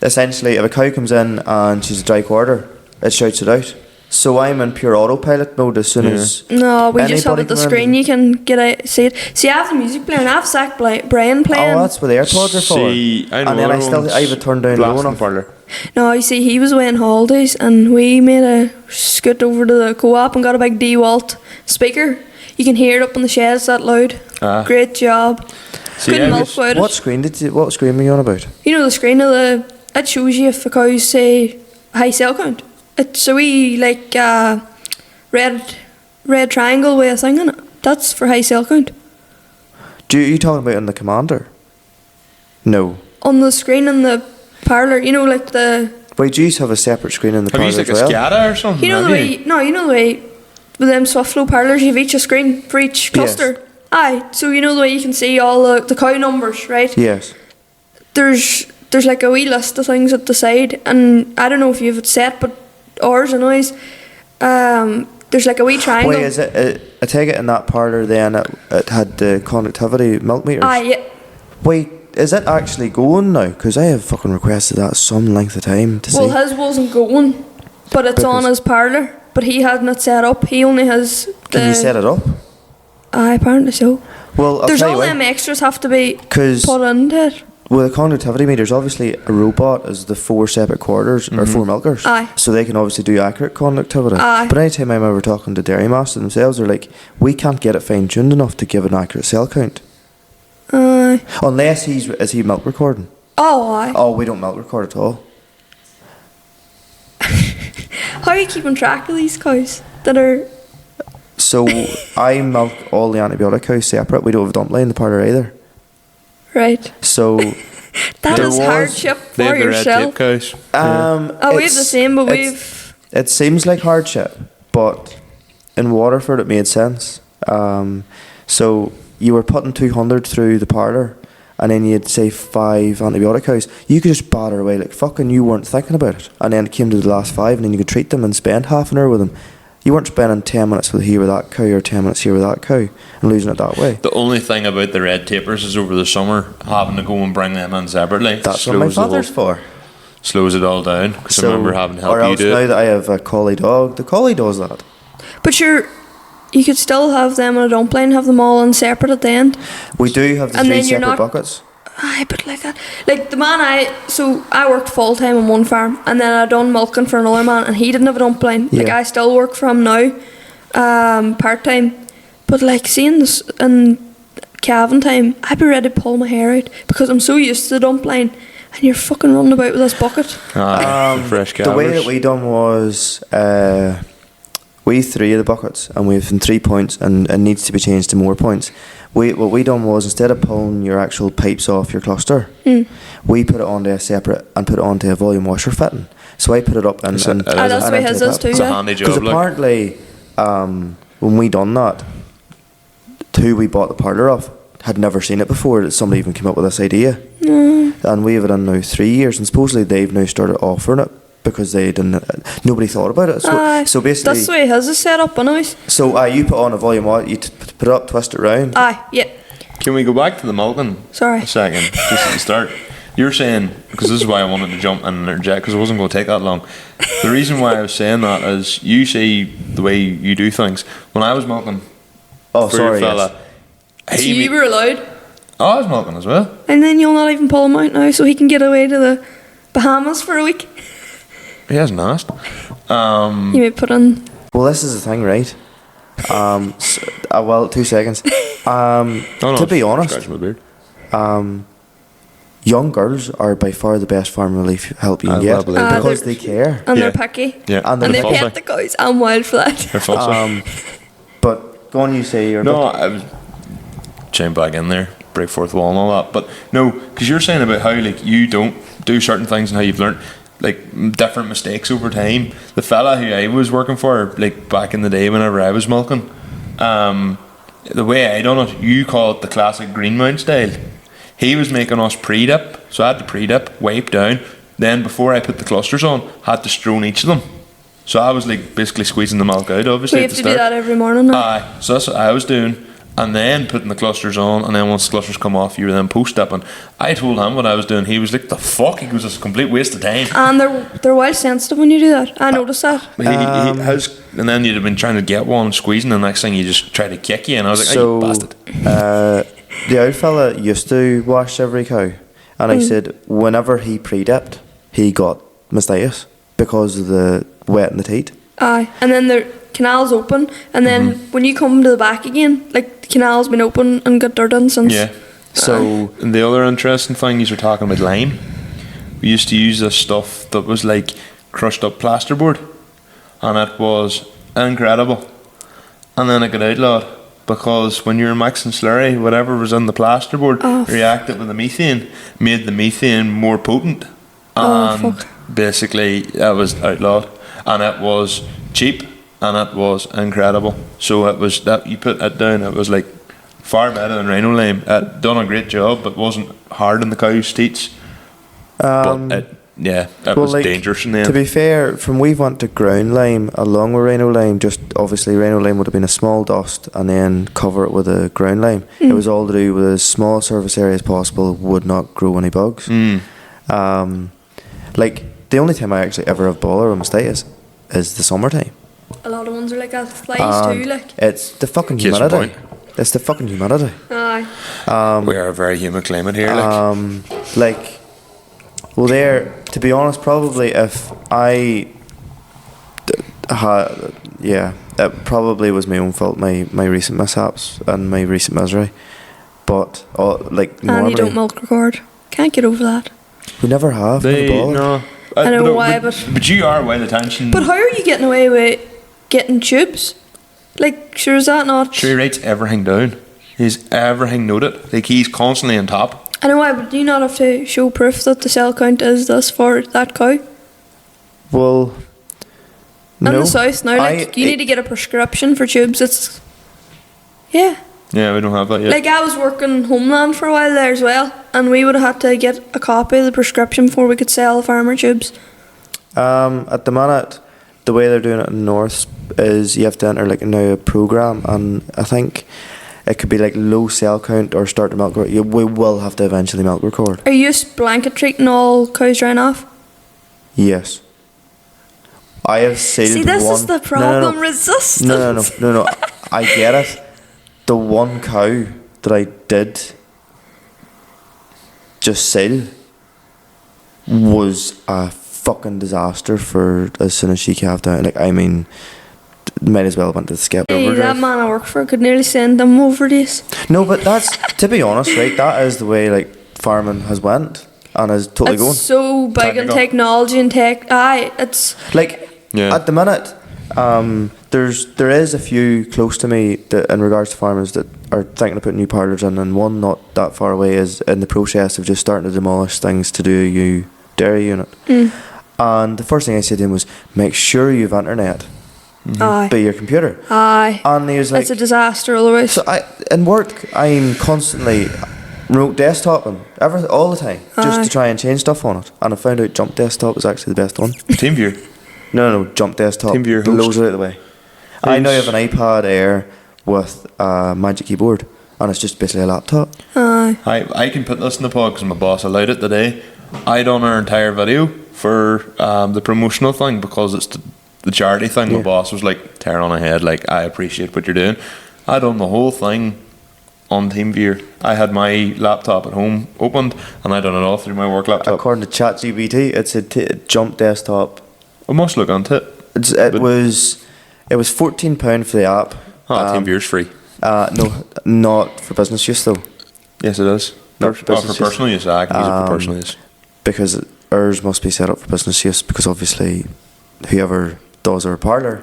[SPEAKER 1] essentially if a cow comes in and she's a dry quarter, it shouts it out. So I'm in pure autopilot mode as soon as.
[SPEAKER 4] No, we just have
[SPEAKER 1] anybody
[SPEAKER 4] it the
[SPEAKER 1] come in.
[SPEAKER 4] screen. You can get out, see it. See, I have the music player and I have Zach Bryan playing.
[SPEAKER 1] Oh, that's what the AirPods are for.
[SPEAKER 2] See, I know
[SPEAKER 1] and then I have it turned down low
[SPEAKER 2] blasting
[SPEAKER 1] enough.
[SPEAKER 2] parlour.
[SPEAKER 4] No, you see, he was away on holidays and we made a scoot over to the co-op and got a big DeWalt speaker. You can hear it up in the shed, it's that loud. Great job.
[SPEAKER 2] See,
[SPEAKER 4] Couldn't
[SPEAKER 2] I
[SPEAKER 4] milk
[SPEAKER 2] was-
[SPEAKER 4] without it.
[SPEAKER 1] What screen were you on about?
[SPEAKER 4] You know the screen of it shows you if a cow's say high cell count. It's a wee like red triangle with a thing in it. That's for high cell count.
[SPEAKER 1] You talking about in the commander? No.
[SPEAKER 4] On the screen in the parlour, you know, like the.
[SPEAKER 1] Wait, do you have a separate screen in the
[SPEAKER 2] Have you
[SPEAKER 1] parlour
[SPEAKER 2] used
[SPEAKER 1] as
[SPEAKER 2] like a
[SPEAKER 1] well?
[SPEAKER 2] SCADA or something?
[SPEAKER 4] You know the way. No, you know the way. With them Swiftflow parlours, you have each a screen for each cluster.
[SPEAKER 1] Yes.
[SPEAKER 4] Aye, so you know the way you can see all the cow numbers, right?
[SPEAKER 1] Yes.
[SPEAKER 4] There's like a wee list of things at the side, and I don't know if you've it set, but ours anyways. There's like a wee triangle.
[SPEAKER 1] Wait, is it? I take it in that parlour then it had the conductivity milk meters.
[SPEAKER 4] Aye, yeah.
[SPEAKER 1] Wait, is it actually going now? Because I have fucking requested that some length of time to see.
[SPEAKER 4] Well, his wasn't going, but it's on
[SPEAKER 1] Because-
[SPEAKER 4] his parlour. But he hadn't it set up. He only has the.
[SPEAKER 1] Can you set it up?
[SPEAKER 4] Aye, apparently so.
[SPEAKER 1] Well, I'll
[SPEAKER 4] There's
[SPEAKER 1] tell you
[SPEAKER 4] all
[SPEAKER 1] why.
[SPEAKER 4] them extras have to be
[SPEAKER 1] 'Cause
[SPEAKER 4] put into it.
[SPEAKER 1] Well, the conductivity meters, obviously, a robot is the 4 separate quarters or 4 milkers.
[SPEAKER 4] Aye.
[SPEAKER 1] So they can obviously do accurate conductivity.
[SPEAKER 4] Aye.
[SPEAKER 1] But anytime I'm ever talking to Dairy Master themselves, they're like, we can't get it fine tuned enough to give an accurate cell count.
[SPEAKER 4] Aye.
[SPEAKER 1] Unless is he milk recording?
[SPEAKER 4] Oh, aye.
[SPEAKER 1] Oh, we don't milk record at all.
[SPEAKER 4] How are you keeping track of these cows that are.
[SPEAKER 1] So I milk all the antibiotic cows separate. We don't have a dump line in the parlour either.
[SPEAKER 4] Right.
[SPEAKER 1] So
[SPEAKER 4] That
[SPEAKER 1] There
[SPEAKER 4] is
[SPEAKER 1] was-
[SPEAKER 4] hardship
[SPEAKER 2] They
[SPEAKER 4] for
[SPEAKER 2] have the red tape
[SPEAKER 4] yourself.
[SPEAKER 2] cows.
[SPEAKER 4] Oh, we have the
[SPEAKER 1] it's-
[SPEAKER 4] same, but
[SPEAKER 1] it's-
[SPEAKER 4] we've.
[SPEAKER 1] It seems like hardship, but in Waterford it made sense. So you were putting 200 through the parlour, and then you'd say 5 antibiotic cows. You could just batter away like fucking you weren't thinking about it. And then it came to the last 5, and then you could treat them and spend half an hour with them. You weren't spending 10 minutes with here with that cow or 10 minutes here with that cow and losing it that way.
[SPEAKER 2] The only thing about the red tapers is over the summer having to go and bring them in separately.
[SPEAKER 1] That's what my father's for.
[SPEAKER 2] Slows it all down. Because I remember having to help
[SPEAKER 1] or
[SPEAKER 2] you
[SPEAKER 1] else
[SPEAKER 2] do
[SPEAKER 1] now
[SPEAKER 2] it.
[SPEAKER 1] that I have a collie dog, the collie does that.
[SPEAKER 4] But you could still have them on a dump line, have them all in separate at the end.
[SPEAKER 1] We do have the
[SPEAKER 4] And
[SPEAKER 1] 3
[SPEAKER 4] then you're
[SPEAKER 1] separate
[SPEAKER 4] not-
[SPEAKER 1] buckets.
[SPEAKER 4] Aye, but like that, like the man I worked full time on one farm, and then I done milking for another man, and he didn't have a dump line. Like
[SPEAKER 1] Yeah.
[SPEAKER 4] I still work for him now, part time. But like seeing this in calving time, I'd be ready to pull my hair out because I'm so used to the dump line, and you're fucking running about with this bucket.
[SPEAKER 2] Fresh
[SPEAKER 1] The way that
[SPEAKER 2] calvers.
[SPEAKER 1] we done was we 3 of the buckets, and we've in 3 points, and it needs to be changed to more points. What we done was, instead of pulling your actual pipes off your cluster, we put it onto a separate and put it onto a volume washer fitting. So I put it up and
[SPEAKER 2] That's the
[SPEAKER 4] way his is too.
[SPEAKER 2] It's a
[SPEAKER 4] Yeah.
[SPEAKER 2] handy
[SPEAKER 1] Because
[SPEAKER 2] job. Like.
[SPEAKER 1] apparently, when we done that, who we bought the parlour off had never seen it before. That somebody even came up with this idea, and we have it in now 3 years, and supposedly they've now started offering it because they didn't. Nobody thought about it. So basically,
[SPEAKER 4] that's the way his is set up, anyways.
[SPEAKER 1] so you put on a volume, you put it up, twist it round.
[SPEAKER 4] Aye, yeah.
[SPEAKER 2] Can we go back to the milking?
[SPEAKER 4] Sorry.
[SPEAKER 2] A second, just at the start. You're saying, because this is why I wanted to jump and interject, because it wasn't going to take that long. The reason why I was saying that is you see the way you do things. When I was milking
[SPEAKER 1] Oh,
[SPEAKER 2] for
[SPEAKER 1] sorry.
[SPEAKER 2] your fella,
[SPEAKER 1] Yes.
[SPEAKER 4] So you were allowed,
[SPEAKER 2] I was milking as well.
[SPEAKER 4] and then you'll not even pull him out now, so he can get away to the Bahamas for a week.
[SPEAKER 2] He hasn't asked.
[SPEAKER 4] You may put in.
[SPEAKER 1] Well, this is the thing, right? Well, 2 seconds. To be honest,
[SPEAKER 2] Scratch my beard.
[SPEAKER 1] young girls are by far the best farm relief help you can
[SPEAKER 2] I
[SPEAKER 1] get
[SPEAKER 2] believe that.
[SPEAKER 1] because they care.
[SPEAKER 4] And
[SPEAKER 2] Yeah.
[SPEAKER 4] they're picky.
[SPEAKER 2] Yeah,
[SPEAKER 1] And
[SPEAKER 4] And they
[SPEAKER 1] they're
[SPEAKER 4] pet the cows. I'm wild for that.
[SPEAKER 2] They're fussy.
[SPEAKER 1] But go on, you say your
[SPEAKER 2] No, I was chain back in there, break fourth wall and all that. But no, because you're saying about how like you don't do certain things and how you've learned like different mistakes over time. The fella who I was working for, like back in the day whenever I was milking, the way I done it, you call it the classic green mount style. He was making us pre-dip, so I had to pre-dip, wipe down. Then before I put the clusters on, had to strone each of them. So I was like basically squeezing the milk out, obviously.
[SPEAKER 4] We
[SPEAKER 2] at
[SPEAKER 4] have
[SPEAKER 2] the
[SPEAKER 4] to do
[SPEAKER 2] start.
[SPEAKER 4] that every morning now.
[SPEAKER 2] Aye, so that's what I was doing. And then putting the clusters on, and then once the clusters come off, you were then post-dipping. I told him what I was doing. He was like, the fuck? He goes, it's a complete waste of time.
[SPEAKER 4] And they're wild sensitive when you do that. I noticed that.
[SPEAKER 2] He has, and then you'd have been trying to get one, squeezing, and the next thing you just try to kick you, and I was like,
[SPEAKER 1] So,
[SPEAKER 2] oh, you bastard.
[SPEAKER 1] the old fella used to wash every cow, and I said whenever he pre-dipped, he got mastitis because of the wet in the teat.
[SPEAKER 4] Aye. And then the canal's open, and then when you come to the back again, like the canal's been open and got dirt in since.
[SPEAKER 2] Yeah.
[SPEAKER 1] So
[SPEAKER 2] And the other interesting thing, you were talking about lime. We used to use this stuff that was like crushed up plasterboard, and it was incredible. And then it got outlawed because when you were mixing slurry, whatever was in the plasterboard reacted with the methane, made the methane more potent, and
[SPEAKER 4] fuck.
[SPEAKER 2] basically it was outlawed, and it was cheap and it was incredible. So it was that you put it down, it was like far better than Rhino lime. It done a great job, but wasn't hard on the cow's teats. But it was
[SPEAKER 1] like,
[SPEAKER 2] dangerous in the
[SPEAKER 1] to
[SPEAKER 2] end.
[SPEAKER 1] be fair, from we went to ground lime along with Rhino lime, just obviously Rhino lime would have been a small dust and then cover it with a ground lime. It was all to do with as small surface area as possible, would not grow any bugs. Like the only time I actually ever have bother with mastitis is the summertime.
[SPEAKER 4] A lot of ones are like that. Flies
[SPEAKER 1] And
[SPEAKER 4] too, like.
[SPEAKER 1] it's the fucking
[SPEAKER 2] Case in
[SPEAKER 1] humidity.
[SPEAKER 2] point.
[SPEAKER 1] It's the fucking humidity.
[SPEAKER 4] Aye.
[SPEAKER 2] We are a very humid climate here. Like.
[SPEAKER 1] Well, there. To be honest, probably if I had, it probably was my own fault. My recent mishaps and my recent misery, but like
[SPEAKER 4] And
[SPEAKER 1] normally
[SPEAKER 4] you don't milk record. Can't get over that.
[SPEAKER 1] we never have. never bothered.
[SPEAKER 2] no.
[SPEAKER 4] I don't know why, but
[SPEAKER 2] you are well attention.
[SPEAKER 4] how are you getting away with getting tubes? Like, sure, is that not?
[SPEAKER 2] Sure, he writes everything down. He's everything noted. Like he's constantly on top.
[SPEAKER 4] I know why, but do you not have to show proof that the cell count is this for that cow?
[SPEAKER 1] Well,
[SPEAKER 4] In
[SPEAKER 1] no.
[SPEAKER 4] the south now, like, you need to get a prescription for tubes. It's yeah.
[SPEAKER 2] Yeah, we don't have that yet.
[SPEAKER 4] Like I was working Homeland for a while there as well, and we would have had to get a copy of the prescription before we could sell farmer tubes.
[SPEAKER 1] At the minute, the way they're doing it in North is you have to enter like now a program, and I think it could be like low cell count or start to milk. We will have to eventually milk record.
[SPEAKER 4] Are you just blanket treating all cows drying off?
[SPEAKER 1] Yes. I have sealed
[SPEAKER 4] See, this
[SPEAKER 1] one.
[SPEAKER 4] is the problem. Resistance.
[SPEAKER 1] No. I get it. The one cow that I did just sell was a fucking disaster for as soon as she calved out. Like, I mean, might as well went to the skip
[SPEAKER 4] Hey,
[SPEAKER 1] overdrive.
[SPEAKER 4] that man I work for could nearly send them over this.
[SPEAKER 1] No, but that's, to be honest, right, that is the way like farming has went and is totally
[SPEAKER 4] It's
[SPEAKER 1] going.
[SPEAKER 4] so big in
[SPEAKER 2] Technical.
[SPEAKER 4] technology and tech. Aye, it's
[SPEAKER 1] Like,
[SPEAKER 2] Yeah.
[SPEAKER 1] at the minute, there is a few close to me that, in regards to farmers that are thinking of putting new parlours in, and one not that far away is in the process of just starting to demolish things to do a new dairy unit. And the first thing I said to him was, make sure you've internet
[SPEAKER 4] aye,
[SPEAKER 1] by your computer.
[SPEAKER 4] aye.
[SPEAKER 1] And he was like,
[SPEAKER 4] It's a disaster otherwise.
[SPEAKER 1] so in work, I'm constantly remote desktoping all the time just
[SPEAKER 4] Aye.
[SPEAKER 1] to try and change stuff on it. And I found out Jump Desktop is actually the best one.
[SPEAKER 2] TeamViewer.
[SPEAKER 1] No, Jump Desktop.
[SPEAKER 2] TeamViewer host.
[SPEAKER 1] Blows it out of the way. I now have an iPad Air with a Magic Keyboard, and it's just basically a laptop.
[SPEAKER 4] Aye.
[SPEAKER 2] I can put this in the pod because my boss allowed it today. I done our entire video for the promotional thing because it's the charity thing.
[SPEAKER 1] Yeah.
[SPEAKER 2] My boss was like tearing on ahead, like, I appreciate what you're doing. I done the whole thing on TeamViewer. I had my laptop at home opened and I done it all through my work laptop.
[SPEAKER 1] According to ChatGPT, it's a Jump Desktop.
[SPEAKER 2] I must look onto it.
[SPEAKER 1] It was £14 for the app.
[SPEAKER 2] TeamViewer's free.
[SPEAKER 1] No, not for business use though,
[SPEAKER 2] Yes, it is.
[SPEAKER 1] Not
[SPEAKER 2] For
[SPEAKER 1] for business use.
[SPEAKER 2] personal use. I can use it for personal use.
[SPEAKER 1] because ours must be set up for business use. Because obviously, whoever does our parlour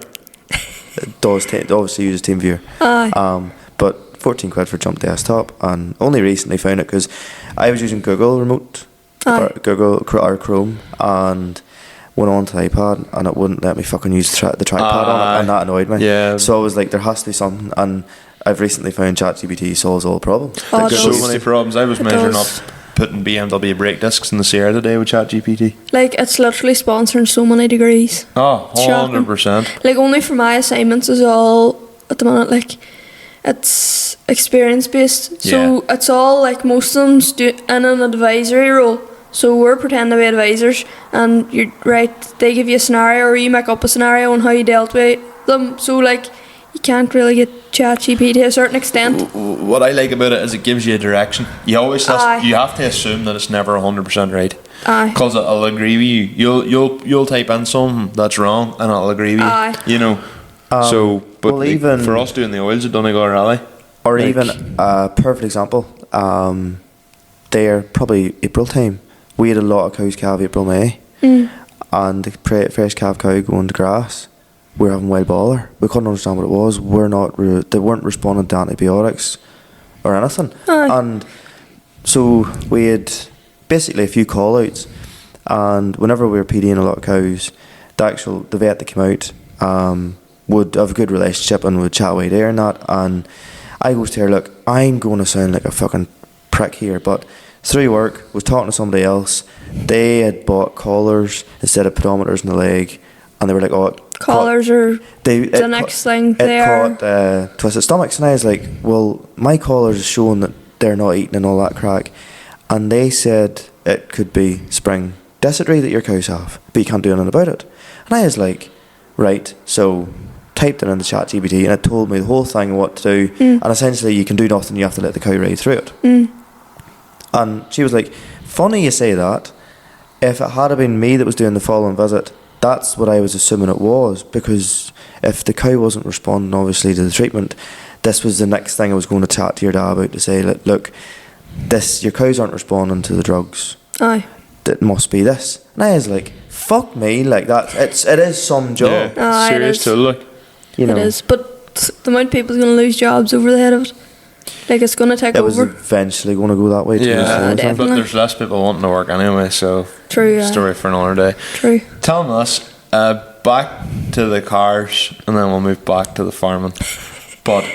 [SPEAKER 1] obviously uses TeamViewer.
[SPEAKER 4] Aye.
[SPEAKER 1] But £14 for Jump Desktop, and only recently found it because I was using Google Remote,
[SPEAKER 4] Aye.
[SPEAKER 1] or Chrome, and went on to the iPad, and it wouldn't let me fucking use the trackpad on it, and that annoyed me.
[SPEAKER 2] Yeah.
[SPEAKER 1] So I was like, there has to be something, and I've recently found ChatGPT solves all the problems.
[SPEAKER 4] Oh,
[SPEAKER 1] Like,
[SPEAKER 4] it
[SPEAKER 1] Google
[SPEAKER 4] does.
[SPEAKER 2] So
[SPEAKER 1] used
[SPEAKER 2] many
[SPEAKER 1] to-
[SPEAKER 2] problems. I was
[SPEAKER 4] It
[SPEAKER 2] measuring
[SPEAKER 4] does.
[SPEAKER 2] up putting BMW brake discs in the Sierra today with ChatGPT.
[SPEAKER 4] Like, it's literally sponsoring so many degrees.
[SPEAKER 2] Oh,
[SPEAKER 4] Shocking.
[SPEAKER 2] 100%.
[SPEAKER 4] Like, only for my assignments is all, at the minute, like, it's experience based. So it's all, like, most of them's in an advisory role. So we're pretending to be advisors, and you're right, they give you a scenario, or you make up a scenario on how you dealt with them. So, like, you can't really get ChatGPT to a certain extent.
[SPEAKER 2] What I like about it is it gives you a direction. You always
[SPEAKER 4] Aye.
[SPEAKER 2] you have to assume that it's never 100% right.
[SPEAKER 4] Aye.
[SPEAKER 2] Because I'll agree with you. You'll type in something that's wrong, and I'll agree with you.
[SPEAKER 4] Aye.
[SPEAKER 2] You know. So, but
[SPEAKER 1] well,
[SPEAKER 2] like,
[SPEAKER 1] even-
[SPEAKER 2] for us doing the oils at Donegal Rally,
[SPEAKER 1] Or
[SPEAKER 2] like-
[SPEAKER 1] even a perfect example, there probably April time, we had a lot of cows calve April, May, and the fresh calf cow going to grass, we're having wild bother. We couldn't understand what it was. They weren't responding to antibiotics or anything.
[SPEAKER 4] Aye.
[SPEAKER 1] And so we had basically a few call outs, and whenever we were PDing a lot of cows, the vet that came out would have a good relationship and would chat away there and that. And I goes to her, look, I'm going to sound like a fucking prick here, but through work, was talking to somebody else. They had bought collars instead of pedometers in the leg, and they were like, "Oh,
[SPEAKER 4] Collars are the next thing
[SPEAKER 1] It
[SPEAKER 4] there.
[SPEAKER 1] caught twisted stomachs," and I was like, "Well, my collars is showing that they're not eating and all that crack," and they said it could be spring dysentery that your cows have, but you can't do anything about it. And I was like, right, so typed it into ChatGPT, and it told me the whole thing and what to do, and essentially you can do nothing, you have to let the cow ride through it. And she was like, funny you say that. If it had been me that was doing the following visit, that's what I was assuming it was, because if the cow wasn't responding obviously to the treatment, this was the next thing I was going to chat to your dad about, to say, look, your cows aren't responding to the drugs.
[SPEAKER 4] Aye.
[SPEAKER 1] It must be this. And I was like, fuck me, like that. It is some job.
[SPEAKER 4] Aye, it
[SPEAKER 2] serious
[SPEAKER 4] is.
[SPEAKER 2] to look.
[SPEAKER 1] You know,
[SPEAKER 4] It is, but the amount of people's going to lose jobs over the head of it. Like, it's going to take
[SPEAKER 1] it was
[SPEAKER 4] over.
[SPEAKER 1] eventually going to go that way too.
[SPEAKER 2] Yeah,
[SPEAKER 1] so-
[SPEAKER 4] definitely.
[SPEAKER 2] but there's less people wanting to work anyway, so
[SPEAKER 4] True, yeah.
[SPEAKER 2] story for another day.
[SPEAKER 4] True.
[SPEAKER 2] Tell me this, back to the cars, and then we'll move back to the farming. But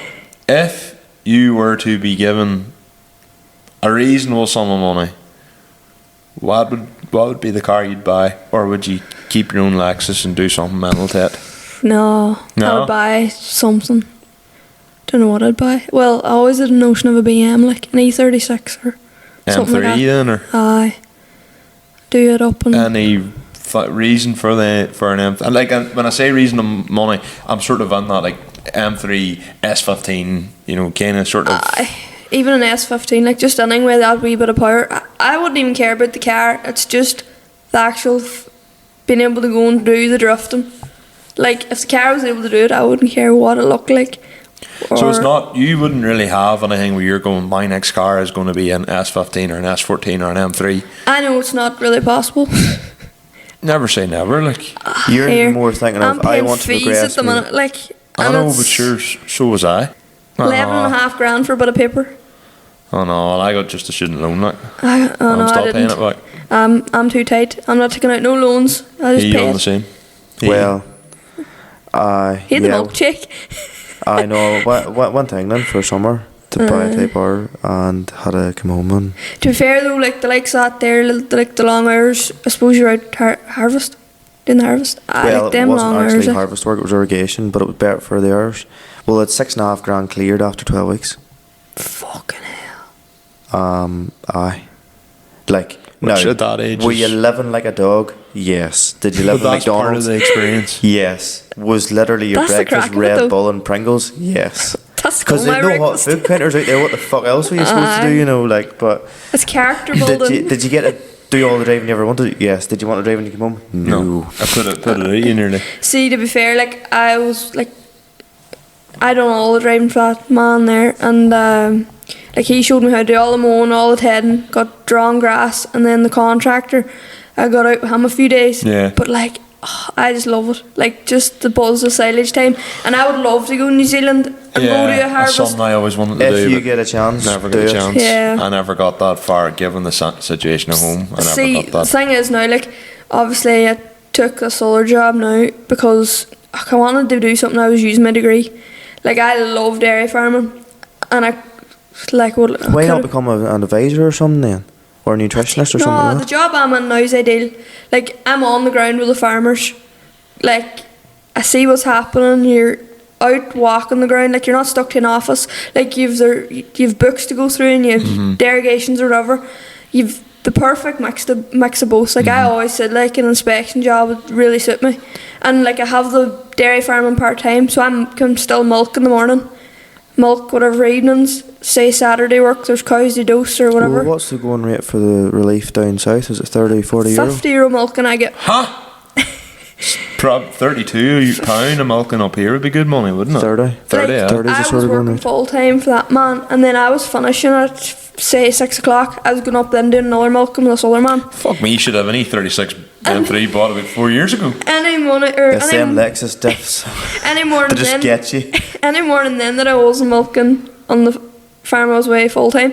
[SPEAKER 2] if you were to be given a reasonable sum of money, what what would be the car you'd buy, or would you keep your own Lexus and do something mental to it?
[SPEAKER 4] No, I
[SPEAKER 2] No?
[SPEAKER 4] would buy something. Don't know what I'd buy. Well, I always had a notion of a BM, like an E36 or something
[SPEAKER 2] M3
[SPEAKER 4] like that.
[SPEAKER 2] then, or
[SPEAKER 4] Aye. Do it up and...
[SPEAKER 2] any reason for an M3? And like, when I say reason of money, I'm sort of on that like M3 S15, you know, kind of sort of.
[SPEAKER 4] Even an S15, like just anything with that wee bit of power. I wouldn't even care about the car. It's just the actual being able to go and do the drifting. Like, if the car was able to do it, I wouldn't care what it looked like.
[SPEAKER 2] So it's not, you wouldn't really have anything where you're going, my next car is going to be an S15 or an S14 or an M3.
[SPEAKER 4] I know it's not really possible.
[SPEAKER 2] Never say never, like.
[SPEAKER 1] You're
[SPEAKER 4] Here,
[SPEAKER 1] more thinking
[SPEAKER 4] I'm
[SPEAKER 1] of, I
[SPEAKER 4] paying
[SPEAKER 1] want to
[SPEAKER 4] fees
[SPEAKER 1] progress.
[SPEAKER 4] at the minute, like,
[SPEAKER 2] I
[SPEAKER 4] and
[SPEAKER 2] know,
[SPEAKER 4] it's
[SPEAKER 2] but sure, so was I.
[SPEAKER 4] 11.5 grand for a bit of paper.
[SPEAKER 2] Oh no, well, I got just a student loan, like.
[SPEAKER 4] Oh no,
[SPEAKER 2] I'm
[SPEAKER 4] I
[SPEAKER 2] stop paying
[SPEAKER 4] didn't.
[SPEAKER 2] it back.
[SPEAKER 4] I'm too tight. I'm not taking out no loans. I just
[SPEAKER 2] You
[SPEAKER 4] pay
[SPEAKER 2] on the
[SPEAKER 4] it.
[SPEAKER 2] same?
[SPEAKER 1] Well,
[SPEAKER 4] He had the
[SPEAKER 1] yeah,
[SPEAKER 4] milkshake.
[SPEAKER 1] I know. One thing then for summer to buy a type R and had to come home and
[SPEAKER 4] To be fair though, like the likes of that there, like the long hours. I suppose you're out harvest, doing the harvest.
[SPEAKER 1] well,
[SPEAKER 4] Like
[SPEAKER 1] it
[SPEAKER 4] them
[SPEAKER 1] wasn't
[SPEAKER 4] long
[SPEAKER 1] actually
[SPEAKER 4] hours. Like,
[SPEAKER 1] harvest work; it was irrigation, but it was better for the hours. Well, it's 6.5 grand cleared after 12 weeks.
[SPEAKER 4] fucking hell.
[SPEAKER 1] Aye, like
[SPEAKER 2] Which
[SPEAKER 1] now,
[SPEAKER 2] at that age
[SPEAKER 1] were
[SPEAKER 2] is-
[SPEAKER 1] you living like a dog? Yes. Did you live
[SPEAKER 2] But
[SPEAKER 1] in
[SPEAKER 2] that's part of
[SPEAKER 1] McDonald's?
[SPEAKER 2] the experience.
[SPEAKER 1] Yes. Was literally your
[SPEAKER 4] That's the
[SPEAKER 1] breakfast
[SPEAKER 4] crack of it, though.
[SPEAKER 1] Red Bull and Pringles? Yes.
[SPEAKER 4] That's
[SPEAKER 1] Because
[SPEAKER 4] still
[SPEAKER 1] there's
[SPEAKER 4] my
[SPEAKER 1] no hot
[SPEAKER 4] breakfast.
[SPEAKER 1] food counters out there. What the fuck else were you supposed to do?
[SPEAKER 4] Aye.
[SPEAKER 1] You know, like, but
[SPEAKER 4] It's character building.
[SPEAKER 1] did you get to do all the driving you ever wanted? Yes. Did you want to drive when you came home? No.
[SPEAKER 2] I put it out nearly.
[SPEAKER 4] See, to be fair, like I was like, I done all the driving for that man there, and like he showed me how to do all the mowing, all the tedding, got drawn grass, and then the contractor. I got out with him a few days.
[SPEAKER 2] Yeah.
[SPEAKER 4] But like, I just love it. Like just the buzz of silage time, and I would love to go to New Zealand and go to a
[SPEAKER 2] That's
[SPEAKER 4] harvest.
[SPEAKER 2] something I always wanted to do.
[SPEAKER 1] If you
[SPEAKER 2] but
[SPEAKER 1] get a chance,
[SPEAKER 2] never
[SPEAKER 1] do
[SPEAKER 2] got a
[SPEAKER 1] it.
[SPEAKER 2] chance.
[SPEAKER 4] Yeah.
[SPEAKER 2] I never got that far given the situation at home. I never
[SPEAKER 4] See,
[SPEAKER 2] got
[SPEAKER 4] the
[SPEAKER 2] that.
[SPEAKER 4] thing is now, like, obviously I took a solar job now because I wanted to do something. I was using my degree. Like, I love dairy farming, and I like what.
[SPEAKER 1] Why not become an advisor or something then? Or a nutritionist or something
[SPEAKER 4] No,
[SPEAKER 1] like
[SPEAKER 4] the
[SPEAKER 1] that?
[SPEAKER 4] job I'm in now is ideal. Like, I'm on the ground with the farmers. Like, I see what's happening. You're out walking the ground. Like, you're not stuck to an office. Like, you've books to go through and you've derogations or whatever. You've the perfect mix of both. Like, I always said, like, an inspection job would really suit me. And, like, I have the dairy farming part-time, so I can still milk in the morning. Milk whatever evenings. Say Saturday work, there's cows to dose or whatever.
[SPEAKER 1] Well, what's the going rate for the relief down south? Is it 30, 40 euro?
[SPEAKER 4] 50 euro milk, and I get
[SPEAKER 2] Huh? 32 pound of milking up here would be good money, wouldn't it?
[SPEAKER 1] 30.
[SPEAKER 2] 30, yeah.
[SPEAKER 1] 30 is the
[SPEAKER 4] I
[SPEAKER 1] sort
[SPEAKER 4] was
[SPEAKER 1] of going
[SPEAKER 4] working
[SPEAKER 1] rate.
[SPEAKER 4] full time for that man, and then I was finishing at say 6 o'clock. I was going up then doing another milking with this other man.
[SPEAKER 2] Fuck me, you should have an E36 M3 bought about 4 years ago.
[SPEAKER 4] Any morning or
[SPEAKER 1] It's them
[SPEAKER 4] any,
[SPEAKER 1] Lexus diffs.
[SPEAKER 4] any
[SPEAKER 1] They
[SPEAKER 4] morning
[SPEAKER 1] just
[SPEAKER 4] then,
[SPEAKER 1] get you.
[SPEAKER 4] any morning then that I wasn't milking on the farm I was away full time,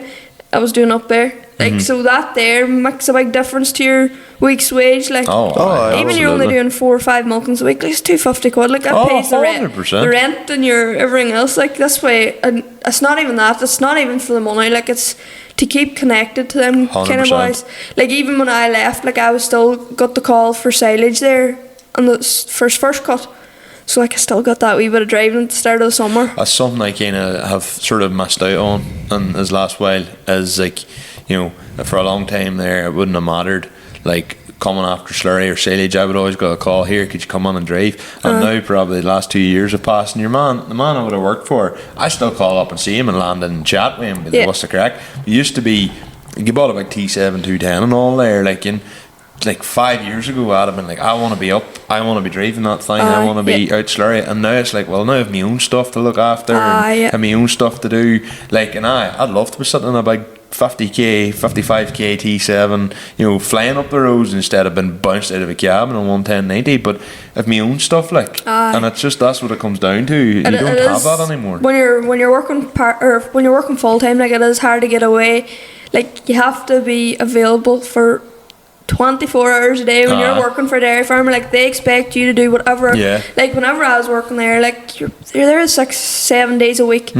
[SPEAKER 4] I was doing up there. Like so that there makes a big difference to your week's wage. Like
[SPEAKER 1] aye,
[SPEAKER 2] Oh,
[SPEAKER 4] even you're only doing 4 or 5 milkings a week, like it's 250 quid. Like that
[SPEAKER 2] Oh,
[SPEAKER 4] pays the rent,
[SPEAKER 2] 100%.
[SPEAKER 4] the rent and your everything else. Like this way, and it's not even that. It's not even for the money. Like it's to keep connected to them kind of
[SPEAKER 2] 100%.
[SPEAKER 4] boys. Like even when I left, like I was still got the call for silage there on the first cut. So like I still got that wee bit of driving at the start of the summer.
[SPEAKER 2] That's something I kind of have sort of missed out on in this last while. Is like, you know, for a long time there, it wouldn't have mattered. Like coming after slurry or silage, I would always get a call here. Could you come on and drive? And now probably the last 2 years have passed. And the man I would have worked for, I still call up and see him and land and chat with him. Be like,
[SPEAKER 4] Yeah.
[SPEAKER 2] what's the crack? It used to be you bought a big T7 210 and all there, like in. Like 5 years ago, I'd have been like, I want to be up, I want to be driving that thing, I want to be out slurry. And now it's like, well, now I have my own stuff to look after, and
[SPEAKER 4] yeah.
[SPEAKER 2] have my own stuff to do. Like, and I'd love to be sitting in a big 50k, 55k T7, you know, flying up the roads instead of being bounced out of a cab in a 11090. But have my own stuff, like, and it's just that's what it comes down to. You don't have that anymore.
[SPEAKER 4] When you're working when you're working full time, like it is hard to get away. Like you have to be available for 24 hours a day when you're
[SPEAKER 2] Aye.
[SPEAKER 4] working for a dairy farmer. Like, they expect you to do whatever.
[SPEAKER 2] Yeah.
[SPEAKER 4] Like, whenever I was working there, like, you're there 6-7 days a week.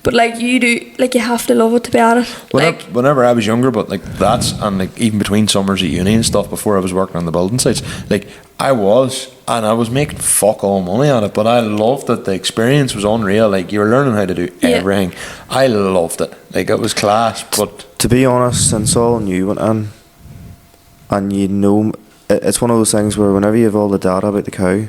[SPEAKER 4] But like, you do, like, you have to love it to be at it. Like,
[SPEAKER 2] Whenever I was younger, but like that's, and like even between summers at uni and stuff before I was working on the building sites, like I was making fuck all money at it, but I loved it. The experience was unreal. Like, you were learning how to do everything. I loved it. Like, it was class. But
[SPEAKER 1] To be honest, since all new went in, and you know, it's one of those things where whenever you have all the data about the cow,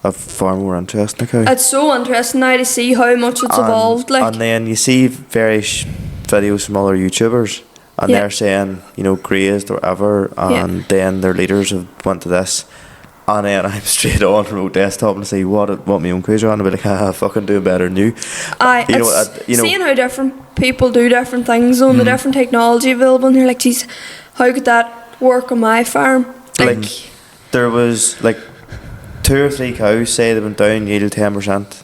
[SPEAKER 1] I've far more interest in the cow.
[SPEAKER 4] it's so interesting now to see how much it's evolved. Like,
[SPEAKER 1] and then you see various videos from other YouTubers, and
[SPEAKER 4] Yeah.
[SPEAKER 1] they're saying, you know, grazed or whatever, and then their leaders have went to this, and then I'm straight on remote desktop and say what my own cows are on, and I'll be like, I'm fucking doing better than you. You know,
[SPEAKER 4] seeing how different people do different things on the different technology available, and you're like, geez, how could that work on my farm?
[SPEAKER 1] Like, there was like 2 or 3 cows say they've been down yield 10%,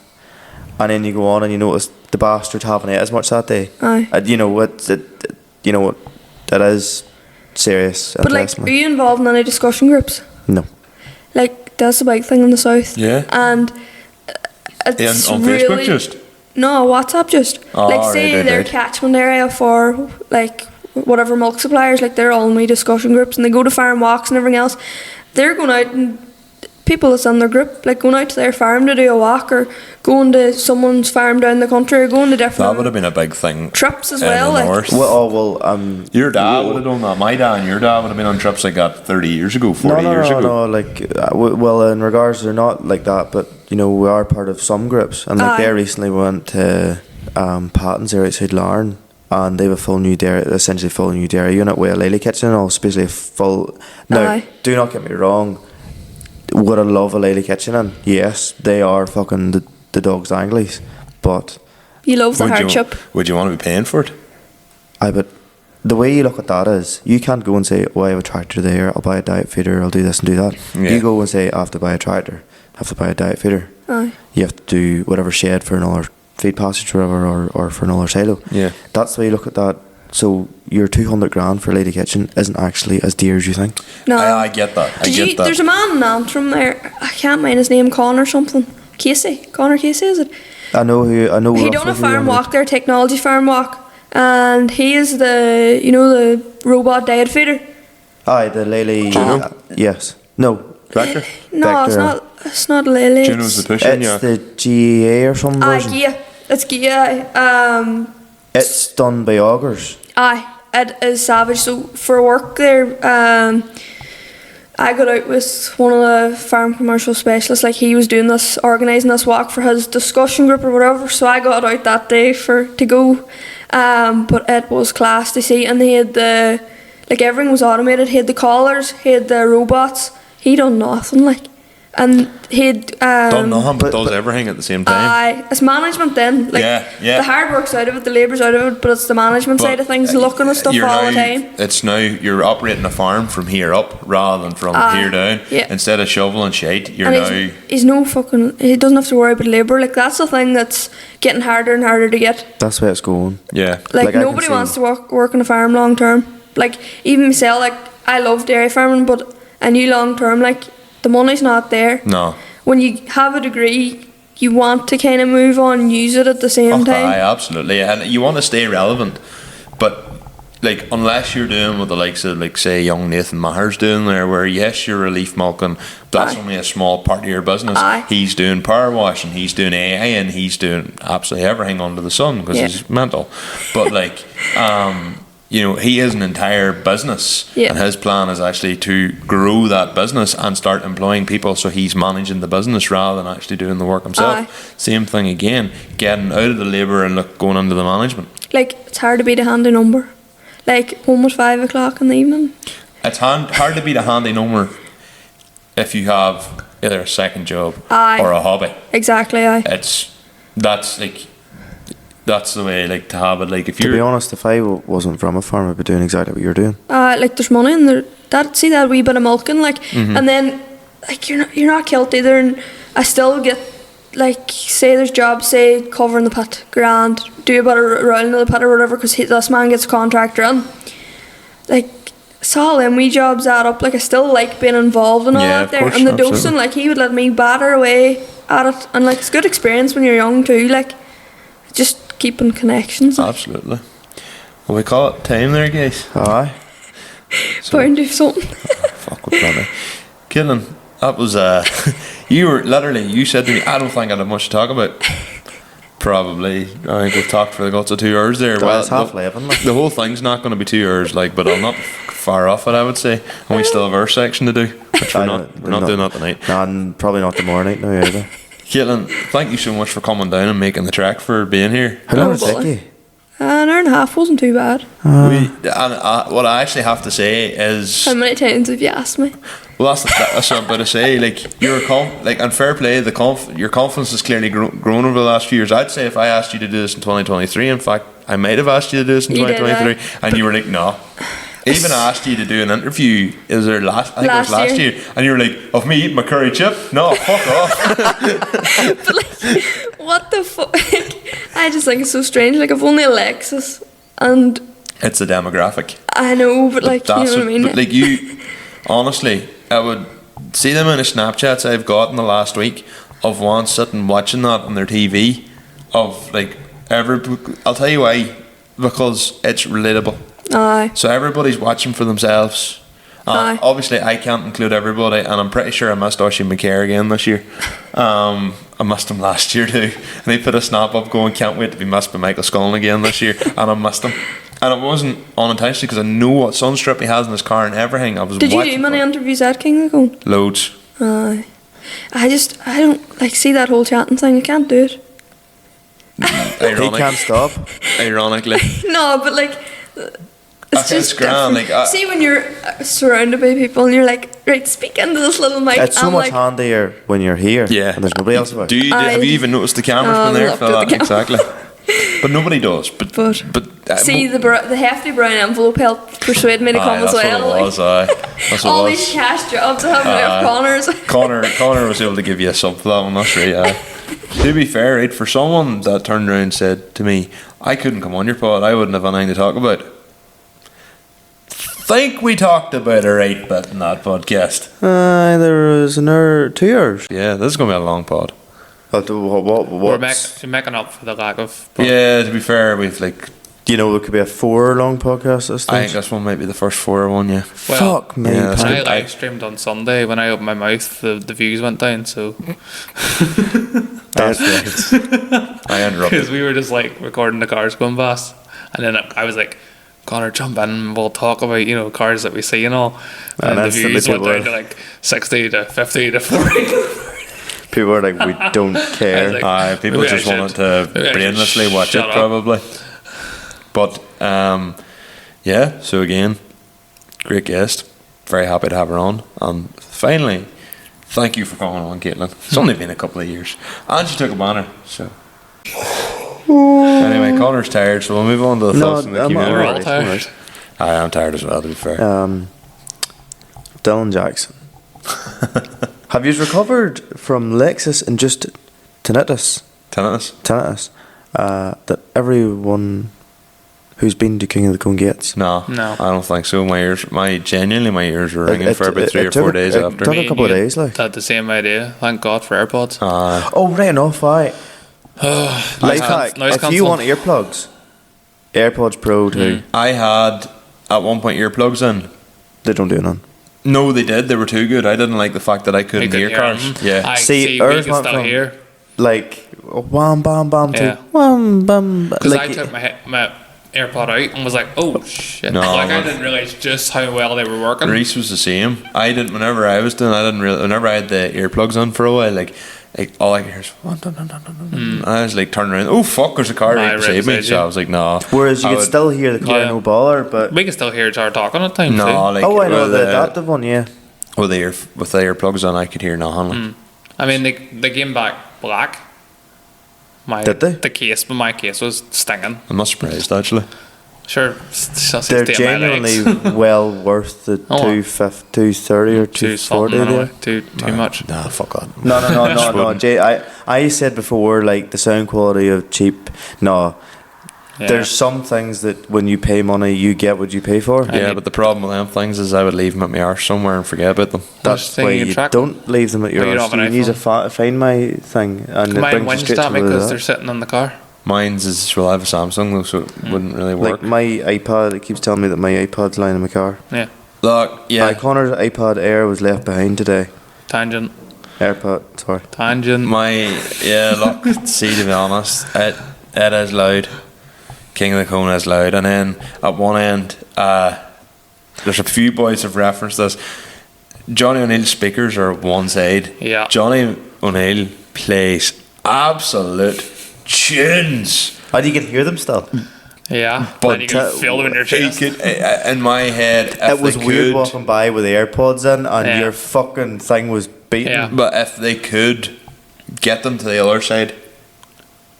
[SPEAKER 1] and then you go on and you notice the bastard haven't ate as much that day.
[SPEAKER 4] Aye.
[SPEAKER 1] You know what? You know what? That is serious.
[SPEAKER 4] But like, are you involved in any discussion groups?
[SPEAKER 1] No.
[SPEAKER 4] Like, that's a big thing in the south.
[SPEAKER 2] Yeah.
[SPEAKER 4] And it's
[SPEAKER 2] on
[SPEAKER 4] really,
[SPEAKER 2] Facebook just.
[SPEAKER 4] no, WhatsApp just.
[SPEAKER 2] Oh,
[SPEAKER 4] like, say
[SPEAKER 2] right,
[SPEAKER 4] their
[SPEAKER 2] right.
[SPEAKER 4] catchment area for like whatever milk suppliers, like, they're all in my discussion groups, and they go to farm walks and everything else. They're going out, and people that's in their group, like, going out to their farm to do a walk, or going to someone's farm down the country, or going to different
[SPEAKER 2] That would have been a big thing.
[SPEAKER 4] trips as
[SPEAKER 2] in
[SPEAKER 4] well.
[SPEAKER 2] the
[SPEAKER 4] Like,
[SPEAKER 2] north. Your dad would have done that. My dad and your dad would have been on trips like that 30 years ago, 40 years ago.
[SPEAKER 1] No, like, well, in regards, they're not like that, but, you know, we are part of some groups, and like,
[SPEAKER 4] Aye.
[SPEAKER 1] they recently went to Patton's there outside Larne, and they have a full new dairy, essentially full new dairy unit with a lily kitchen and all, so basically a full. Now,
[SPEAKER 4] Aye.
[SPEAKER 1] do not get me wrong, would I love a lily kitchen? And yes, they are fucking the dog's anglies, but
[SPEAKER 4] you love the hardship.
[SPEAKER 2] Would you want to be paying for it?
[SPEAKER 1] but the way you look at that is, you can't go and say, oh, I have a tractor there, I'll buy a diet feeder, I'll do this and do that.
[SPEAKER 2] Yeah.
[SPEAKER 1] You go and say, I have to buy a tractor, I have to buy a diet feeder.
[SPEAKER 4] Aye.
[SPEAKER 1] You have to do whatever shed for another feed passage or whatever, or for another silo.
[SPEAKER 2] Yeah.
[SPEAKER 1] That's the way you look at that. So your 200 grand for a lady kitchen isn't actually as dear as you think.
[SPEAKER 4] No,
[SPEAKER 2] I get that. I get that.
[SPEAKER 4] There's a man in Antrim there. I can't mind his name. Conor something. Conor Casey, is it?
[SPEAKER 1] I know
[SPEAKER 4] He done a
[SPEAKER 1] roughly who
[SPEAKER 4] farm
[SPEAKER 1] you
[SPEAKER 4] walk there, technology farm walk, and he is the robot diet feeder.
[SPEAKER 1] Aye, the Lily.
[SPEAKER 2] Juno?
[SPEAKER 1] Yes. No.
[SPEAKER 2] Vector?
[SPEAKER 4] No,
[SPEAKER 1] Vector.
[SPEAKER 4] it's not Lily.
[SPEAKER 2] Juno's the pushing,
[SPEAKER 1] It's
[SPEAKER 2] yeah.
[SPEAKER 1] the GA or some version.
[SPEAKER 4] Gia. It's Gia.
[SPEAKER 1] It's done by augers.
[SPEAKER 4] Aye, it is savage. So for work there, I got out with one of the farm commercial specialists. Like, he was doing this, organising this walk for his discussion group or whatever. So I got out that day to go. But it was class to see, and they had everything was automated. He had the collars, he had the robots. He done nothing, like. And he'd
[SPEAKER 2] Done nothing, but does everything at the same time.
[SPEAKER 4] it's management then. Like,
[SPEAKER 2] Yeah.
[SPEAKER 4] the hard work's out of it, the labour's out of it, but it's the management
[SPEAKER 2] But,
[SPEAKER 4] side of things, looking at stuff
[SPEAKER 2] you're
[SPEAKER 4] all
[SPEAKER 2] now-
[SPEAKER 4] the time.
[SPEAKER 2] It's now you're operating a farm from here up rather than from here down.
[SPEAKER 4] Yeah.
[SPEAKER 2] Instead of shoveling shite, you're
[SPEAKER 4] And
[SPEAKER 2] now.
[SPEAKER 4] he's no fucking. He doesn't have to worry about labour. Like, that's the thing that's getting harder and harder to get.
[SPEAKER 1] That's where it's going.
[SPEAKER 2] Yeah.
[SPEAKER 4] Like,
[SPEAKER 1] Like, I can
[SPEAKER 4] nobody
[SPEAKER 1] see-
[SPEAKER 4] wants to work on a farm long term. Like, even myself, like, I love dairy farming, but I knew long term, like, the money's not there.
[SPEAKER 2] No.
[SPEAKER 4] When you have a degree, you want to kind of move on and use it at the same time.
[SPEAKER 2] Aye, absolutely. And you want to stay relevant. But, like, unless you're doing what the likes of, like, say, young Nathan Maher's doing there, where, yes, you're relief milking, that's
[SPEAKER 4] Aye.
[SPEAKER 2] only a small part of your business.
[SPEAKER 4] Aye.
[SPEAKER 2] He's doing power washing, he's doing AI, and he's doing absolutely everything under the sun because
[SPEAKER 4] Yeah.
[SPEAKER 2] he's mental. But, like, you know, he is an entire business,
[SPEAKER 4] Yeah.
[SPEAKER 2] and his plan is actually to grow that business and start employing people, so he's managing the business rather than actually doing the work himself.
[SPEAKER 4] Aye.
[SPEAKER 2] Same thing again, getting out of the labour and going into the management.
[SPEAKER 4] Like, it's hard to beat a handy number. Like, home at 5 o'clock in the evening.
[SPEAKER 2] It's hard to beat a handy number if you have either a second job
[SPEAKER 4] Aye.
[SPEAKER 2] or a hobby.
[SPEAKER 4] Exactly, aye.
[SPEAKER 2] That's the way, like, to have it. Like, if
[SPEAKER 1] To be
[SPEAKER 2] you're
[SPEAKER 1] honest, if I wasn't from a farm, I'd be doing exactly what you're doing.
[SPEAKER 4] Like, there's money in there. That wee bit of milking, like, and then, like, you're not killed either. And I still get, like, say there's jobs, say covering the pit, grand, do a bit of rolling of the pit or whatever, because this man gets a contractor in. Like, it's all them wee jobs add up. Like I still like being involved in all
[SPEAKER 2] Yeah,
[SPEAKER 4] that
[SPEAKER 2] of
[SPEAKER 4] there.
[SPEAKER 2] course,
[SPEAKER 4] And the
[SPEAKER 2] absolutely.
[SPEAKER 4] dosing, like he would let me batter away at it, and like it's good experience when you're young too. Like just keeping connections. Like,
[SPEAKER 2] Absolutely. Well, we call it time there, guys.
[SPEAKER 1] Aye.
[SPEAKER 4] bound to do something.
[SPEAKER 2] Fuck with plenty. Killing. That was you were literally, you said to me, I don't think I have much to talk about. Probably. I think we've talked for the guts of 2 hours there.
[SPEAKER 1] It's half 11. Like.
[SPEAKER 2] The whole thing's not going to be 2 hours, like, but I'm not far off it, I would say. And we still have our section to do, which we're not doing that tonight.
[SPEAKER 1] Nah, and probably not tomorrow night now either.
[SPEAKER 2] Caitlin, thank you so much for coming down and making the trek, for being here.
[SPEAKER 1] How long
[SPEAKER 4] Oh,
[SPEAKER 1] did it take
[SPEAKER 4] bother.
[SPEAKER 1] you?
[SPEAKER 4] An hour and a half wasn't too bad.
[SPEAKER 2] What I actually have to say is,
[SPEAKER 4] How many times have you asked me?
[SPEAKER 2] well, that's what I'm about to say. Like, and fair play, your confidence has clearly grown over the last few years. I'd say if I asked you to do this in 2023, in fact, I might have asked you to do this in
[SPEAKER 4] You did,
[SPEAKER 2] 2023, and you were like, no. I even asked you to do an interview. I think it was last year, and you were like, of me eating my curry chip? No, fuck off.
[SPEAKER 4] But like, what the fuck? I just think it's so strange. Like I've only a Lexus, and
[SPEAKER 2] It's a demographic.
[SPEAKER 4] I know, but like you know what I mean.
[SPEAKER 2] But like you, honestly, I would see the amount of Snapchats I've got in the last week of one sitting watching that on their TV. Of like I'll tell you why, because it's relatable.
[SPEAKER 4] Aye.
[SPEAKER 2] So everybody's watching for themselves.
[SPEAKER 4] Aye.
[SPEAKER 2] Obviously, I can't include everybody, and I'm pretty sure I missed Oisin McCare again this year. I missed him last year too, and he put a snap up going, "Can't wait to be missed by Michael Scullen again this year," and I missed him. And it wasn't unintentionally, because I know what sunstrip he has in his car and everything. I was
[SPEAKER 4] Did you
[SPEAKER 2] watching
[SPEAKER 4] do many
[SPEAKER 2] for
[SPEAKER 4] interviews at King of Cone?
[SPEAKER 2] loads.
[SPEAKER 4] Aye. I don't like see that whole chatting thing. I can't do it.
[SPEAKER 1] He can't stop.
[SPEAKER 2] Ironically,
[SPEAKER 4] No, but like it's
[SPEAKER 2] think
[SPEAKER 4] just
[SPEAKER 2] it's grand,
[SPEAKER 4] different.
[SPEAKER 2] like,
[SPEAKER 4] see when you're surrounded by people and you're like, right, speak into this little mic.
[SPEAKER 1] It's so
[SPEAKER 4] I'm
[SPEAKER 1] much
[SPEAKER 4] like,
[SPEAKER 1] handier when you're here.
[SPEAKER 2] yeah.
[SPEAKER 1] And there's nobody else about.
[SPEAKER 2] Have you even noticed the camera's
[SPEAKER 4] Oh,
[SPEAKER 2] been there
[SPEAKER 4] I've
[SPEAKER 2] for
[SPEAKER 4] looked
[SPEAKER 2] that?
[SPEAKER 4] at the camera.
[SPEAKER 2] Exactly. But nobody does. But
[SPEAKER 4] see the hefty brown envelope helped persuade me to come as
[SPEAKER 2] that's
[SPEAKER 4] well.
[SPEAKER 2] what it was. That's what
[SPEAKER 4] all
[SPEAKER 2] it
[SPEAKER 4] these
[SPEAKER 2] was.
[SPEAKER 4] cash jobs I haven't with Connor's.
[SPEAKER 2] Connor was able to give you a sub for that one. That's right. To be fair, right, for someone that turned around and said to me, "I couldn't come on your pod. I wouldn't have anything to talk about." Think we talked about a right bit in that podcast.
[SPEAKER 1] There was another 2 hours.
[SPEAKER 2] Yeah, this is going to be a long pod.
[SPEAKER 3] We're making up for the lack of.
[SPEAKER 2] Yeah, to be fair, we've like.
[SPEAKER 1] Do you know it could be a 4-long podcast this
[SPEAKER 2] I think
[SPEAKER 1] stage?
[SPEAKER 2] this one might be the first 4 one. Yeah.
[SPEAKER 3] Well,
[SPEAKER 1] Fuck me.
[SPEAKER 2] yeah, that's
[SPEAKER 3] When I
[SPEAKER 2] good.
[SPEAKER 3] live streamed on Sunday, when I opened my mouth, the views went down. So
[SPEAKER 1] That's right.
[SPEAKER 2] I interrupted.
[SPEAKER 3] because we were just like recording the cars going past, and then I was like, Connor, jump in and we'll talk about cars that we see and all. And the
[SPEAKER 1] instantly
[SPEAKER 3] views went
[SPEAKER 1] people
[SPEAKER 3] down to like 60 to 50 to 40.
[SPEAKER 1] People are like, we don't care.
[SPEAKER 3] I was like,
[SPEAKER 2] People
[SPEAKER 3] maybe I
[SPEAKER 2] just wanted to
[SPEAKER 3] maybe I should
[SPEAKER 2] brainlessly watch it,
[SPEAKER 3] shut up.
[SPEAKER 2] probably. But yeah. So again, great guest. Very happy to have her on. And finally, thank you for coming on, Caitlin. It's only been a couple of years, and she took a banner. So anyway, Connor's tired, so we'll move on to the thoughts in the
[SPEAKER 1] I'm
[SPEAKER 2] community.
[SPEAKER 3] We're all
[SPEAKER 1] alright,
[SPEAKER 3] tired.
[SPEAKER 1] I'm alright.
[SPEAKER 2] I am tired as well, to be fair.
[SPEAKER 1] Dylan Jackson. Have you recovered from Lexus and just tinnitus?
[SPEAKER 2] Tinnitus?
[SPEAKER 1] That everyone who's been to King of the Cone gets?
[SPEAKER 2] No,
[SPEAKER 3] No.
[SPEAKER 2] I don't think so. My ears were ringing for about 3 or
[SPEAKER 1] took
[SPEAKER 2] 4
[SPEAKER 1] a-
[SPEAKER 2] days
[SPEAKER 1] it
[SPEAKER 2] after.
[SPEAKER 1] took a
[SPEAKER 3] Me and
[SPEAKER 1] couple of
[SPEAKER 3] you
[SPEAKER 1] days, like.
[SPEAKER 3] had the same idea. Thank God for AirPods.
[SPEAKER 1] Oh, right enough, aye. Life hack.
[SPEAKER 3] noise
[SPEAKER 1] If you
[SPEAKER 3] cancelled.
[SPEAKER 1] want earplugs, AirPods Pro 2,
[SPEAKER 2] I had at one point earplugs in.
[SPEAKER 1] they don't do none.
[SPEAKER 2] No, they did. They were too good. I didn't like the fact that I couldn't
[SPEAKER 3] We
[SPEAKER 2] hear
[SPEAKER 3] could
[SPEAKER 2] cars.
[SPEAKER 3] them.
[SPEAKER 2] Yeah.
[SPEAKER 3] I
[SPEAKER 1] See,
[SPEAKER 3] see,
[SPEAKER 1] ours
[SPEAKER 3] we can
[SPEAKER 1] went
[SPEAKER 3] still
[SPEAKER 1] from-
[SPEAKER 3] hear.
[SPEAKER 1] Like, wham, bam, bam,
[SPEAKER 3] Yeah.
[SPEAKER 1] to wham, bam.
[SPEAKER 3] Because
[SPEAKER 1] Like,
[SPEAKER 3] I took my AirPod out and was like, oh shit.
[SPEAKER 2] No,
[SPEAKER 3] I
[SPEAKER 2] man.
[SPEAKER 3] didn't realise just how well they were working.
[SPEAKER 2] Reese was the same. I didn't. Whenever I was doing, I didn't really. Whenever I had the earplugs on for a while, like all I could hear is dun, dun, dun, dun, dun, dun. And I was like turning around. Oh fuck! There's a car
[SPEAKER 3] Nah,
[SPEAKER 2] right beside me.
[SPEAKER 3] right
[SPEAKER 2] So
[SPEAKER 3] beside
[SPEAKER 2] I was like, no.
[SPEAKER 1] whereas you
[SPEAKER 2] I
[SPEAKER 1] could
[SPEAKER 2] would-
[SPEAKER 1] still hear the car,
[SPEAKER 3] Yeah.
[SPEAKER 1] no bother, but.
[SPEAKER 3] We can still hear each other talking at times
[SPEAKER 2] No,
[SPEAKER 3] too.
[SPEAKER 2] like
[SPEAKER 1] Oh, I know,
[SPEAKER 2] with
[SPEAKER 1] the adaptive one, yeah.
[SPEAKER 2] with the earplugs on, I could hear nothing. Like.
[SPEAKER 3] I mean, they came back black.
[SPEAKER 1] Did they?
[SPEAKER 3] The case, but my case was stinging.
[SPEAKER 2] I'm not surprised actually.
[SPEAKER 3] Sure,
[SPEAKER 1] They're genuinely well worth the
[SPEAKER 3] Oh,
[SPEAKER 1] 230 or
[SPEAKER 3] too
[SPEAKER 1] 240
[SPEAKER 3] something anyway.
[SPEAKER 1] there.
[SPEAKER 3] Too much.
[SPEAKER 2] Nah, fuck that.
[SPEAKER 1] No, Jay. I said before, like the sound quality of cheap. No,
[SPEAKER 3] Yeah.
[SPEAKER 1] There's some things that when you pay money, you get what you pay for.
[SPEAKER 2] Yeah, but the problem with them things is I would leave them at my arse somewhere and forget about them.
[SPEAKER 1] That's
[SPEAKER 3] thing
[SPEAKER 1] why
[SPEAKER 3] you can
[SPEAKER 1] you
[SPEAKER 3] track
[SPEAKER 1] don't leave them at your
[SPEAKER 3] Oh, you don't
[SPEAKER 1] arse.
[SPEAKER 3] have an
[SPEAKER 1] You use a
[SPEAKER 3] iPhone?
[SPEAKER 1] Find My thing, and it
[SPEAKER 3] Mine
[SPEAKER 1] brings you
[SPEAKER 3] whinged
[SPEAKER 1] straight
[SPEAKER 3] at
[SPEAKER 1] to
[SPEAKER 3] me
[SPEAKER 1] where
[SPEAKER 3] because
[SPEAKER 1] they're
[SPEAKER 3] they're
[SPEAKER 1] at.
[SPEAKER 3] sitting in the car.
[SPEAKER 2] Mine's is, well, I have a Samsung though, so it wouldn't really work.
[SPEAKER 1] Like my iPad, it keeps telling me that my iPad's lying in my car.
[SPEAKER 3] Yeah.
[SPEAKER 2] Look, yeah,
[SPEAKER 1] Connor's iPad Air was left behind today.
[SPEAKER 3] Tangent.
[SPEAKER 1] AirPod, sorry.
[SPEAKER 3] Tangent.
[SPEAKER 2] look, see, to be honest, it is loud. King of the Cone is loud. And then at one end, there's a few boys have referenced this. Johnny O'Neill's speakers are one side.
[SPEAKER 3] Yeah.
[SPEAKER 2] Johnny O'Neill plays absolute tunes.
[SPEAKER 1] How do you can hear them still?
[SPEAKER 3] Yeah.
[SPEAKER 2] But
[SPEAKER 3] Then you can feel them in your chest.
[SPEAKER 2] In my head, if
[SPEAKER 1] It was
[SPEAKER 2] they
[SPEAKER 1] weird
[SPEAKER 2] could,
[SPEAKER 1] walking by with the AirPods in, and
[SPEAKER 3] Yeah.
[SPEAKER 1] your fucking thing was beating.
[SPEAKER 3] Yeah.
[SPEAKER 2] but if they could get them to the other side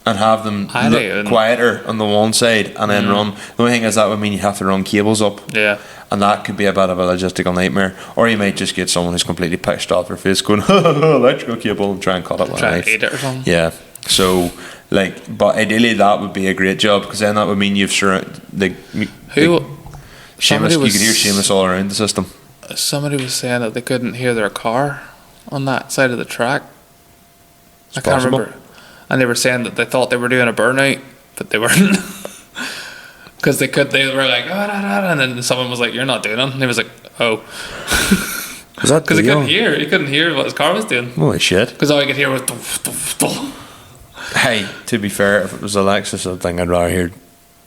[SPEAKER 2] and have them
[SPEAKER 3] I
[SPEAKER 2] look
[SPEAKER 3] don't-
[SPEAKER 2] quieter on the one side and then run. The only thing is that would mean you have to run cables up.
[SPEAKER 3] Yeah.
[SPEAKER 2] And that could be a bit of a logistical nightmare. Or you might just get someone who's completely pissed off their face going, electrical cable, and try and cut it with a
[SPEAKER 3] Try
[SPEAKER 2] knife.
[SPEAKER 3] to eat it or something.
[SPEAKER 2] Yeah. So, like, but ideally that would be a great job because then that would mean you've surrounded.
[SPEAKER 3] Who?
[SPEAKER 2] Seamus, you
[SPEAKER 3] was-
[SPEAKER 2] could hear Seamus all around the system.
[SPEAKER 3] Somebody was saying that they couldn't hear their car on that side of the track. I can't
[SPEAKER 2] possible.
[SPEAKER 3] remember. And they were saying that they thought they were doing a burnout, but they weren't. Because they were like, oh, da, da, and then someone was like, you're not doing it. And he was like, oh.
[SPEAKER 1] Was that
[SPEAKER 3] Because he
[SPEAKER 1] Dion?
[SPEAKER 3] couldn't hear what his car was doing.
[SPEAKER 2] Holy shit.
[SPEAKER 3] Because all he could hear was doof, doof, doof.
[SPEAKER 2] Hey, to be fair, if it was a Lexus, I think I'd rather hear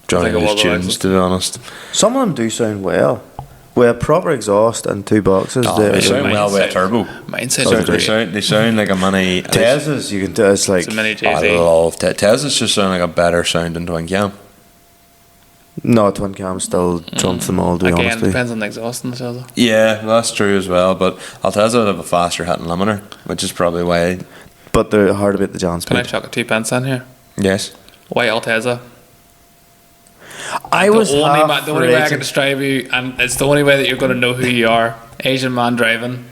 [SPEAKER 2] Johnny
[SPEAKER 3] I think it
[SPEAKER 2] O'Neill's
[SPEAKER 3] was a
[SPEAKER 2] tunes,
[SPEAKER 3] Lexus.
[SPEAKER 2] to be honest.
[SPEAKER 1] Some of them do sound well. With a proper exhaust and two boxes.
[SPEAKER 2] Oh,
[SPEAKER 1] they're-
[SPEAKER 2] they sound
[SPEAKER 3] Mine
[SPEAKER 2] well with a
[SPEAKER 3] sound-
[SPEAKER 2] turbo.
[SPEAKER 3] Mine
[SPEAKER 2] They
[SPEAKER 3] sounds great.
[SPEAKER 2] sound like a mini.
[SPEAKER 1] Teslas, you can do it's like
[SPEAKER 3] It's a mini
[SPEAKER 2] I
[SPEAKER 3] JZ.
[SPEAKER 2] love Teslas. Just sound like a better sounding twin cam.
[SPEAKER 1] no twin cam still trumps them all. To be
[SPEAKER 3] Again,
[SPEAKER 1] honest, with you.
[SPEAKER 3] depends on the exhaust and the Tesla.
[SPEAKER 2] Yeah, that's true as well. But Alteza would have a faster hitting limiter, which is probably why.
[SPEAKER 1] But they're hard to beat the John
[SPEAKER 3] Can I
[SPEAKER 1] speed.
[SPEAKER 3] chuck a 2 pence in here?
[SPEAKER 2] Yes.
[SPEAKER 3] White Alteza.
[SPEAKER 1] I was
[SPEAKER 3] the only way I
[SPEAKER 1] raging.
[SPEAKER 3] can describe you, and it's the only way that you're going to know who you are. Asian man driving.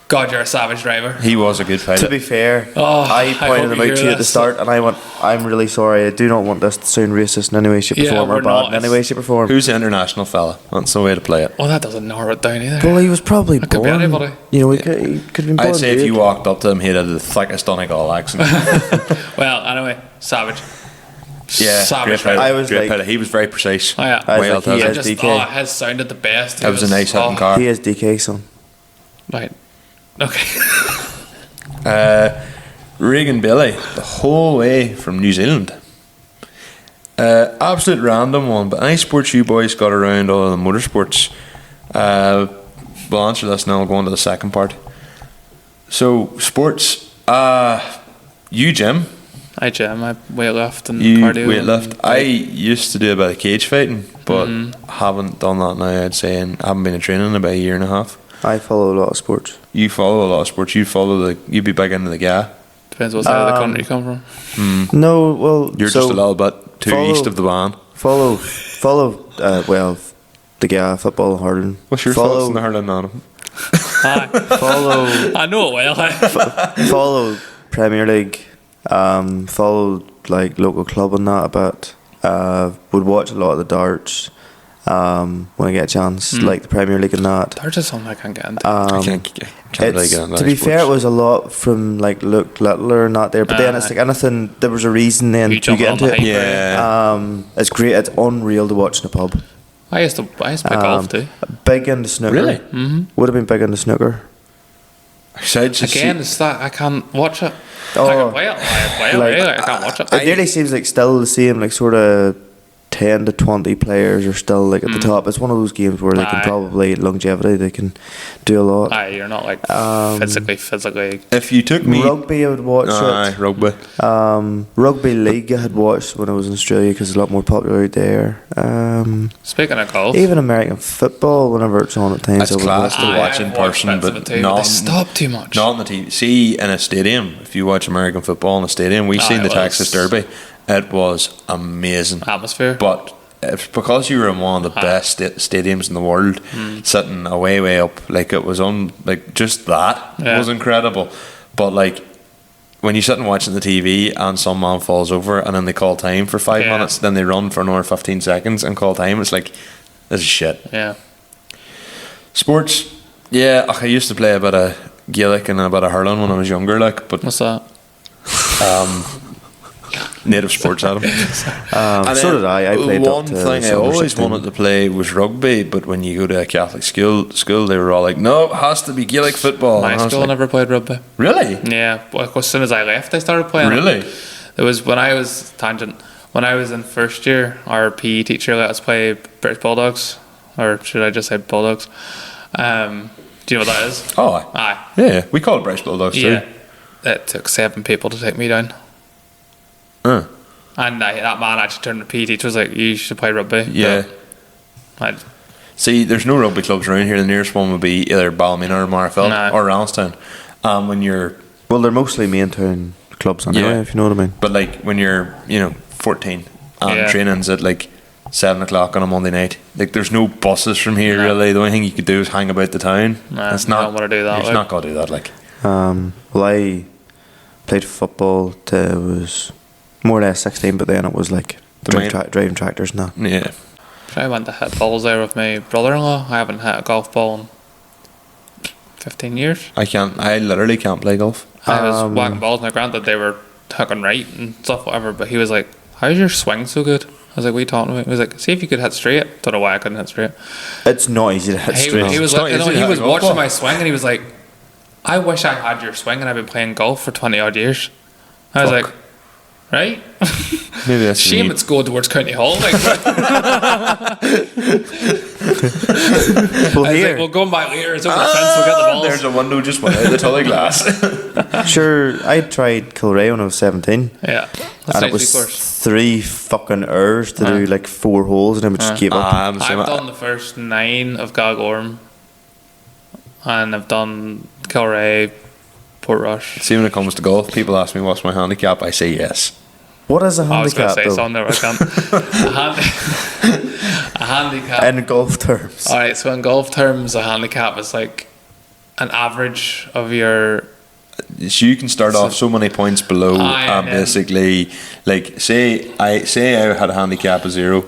[SPEAKER 3] God, you're a savage driver.
[SPEAKER 2] He was a good
[SPEAKER 1] To
[SPEAKER 2] pilot.
[SPEAKER 1] be fair,
[SPEAKER 3] Oh,
[SPEAKER 1] I
[SPEAKER 3] I
[SPEAKER 1] pointed
[SPEAKER 3] hope
[SPEAKER 1] them
[SPEAKER 3] you
[SPEAKER 1] out
[SPEAKER 3] hear
[SPEAKER 1] to you at the
[SPEAKER 3] this.
[SPEAKER 1] start, and I went, I'm really sorry. I do not want this to sound racist in any way, shape, or
[SPEAKER 3] Yeah,
[SPEAKER 1] form, or
[SPEAKER 3] we're
[SPEAKER 1] bad
[SPEAKER 3] not.
[SPEAKER 1] in any way, shape, or form.
[SPEAKER 2] Who's the international fella? That's the way to play it.
[SPEAKER 3] Well, that doesn't narrow it down either.
[SPEAKER 1] Well, he was probably
[SPEAKER 3] It could be
[SPEAKER 1] born.
[SPEAKER 3] anybody.
[SPEAKER 1] You know, he could have been born.
[SPEAKER 2] I'd say if
[SPEAKER 1] weird.
[SPEAKER 2] you walked up to him, he'd have the thickest Donegal accent.
[SPEAKER 3] Well, anyway, savage.
[SPEAKER 2] Yeah,
[SPEAKER 3] Savage
[SPEAKER 2] great pilot.
[SPEAKER 3] driver.
[SPEAKER 1] I was
[SPEAKER 2] great
[SPEAKER 1] like-
[SPEAKER 2] pilot. He was very precise.
[SPEAKER 3] Oh, yeah.
[SPEAKER 1] I was
[SPEAKER 2] Way
[SPEAKER 1] like, he
[SPEAKER 2] Alteza.
[SPEAKER 1] has
[SPEAKER 3] Just,
[SPEAKER 1] DK.
[SPEAKER 3] it has sounded the best.
[SPEAKER 2] That was a nice hitting
[SPEAKER 3] oh,
[SPEAKER 2] car.
[SPEAKER 1] He has DK, son.
[SPEAKER 3] Right. Okay.
[SPEAKER 2] Regan Billy, the whole way from New Zealand. Absolute random one, but any sports you boys got around all of the motorsports? We'll answer this now. I'll go on to the second part. So, sports. You, Jim,
[SPEAKER 3] I jam. I weightlift and
[SPEAKER 2] you
[SPEAKER 3] cardio.
[SPEAKER 2] weightlift.
[SPEAKER 3] and-
[SPEAKER 2] I used to do a bit of cage fighting, but haven't done that now, I'd say, and haven't been in training in about a year and a half.
[SPEAKER 1] I follow a lot of sports.
[SPEAKER 2] You follow a lot of sports. You'd be big into the guy.
[SPEAKER 3] Depends what side of the country you come from.
[SPEAKER 1] No, well,
[SPEAKER 2] You're
[SPEAKER 1] so
[SPEAKER 2] just a little bit too
[SPEAKER 1] follow-
[SPEAKER 2] east of the van.
[SPEAKER 1] Follow, well, the guy football hurling.
[SPEAKER 2] What's your
[SPEAKER 1] follow,
[SPEAKER 2] thoughts on the hurling on him?
[SPEAKER 3] Aye.
[SPEAKER 1] Follow,
[SPEAKER 3] I know it well.
[SPEAKER 1] follow Premier League. Follow like local club and that a bit. Would watch a lot of the darts. When I get a chance, like the Premier League and that.
[SPEAKER 3] Darts is something I can't get into.
[SPEAKER 2] I can't really
[SPEAKER 1] It's,
[SPEAKER 2] get into
[SPEAKER 1] to be fair, it was a lot from like Luke Littler and that there, but then it's like anything. There was a reason then
[SPEAKER 3] You
[SPEAKER 1] to
[SPEAKER 3] jumping
[SPEAKER 1] get
[SPEAKER 3] on the
[SPEAKER 1] into it.
[SPEAKER 3] hype.
[SPEAKER 2] Yeah.
[SPEAKER 1] It's great. It's unreal to watch in a pub.
[SPEAKER 3] I used to play golf too.
[SPEAKER 1] Big into snooker.
[SPEAKER 2] Really?
[SPEAKER 3] Mm-hmm.
[SPEAKER 1] Would have been big into snooker.
[SPEAKER 2] So just
[SPEAKER 3] Again, it's that I can't watch it.
[SPEAKER 1] Oh,
[SPEAKER 3] I can't watch it.
[SPEAKER 1] It nearly seems like still the same, like sort of 10 to 20 players are still like at the top. It's one of those games where they can
[SPEAKER 3] Aye.
[SPEAKER 1] probably longevity. They can do a lot.
[SPEAKER 3] Aye, you're not like physically.
[SPEAKER 2] if you took me,
[SPEAKER 1] Rugby, I would watch
[SPEAKER 2] aye, rugby.
[SPEAKER 1] it. Rugby league, I had watched when I was in Australia because it's a lot more popular out there.
[SPEAKER 3] Speaking of golf,
[SPEAKER 1] Even American football, whenever it's on at times,
[SPEAKER 2] It's
[SPEAKER 1] I would
[SPEAKER 2] class
[SPEAKER 1] watch
[SPEAKER 2] to
[SPEAKER 1] it.
[SPEAKER 2] watch in
[SPEAKER 3] I've watched
[SPEAKER 2] person,
[SPEAKER 3] bits of
[SPEAKER 2] but
[SPEAKER 3] it too,
[SPEAKER 2] not
[SPEAKER 3] they stop too much.
[SPEAKER 2] Not on the TV. See, in a stadium, if you watch American football in a stadium, we've seen
[SPEAKER 3] it
[SPEAKER 2] the
[SPEAKER 3] was-
[SPEAKER 2] Texas Derby. It was amazing.
[SPEAKER 3] Atmosphere.
[SPEAKER 2] But it's because you were in one of the best stadiums in the world, sitting way up, like it was on, like just that
[SPEAKER 3] Yeah.
[SPEAKER 2] was incredible. But like when you sit and watching the TV and some man falls over and then they call time for 5 minutes, then they run for another 15 seconds and call time, it's like, this is shit.
[SPEAKER 3] Yeah.
[SPEAKER 2] Sports, yeah, I used to play a bit of Gaelic and a bit of hurling when I was younger, like, but
[SPEAKER 3] What's that?
[SPEAKER 2] native sports, Adam.
[SPEAKER 1] So did I. I played
[SPEAKER 2] one
[SPEAKER 1] up to
[SPEAKER 2] thing I
[SPEAKER 1] Silver
[SPEAKER 2] always
[SPEAKER 1] 16.
[SPEAKER 2] wanted to play was rugby, but when you go to a Catholic school, they were all like, no, it has to be Gaelic football.
[SPEAKER 3] My
[SPEAKER 2] And I was
[SPEAKER 3] school
[SPEAKER 2] like,
[SPEAKER 3] never played rugby.
[SPEAKER 2] really?
[SPEAKER 3] Yeah, but as soon as I left, I started playing.
[SPEAKER 2] Really?
[SPEAKER 3] It was when I was when I was in first year. Our PE teacher let us play British Bulldogs, or should I just say Bulldogs? Do you know what that is?
[SPEAKER 2] Oh, aye.
[SPEAKER 3] Aye.
[SPEAKER 2] Yeah, we call it British Bulldogs
[SPEAKER 3] Yeah.
[SPEAKER 2] too.
[SPEAKER 3] It took 7 people to take me down. And that man actually turned to PE teacher, was like, you should play rugby.
[SPEAKER 2] Yeah.
[SPEAKER 3] But
[SPEAKER 2] See, there's no rugby clubs around here. The nearest one would be either Ballymena or Marfell
[SPEAKER 3] No.
[SPEAKER 2] or Roundstown. When you're,
[SPEAKER 1] Well, they're mostly main town clubs anyway,
[SPEAKER 2] Yeah.
[SPEAKER 1] if you know what I mean.
[SPEAKER 2] but like when you're, 14 and
[SPEAKER 3] Yeah.
[SPEAKER 2] training's at like 7 o'clock on a Monday night. Like there's no buses from here really. The only thing you could do is hang about the town.
[SPEAKER 3] Nah,
[SPEAKER 2] It's
[SPEAKER 3] you
[SPEAKER 2] not
[SPEAKER 3] don't wanna do that,
[SPEAKER 2] You're
[SPEAKER 3] like.
[SPEAKER 2] not gonna do that. Like
[SPEAKER 1] Well, I played football till I was more or less 16, but then it was like driving tractors and that.
[SPEAKER 2] yeah.
[SPEAKER 3] I went to hit balls there with my brother-in-law. I haven't hit a golf ball in 15 years.
[SPEAKER 2] I literally can't play golf.
[SPEAKER 3] I was whacking balls, and granted they were hooking right and stuff, whatever, but he was like, how's your swing so good? I was like, what are you talking about? He was like, see if you could hit straight. Don't know why I couldn't hit straight.
[SPEAKER 1] It's not easy to hit straight.
[SPEAKER 3] He was
[SPEAKER 2] It's not
[SPEAKER 3] like,
[SPEAKER 2] easy to
[SPEAKER 3] he
[SPEAKER 2] hit
[SPEAKER 3] was
[SPEAKER 2] a golf
[SPEAKER 3] watching
[SPEAKER 2] ball.
[SPEAKER 3] my swing, and he was like, I wish I had your swing, and I've been playing golf for 20 odd years. I was
[SPEAKER 2] Fuck.
[SPEAKER 3] like, right?
[SPEAKER 2] Maybe that's
[SPEAKER 3] Shame
[SPEAKER 2] me.
[SPEAKER 3] it's going towards County Hall. Like,
[SPEAKER 1] Well,
[SPEAKER 3] I was
[SPEAKER 1] here,
[SPEAKER 3] like, well, going back later, it's over the fence, we'll get the balls.
[SPEAKER 2] There's a window just went out the tully glass.
[SPEAKER 1] sure, I tried Kilray when I was 17,
[SPEAKER 3] Yeah. That's
[SPEAKER 1] and it
[SPEAKER 3] nice
[SPEAKER 1] was
[SPEAKER 3] course.
[SPEAKER 1] 3 fucking hours to do like 4 holes, and then we just gave up.
[SPEAKER 2] I'm the same.
[SPEAKER 3] I've done the first 9 of Galgorm, and I've done Kilray, Portrush.
[SPEAKER 2] See, when it comes to golf, people ask me what's my handicap. I say yes.
[SPEAKER 1] What is a
[SPEAKER 3] I was going to
[SPEAKER 1] handicap,
[SPEAKER 3] say
[SPEAKER 1] though?
[SPEAKER 3] something there, but I can't. A handicap.
[SPEAKER 1] In golf terms?
[SPEAKER 3] Alright, so in golf terms, a handicap is like an average of your.
[SPEAKER 2] So you can start off so many points below,
[SPEAKER 3] Aye,
[SPEAKER 2] and
[SPEAKER 3] and then-
[SPEAKER 2] basically, like say I had a handicap of 0,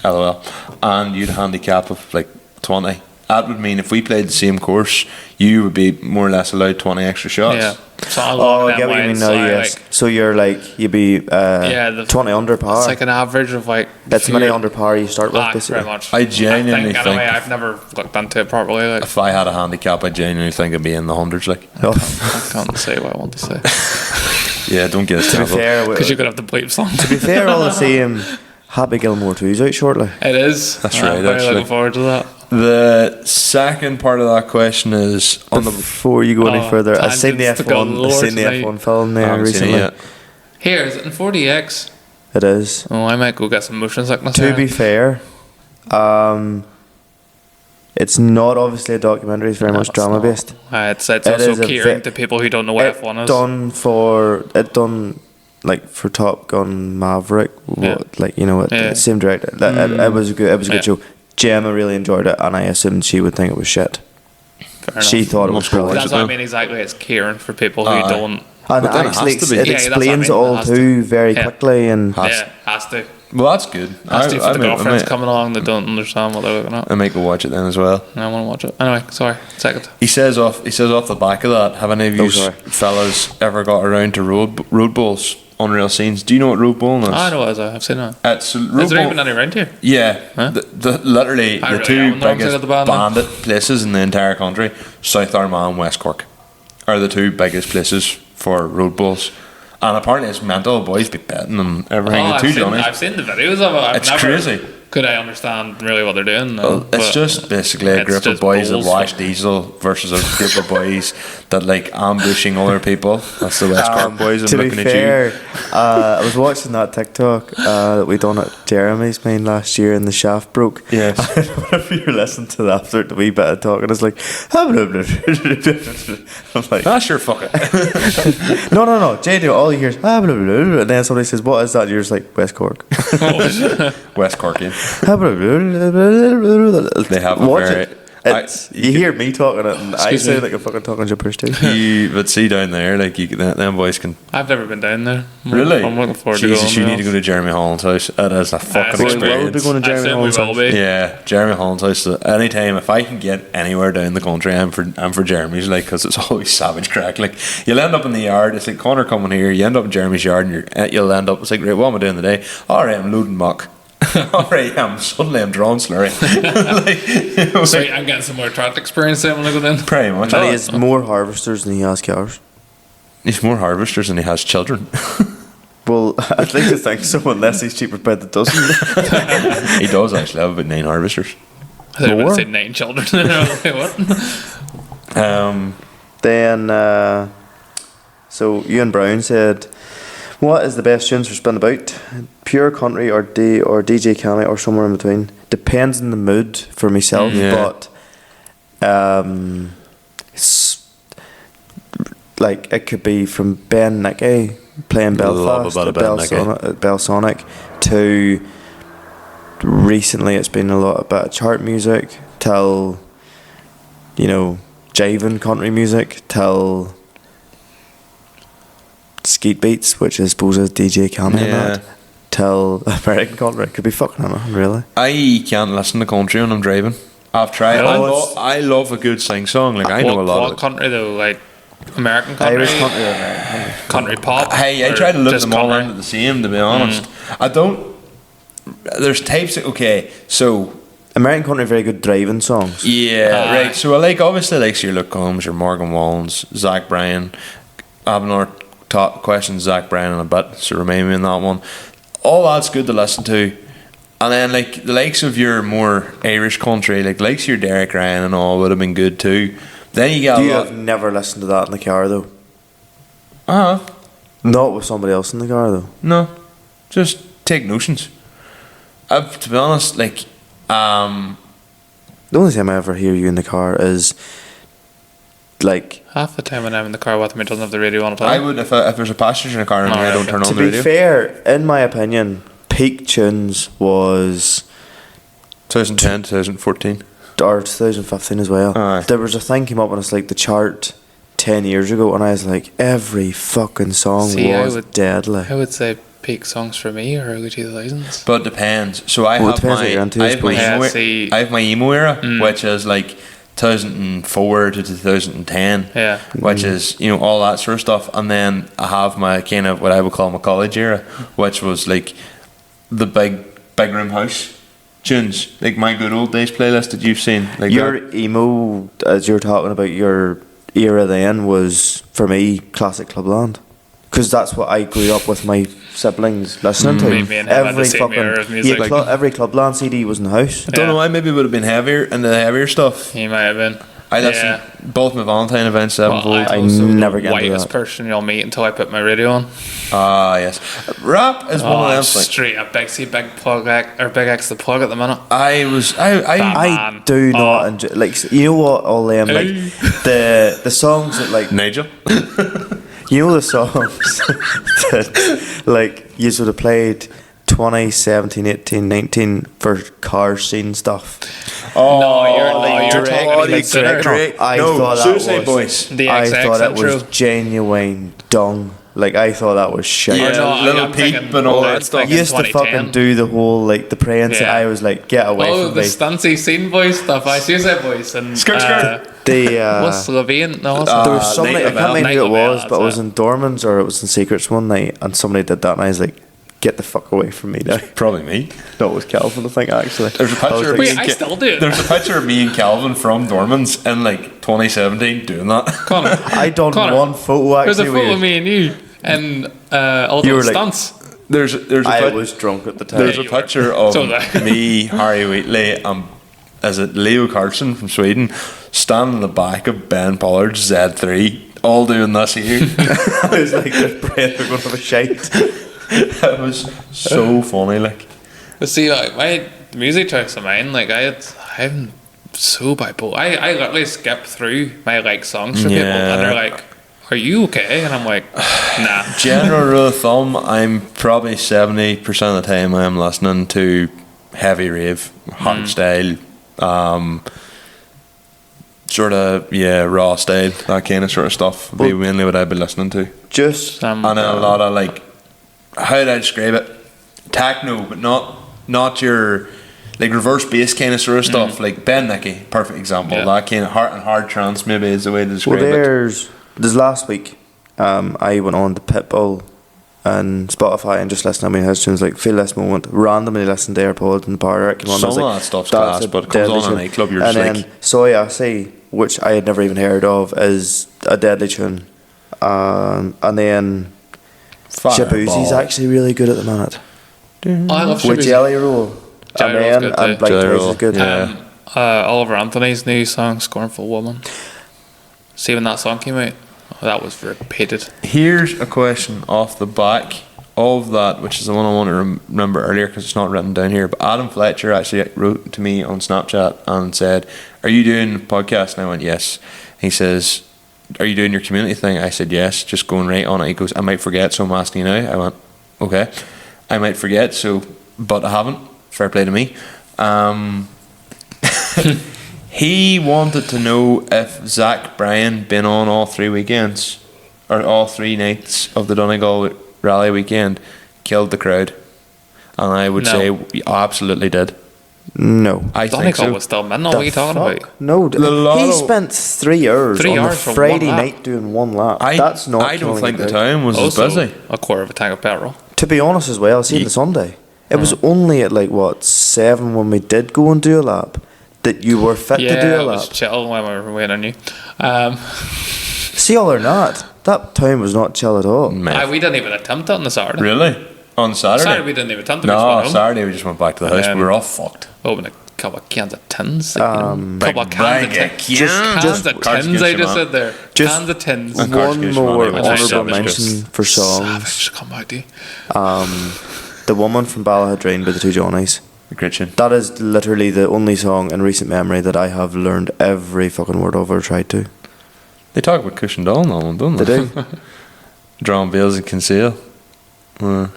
[SPEAKER 2] lol, and you'd a handicap of like 20. That would mean if we played the same course, you would be more or less allowed 20 extra shots.
[SPEAKER 3] Yeah. So
[SPEAKER 1] Oh, I get what you mean now, yes. So you're like, you'd be
[SPEAKER 3] the
[SPEAKER 1] 20 under par.
[SPEAKER 3] It's like an average of like.
[SPEAKER 1] That's
[SPEAKER 3] if
[SPEAKER 1] many
[SPEAKER 3] you're-
[SPEAKER 1] under par you start with,
[SPEAKER 3] Aye,
[SPEAKER 1] basically.
[SPEAKER 3] pretty much.
[SPEAKER 2] I genuinely
[SPEAKER 3] think,
[SPEAKER 2] think
[SPEAKER 3] anyway, I've never looked into it properly. Like,
[SPEAKER 2] if I had a handicap, I genuinely think I'd be in the hundreds. Like,
[SPEAKER 1] Oh.
[SPEAKER 3] I can't say what I want to say
[SPEAKER 2] yeah, don't get us
[SPEAKER 1] To be
[SPEAKER 2] started.
[SPEAKER 1] fair,
[SPEAKER 3] because you're gonna have to bleep something.
[SPEAKER 1] to be fair, all the same, Happy Gilmore 2's out shortly.
[SPEAKER 3] It is.
[SPEAKER 2] That's
[SPEAKER 3] I'm
[SPEAKER 2] right,
[SPEAKER 3] very
[SPEAKER 2] actually.
[SPEAKER 3] looking forward to that.
[SPEAKER 2] The second part of that question is on the.
[SPEAKER 1] Before you go any
[SPEAKER 3] Oh,
[SPEAKER 1] further, I've seen the
[SPEAKER 3] tangents to
[SPEAKER 1] F1. I've seen the
[SPEAKER 3] galore
[SPEAKER 1] F1 film
[SPEAKER 2] I
[SPEAKER 1] there
[SPEAKER 2] haven't seen it
[SPEAKER 1] recently.
[SPEAKER 2] yet.
[SPEAKER 3] Here, is it in 40x?
[SPEAKER 1] It is.
[SPEAKER 3] Oh, I might go get some motion sickness.
[SPEAKER 1] To
[SPEAKER 3] here.
[SPEAKER 1] be fair, it's not obviously a documentary. It's very much
[SPEAKER 3] it's
[SPEAKER 1] drama
[SPEAKER 3] not.
[SPEAKER 1] based.
[SPEAKER 3] It's
[SPEAKER 1] It
[SPEAKER 3] also
[SPEAKER 1] is a
[SPEAKER 3] catering
[SPEAKER 1] ve-
[SPEAKER 3] to people who don't know what F1 is.
[SPEAKER 1] It done like for Top Gun Maverick.
[SPEAKER 3] Yeah.
[SPEAKER 1] Like you know,
[SPEAKER 3] Yeah.
[SPEAKER 1] same director. It was a good. It was a
[SPEAKER 3] Yeah.
[SPEAKER 1] good show. Gemma really enjoyed it, and I assumed she would think it was shit.
[SPEAKER 3] Fair
[SPEAKER 1] She
[SPEAKER 3] enough.
[SPEAKER 1] thought it was
[SPEAKER 2] Must go
[SPEAKER 1] brilliant.
[SPEAKER 2] watch
[SPEAKER 3] That's
[SPEAKER 2] it
[SPEAKER 3] what I
[SPEAKER 2] then.
[SPEAKER 3] mean exactly. It's catering for people who
[SPEAKER 2] Aye.
[SPEAKER 3] don't.
[SPEAKER 1] And
[SPEAKER 2] But then it
[SPEAKER 1] actually,
[SPEAKER 2] has to be.
[SPEAKER 1] it
[SPEAKER 3] Yeah, that's what I
[SPEAKER 1] explains
[SPEAKER 3] mean,
[SPEAKER 1] it all
[SPEAKER 3] it has to.
[SPEAKER 1] too very
[SPEAKER 3] Yeah.
[SPEAKER 1] quickly, and
[SPEAKER 3] Yeah, has to.
[SPEAKER 2] Well, that's good.
[SPEAKER 3] Has to for the girlfriends
[SPEAKER 2] I
[SPEAKER 3] coming along that don't understand what they're looking at.
[SPEAKER 2] I might go watch it then as well.
[SPEAKER 3] I want to watch it. Anyway, sorry. Second.
[SPEAKER 2] He says off the back of that. Have any of
[SPEAKER 1] Oh,
[SPEAKER 2] you
[SPEAKER 1] sorry.
[SPEAKER 2] fellas ever got around to road bowls? Unreal scenes. Do you know what road bowling is?
[SPEAKER 3] I know it is. I've seen it.
[SPEAKER 2] It's
[SPEAKER 3] Is
[SPEAKER 2] road
[SPEAKER 3] there
[SPEAKER 2] bowl-
[SPEAKER 3] even any around here?
[SPEAKER 2] Yeah,
[SPEAKER 3] Huh?
[SPEAKER 2] literally
[SPEAKER 3] I
[SPEAKER 2] the
[SPEAKER 3] really
[SPEAKER 2] two
[SPEAKER 3] haven't known
[SPEAKER 2] biggest
[SPEAKER 3] about the band then.
[SPEAKER 2] bandit places in the entire country, South Armagh and West Cork, are the two biggest places for road bowls. And apparently it's mental. Boys be betting and everything.
[SPEAKER 3] Oh,
[SPEAKER 2] the two
[SPEAKER 3] I've seen the videos of it.
[SPEAKER 2] It's crazy.
[SPEAKER 3] Could I understand really what they're doing?
[SPEAKER 2] Well, it's
[SPEAKER 3] but
[SPEAKER 2] just basically a
[SPEAKER 3] it's
[SPEAKER 2] group of
[SPEAKER 3] just
[SPEAKER 2] boys that
[SPEAKER 3] bowls
[SPEAKER 2] wash
[SPEAKER 3] for-
[SPEAKER 2] diesel versus a group of boys that like ambushing other people. That's the West Cork boys. I'm
[SPEAKER 1] to be
[SPEAKER 2] looking
[SPEAKER 1] fair, I was watching that TikTok that we done at Jeremy's mine last year, and the shaft broke.
[SPEAKER 2] Yes.
[SPEAKER 1] And whenever you listen to that after the wee bit of talking, it's like, I'm like,
[SPEAKER 2] That's your fuck it.
[SPEAKER 1] no. JD, all you hear is, and then somebody says, what is that? And you're just like, West Cork.
[SPEAKER 2] West Corkian.
[SPEAKER 1] They
[SPEAKER 2] They have a
[SPEAKER 1] Watch
[SPEAKER 2] very.
[SPEAKER 1] it. It's, you hear me talking it, and I
[SPEAKER 3] Excuse me.
[SPEAKER 1] sound like a fucking talking gibberish too.
[SPEAKER 2] But see down there, like them boys can.
[SPEAKER 3] I've never been down there.
[SPEAKER 2] Really?
[SPEAKER 3] I'm looking forward
[SPEAKER 2] Jesus,
[SPEAKER 3] to
[SPEAKER 2] you
[SPEAKER 3] going.
[SPEAKER 2] need to go to Jeremy Holland's house. It is a fucking
[SPEAKER 3] Well,
[SPEAKER 1] We'll be
[SPEAKER 2] experience.
[SPEAKER 1] going to Jeremy Holland's
[SPEAKER 3] will
[SPEAKER 1] house.
[SPEAKER 3] be.
[SPEAKER 2] Yeah, Jeremy Holland's house. Anytime if I can get anywhere down the country, I'm for Jeremy's, like, because it's always savage crack. Like, you'll end up in the yard. It's like Conor coming here. You end up in Jeremy's yard, and you'll end up. It's like, right, what am I doing today? All right, I'm loading muck. All right, suddenly I'm drawing slurry. Like,
[SPEAKER 3] Sweet, I'm getting some more track experience then when I go in.
[SPEAKER 2] pretty much.
[SPEAKER 1] And he has more harvesters than he has cows.
[SPEAKER 2] He's more harvesters than he has children.
[SPEAKER 1] Well, I'd like to think so, unless he's cheaper bred that doesn't.
[SPEAKER 2] He does actually have about 9 harvesters.
[SPEAKER 3] I thought you would
[SPEAKER 1] More?
[SPEAKER 3] say 9 children. Wait, what?
[SPEAKER 1] Then, so Ewan Brown said, "What is the best tunes for spin about? Pure country or DJ Cammy or somewhere in between? Depends on the mood for myself,
[SPEAKER 2] Yeah.
[SPEAKER 1] but like it could be from Ben Nicky playing
[SPEAKER 2] Love
[SPEAKER 1] Belfast
[SPEAKER 2] a bit of Ben Nicky.
[SPEAKER 1] at Belsonic to recently it's been a lot about chart music till jiving country music till skeet beats, which I suppose is DJ Cammy and
[SPEAKER 2] Yeah.
[SPEAKER 1] that, till American country. Could be fucking anything really.
[SPEAKER 2] I can't listen to country when I'm driving. I've tried.
[SPEAKER 3] Really?
[SPEAKER 2] I love a good sing song. Like, I know a lot
[SPEAKER 3] What
[SPEAKER 2] of it.
[SPEAKER 3] country though? Like American country?
[SPEAKER 1] Irish country or American country.
[SPEAKER 3] Country pop?
[SPEAKER 2] Hey, I
[SPEAKER 3] Or
[SPEAKER 2] try to look
[SPEAKER 3] just
[SPEAKER 2] them all
[SPEAKER 3] country?
[SPEAKER 2] into the same, to be honest. I don't. There's types of. Okay, so.
[SPEAKER 1] American country are very good driving songs.
[SPEAKER 2] Yeah, right. So I like, obviously, like your Luke Combs, your Morgan Wallens, Zach Bryan. I have another top question, Zach Bryan, in a bit, so remind me on that one. All that's good to listen to. And then, like, the likes of your more Irish country, like, likes your Derek Ryan and all would have been good too. Then you get
[SPEAKER 1] You
[SPEAKER 2] a lot.
[SPEAKER 1] have never listened to that in the car though.
[SPEAKER 2] Uh-huh.
[SPEAKER 1] Not with somebody else in the car though.
[SPEAKER 2] No, just take notions. To be honest, like,
[SPEAKER 1] The only time I ever hear you in the car is like,
[SPEAKER 3] Half the time when I'm in the car with him, it doesn't have the radio on at all.
[SPEAKER 2] I would if there's a passenger in a car and I don't turn
[SPEAKER 1] to
[SPEAKER 2] on the
[SPEAKER 1] be
[SPEAKER 2] radio.
[SPEAKER 1] fair, in my opinion, peak tunes was
[SPEAKER 2] 2010, 2014.
[SPEAKER 1] or 2015 as well.
[SPEAKER 2] Aye.
[SPEAKER 1] There was a thing came up and it's like the chart 10 years ago, and I was like, every fucking song
[SPEAKER 3] See, I
[SPEAKER 1] was
[SPEAKER 3] would-
[SPEAKER 1] deadly.
[SPEAKER 3] I would say peak songs for me are early 2000s.
[SPEAKER 2] But it depends. So I
[SPEAKER 1] Well, it
[SPEAKER 2] have
[SPEAKER 1] depends
[SPEAKER 2] my
[SPEAKER 1] what you're into,
[SPEAKER 2] I
[SPEAKER 1] I
[SPEAKER 2] have my
[SPEAKER 1] suppose.
[SPEAKER 2] emo,
[SPEAKER 3] Yeah, see-
[SPEAKER 2] I have my emo era, which is like 2004 to 2010.
[SPEAKER 3] Yeah.
[SPEAKER 2] Which is, all that sort of stuff. And then I have my kind of what I would call my college era, which was like the big room house tunes, like my good old days playlist that you've seen. Like
[SPEAKER 1] Your
[SPEAKER 2] that.
[SPEAKER 1] emo, as you're talking about your era then, was for me classic Clubland, because that's what I grew up with my siblings listening to.
[SPEAKER 3] Me and him had the same era of music.
[SPEAKER 1] every Clubland CD was in the house.
[SPEAKER 2] I don't know why, maybe it would have been heavier and the heavier stuff.
[SPEAKER 3] He might have been.
[SPEAKER 2] I listened both my Valentine events,
[SPEAKER 3] Well,
[SPEAKER 2] Sevenfold.
[SPEAKER 1] I
[SPEAKER 3] I'm also
[SPEAKER 1] never
[SPEAKER 3] the
[SPEAKER 1] get into
[SPEAKER 3] whitest
[SPEAKER 1] that.
[SPEAKER 3] person you'll meet until I put my radio on.
[SPEAKER 2] Ah, yes. Rap is one of them. Like,
[SPEAKER 3] Straight up big plug or big X the plug at the minute.
[SPEAKER 2] I
[SPEAKER 1] I
[SPEAKER 3] Man.
[SPEAKER 1] do not
[SPEAKER 3] Oh.
[SPEAKER 1] enjoy, like, you know what, all them, like, the songs that, like,
[SPEAKER 2] Nigel.
[SPEAKER 1] you know the songs that, like, you sort of played 20, 17, 18, 19 for car scene stuff.
[SPEAKER 3] No, you're
[SPEAKER 2] Drake,
[SPEAKER 3] talking consider
[SPEAKER 2] Drake.
[SPEAKER 1] I
[SPEAKER 2] No,
[SPEAKER 1] thought that
[SPEAKER 2] Suicide
[SPEAKER 1] was,
[SPEAKER 2] Boys.
[SPEAKER 3] The
[SPEAKER 1] I
[SPEAKER 3] XX
[SPEAKER 1] thought it was
[SPEAKER 3] intro.
[SPEAKER 1] genuine dung. Like, I thought that was shit.
[SPEAKER 2] Yeah,
[SPEAKER 3] no,
[SPEAKER 2] Little
[SPEAKER 3] I'm
[SPEAKER 2] Peep
[SPEAKER 3] thinking-
[SPEAKER 2] and all
[SPEAKER 3] oh,
[SPEAKER 2] that
[SPEAKER 3] it's
[SPEAKER 2] stuff.
[SPEAKER 3] like-
[SPEAKER 1] You used to
[SPEAKER 3] 2010.
[SPEAKER 1] fucking do the whole, like, the praying.
[SPEAKER 3] Yeah.
[SPEAKER 1] I was like, get away
[SPEAKER 3] Oh,
[SPEAKER 1] from
[SPEAKER 3] the
[SPEAKER 1] me.
[SPEAKER 3] Stancy Scene Boys stuff. I Suicide Boys and
[SPEAKER 2] Skirt, skirt.
[SPEAKER 1] The,
[SPEAKER 3] what's Levine? No, what's
[SPEAKER 1] there was somebody,
[SPEAKER 2] Night
[SPEAKER 1] I can't
[SPEAKER 2] Lavelle.
[SPEAKER 1] remember who it
[SPEAKER 3] Night Lavelle,
[SPEAKER 1] was, but it was
[SPEAKER 3] that's
[SPEAKER 1] in Dorman's or it was in Secrets one night, and somebody did that, and I was like, get the fuck away from me now.
[SPEAKER 2] Probably me.
[SPEAKER 1] No, it was Calvin, I think, actually.
[SPEAKER 2] There's a
[SPEAKER 1] I was
[SPEAKER 2] picture of
[SPEAKER 1] like,
[SPEAKER 2] me.
[SPEAKER 3] Wait, I still do it.
[SPEAKER 2] There's a picture of me and Calvin from Dorman's in like 2017 doing that.
[SPEAKER 3] Connor.
[SPEAKER 1] I done
[SPEAKER 3] Connor,
[SPEAKER 1] one photo, actually.
[SPEAKER 3] There's a photo
[SPEAKER 1] with
[SPEAKER 3] of me and you and all
[SPEAKER 1] You were
[SPEAKER 3] those
[SPEAKER 1] like-
[SPEAKER 3] stunts.
[SPEAKER 2] There's a
[SPEAKER 1] I
[SPEAKER 2] pic-
[SPEAKER 1] was drunk at the time.
[SPEAKER 2] there's a
[SPEAKER 3] you were.
[SPEAKER 2] picture of
[SPEAKER 3] So was I.
[SPEAKER 2] me, Harry Wheatley, and is it Leo Carlson from Sweden, standing in the back of Ben Pollard's Z3, all doing this here.
[SPEAKER 1] I was like, they're praying they're going to have a shite.
[SPEAKER 2] It was so funny, like.
[SPEAKER 3] But see, like my music tracks of mine, like I'm so bipolar. I literally skip through my like songs for people,
[SPEAKER 2] Yeah.
[SPEAKER 3] and they're like, "Are you okay?" And I'm like, "Nah."
[SPEAKER 2] General rule of thumb, I'm probably 70% of the time I'm listening to heavy rave, hard style, Sort of, raw style, that kind of sort of stuff would be mainly what I'd be listening to.
[SPEAKER 1] Just
[SPEAKER 2] And then a lot of like, how do I describe it? Techno, but not your like reverse bass kind of sort of stuff. Like Ben Nicky, perfect example.
[SPEAKER 3] Yeah.
[SPEAKER 2] That kind of hard trance maybe is the way to describe it.
[SPEAKER 1] there's last week, I went on to Pitbull and Spotify and just listened to his tunes, like Feel This Moment, randomly listened to AirPods in the bar.
[SPEAKER 2] Some of that stuff's class, but it comes on in a nightclub, you're
[SPEAKER 1] and
[SPEAKER 2] just
[SPEAKER 1] then
[SPEAKER 2] like,
[SPEAKER 1] Soy Assy, which I had never even heard of, is a deadly tune. And then Shabuzi's actually really good at the minute.
[SPEAKER 3] I love
[SPEAKER 1] With
[SPEAKER 3] Shabuzi.
[SPEAKER 1] Jelly Roll.
[SPEAKER 3] Jelly
[SPEAKER 1] And
[SPEAKER 3] Roll's
[SPEAKER 1] then
[SPEAKER 3] good
[SPEAKER 1] and
[SPEAKER 3] too.
[SPEAKER 1] Black
[SPEAKER 2] Jelly
[SPEAKER 1] Trace
[SPEAKER 2] Roll,
[SPEAKER 1] is good.
[SPEAKER 2] yeah.
[SPEAKER 3] Oliver Anthony's new song, Scornful Woman. See when that song came out? Oh, that was repeated.
[SPEAKER 2] Here's a question off the back of that, which is the one I want to remember earlier because it's not written down here. But Adam Fletcher actually wrote to me on Snapchat and said, "Are you doing a podcast?" And I went, "Yes." He says, "Are you doing your community thing?" I said, "Yes." Just going right on it. He goes, "I might forget, so I'm asking you now." I went, "Okay." I might forget, but I haven't. Fair play to me. He wanted to know if Zach Bryan been on all 3 weekends or all 3 nights of the Donegal rally weekend, killed the crowd, and I would
[SPEAKER 3] No.
[SPEAKER 2] say we absolutely did.
[SPEAKER 1] No.
[SPEAKER 2] I think
[SPEAKER 3] Donegal
[SPEAKER 2] so.
[SPEAKER 3] was still mental. What are you talking
[SPEAKER 1] Fuck?
[SPEAKER 3] about?
[SPEAKER 1] No,
[SPEAKER 2] The lotto-
[SPEAKER 1] he spent 3 hours
[SPEAKER 3] 3
[SPEAKER 1] on
[SPEAKER 3] hours
[SPEAKER 1] the
[SPEAKER 3] for
[SPEAKER 1] Friday
[SPEAKER 3] one lap.
[SPEAKER 1] night doing one lap.
[SPEAKER 2] I
[SPEAKER 1] That's not.
[SPEAKER 2] I don't
[SPEAKER 1] killing
[SPEAKER 2] think the
[SPEAKER 1] crowd.
[SPEAKER 2] town was
[SPEAKER 3] Also,
[SPEAKER 2] as busy.
[SPEAKER 3] a quarter of a tank of petrol.
[SPEAKER 1] To be honest, as well, see the Sunday, it was only at like 7 when we did go and do a lap that you were fit to do
[SPEAKER 3] Yeah,
[SPEAKER 1] a
[SPEAKER 3] it was
[SPEAKER 1] lap.
[SPEAKER 3] chill when we were waiting on you.
[SPEAKER 1] See, all or not, that time was not chill at all.
[SPEAKER 2] Man.
[SPEAKER 3] We didn't even attempt it on the Saturday.
[SPEAKER 2] Really? On Saturday?
[SPEAKER 3] Saturday we didn't even attempt it. We just
[SPEAKER 2] No,
[SPEAKER 3] went home.
[SPEAKER 2] Saturday we just went back to the house.
[SPEAKER 3] then-
[SPEAKER 2] We were all fucked.
[SPEAKER 3] Opened a couple of cans of tins. Couple of
[SPEAKER 2] Big
[SPEAKER 3] cans of
[SPEAKER 2] bag of
[SPEAKER 3] tins.
[SPEAKER 2] cans.
[SPEAKER 3] Cans of
[SPEAKER 2] Cards
[SPEAKER 3] tins, I
[SPEAKER 2] against
[SPEAKER 3] just
[SPEAKER 2] your
[SPEAKER 3] said there.
[SPEAKER 1] Just
[SPEAKER 3] Cans of tins.
[SPEAKER 2] And Cards
[SPEAKER 1] One
[SPEAKER 2] Against
[SPEAKER 1] more
[SPEAKER 2] Humanity, which is
[SPEAKER 1] honourable
[SPEAKER 2] savage.
[SPEAKER 1] mention for songs.
[SPEAKER 3] Savage, come out, dude.
[SPEAKER 1] The Woman from Ballahadreen by the Two Johnnies.
[SPEAKER 2] Great tune.
[SPEAKER 1] That is literally the only song in recent memory that I have learned every fucking word of or tried to.
[SPEAKER 2] They talk about Cushion Doll in that one, don't
[SPEAKER 1] They
[SPEAKER 2] they?
[SPEAKER 1] do.
[SPEAKER 2] Drawing Bales and Conceal. Yeah.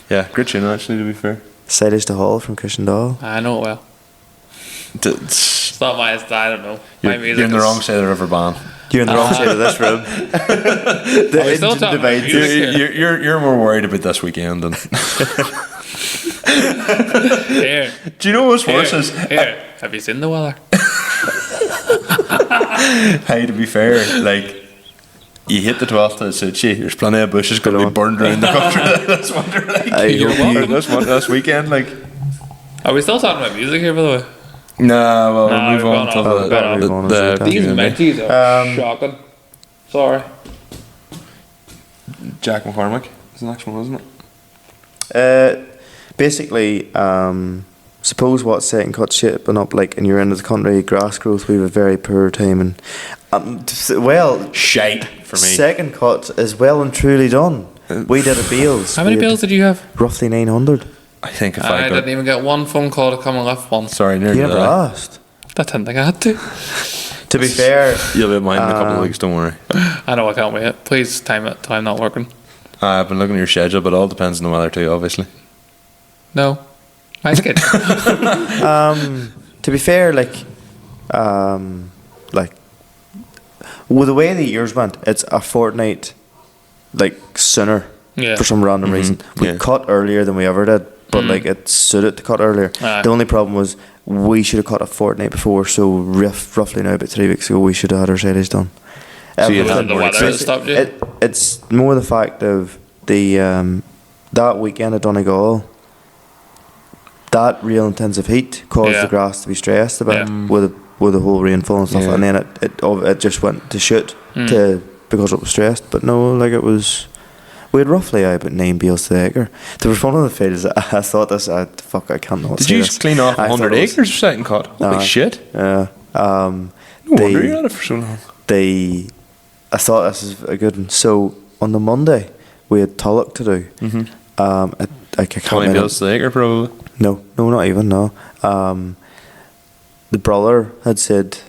[SPEAKER 2] Yeah, great tune actually, to be fair.
[SPEAKER 1] Silas to Hall from Cushendall.
[SPEAKER 3] I know it well.
[SPEAKER 2] It's-
[SPEAKER 3] It's not my, I don't know. My
[SPEAKER 2] You're,
[SPEAKER 3] music
[SPEAKER 2] you're in the
[SPEAKER 3] is-
[SPEAKER 2] wrong side of the river band.
[SPEAKER 1] You're in the wrong side of this room. The
[SPEAKER 3] Are we still
[SPEAKER 1] engine
[SPEAKER 3] talking about
[SPEAKER 1] divides.
[SPEAKER 3] music?
[SPEAKER 2] You're more worried about this weekend than.
[SPEAKER 3] Here.
[SPEAKER 2] Do you know what's worse
[SPEAKER 3] Here,
[SPEAKER 2] is?
[SPEAKER 3] here. Have you seen the weather?
[SPEAKER 2] Hey, to be fair, like you hit the 12th and it suits you. There's plenty of bushes going to be burned around the country this winter. Like,
[SPEAKER 1] You're
[SPEAKER 3] welcome.
[SPEAKER 2] this weekend, like.
[SPEAKER 3] Are we still talking about music here, by the way?
[SPEAKER 2] Nah, well,
[SPEAKER 3] Nah,
[SPEAKER 2] we'll move
[SPEAKER 3] we've
[SPEAKER 2] on
[SPEAKER 3] gone
[SPEAKER 2] to
[SPEAKER 3] off.
[SPEAKER 2] the,
[SPEAKER 3] Better
[SPEAKER 1] move on,
[SPEAKER 2] the,
[SPEAKER 1] is it?
[SPEAKER 2] the
[SPEAKER 3] These
[SPEAKER 2] community.
[SPEAKER 3] Menchies are shocking. Sorry.
[SPEAKER 2] Jack McCormick is the next one, isn't it?
[SPEAKER 1] Basically, suppose what second cut shaping up like in your end of the country, grass growth, we have a very poor timing. Well,
[SPEAKER 2] Shite for me.
[SPEAKER 1] second cut is well and truly done. We did a Beals.
[SPEAKER 3] How many
[SPEAKER 1] We had
[SPEAKER 3] bills did you have?
[SPEAKER 1] Roughly 900.
[SPEAKER 2] I think if
[SPEAKER 3] I
[SPEAKER 2] I got.
[SPEAKER 3] didn't even get one phone call to come and lift one.
[SPEAKER 2] Sorry,
[SPEAKER 1] You
[SPEAKER 2] nearly
[SPEAKER 1] never
[SPEAKER 2] that.
[SPEAKER 1] asked.
[SPEAKER 3] I didn't think I had to.
[SPEAKER 1] To be fair,
[SPEAKER 2] You'll be mine in a couple of weeks, don't worry.
[SPEAKER 3] I know I can't wait. Please time it till I'm not working.
[SPEAKER 2] I've been looking at your schedule, but it all depends on the weather too, obviously.
[SPEAKER 3] No. Nice kid.
[SPEAKER 1] to be fair, like with the way the years went, it's a fortnight like sooner
[SPEAKER 3] Yeah.
[SPEAKER 1] for some random reason. We
[SPEAKER 2] Yeah.
[SPEAKER 1] cut earlier than we ever did, but like it suited to cut earlier.
[SPEAKER 3] Aye.
[SPEAKER 1] The only problem was we should have cut a fortnight before, so roughly now about 3 weeks ago we should have had our silage done.
[SPEAKER 2] So you
[SPEAKER 3] Was
[SPEAKER 2] had
[SPEAKER 3] it the
[SPEAKER 2] more
[SPEAKER 3] weather that stopped you?
[SPEAKER 1] It's more the fact of the that weekend at Donegal. That real intensive heat caused
[SPEAKER 3] Yeah.
[SPEAKER 1] the grass to be stressed a bit
[SPEAKER 3] Yeah.
[SPEAKER 1] with the whole rainfall and stuff,
[SPEAKER 2] Yeah.
[SPEAKER 1] and then it just went to shit because it was stressed. But no, like it was. We had roughly about 9 bales to the acre. There was one of the fields that I thought this. I can't not
[SPEAKER 2] Did
[SPEAKER 1] say
[SPEAKER 2] you
[SPEAKER 1] this.
[SPEAKER 2] just clean off
[SPEAKER 1] I thought
[SPEAKER 2] 100
[SPEAKER 1] it was-
[SPEAKER 2] acres for second cut? Holy
[SPEAKER 1] Aye.
[SPEAKER 2] shit.
[SPEAKER 1] Yeah.
[SPEAKER 2] No wonder you had it for so long.
[SPEAKER 1] I thought this is a good one. So on the Monday we had Tulloch to do. I can't
[SPEAKER 2] 20
[SPEAKER 1] remember.
[SPEAKER 2] bills to the acre, probably.
[SPEAKER 1] No, not even, no. The brother had said,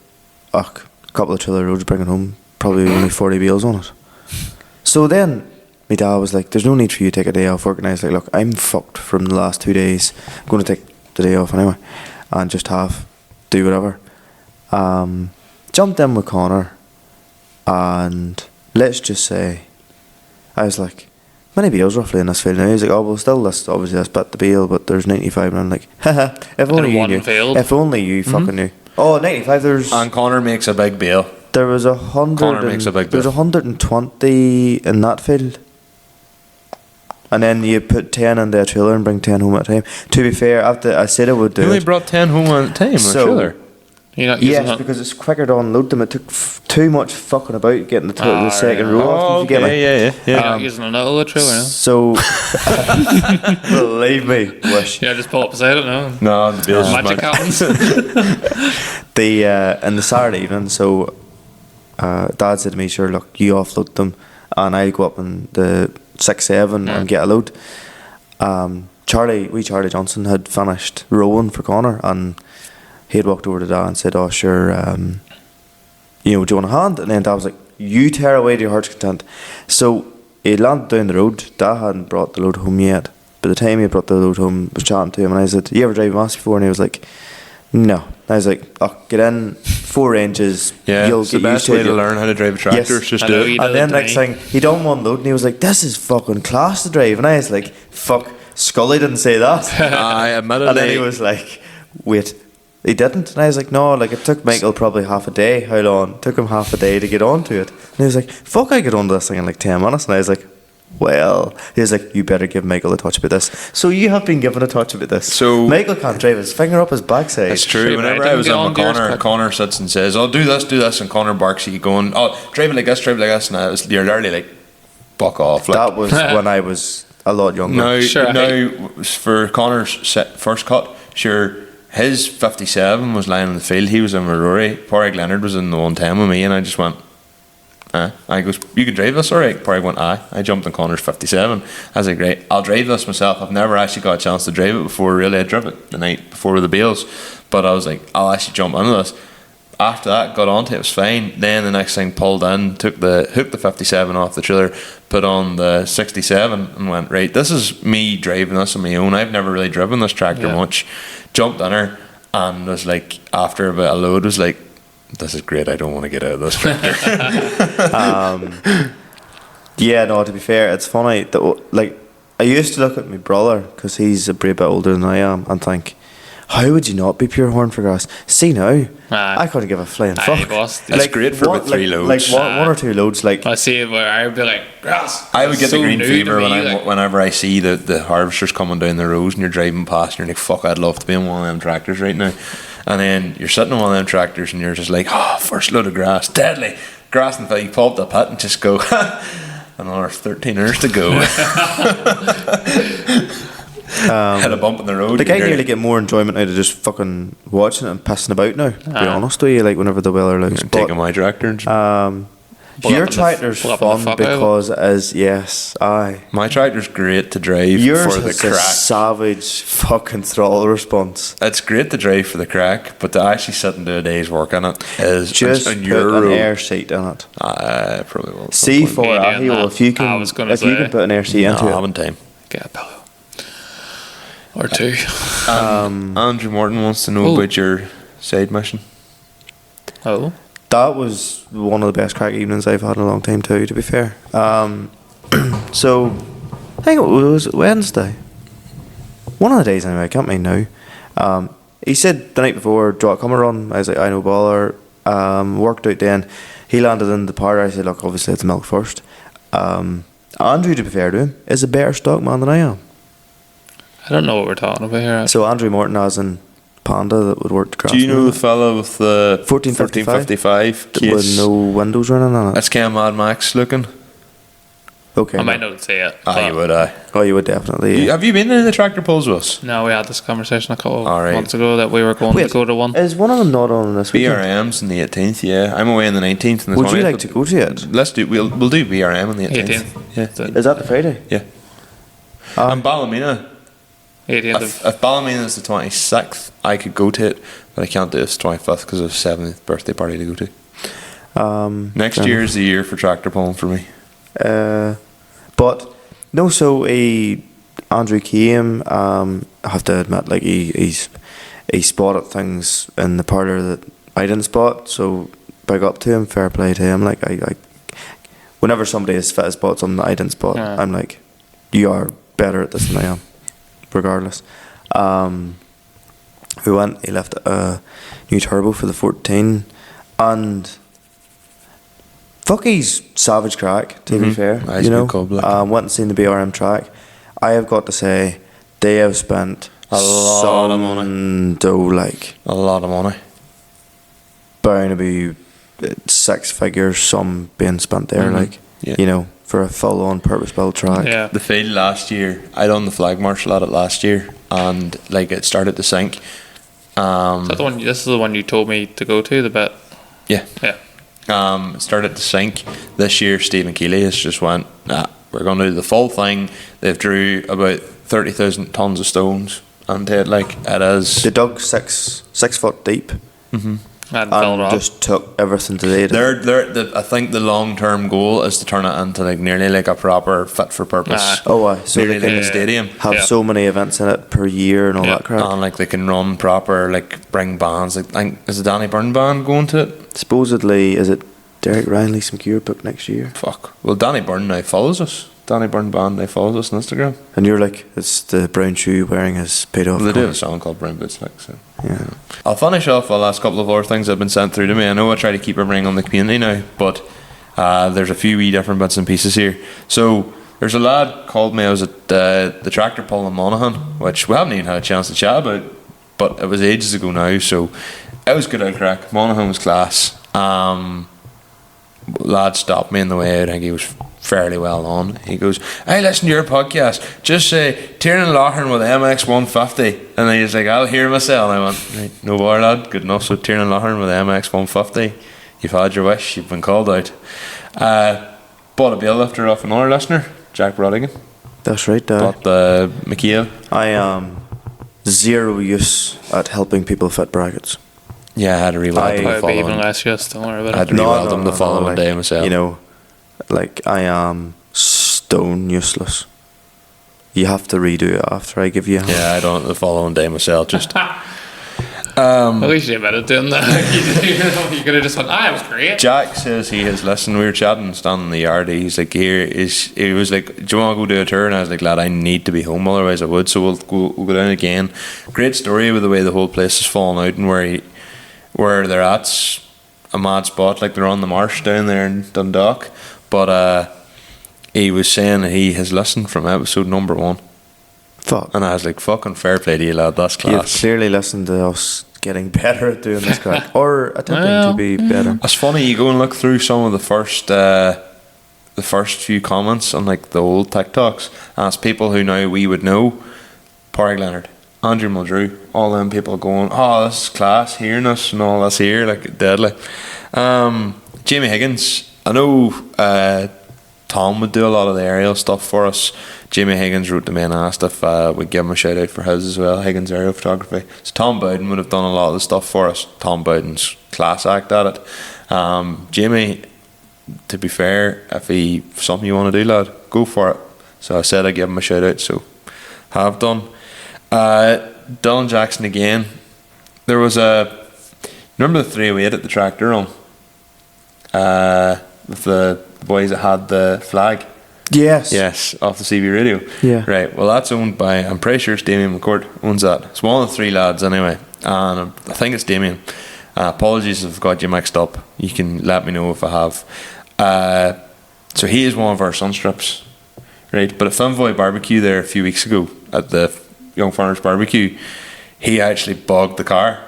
[SPEAKER 1] a couple of trailer roads bringing home, probably only 40 bales on it. So then, my dad was like, there's no need for you to take a day off work. And I was like, look, I'm fucked from the last 2 days. I'm going to take the day off anyway and just do whatever. Jumped in with Conor, and let's just say, I was like, many beals roughly in this field now? He's like, oh, well, still this, obviously this bit the bale, but there's 95, and I'm like, haha, if only you
[SPEAKER 3] one
[SPEAKER 1] knew.
[SPEAKER 3] field.
[SPEAKER 1] If only you fucking knew. Oh, 95, there's...
[SPEAKER 2] And Conor makes a big bail.
[SPEAKER 1] There was 100.
[SPEAKER 2] Conor makes a big
[SPEAKER 1] There's
[SPEAKER 2] bit.
[SPEAKER 1] 120 in that field. And then you put 10 in the trailer and bring 10 home at a time. To be fair, after I said I would do
[SPEAKER 2] You only
[SPEAKER 1] it.
[SPEAKER 2] brought 10 home at a time on
[SPEAKER 1] So-
[SPEAKER 2] a trailer.
[SPEAKER 3] You're not using
[SPEAKER 1] Yes,
[SPEAKER 3] it.
[SPEAKER 1] because it's quicker to unload them. It took too much fucking about getting the second
[SPEAKER 3] right.
[SPEAKER 1] row off.
[SPEAKER 2] Oh,
[SPEAKER 1] If you get me.
[SPEAKER 2] okay, yeah.
[SPEAKER 3] You're not using another trailer now.
[SPEAKER 1] So, believe me, wish.
[SPEAKER 3] Yeah, just pull up beside it now.
[SPEAKER 2] No, the bale's just
[SPEAKER 3] Magic happens.
[SPEAKER 1] In the Saturday evening, so Dad said to me, sure, look, you offload them and I go up in the 6-7 and get a load. Charlie Johnson had finished rowing for Conor, and he had walked over to Dad and said, oh sure, do you want a hand? And then Dad was like, you tear away to your heart's content. So he landed down the road. Dad hadn't brought the load home yet. By the time he brought the load home, I was chatting to him and I said, you ever drive a Mass before? And he was like, no. And I was like, oh, get in 4 ranges.
[SPEAKER 2] Yeah,
[SPEAKER 1] you'll
[SPEAKER 2] it's the
[SPEAKER 1] get
[SPEAKER 2] best
[SPEAKER 1] used
[SPEAKER 2] way
[SPEAKER 1] it.
[SPEAKER 2] to learn how to drive a tractor.
[SPEAKER 1] Yes.
[SPEAKER 2] Is just
[SPEAKER 3] I
[SPEAKER 2] do
[SPEAKER 3] know
[SPEAKER 2] it.
[SPEAKER 3] you
[SPEAKER 1] And then
[SPEAKER 3] did it,
[SPEAKER 1] next
[SPEAKER 3] didn't
[SPEAKER 1] thing, he done one load and he was like, this is fucking class to drive. And I was like, fuck, Scully didn't say that.
[SPEAKER 2] I admitted
[SPEAKER 1] And then he was like, wait, he didn't? And I was like, no, like it took Michael probably half a day. How long? It took him half a day to get onto it. And he was like, fuck, I get onto this thing in like 10 minutes. And I was like, well, he was like, you better give Michael a touch about this. So you have been given a touch about this.
[SPEAKER 2] So-
[SPEAKER 1] Michael can't drive his finger up his backside.
[SPEAKER 2] It's true.
[SPEAKER 3] Sure,
[SPEAKER 2] Whenever
[SPEAKER 3] but I
[SPEAKER 2] I was
[SPEAKER 3] didn't
[SPEAKER 2] on
[SPEAKER 3] get
[SPEAKER 2] with
[SPEAKER 3] on gears
[SPEAKER 2] Conor,
[SPEAKER 3] quick.
[SPEAKER 2] Conor sits and says, "Oh, do this," and Conor barks. He going, "Oh, drive it like this," and you're literally like, "Fuck off!" Like,
[SPEAKER 1] That was when I was a lot younger.
[SPEAKER 2] now,
[SPEAKER 3] Sure,
[SPEAKER 2] for Conor's first cut, sure, his 57 was lying in the field. He was in with Rory. Porrig Leonard was in the 110 with me, and I just went, I goes, you can drive this, alright? Porrig went, aye. I jumped in Conor's 57. I was like, great, I'll drive this myself. I've never actually got a chance to drive it before, really. I drove it the night before with the bales, but I was like, I'll actually jump into this. After that, got onto it, was fine. Then the next thing, pulled in, hooked the 57 off the trailer, put on the 67, and went, right, this is me driving this on my own. I've never really driven this tractor much. Jumped in her, and was like, after about a load, was like, this is great, I don't want to get out of this tractor.
[SPEAKER 1] Yeah, no, to be fair, it's funny that, like, I used to look at my brother, because he's a bit older than I am, and think, how would you not be pure horn for grass? See now,
[SPEAKER 3] Aye.
[SPEAKER 1] I couldn't give a flying
[SPEAKER 3] Aye,
[SPEAKER 1] fuck.
[SPEAKER 3] boss.
[SPEAKER 2] It's great for about 3 loads.
[SPEAKER 1] Like one or 2 loads, like,
[SPEAKER 3] I see it where I would be like, grass.
[SPEAKER 2] I would get
[SPEAKER 3] So
[SPEAKER 2] the green
[SPEAKER 3] new to
[SPEAKER 2] fever
[SPEAKER 3] me, like-
[SPEAKER 2] whenever I see the harvesters coming down the roads and you're driving past and you're like, fuck, I'd love to be on one of them tractors right now. And then you're sitting on one of them tractors and you're just like, oh, first load of grass, deadly. Grass and you pull up the pit and just go, another 13 hours to go. Hit a bump in the road.
[SPEAKER 1] like I
[SPEAKER 2] you're
[SPEAKER 1] nearly get more enjoyment out of just fucking watching it and pissing about now, to be honest with you, like whenever the weather allows.
[SPEAKER 2] taking my tractor and
[SPEAKER 3] Pull
[SPEAKER 1] Your
[SPEAKER 3] up in the-
[SPEAKER 1] tractor's
[SPEAKER 3] pull up in the
[SPEAKER 1] fun
[SPEAKER 3] fuck out of it.
[SPEAKER 1] because it is, yes, aye.
[SPEAKER 2] my tractor's great to drive
[SPEAKER 1] Yours
[SPEAKER 2] for the
[SPEAKER 1] has a
[SPEAKER 2] crack.
[SPEAKER 1] savage fucking throttle response.
[SPEAKER 2] It's great to drive for the crack, but to actually sit and do a day's work in it is
[SPEAKER 1] Just
[SPEAKER 2] on
[SPEAKER 1] put
[SPEAKER 2] your
[SPEAKER 1] an
[SPEAKER 2] road.
[SPEAKER 1] air seat in it.
[SPEAKER 2] I probably will. at some
[SPEAKER 1] See
[SPEAKER 2] point.
[SPEAKER 1] for
[SPEAKER 3] Yeah,
[SPEAKER 1] Ahi, well, if you
[SPEAKER 3] I
[SPEAKER 1] can,
[SPEAKER 3] was gonna
[SPEAKER 1] if you
[SPEAKER 3] say.
[SPEAKER 1] can put an air seat into
[SPEAKER 2] No, I
[SPEAKER 1] it.
[SPEAKER 2] haven't time.
[SPEAKER 3] Get a pillow. Or 2.
[SPEAKER 2] Andrew Morton wants to know
[SPEAKER 3] Oh.
[SPEAKER 2] about your side mission.
[SPEAKER 3] Oh.
[SPEAKER 1] That was one of the best crack evenings I've had in a long time too, to be fair. So I think it was Wednesday. One of the days anyway, I can't mind now. He said the night before, do you want to come and run? I was like, I know baller. Worked out then. He landed in the powder. I said, look, obviously it's milk first. Andrew, to be fair to him, is a better stock man than I am.
[SPEAKER 3] I don't know what we're talking about here.
[SPEAKER 1] So Andrew Morton as in Panda that would work the
[SPEAKER 2] Do you know the fella with the
[SPEAKER 1] 1455?
[SPEAKER 2] 1455
[SPEAKER 1] with
[SPEAKER 2] case?
[SPEAKER 1] no windows running on it?
[SPEAKER 2] That's kind of Mad Max looking.
[SPEAKER 1] Okay.
[SPEAKER 3] I might not say it.
[SPEAKER 2] Ah, you
[SPEAKER 3] but-
[SPEAKER 2] would, aye.
[SPEAKER 1] Oh, you would definitely.
[SPEAKER 2] Have you been in the tractor pulls with us?
[SPEAKER 3] No, we had this conversation a couple
[SPEAKER 2] All right.
[SPEAKER 3] months ago that we were going to go to one.
[SPEAKER 1] Is one of them not on this weekend?
[SPEAKER 2] BRM's on the 18th, yeah. I'm away on the 19th. And the
[SPEAKER 1] Would you
[SPEAKER 2] 20th,
[SPEAKER 1] like to go to it?
[SPEAKER 2] Let's do. We'll do BRM on the 18th.
[SPEAKER 3] 18th.
[SPEAKER 2] Yeah,
[SPEAKER 1] Is that the Friday?
[SPEAKER 2] yeah. And Ballymena.
[SPEAKER 3] 18th
[SPEAKER 2] If
[SPEAKER 3] of
[SPEAKER 2] Ballymena is the 26th, I could go to it, but I can't do it. It's 25th because of 7th birthday party to go to. Next
[SPEAKER 1] fair
[SPEAKER 2] year is the year for tractor pulling for me.
[SPEAKER 1] But no, so Andrew came. I have to admit, like he spotted things in the parlour that I didn't spot, so big up to him, fair play to him. Like I whenever somebody is fit has spot something that I didn't spot,
[SPEAKER 3] Yeah.
[SPEAKER 1] I'm like, you are better at this than I am, regardless. We went. He left a new turbo for the 14, and fuck, he's savage crack. To be fair,
[SPEAKER 2] Nice,
[SPEAKER 1] you know.
[SPEAKER 2] good call, like.
[SPEAKER 1] Went and seen the BRM track. I have got to say, they have spent
[SPEAKER 2] A lot of money.
[SPEAKER 1] some dough, like
[SPEAKER 2] A lot of money.
[SPEAKER 1] bound to be 6 figures. Some being spent there, like
[SPEAKER 2] Yeah.
[SPEAKER 1] you know, for a full-on purpose-built track.
[SPEAKER 3] Yeah.
[SPEAKER 2] The field last year, I done the flag marshal at it last year, and like it started to sink.
[SPEAKER 3] Is that the one? This is the one you told me to go to. The bit.
[SPEAKER 2] Yeah.
[SPEAKER 3] Yeah.
[SPEAKER 2] It started to sink. This year, Stephen Keeley has just went, nah, we're going to do the full thing. They've drew about 30,000 tons of stones, and like it is.
[SPEAKER 1] They dug 6 foot deep
[SPEAKER 3] And filled
[SPEAKER 1] and
[SPEAKER 3] up.
[SPEAKER 1] just took everything to the.
[SPEAKER 2] I think the long term goal is to turn it into like nearly like a proper fit for purpose.
[SPEAKER 1] Oh, aye. So
[SPEAKER 2] Nearly
[SPEAKER 1] they
[SPEAKER 2] like
[SPEAKER 1] can
[SPEAKER 2] a stadium.
[SPEAKER 1] have
[SPEAKER 3] Yeah.
[SPEAKER 1] so many events in it per year and all
[SPEAKER 3] Yeah.
[SPEAKER 1] that crap.
[SPEAKER 2] And like they can run proper, like bring bands. Like, is the Danny Byrne band going to it?
[SPEAKER 1] Supposedly, is it Derek Ryan some Cure book next year?
[SPEAKER 2] Fuck. Well, Danny Byrne now follows us. Danny Byrne band now follows us on Instagram.
[SPEAKER 1] And you're like, it's the brown shoe wearing his paid off.
[SPEAKER 2] Well, they do have
[SPEAKER 1] colours.
[SPEAKER 2] a song called Brown Boots, like so.
[SPEAKER 1] Yeah.
[SPEAKER 2] I'll finish off the last couple of other things that have been sent through to me. I know I try to keep everything on the community now, but there's a few wee different bits and pieces here. So there's a lad called me. I was at the tractor pull in Monaghan, which we haven't even had a chance to chat about, but it was ages ago now, so it was good out crack. Monaghan was class. Lad stopped me on the way out. I think he was fairly well on. He goes, "Hey, listen to your podcast. Just say Tiernan Loughlin with MX 150." And then he's like, "I'll hear myself." And I went, "Right, no bother, lad. Good enough." So Tiernan Loughlin with MX 150. You've had your wish. You've been called out. Bought a bail lifter off another listener, Jack Brodigan.
[SPEAKER 1] That's right,
[SPEAKER 2] Bought the Michaela.
[SPEAKER 1] I am zero use at helping people fit brackets.
[SPEAKER 2] Yeah, I had to reweld them
[SPEAKER 3] I'd
[SPEAKER 2] the
[SPEAKER 3] be even
[SPEAKER 2] following.
[SPEAKER 3] less just. Don't worry
[SPEAKER 2] I
[SPEAKER 3] about
[SPEAKER 2] had
[SPEAKER 3] it.
[SPEAKER 2] to reweld them the following
[SPEAKER 1] like,
[SPEAKER 2] day myself.
[SPEAKER 1] You know, like I am stone useless. You have to redo it after I give you a hand.
[SPEAKER 2] Yeah, I done it the following day myself. Just
[SPEAKER 3] At least you admitted doing that. You could have just went, it was great.
[SPEAKER 2] Jack says he has listened. We were chatting, standing in the yard. He's like, he was like, "Do you want to go do a tour?" And I was like, "Lad, I need to be home, otherwise I would." So we'll go down again. Great story with the way the whole place is falling out and where they're at's a mad spot. Like they're on the marsh down there in Dundalk. But he was saying that he has listened from episode number 1.
[SPEAKER 1] Fuck.
[SPEAKER 2] And I was like, fucking fair play to you, lad. That's
[SPEAKER 1] You've
[SPEAKER 2] class.
[SPEAKER 1] clearly listened to us getting better at doing this crack, or attempting
[SPEAKER 3] Well.
[SPEAKER 1] to be better.
[SPEAKER 2] It's funny, you go and look through some of the first few comments on like the old TikToks, and it's people who now we would know. Parry Leonard, Andrew Muldrew, all them people going, "Oh, this is class, hearing us and all this here, like deadly." Jamie Higgins, I know Tom would do a lot of the aerial stuff for us. Jamie Higgins wrote to me and asked if we'd give him a shout out for his as well, Higgins Aerial Photography. So Tom Bowden would have done a lot of the stuff for us. Tom Bowden's class act at it. Jamie, to be fair, if something you want to do, lad, go for it. So I said I'd give him a shout out, so have done. Dylan Jackson again. There was remember the 308 at the tractor run? With the boys that had the flag.
[SPEAKER 1] Yes.
[SPEAKER 2] Yes, off the CB radio.
[SPEAKER 1] Yeah.
[SPEAKER 2] Right, well that's owned by, I'm pretty sure it's Damien McCourt owns that. It's one of the 3 lads anyway, and I think it's Damien. Apologies if I've got you mixed up. You can let me know if I have. So he is one of our sunstrips. Right, but at Finvoy Barbecue there a few weeks ago, at the Young Farmers Barbecue, he actually bogged the car.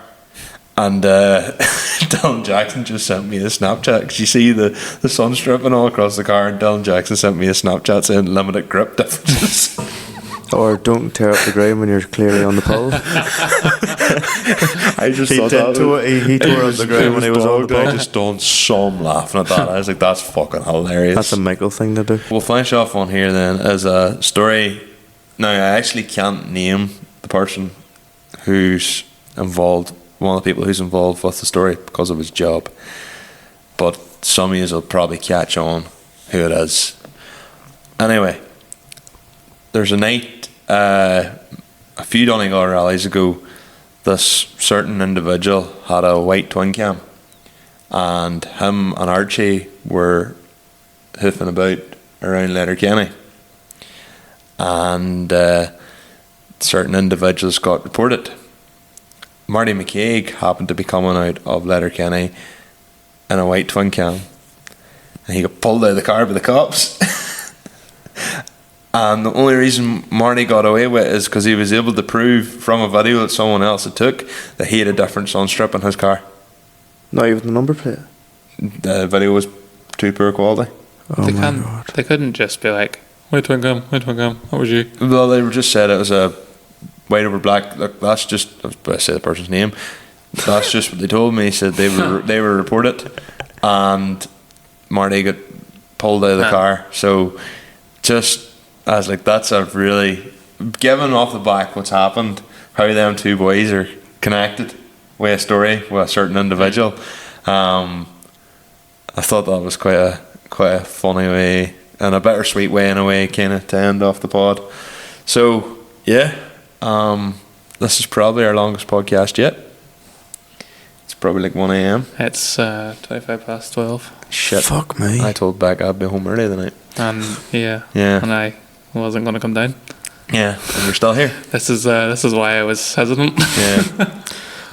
[SPEAKER 2] And Dylan Jackson just sent me a Snapchat, because you see the sun stripping all across the car, and Dylan Jackson sent me a Snapchat saying limited grip differences.
[SPEAKER 1] Or don't tear up the ground when you're clearly on the pole.
[SPEAKER 2] I just
[SPEAKER 1] He
[SPEAKER 2] thought
[SPEAKER 1] did
[SPEAKER 2] that
[SPEAKER 1] tore- he tore up the ground when he was on the
[SPEAKER 2] I
[SPEAKER 1] pole.
[SPEAKER 2] just done some laughing at that. I was like, that's fucking hilarious.
[SPEAKER 1] That's a Michael thing to do.
[SPEAKER 2] We'll finish off on here then as a story. Now, I actually can't name the person who's involved, one of the people who's involved with the story because of his job. But some of you will probably catch on who it is. Anyway, there's a night, a few Donegal rallies ago, this certain individual had a white twin cam, and him and Archie were hoofing about around Letterkenny, and certain individuals got reported. Marty McCaig happened to be coming out of Letterkenny in a white twin cam, and he got pulled out of the car by the cops. And the only reason Marty got away with it is because he was able to prove from a video that someone else had took that he had a different sunstrip in his car.
[SPEAKER 1] Not even the number plate.
[SPEAKER 2] The video was too poor quality.
[SPEAKER 1] Oh
[SPEAKER 3] They
[SPEAKER 1] my
[SPEAKER 3] can't.
[SPEAKER 1] god.
[SPEAKER 3] They couldn't just be like, "White twin cam, white twin cam." What was you?
[SPEAKER 2] Well, they were just said it was a white over black. Look, that's just, I was about to say the person's name. That's just what they told me. He said they were reported, and Marty got pulled out of the
[SPEAKER 3] Huh.
[SPEAKER 2] car. So just, I was like, that's a really, given off the back what's happened, how them two boys are connected with a story with a certain individual. I thought that was quite a funny way and a bittersweet way in a way, kind of, to end off the pod. So yeah, this is probably our longest podcast yet. It's probably like 1 a.m.
[SPEAKER 3] It's 12.
[SPEAKER 2] Shit.
[SPEAKER 1] Fuck me.
[SPEAKER 2] I told Beck I'd be home early tonight.
[SPEAKER 3] And
[SPEAKER 2] Yeah.
[SPEAKER 3] and I wasn't going to come down.
[SPEAKER 2] Yeah, and you're still here.
[SPEAKER 3] This is why I was hesitant.
[SPEAKER 2] Yeah.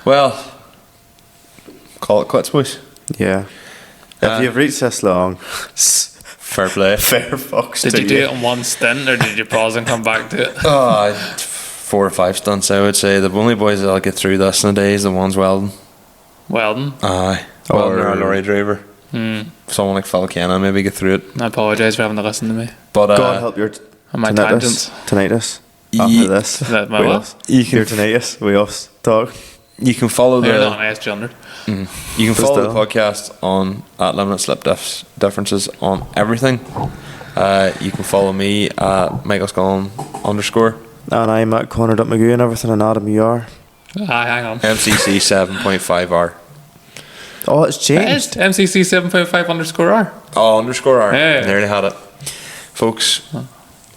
[SPEAKER 2] Well, call it quits, boys.
[SPEAKER 1] Yeah. If you've reached this long,
[SPEAKER 2] Fair play.
[SPEAKER 1] fair fucks
[SPEAKER 3] Did
[SPEAKER 1] to
[SPEAKER 3] you do it in one stint, or did you pause and come back to it?
[SPEAKER 2] Oh, 4 or 5 stunts, I would say. The only boys that'll get through this in a day is the ones welding.
[SPEAKER 3] Weldon.
[SPEAKER 2] Aye. Welding or a lorry driver.
[SPEAKER 3] Mm.
[SPEAKER 2] Someone like Phil Kennan maybe get through it.
[SPEAKER 3] I apologise for having to listen to me.
[SPEAKER 2] But
[SPEAKER 1] God help your
[SPEAKER 3] And my
[SPEAKER 1] tinnitus.
[SPEAKER 3] tangents.
[SPEAKER 1] Tinnitus.
[SPEAKER 2] Ye-
[SPEAKER 1] After this.
[SPEAKER 3] Is that my
[SPEAKER 1] we
[SPEAKER 3] what?
[SPEAKER 1] us. Your tinnitus. We us talk.
[SPEAKER 2] you can follow
[SPEAKER 3] You're
[SPEAKER 2] the
[SPEAKER 3] not an S200.
[SPEAKER 2] you can follow the
[SPEAKER 1] Still.
[SPEAKER 2] podcast on at Limited Slip Differences on everything. You can follow me at Michael Scullin _
[SPEAKER 1] And I'm at Conor.McGee and everything, and Adam, you are.
[SPEAKER 3] Hang on.
[SPEAKER 2] MCC 7.5R.
[SPEAKER 1] Oh, it's
[SPEAKER 3] It is
[SPEAKER 1] changed.
[SPEAKER 3] MCC 7.5_R.
[SPEAKER 2] Oh, _R.
[SPEAKER 3] Yeah.
[SPEAKER 2] Nearly had it. Folks,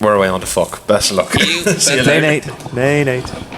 [SPEAKER 2] we're away on to fuck. Best of luck. See you
[SPEAKER 1] Nay,
[SPEAKER 2] later.
[SPEAKER 1] night. Nay, night.